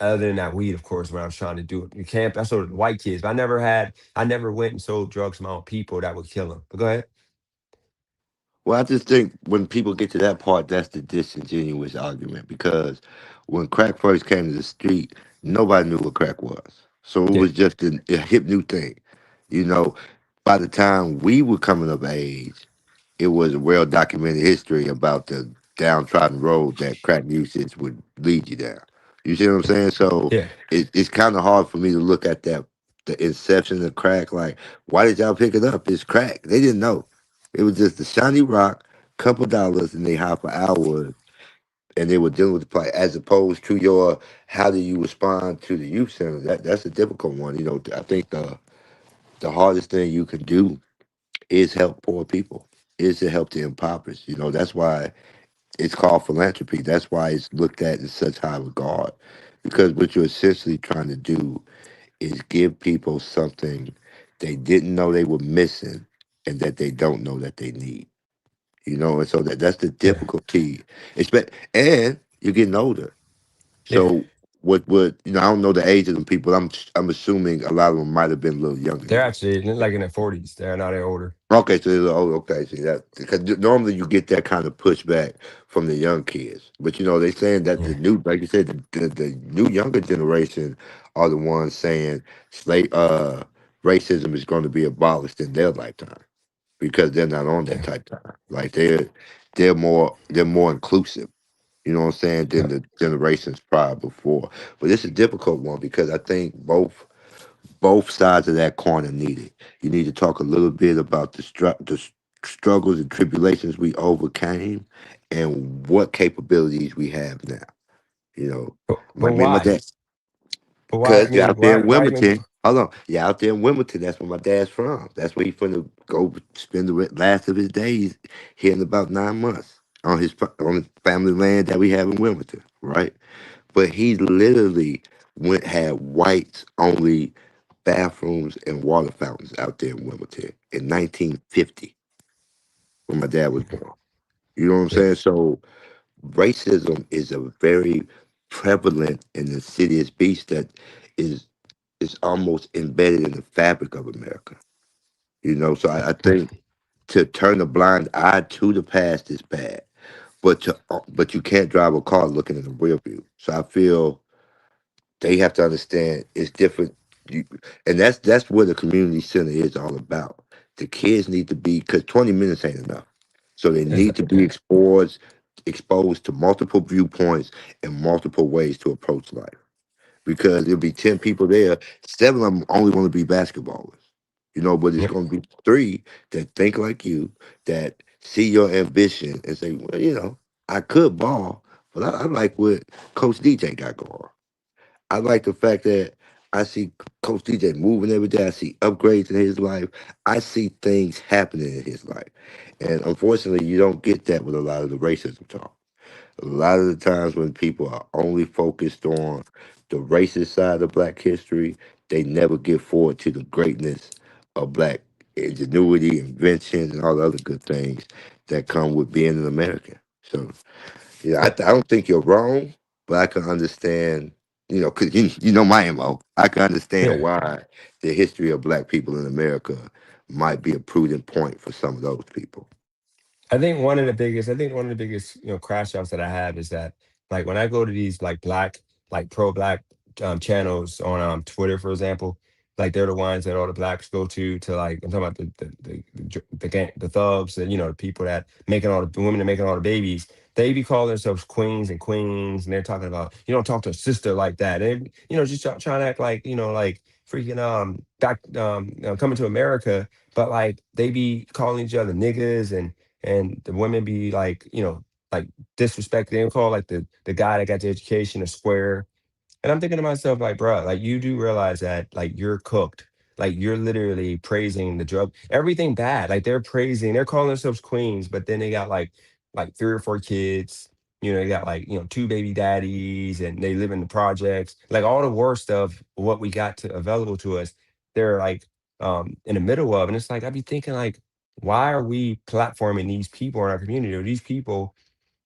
other than that weed, of course, when I was trying to do it. You can't. I sold it to white kids, but I never went and sold drugs to my own people that would kill them. But go ahead. well, I just think when people get to that part, that's the disingenuous argument because when crack first came to the street, nobody knew what crack was. So it Yeah, was just a hip new thing. You know, by the time we were coming of age, it was a well documented history about the downtrodden road that crack usage would lead you down. You see what I'm saying? So yeah. it's kind of hard for me to look at that the inception of crack. Like, why did y'all pick it up? It's crack. They didn't know. It was just a shiny rock, couple dollars, and they hop for hours. and they were dealing with the plight, as opposed to your how do you respond to the youth center? That's a difficult one. You know, I think the hardest thing you can do is help poor people, is to help the impoverished. You know, that's why it's called philanthropy. That's why it's looked at in such high regard, because what you're essentially trying to do is give people something they didn't know they were missing and that they don't know that they need. You know, and so that's the Yeah. difficulty. And you're getting older. Yeah. So what you know, I don't know the age of them people. I'm assuming a lot of them might have been a little younger They're than you. actually like in their 40s. They're not they're older. Okay, so they're old. Okay, see that because normally you get that kind of pushback from the young kids, but you know they saying that the Yeah. new, like you said, the new younger generation are the ones saying racism is going to be abolished in their lifetime because they're not on that Yeah. type time. Like they're more inclusive. You know what I'm saying? Than Yeah. the generations prior before. But it's a difficult one because I think both sides of that coin are needed. You need to talk a little bit about the struggles and tribulations we overcame, and what capabilities we have now. You know, But me and my why? dad, But why? I because you're mean, out there why? in Why even? Wilmington. Hold on, you're out there in Wilmington. That's where my dad's from. That's where he's finna go spend the last of his days here in about 9 months on his family land that we have in Wilmington, right? But he literally had whites only bathrooms and water fountains out there in Wilmington in 1950 when my dad was born. You know what I'm Yeah. saying? So racism is a very prevalent and insidious beast that is is almost embedded in the fabric of America. You know, so I Yeah. think to turn a blind eye to the past is bad, but you can't drive a car looking in the rear view. So I feel they have to understand it's different. You, and that's where the community center is all about. The kids need to be, because 20 minutes ain't enough. So they need to be Yeah. exposed to multiple viewpoints and multiple ways to approach life. Because there'll be 10 people there, seven of them only want to be basketballers. You know, but it's Yeah. going to be three that think like you, that see your ambition and say, well, you know, I could ball, but I like what Coach DJ got going. I like the fact that I see Coach DJ moving every day. I see upgrades in his life. I see things happening in his life. And unfortunately, you don't get that with a lot of the racism talk. A lot of the times when people are only focused on the racist side of black history, they never get forward to the greatness of black ingenuity, inventions, and all the other good things that come with being an American. So yeah, Yeah. I don't think you're wrong, but I can understand, you know, because you know my MO. I can understand Yeah. why the history of black people in America might be a prudent point for some of those people. I think one of the biggest, crash outs that I have is that, like, when I go to these like pro black channels on Twitter, for example, like they're the ones that all the blacks go to like I'm talking about the thugs, and the people that making all the women that making all the babies. They be calling themselves queens and queens, and they're talking about you don't talk to a sister like that. And just trying to act like like freaking back coming to America, but like they be calling each other niggas, and the women be like, like disrespect. They call like the guy that got the education a square. And I'm thinking to myself, like, bro, like you do realize that like you're cooked. Like you're literally praising the drug, everything bad. Like they're calling themselves queens, but then they got like 3 or 4 kids. They got like, two baby daddies, and they live in the projects. Like all the worst of what we got to available to us, they're like in the middle of. And it's like I'd be thinking like, why are we platforming these people in our community, or these people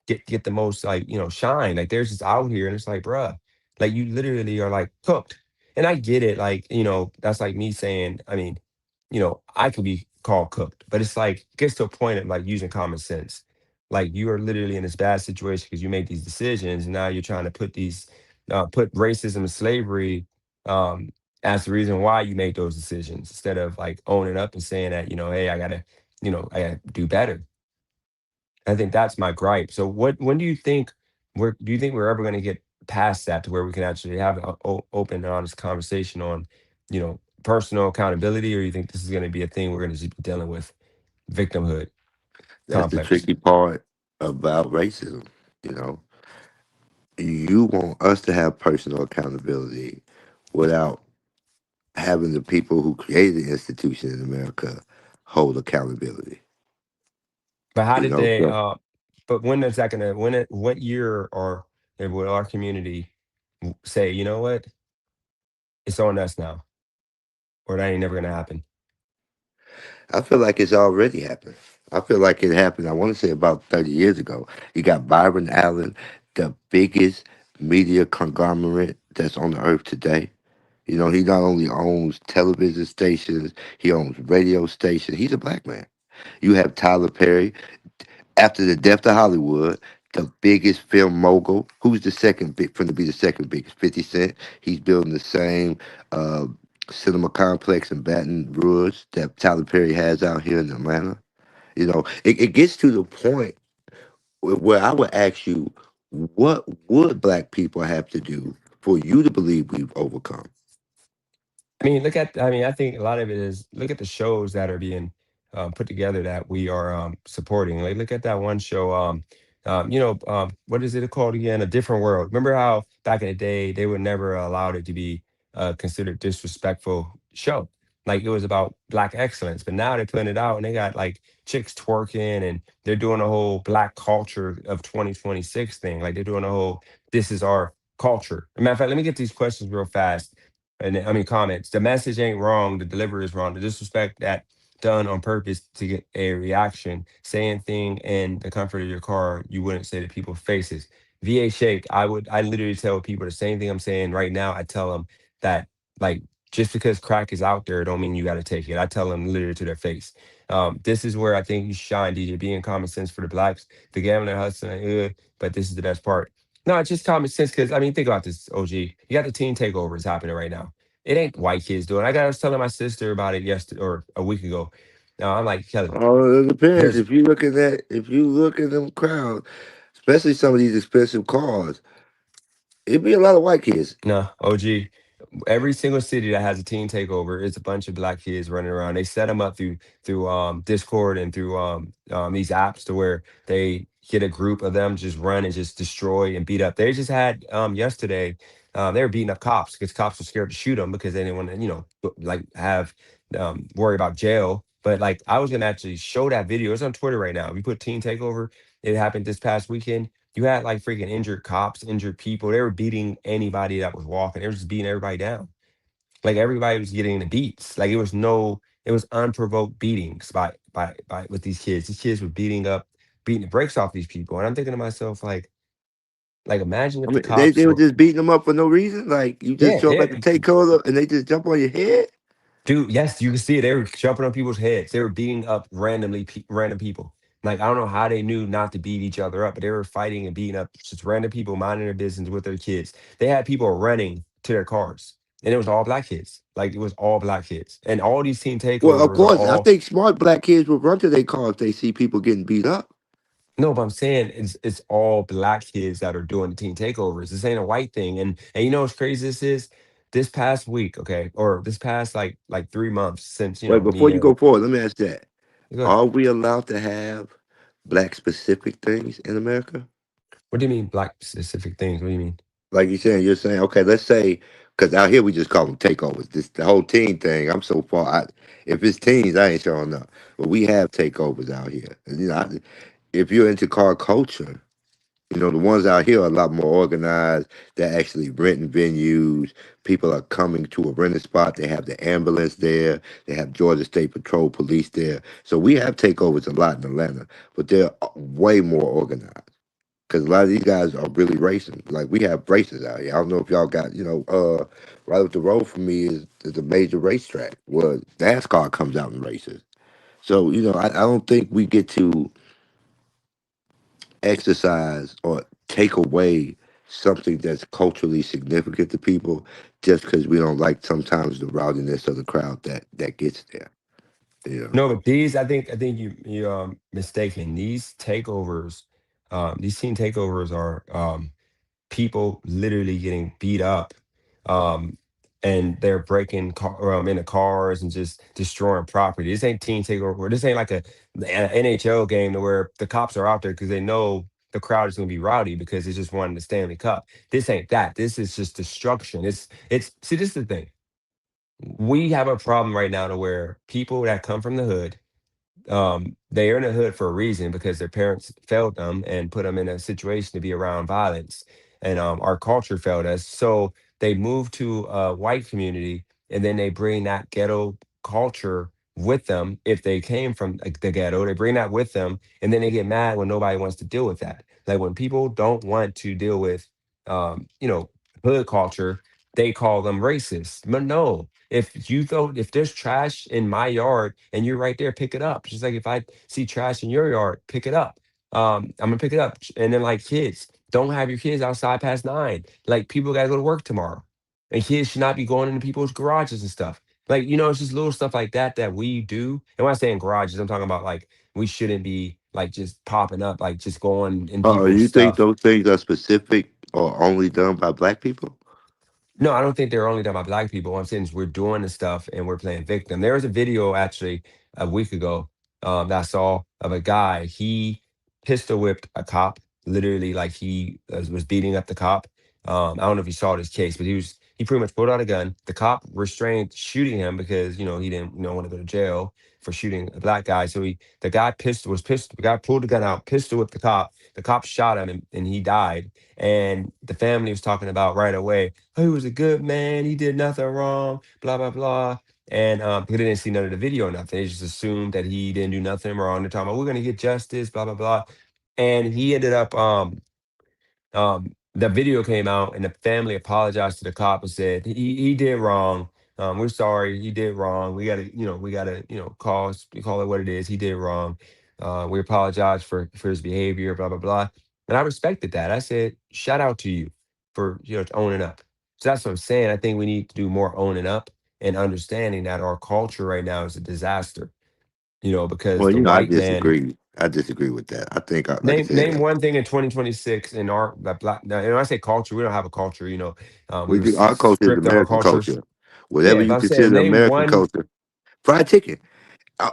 get the most like shine, like they're just out here, and it's like bruh, like you literally are like cooked. And I get it, like that's like me saying, I mean, I could be called cooked, but it's like it gets to a point of like using common sense. Like you are literally in this bad situation because you made these decisions, and now you're trying to put racism and slavery um as the reason why you made those decisions, instead of like owning up and saying that hey, I gotta do better. I think that's my gripe. So when do you think we're ever going to get past that to where we can actually have an open and honest conversation on, personal accountability, or you think this is going to be a thing we're going to just be dealing with victimhood That's the complex? tricky part about racism, you know. You want us to have personal accountability without having the people who created the institution in America hold accountability. But how You did know, they? so But when is that gonna? When it? What year or will our community say, you know what, it's on us now, or that ain't never gonna happen? I feel like it's already happened. I feel like it happened. I want to say about 30 years ago. You got Byron Allen, the biggest media conglomerate that's on the earth today. You know, he not only owns television stations, he owns radio stations. He's a black man. You have Tyler Perry, after the death of Hollywood, the biggest film mogul. Who's the second big, going to be the second biggest? 50 Cent. He's building the same uh, cinema complex in Baton Rouge that Tyler Perry has out here in Atlanta. You know, it gets to the point where I would ask you, what would black people have to do for you to believe we've overcome? I mean, look at. I mean, I think a lot of it is look at the shows that are being put together that we are supporting. Like, look at that one show. What is it called again? A Different World. Remember how back in the day they would never allowed it to be considered disrespectful show. Like it was about black excellence, but now they're putting it out and they got like chicks twerking and they're doing a whole black culture of 2026 thing. Like they're doing a whole this is our culture. As a matter of fact, let me get these questions real fast and I mean comments. The message ain't wrong. The delivery is wrong. The disrespect that done on purpose to get a reaction. Saying thing in the comfort of your car you wouldn't say to people's faces. VA Shake. I literally tell people the same thing I'm saying right now. I tell them that like just because crack is out there don't mean you got to take it. I tell them literally to their face. This is where I think you shine, DJ. Being common sense for the blacks, the gambling, hustling, but this is the best part. No, it's just common sense because I mean, think about this, OG. You got the teen takeovers happening right now. It ain't white kids doing. I was telling my sister about it yesterday or a week ago. Now I'm like, Kelly, Oh, it depends. there's If you look at them crowds, especially some of these expensive cars, it'd be a lot of white kids. no OG. Every single city that has a teen takeover is a bunch of black kids running around. They set them up through Discord and through these apps to where they get a group of them just run and just destroy and beat up. They just had yesterday they were beating up cops because cops were scared to shoot them because they didn't want to like have worry about jail. But like I was gonna actually show that video. It's on Twitter right now. We put teen takeover. It happened this past weekend. You had like freaking injured cops, injured people. They were beating anybody that was walking. They were just beating everybody down. Like everybody was getting the beats. Like it was unprovoked beatings by with these kids. These kids were beating the brakes off these people. And I'm thinking to myself, like imagine I if the mean, cops they were were just beating them up for no reason. Like you just yeah, show up yeah. at the takeover and they just jump on your head. Dude, yes, you can see it. They were jumping on people's heads. They were beating up random people. Like I don't know how they knew not to beat each other up, but they were fighting and beating up just random people minding their business with their kids. They had people running to their cars, and it was all black kids. Like it was all black kids, and all these team Well, of takeovers are course, I all think smart black kids will run to their car if they see people getting beat up. no. But I'm saying it's all black kids that are doing the team takeovers. This ain't a white thing, and you know what's crazy? This is this past week, okay, or this past like 3 months since Wait, before me you and go forward, let me ask that: go ahead. are we allowed to have black specific things in America? What do you mean black specific things? What do you mean? Like you're saying, okay, let's say, because out here we just call them takeovers. This the whole teen thing. I'm so far. If it's teens, I ain't showing up. But we have takeovers out here. And, if you're into car culture, the ones out here are a lot more organized. They're actually renting venues. People are coming to a rented spot. They have the ambulance there. They have Georgia State Patrol police there. So we have takeovers a lot in Atlanta, but they're way more organized. Because a lot of these guys are really racing. Like we have races out here. I don't know if y'all got, right up the road from me is a major racetrack where NASCAR comes out and races. So, I don't think we get to exercise or take away something that's culturally significant to people just because we don't like sometimes the rowdiness of the crowd that gets there. You know. No, but I think you mistaken. These team takeovers are people literally getting beat up, um, and they're into cars and just destroying property. This ain't team takeover. This ain't like a NHL game to where the cops are out there because they know the crowd is going to be rowdy because it's just won the Stanley Cup. This ain't that. This is just destruction. It's see, this is the thing. We have a problem right now to where people that come from the hood, they are in the hood for a reason because their parents failed them and put them in a situation to be around violence, and our culture failed us. So they move to a white community, and then they bring that ghetto culture with them. If they came from like, the ghetto, they bring that with them, and then they get mad when nobody wants to deal with that. Like when people don't want to deal with, you know, hood culture, they call them racist. But no, if there's trash in my yard and you're right there, pick it up. Just like if I see trash in your yard, pick it up. I'm gonna pick it up. And then like kids, don't have your kids outside past 9. Like people gotta go to work tomorrow. And kids should not be going into people's garages and stuff. Like, it's just little stuff like that that we do. And when I say in garages, I'm talking about like we shouldn't be like just popping up, like just going in people's You think stuff. those things are specific or only done by black people? No, I don't think they're only done by black people. What I'm saying is we're doing the stuff and we're playing victim. There was a video actually a week ago that I saw of a guy. He pistol whipped a cop, literally like he was beating up the cop. I don't know if you saw this case, but he pretty much pulled out a gun. The cop restrained shooting him because he didn't want to go to jail for shooting a black guy. So the guy the guy pulled the gun out, pistol whipped the cop. The cop shot him and he died. And the family was talking about right away, "Oh, he was a good man. He did nothing wrong, blah, blah, blah." And because they didn't see none of the video or nothing. They just assumed that he didn't do nothing wrong. They're talking about, we're going to get justice, blah, blah, blah. And he ended up the video came out and the family apologized to the cop and said he did wrong. We're sorry, he did wrong. We gotta call it what it is. He did wrong. We apologize for his behavior, blah blah blah. And I respected that. I said, shout out to you for owning up. So that's what I'm saying. I think we need to do more owning up and understanding that our culture right now is a disaster. Because Well, the I white man. disagree. I disagree with that. I think, like I Name said, one thing in 2026 in our that black. Now, and when I say culture, we don't have a culture. We we were do. Our culture is stripped of our American cultures. culture. Whatever Yeah, but you I'm saying consider name American one, culture, fried chicken.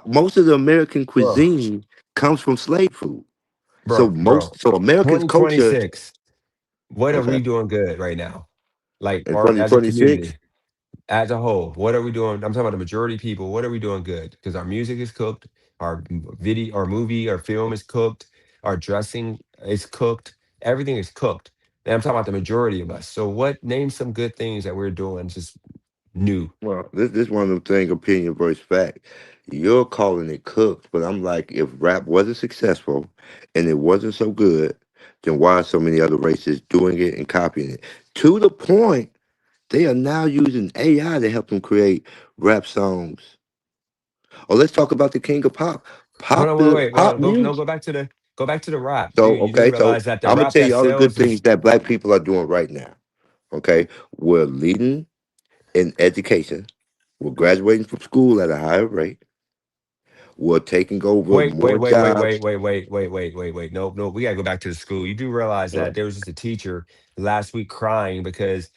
Most of the American bro, cuisine comes from slave food. So bro. so America's culture. 2026. What are Okay, we doing good right now? Like, in or as a 2026. community, as a whole, what are we doing? I'm talking about the majority of people. What are we doing good? Because our music is cooked, our video, our movie, our film is cooked, our dressing is cooked. Everything is cooked. And I'm talking about the majority of us. So, name some good things that we're doing just new. Well, this one of them thing, opinion versus fact. You're calling it cooked, but I'm like, if rap wasn't successful and it wasn't so good, then why are so many other races doing it and copying it? To the point, they are now using AI to help them create rap songs. Or let's talk about the king of pop, Hold on, wait, wait, pop wait. Go no, music. go back to the rap, So dude. You do okay, so realize that the I'm gonna rap tell that you all the good sells things is that black people are doing right now. Okay, we're leading in education. We're graduating from school at a higher rate. We're taking over wait, wait, more wait, wait, wait, jobs. wait, wait, wait, wait, wait, wait. No, no, we gotta go back to the school. You do realize Uh, that there was just a teacher last week crying because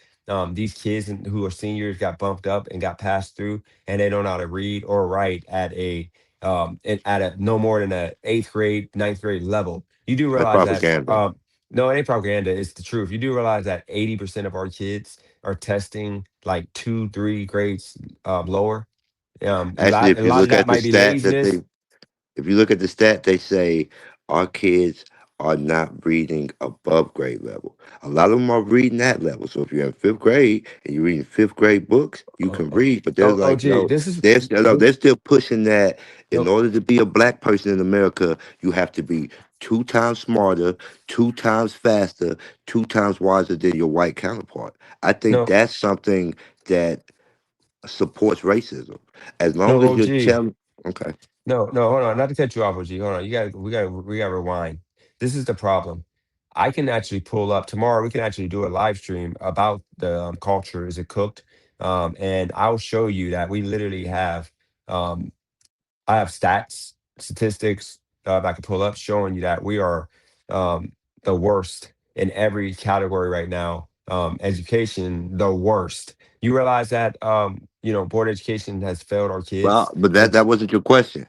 these kids who are seniors got bumped up and got passed through, and they don't know how to read or write at a no more than a eighth grade, ninth grade level. You do that's realize that propaganda. no, it ain't propaganda. It's the truth. You do realize that 80% of our kids are testing like 2, 3 grades lower. Actually, A lot of that might be laziness. if you look at the stat, they say our kids are not reading above grade level. A lot of them are reading that level. So if you're in fifth grade and you're reading fifth grade books, you Oh, can oh, read. But they're like, OG, no, this is they're still pushing that. In no, order to be a black person in America, you have to be 2 times smarter, 2 times faster, 2 times wiser than your white counterpart. I think no, that's something that supports racism. As no, long as you're OG, telling, okay, no. Hold on, not to cut you off, OG. Hold on, we got to rewind. This is the problem. I can actually pull up tomorrow. We can actually do a live stream about the culture. Is it cooked? And I'll show you that we literally have. Um, I have statistics I can pull up showing you that we are um, the worst in every category right now. Education, the worst. You realize that board education has failed our kids. well, but It that wasn't your question.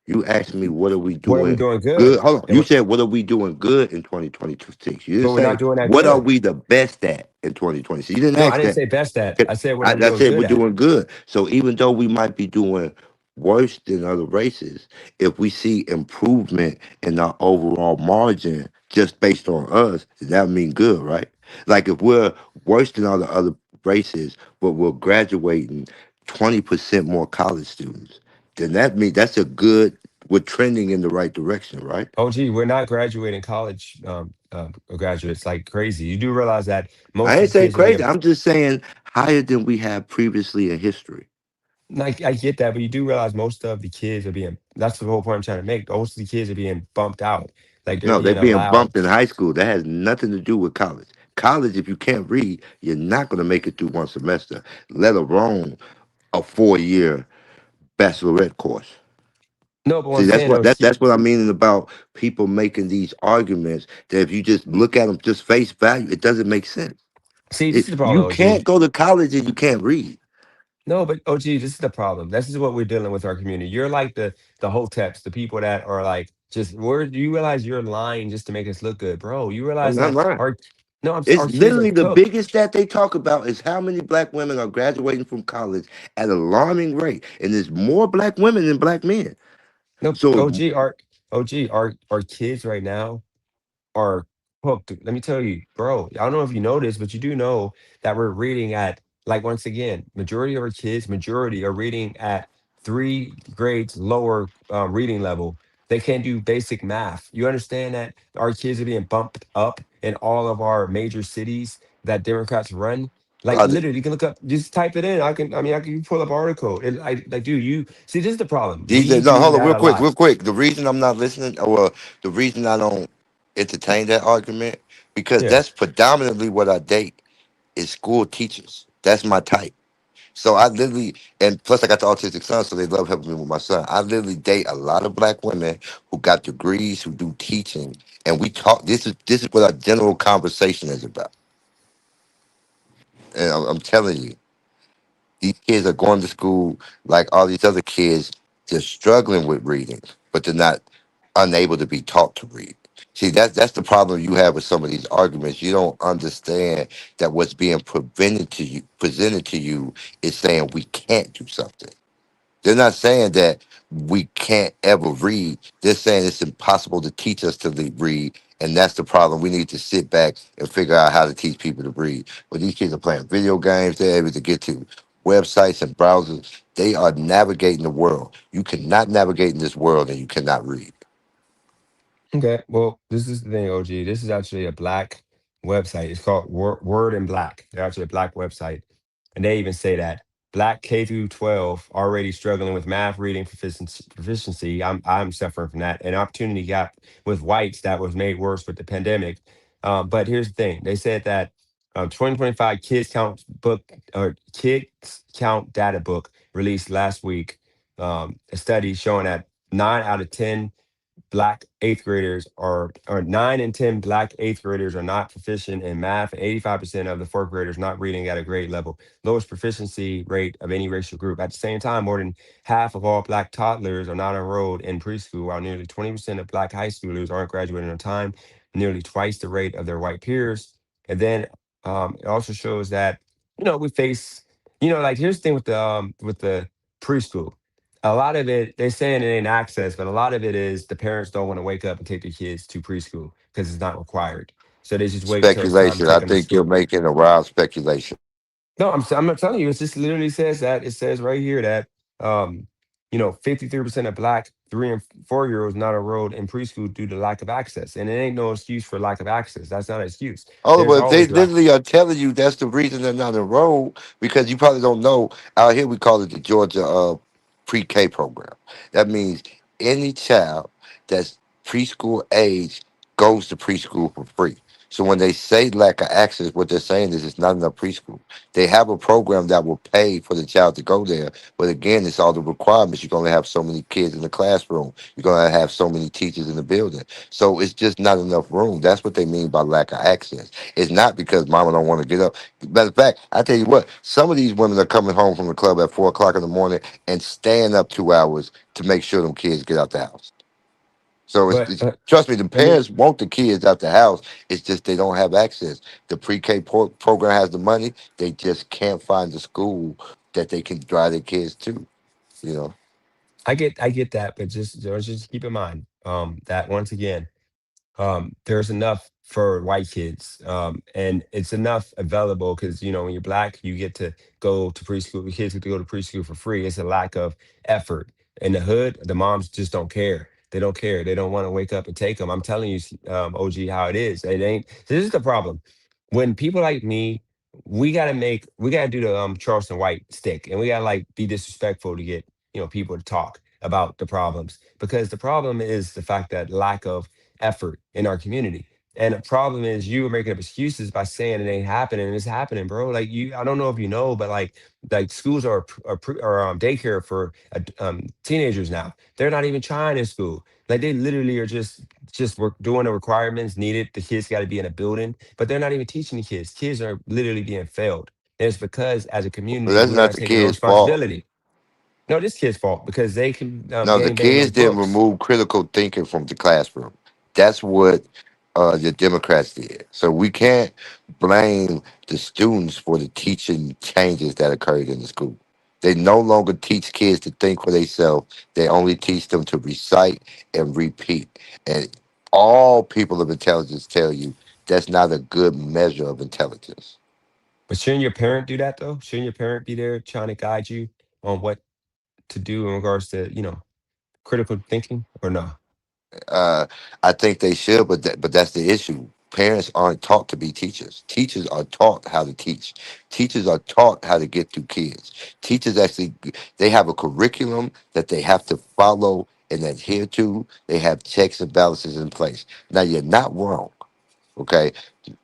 You asked me what are we What are we doing doing good. good? Hold on. And You said what are we doing good in 2026. You didn't but we're say not doing that what are good. we the best at in 2026. You didn't No, I ask didn't that. say best at. I said we're not I doing said good we're at. doing good. So even though we might be doing worse than other races, if we see improvement in our overall margin just based on us, that mean good, right? Like if we're worse than all the other races, but we're graduating 20% more college students, then that means that's a good. We're trending in the right direction, right? Oh, gee, we're not graduating college graduates like crazy. You do realize that I most of ain't the saying kids are crazy. being I'm just saying higher than we have previously in history. like I get that, but you do realize most of the kids are being. That's the whole point I'm trying to make. Most of the kids are being bumped out. Like they're No, they're being being allowed. bumped in high school. That has nothing to do with college. College, if you can't read, you're not going to make it through one semester, let alone a 4 year bachelorette course. No, but what I'm See, that's saying what though, that's what I mean about people making these arguments that if you just look at them just face value, it doesn't make sense. this is the You problem, OG. can't go to college and you can't read. No, but OG, this is the problem. This is what we're dealing with our community. You're like the hoteps, the people that are like just where do you realize you're lying just to make us look good, bro? You I'm realize not that lying. our no, It's our kids are literally the cooked. biggest stat they talk about is how many black women are graduating from college at an alarming rate, and there's more black women than black men. No, So OG, our kids right now are hooked. Let me tell you, bro. I don't know if you know this, but you do know that we're reading at like once again, majority of our kids, majority are reading at 3 grades lower reading level. They can't do basic math. You understand that our kids are being bumped up in all of our major cities that Democrats run. Like are they? literally, you can look up, just type it in. I can pull up article. Like, dude, you see, this is the problem. These are, We no, do hold on, that real a quick, lot. real quick. The reason I'm not listening, or the reason I don't entertain that argument, because Yeah. that's predominantly what I date is school teachers. That's my type. So I literally, and plus I got the autistic son, so they love helping me with my son. I literally date a lot of black women who got degrees, who do teaching, and we talk. This is what our general conversation is about. And I'm telling you, these kids are going to school like all these other kids, just struggling with reading, but they're not unable to be taught to read. See, that's the problem you have with some of these arguments. You don't understand that what's being presented to you is saying we can't do something. They're not saying that we can't ever read. They're saying it's impossible to teach us to read, and that's the problem. We need to sit back and figure out how to teach people to read. But these kids are playing video games. They're able to get to websites and browsers. They are navigating the world. You cannot navigate in this world, and you cannot read. Okay, well, this is the thing, OG. This is actually a black website. It's called Word in Black. They're actually a black website. And they even say that black K through 12 already struggling with math, reading proficiency. I'm suffering from that. An opportunity gap with whites that was made worse with the pandemic. But here's the thing. They said that 2025 Kids Count Data Book released last week. A study showing that 9 out of 10 black eighth graders are or 9 in 10 black eighth graders are not proficient in math, and 85% of the fourth graders not reading at a grade level, lowest proficiency rate of any racial group. At the same time, more than half of all black toddlers are not enrolled in preschool, while nearly 20% of black high schoolers aren't graduating on time, nearly twice the rate of their white peers. And then it also shows that we face like here's the thing with the preschool. A lot of it, they're saying it ain't access, but a lot of it is the parents don't want to wake up and take their kids to preschool because it's not required. So they just wait until it's time to Speculation. take I them to think you're school. making a wild speculation. No, I'm not telling you. It just literally says that. It says right here that, 53% of black 3 and 4 year olds not enrolled in preschool due to lack of access. And it ain't no excuse for lack of access. That's not an excuse. Oh, There's but they always lack. literally are telling you that's the reason they're not enrolled because you probably don't know. Out here, we call it the Georgia pre-K program. That means any child that's preschool age goes to preschool for free. So when they say lack of access, what they're saying is it's not enough preschool. They have a program that will pay for the child to go there, but again, it's all the requirements. You're going to have so many kids in the classroom. You're going to have so many teachers in the building. So it's just not enough room. That's what they mean by lack of access. It's not because mama don't want to get up. Matter of fact, I tell you what, some of these women are coming home from the club at 4 o'clock in the morning and staying up 2 hours to make sure them kids get out the house. So But trust me, the let me parents want the kids out the house. It's just they don't have access. The pre-K program has the money. They just can't find the school that they can drive their kids to. You know, I get that, but just keep in mind that once again, there's enough for white kids, and it's enough available because when you're black, you get to go to preschool. The kids get to go to preschool for free. It's a lack of effort in the hood. The moms just don't care. They don't care. They don't want to wake up and take them. I'm telling you, OG, how it is. It ain't. This is the problem. When people like me, we gotta do the Charleston White stick, and we gotta like be disrespectful to get people to talk about the problems because the problem is the fact that lack of effort in our community. And the problem is you are making up excuses by saying it ain't happening. And it's happening, bro. Like I don't know if you know, but like schools are daycare for teenagers now. They're not even trying in school. Like they literally are just work doing the requirements needed. The kids got to be in a building, but they're not even teaching the kids. Kids are literally being failed. And it's because as a but community, that's we're not not the taking no kids' fault. responsibility. No, this kid's fault because they can No, the gang bang kids those didn't books. remove critical thinking from the classroom. That's what the Democrats did. So we can't blame the students for the teaching changes that occurred in the school. They no longer teach kids to think for themselves. They only teach them to recite and repeat. And all people of intelligence tell you that's not a good measure of intelligence. But shouldn't your parent do that though? Shouldn't your parent be there trying to guide you on what to do in regards to, critical thinking or no? Uh, I think they should, but that's the issue. Parents aren't taught to be teachers. Teachers are taught how to teach. Teachers are taught how to get through kids. Teachers actually they have a curriculum that they have to follow and adhere to. They have checks and balances in place. Now you're not wrong. Okay,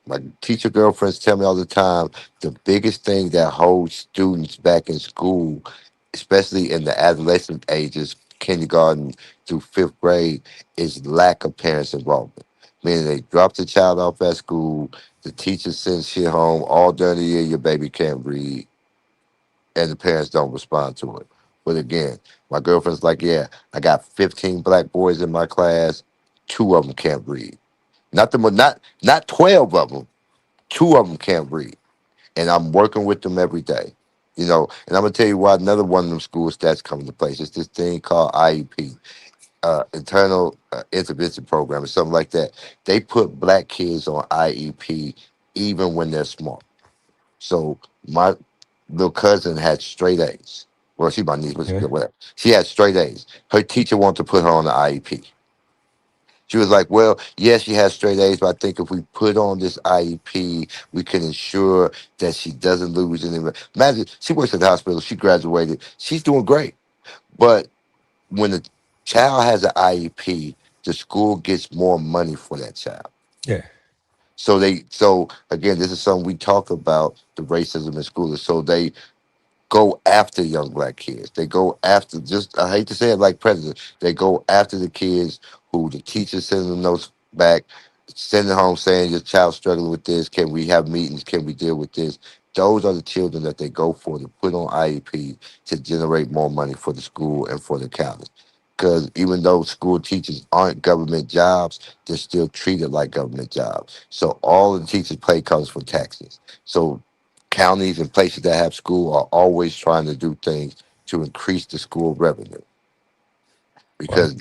my teacher girlfriends tell me all the time the biggest thing that holds students back in school, especially in the adolescent ages, kindergarten through fifth grade, is lack of parents' involvement. Meaning they drop the child off at school, the teacher sends shit home all during the year, your baby can't read, and the parents don't respond to it. But again, my girlfriend's like, yeah, I got 15 black boys in my class, two of them can't read. Not 12 of them. Two of them can't read, and I'm working with them every day. And I'm gonna tell you why another one of them school stats come into place. It's this thing called IEP, internal intervention program, or something like that. They put black kids on IEP even when they're smart. So my little cousin had straight A's. Well, she my niece, but Okay. whatever. She had straight A's. Her teacher wanted to put her on the IEP. She was like, well, yes, she has straight A's, but I think if we put on this IEP, we can ensure that she doesn't lose any. Imagine, she works at the hospital. She graduated. She's doing great. But when the child has an IEP, the school gets more money for that child. Yeah. So again, this is something we talk about, the racism in schools. So they go after young black kids. They go after, just I hate to say it like president. They go after the kids who the teachers send them notes back, send them home saying your child's struggling with this. Can we have meetings? Can we deal with this? Those are the children that they go for to put on IEP to generate more money for the school and for the county. Because even though school teachers aren't government jobs, they're still treated like government jobs. So all the teachers' pay comes from taxes. So counties and places that have school are always trying to do things to increase the school revenue Well, because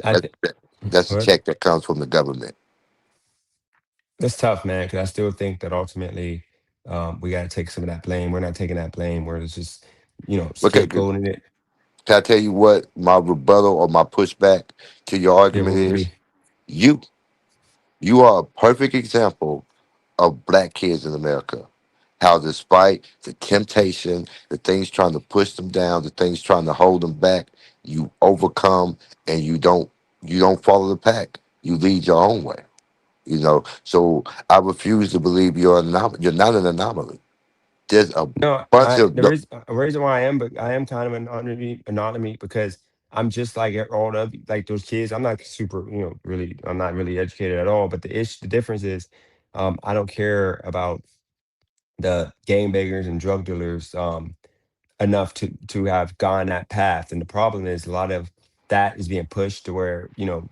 that's a but check that comes from the government. that's tough, man. Because I still think that ultimately, we got to take some of that blame. We're not taking that blame. We're just, Okay, scapegoating it. can I tell you what my rebuttal or my pushback to your Yeah, argument what would is? be? You, you are a perfect example of black kids in America. How despite the temptation, the things trying to push them down, the things trying to hold them back, you overcome and you don't follow the pack. You lead your own way. You know, so I refuse to believe you're not an anomaly. There's a No, bunch I of the no, reason why I am, but I am kind of an anonymous because I'm just like all of like those kids. I'm not super, really. I'm not really educated at all. But the difference is, I don't care about the game bangers and drug dealers enough to have gone that path. And the problem is a lot of that is being pushed to where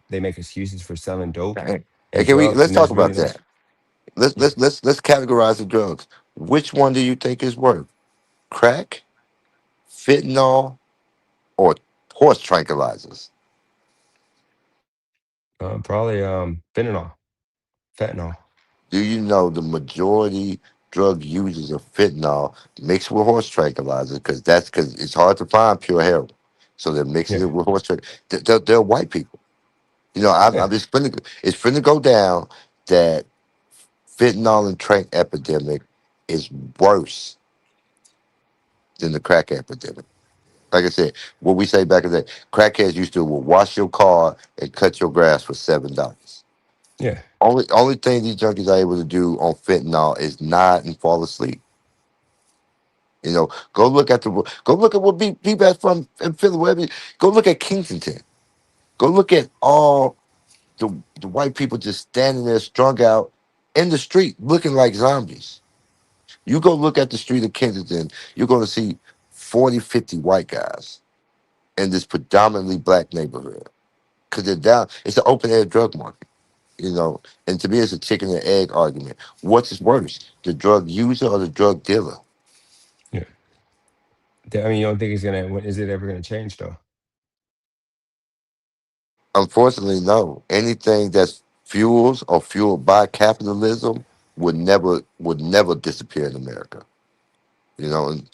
they make excuses for selling dope hey, and can we drugs, let's and talk there's about really that. yeah, Let's categorize the drugs. Which one do you think is worse? Crack, fentanyl, or horse tranquilizers? probably fentanyl. Do you know the majority drug users of fentanyl mixed with horse tranquilizers? Because it's hard to find pure heroin, so they're mixing Yeah, it with horse tranquilizers. They're white people. yeah, It's finna go down that fentanyl and trank epidemic is worse than the crack epidemic. Like I said, what we say back in the day, crackheads used to will wash your car and cut your grass for $7. yeah. Only thing these junkies are able to do on fentanyl is nod and fall asleep. Go look at what people from in Philly. Go look at Kensington. Go look at all the white people just standing there strung out in the street looking like zombies. You go look at the street of Kensington, you're going to see 40, 50 white guys in this predominantly black neighborhood because they're down. It's an open air drug market, and to me, it's a chicken and egg argument. What's worse, the drug user or the drug dealer? Yeah. I mean, you don't think it's gonna? Is it ever gonna change though? Unfortunately, no. Anything that's fuels or fueled by capitalism would never disappear in America. And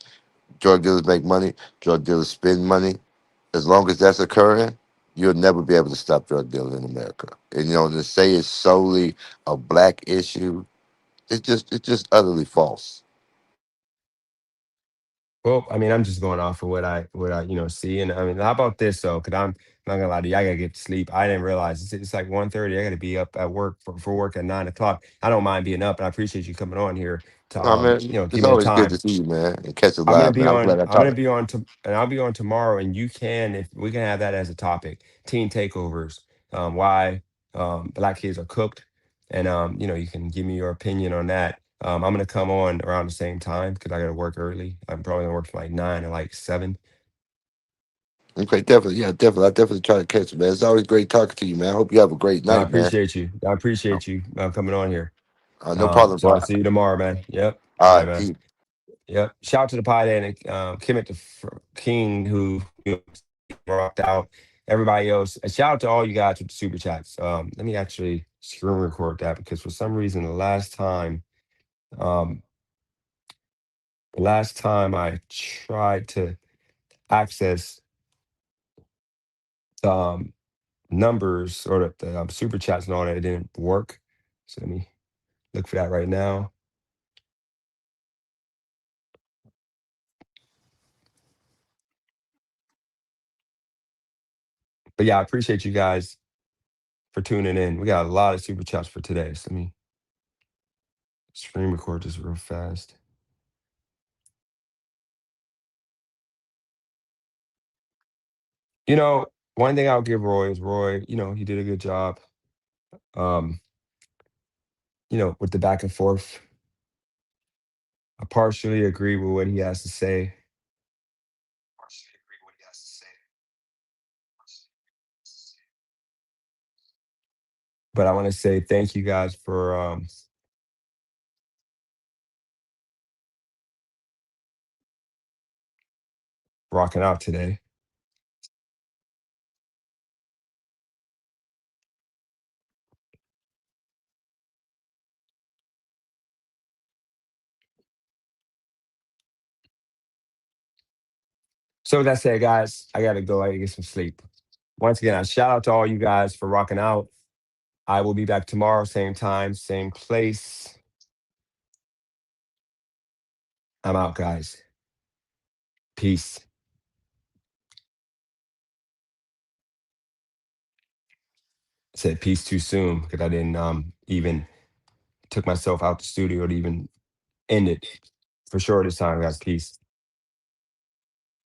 drug dealers make money, drug dealers spend money. As long as that's occurring, you'll never be able to stop drug dealing in America. And to say it's solely a black issue, it's just utterly false. Well, I mean, I'm just going off of what I see, and I mean, how about this though? Because I'm not gonna lie to you, I gotta get to sleep. I didn't realize it's like 1:30. I gotta be up at work for work at 9 o'clock. I don't mind being up, and I appreciate you coming on here to I mean, give it's me the always good time. to see you, man, and catch it I'm gonna live, be man. I'm glad on. I I'm gonna talked. be on to, and I'll be on tomorrow. And you can, if we can have that as a topic, teen takeovers. Why black kids are cooked, and you can give me your opinion on that. I'm gonna come on around the same time because I gotta work early. I'm probably gonna work from like 9 to like 7. Okay, definitely, yeah, definitely. I definitely try to catch it, man. It's always great talking to you, man. I hope you have a great I night, man. appreciate you. I appreciate you coming on here. No problem, So I'll bro. see you tomorrow, man. Yep. All All right, right, man. peace. Yep. Shout out to the pod and Kemet the King who rocked out. Everybody else. A shout out to all you guys with the super chats. Let me actually screen record that because for some reason um, the last time I tried to access the numbers or the super chats and all that, it didn't work. So let me look for that right now. But yeah, I appreciate you guys for tuning in. We got a lot of super chats for today. So let me screen record this real fast. You know, one thing I'll give Roy is Roy, he did a good job. Um, with the back and forth. I partially agree with what he has to say. Partially agree with what he has to say. But I want to say thank you guys for rocking out today. So with that said, guys, I gotta go. I gotta get some sleep. Once again, I shout out to all you guys for rocking out. I will be back tomorrow, same time, same place. I'm out, guys. Peace. said peace too soon because I didn't even took myself out the studio to even end it. For sure this time, guys. Peace.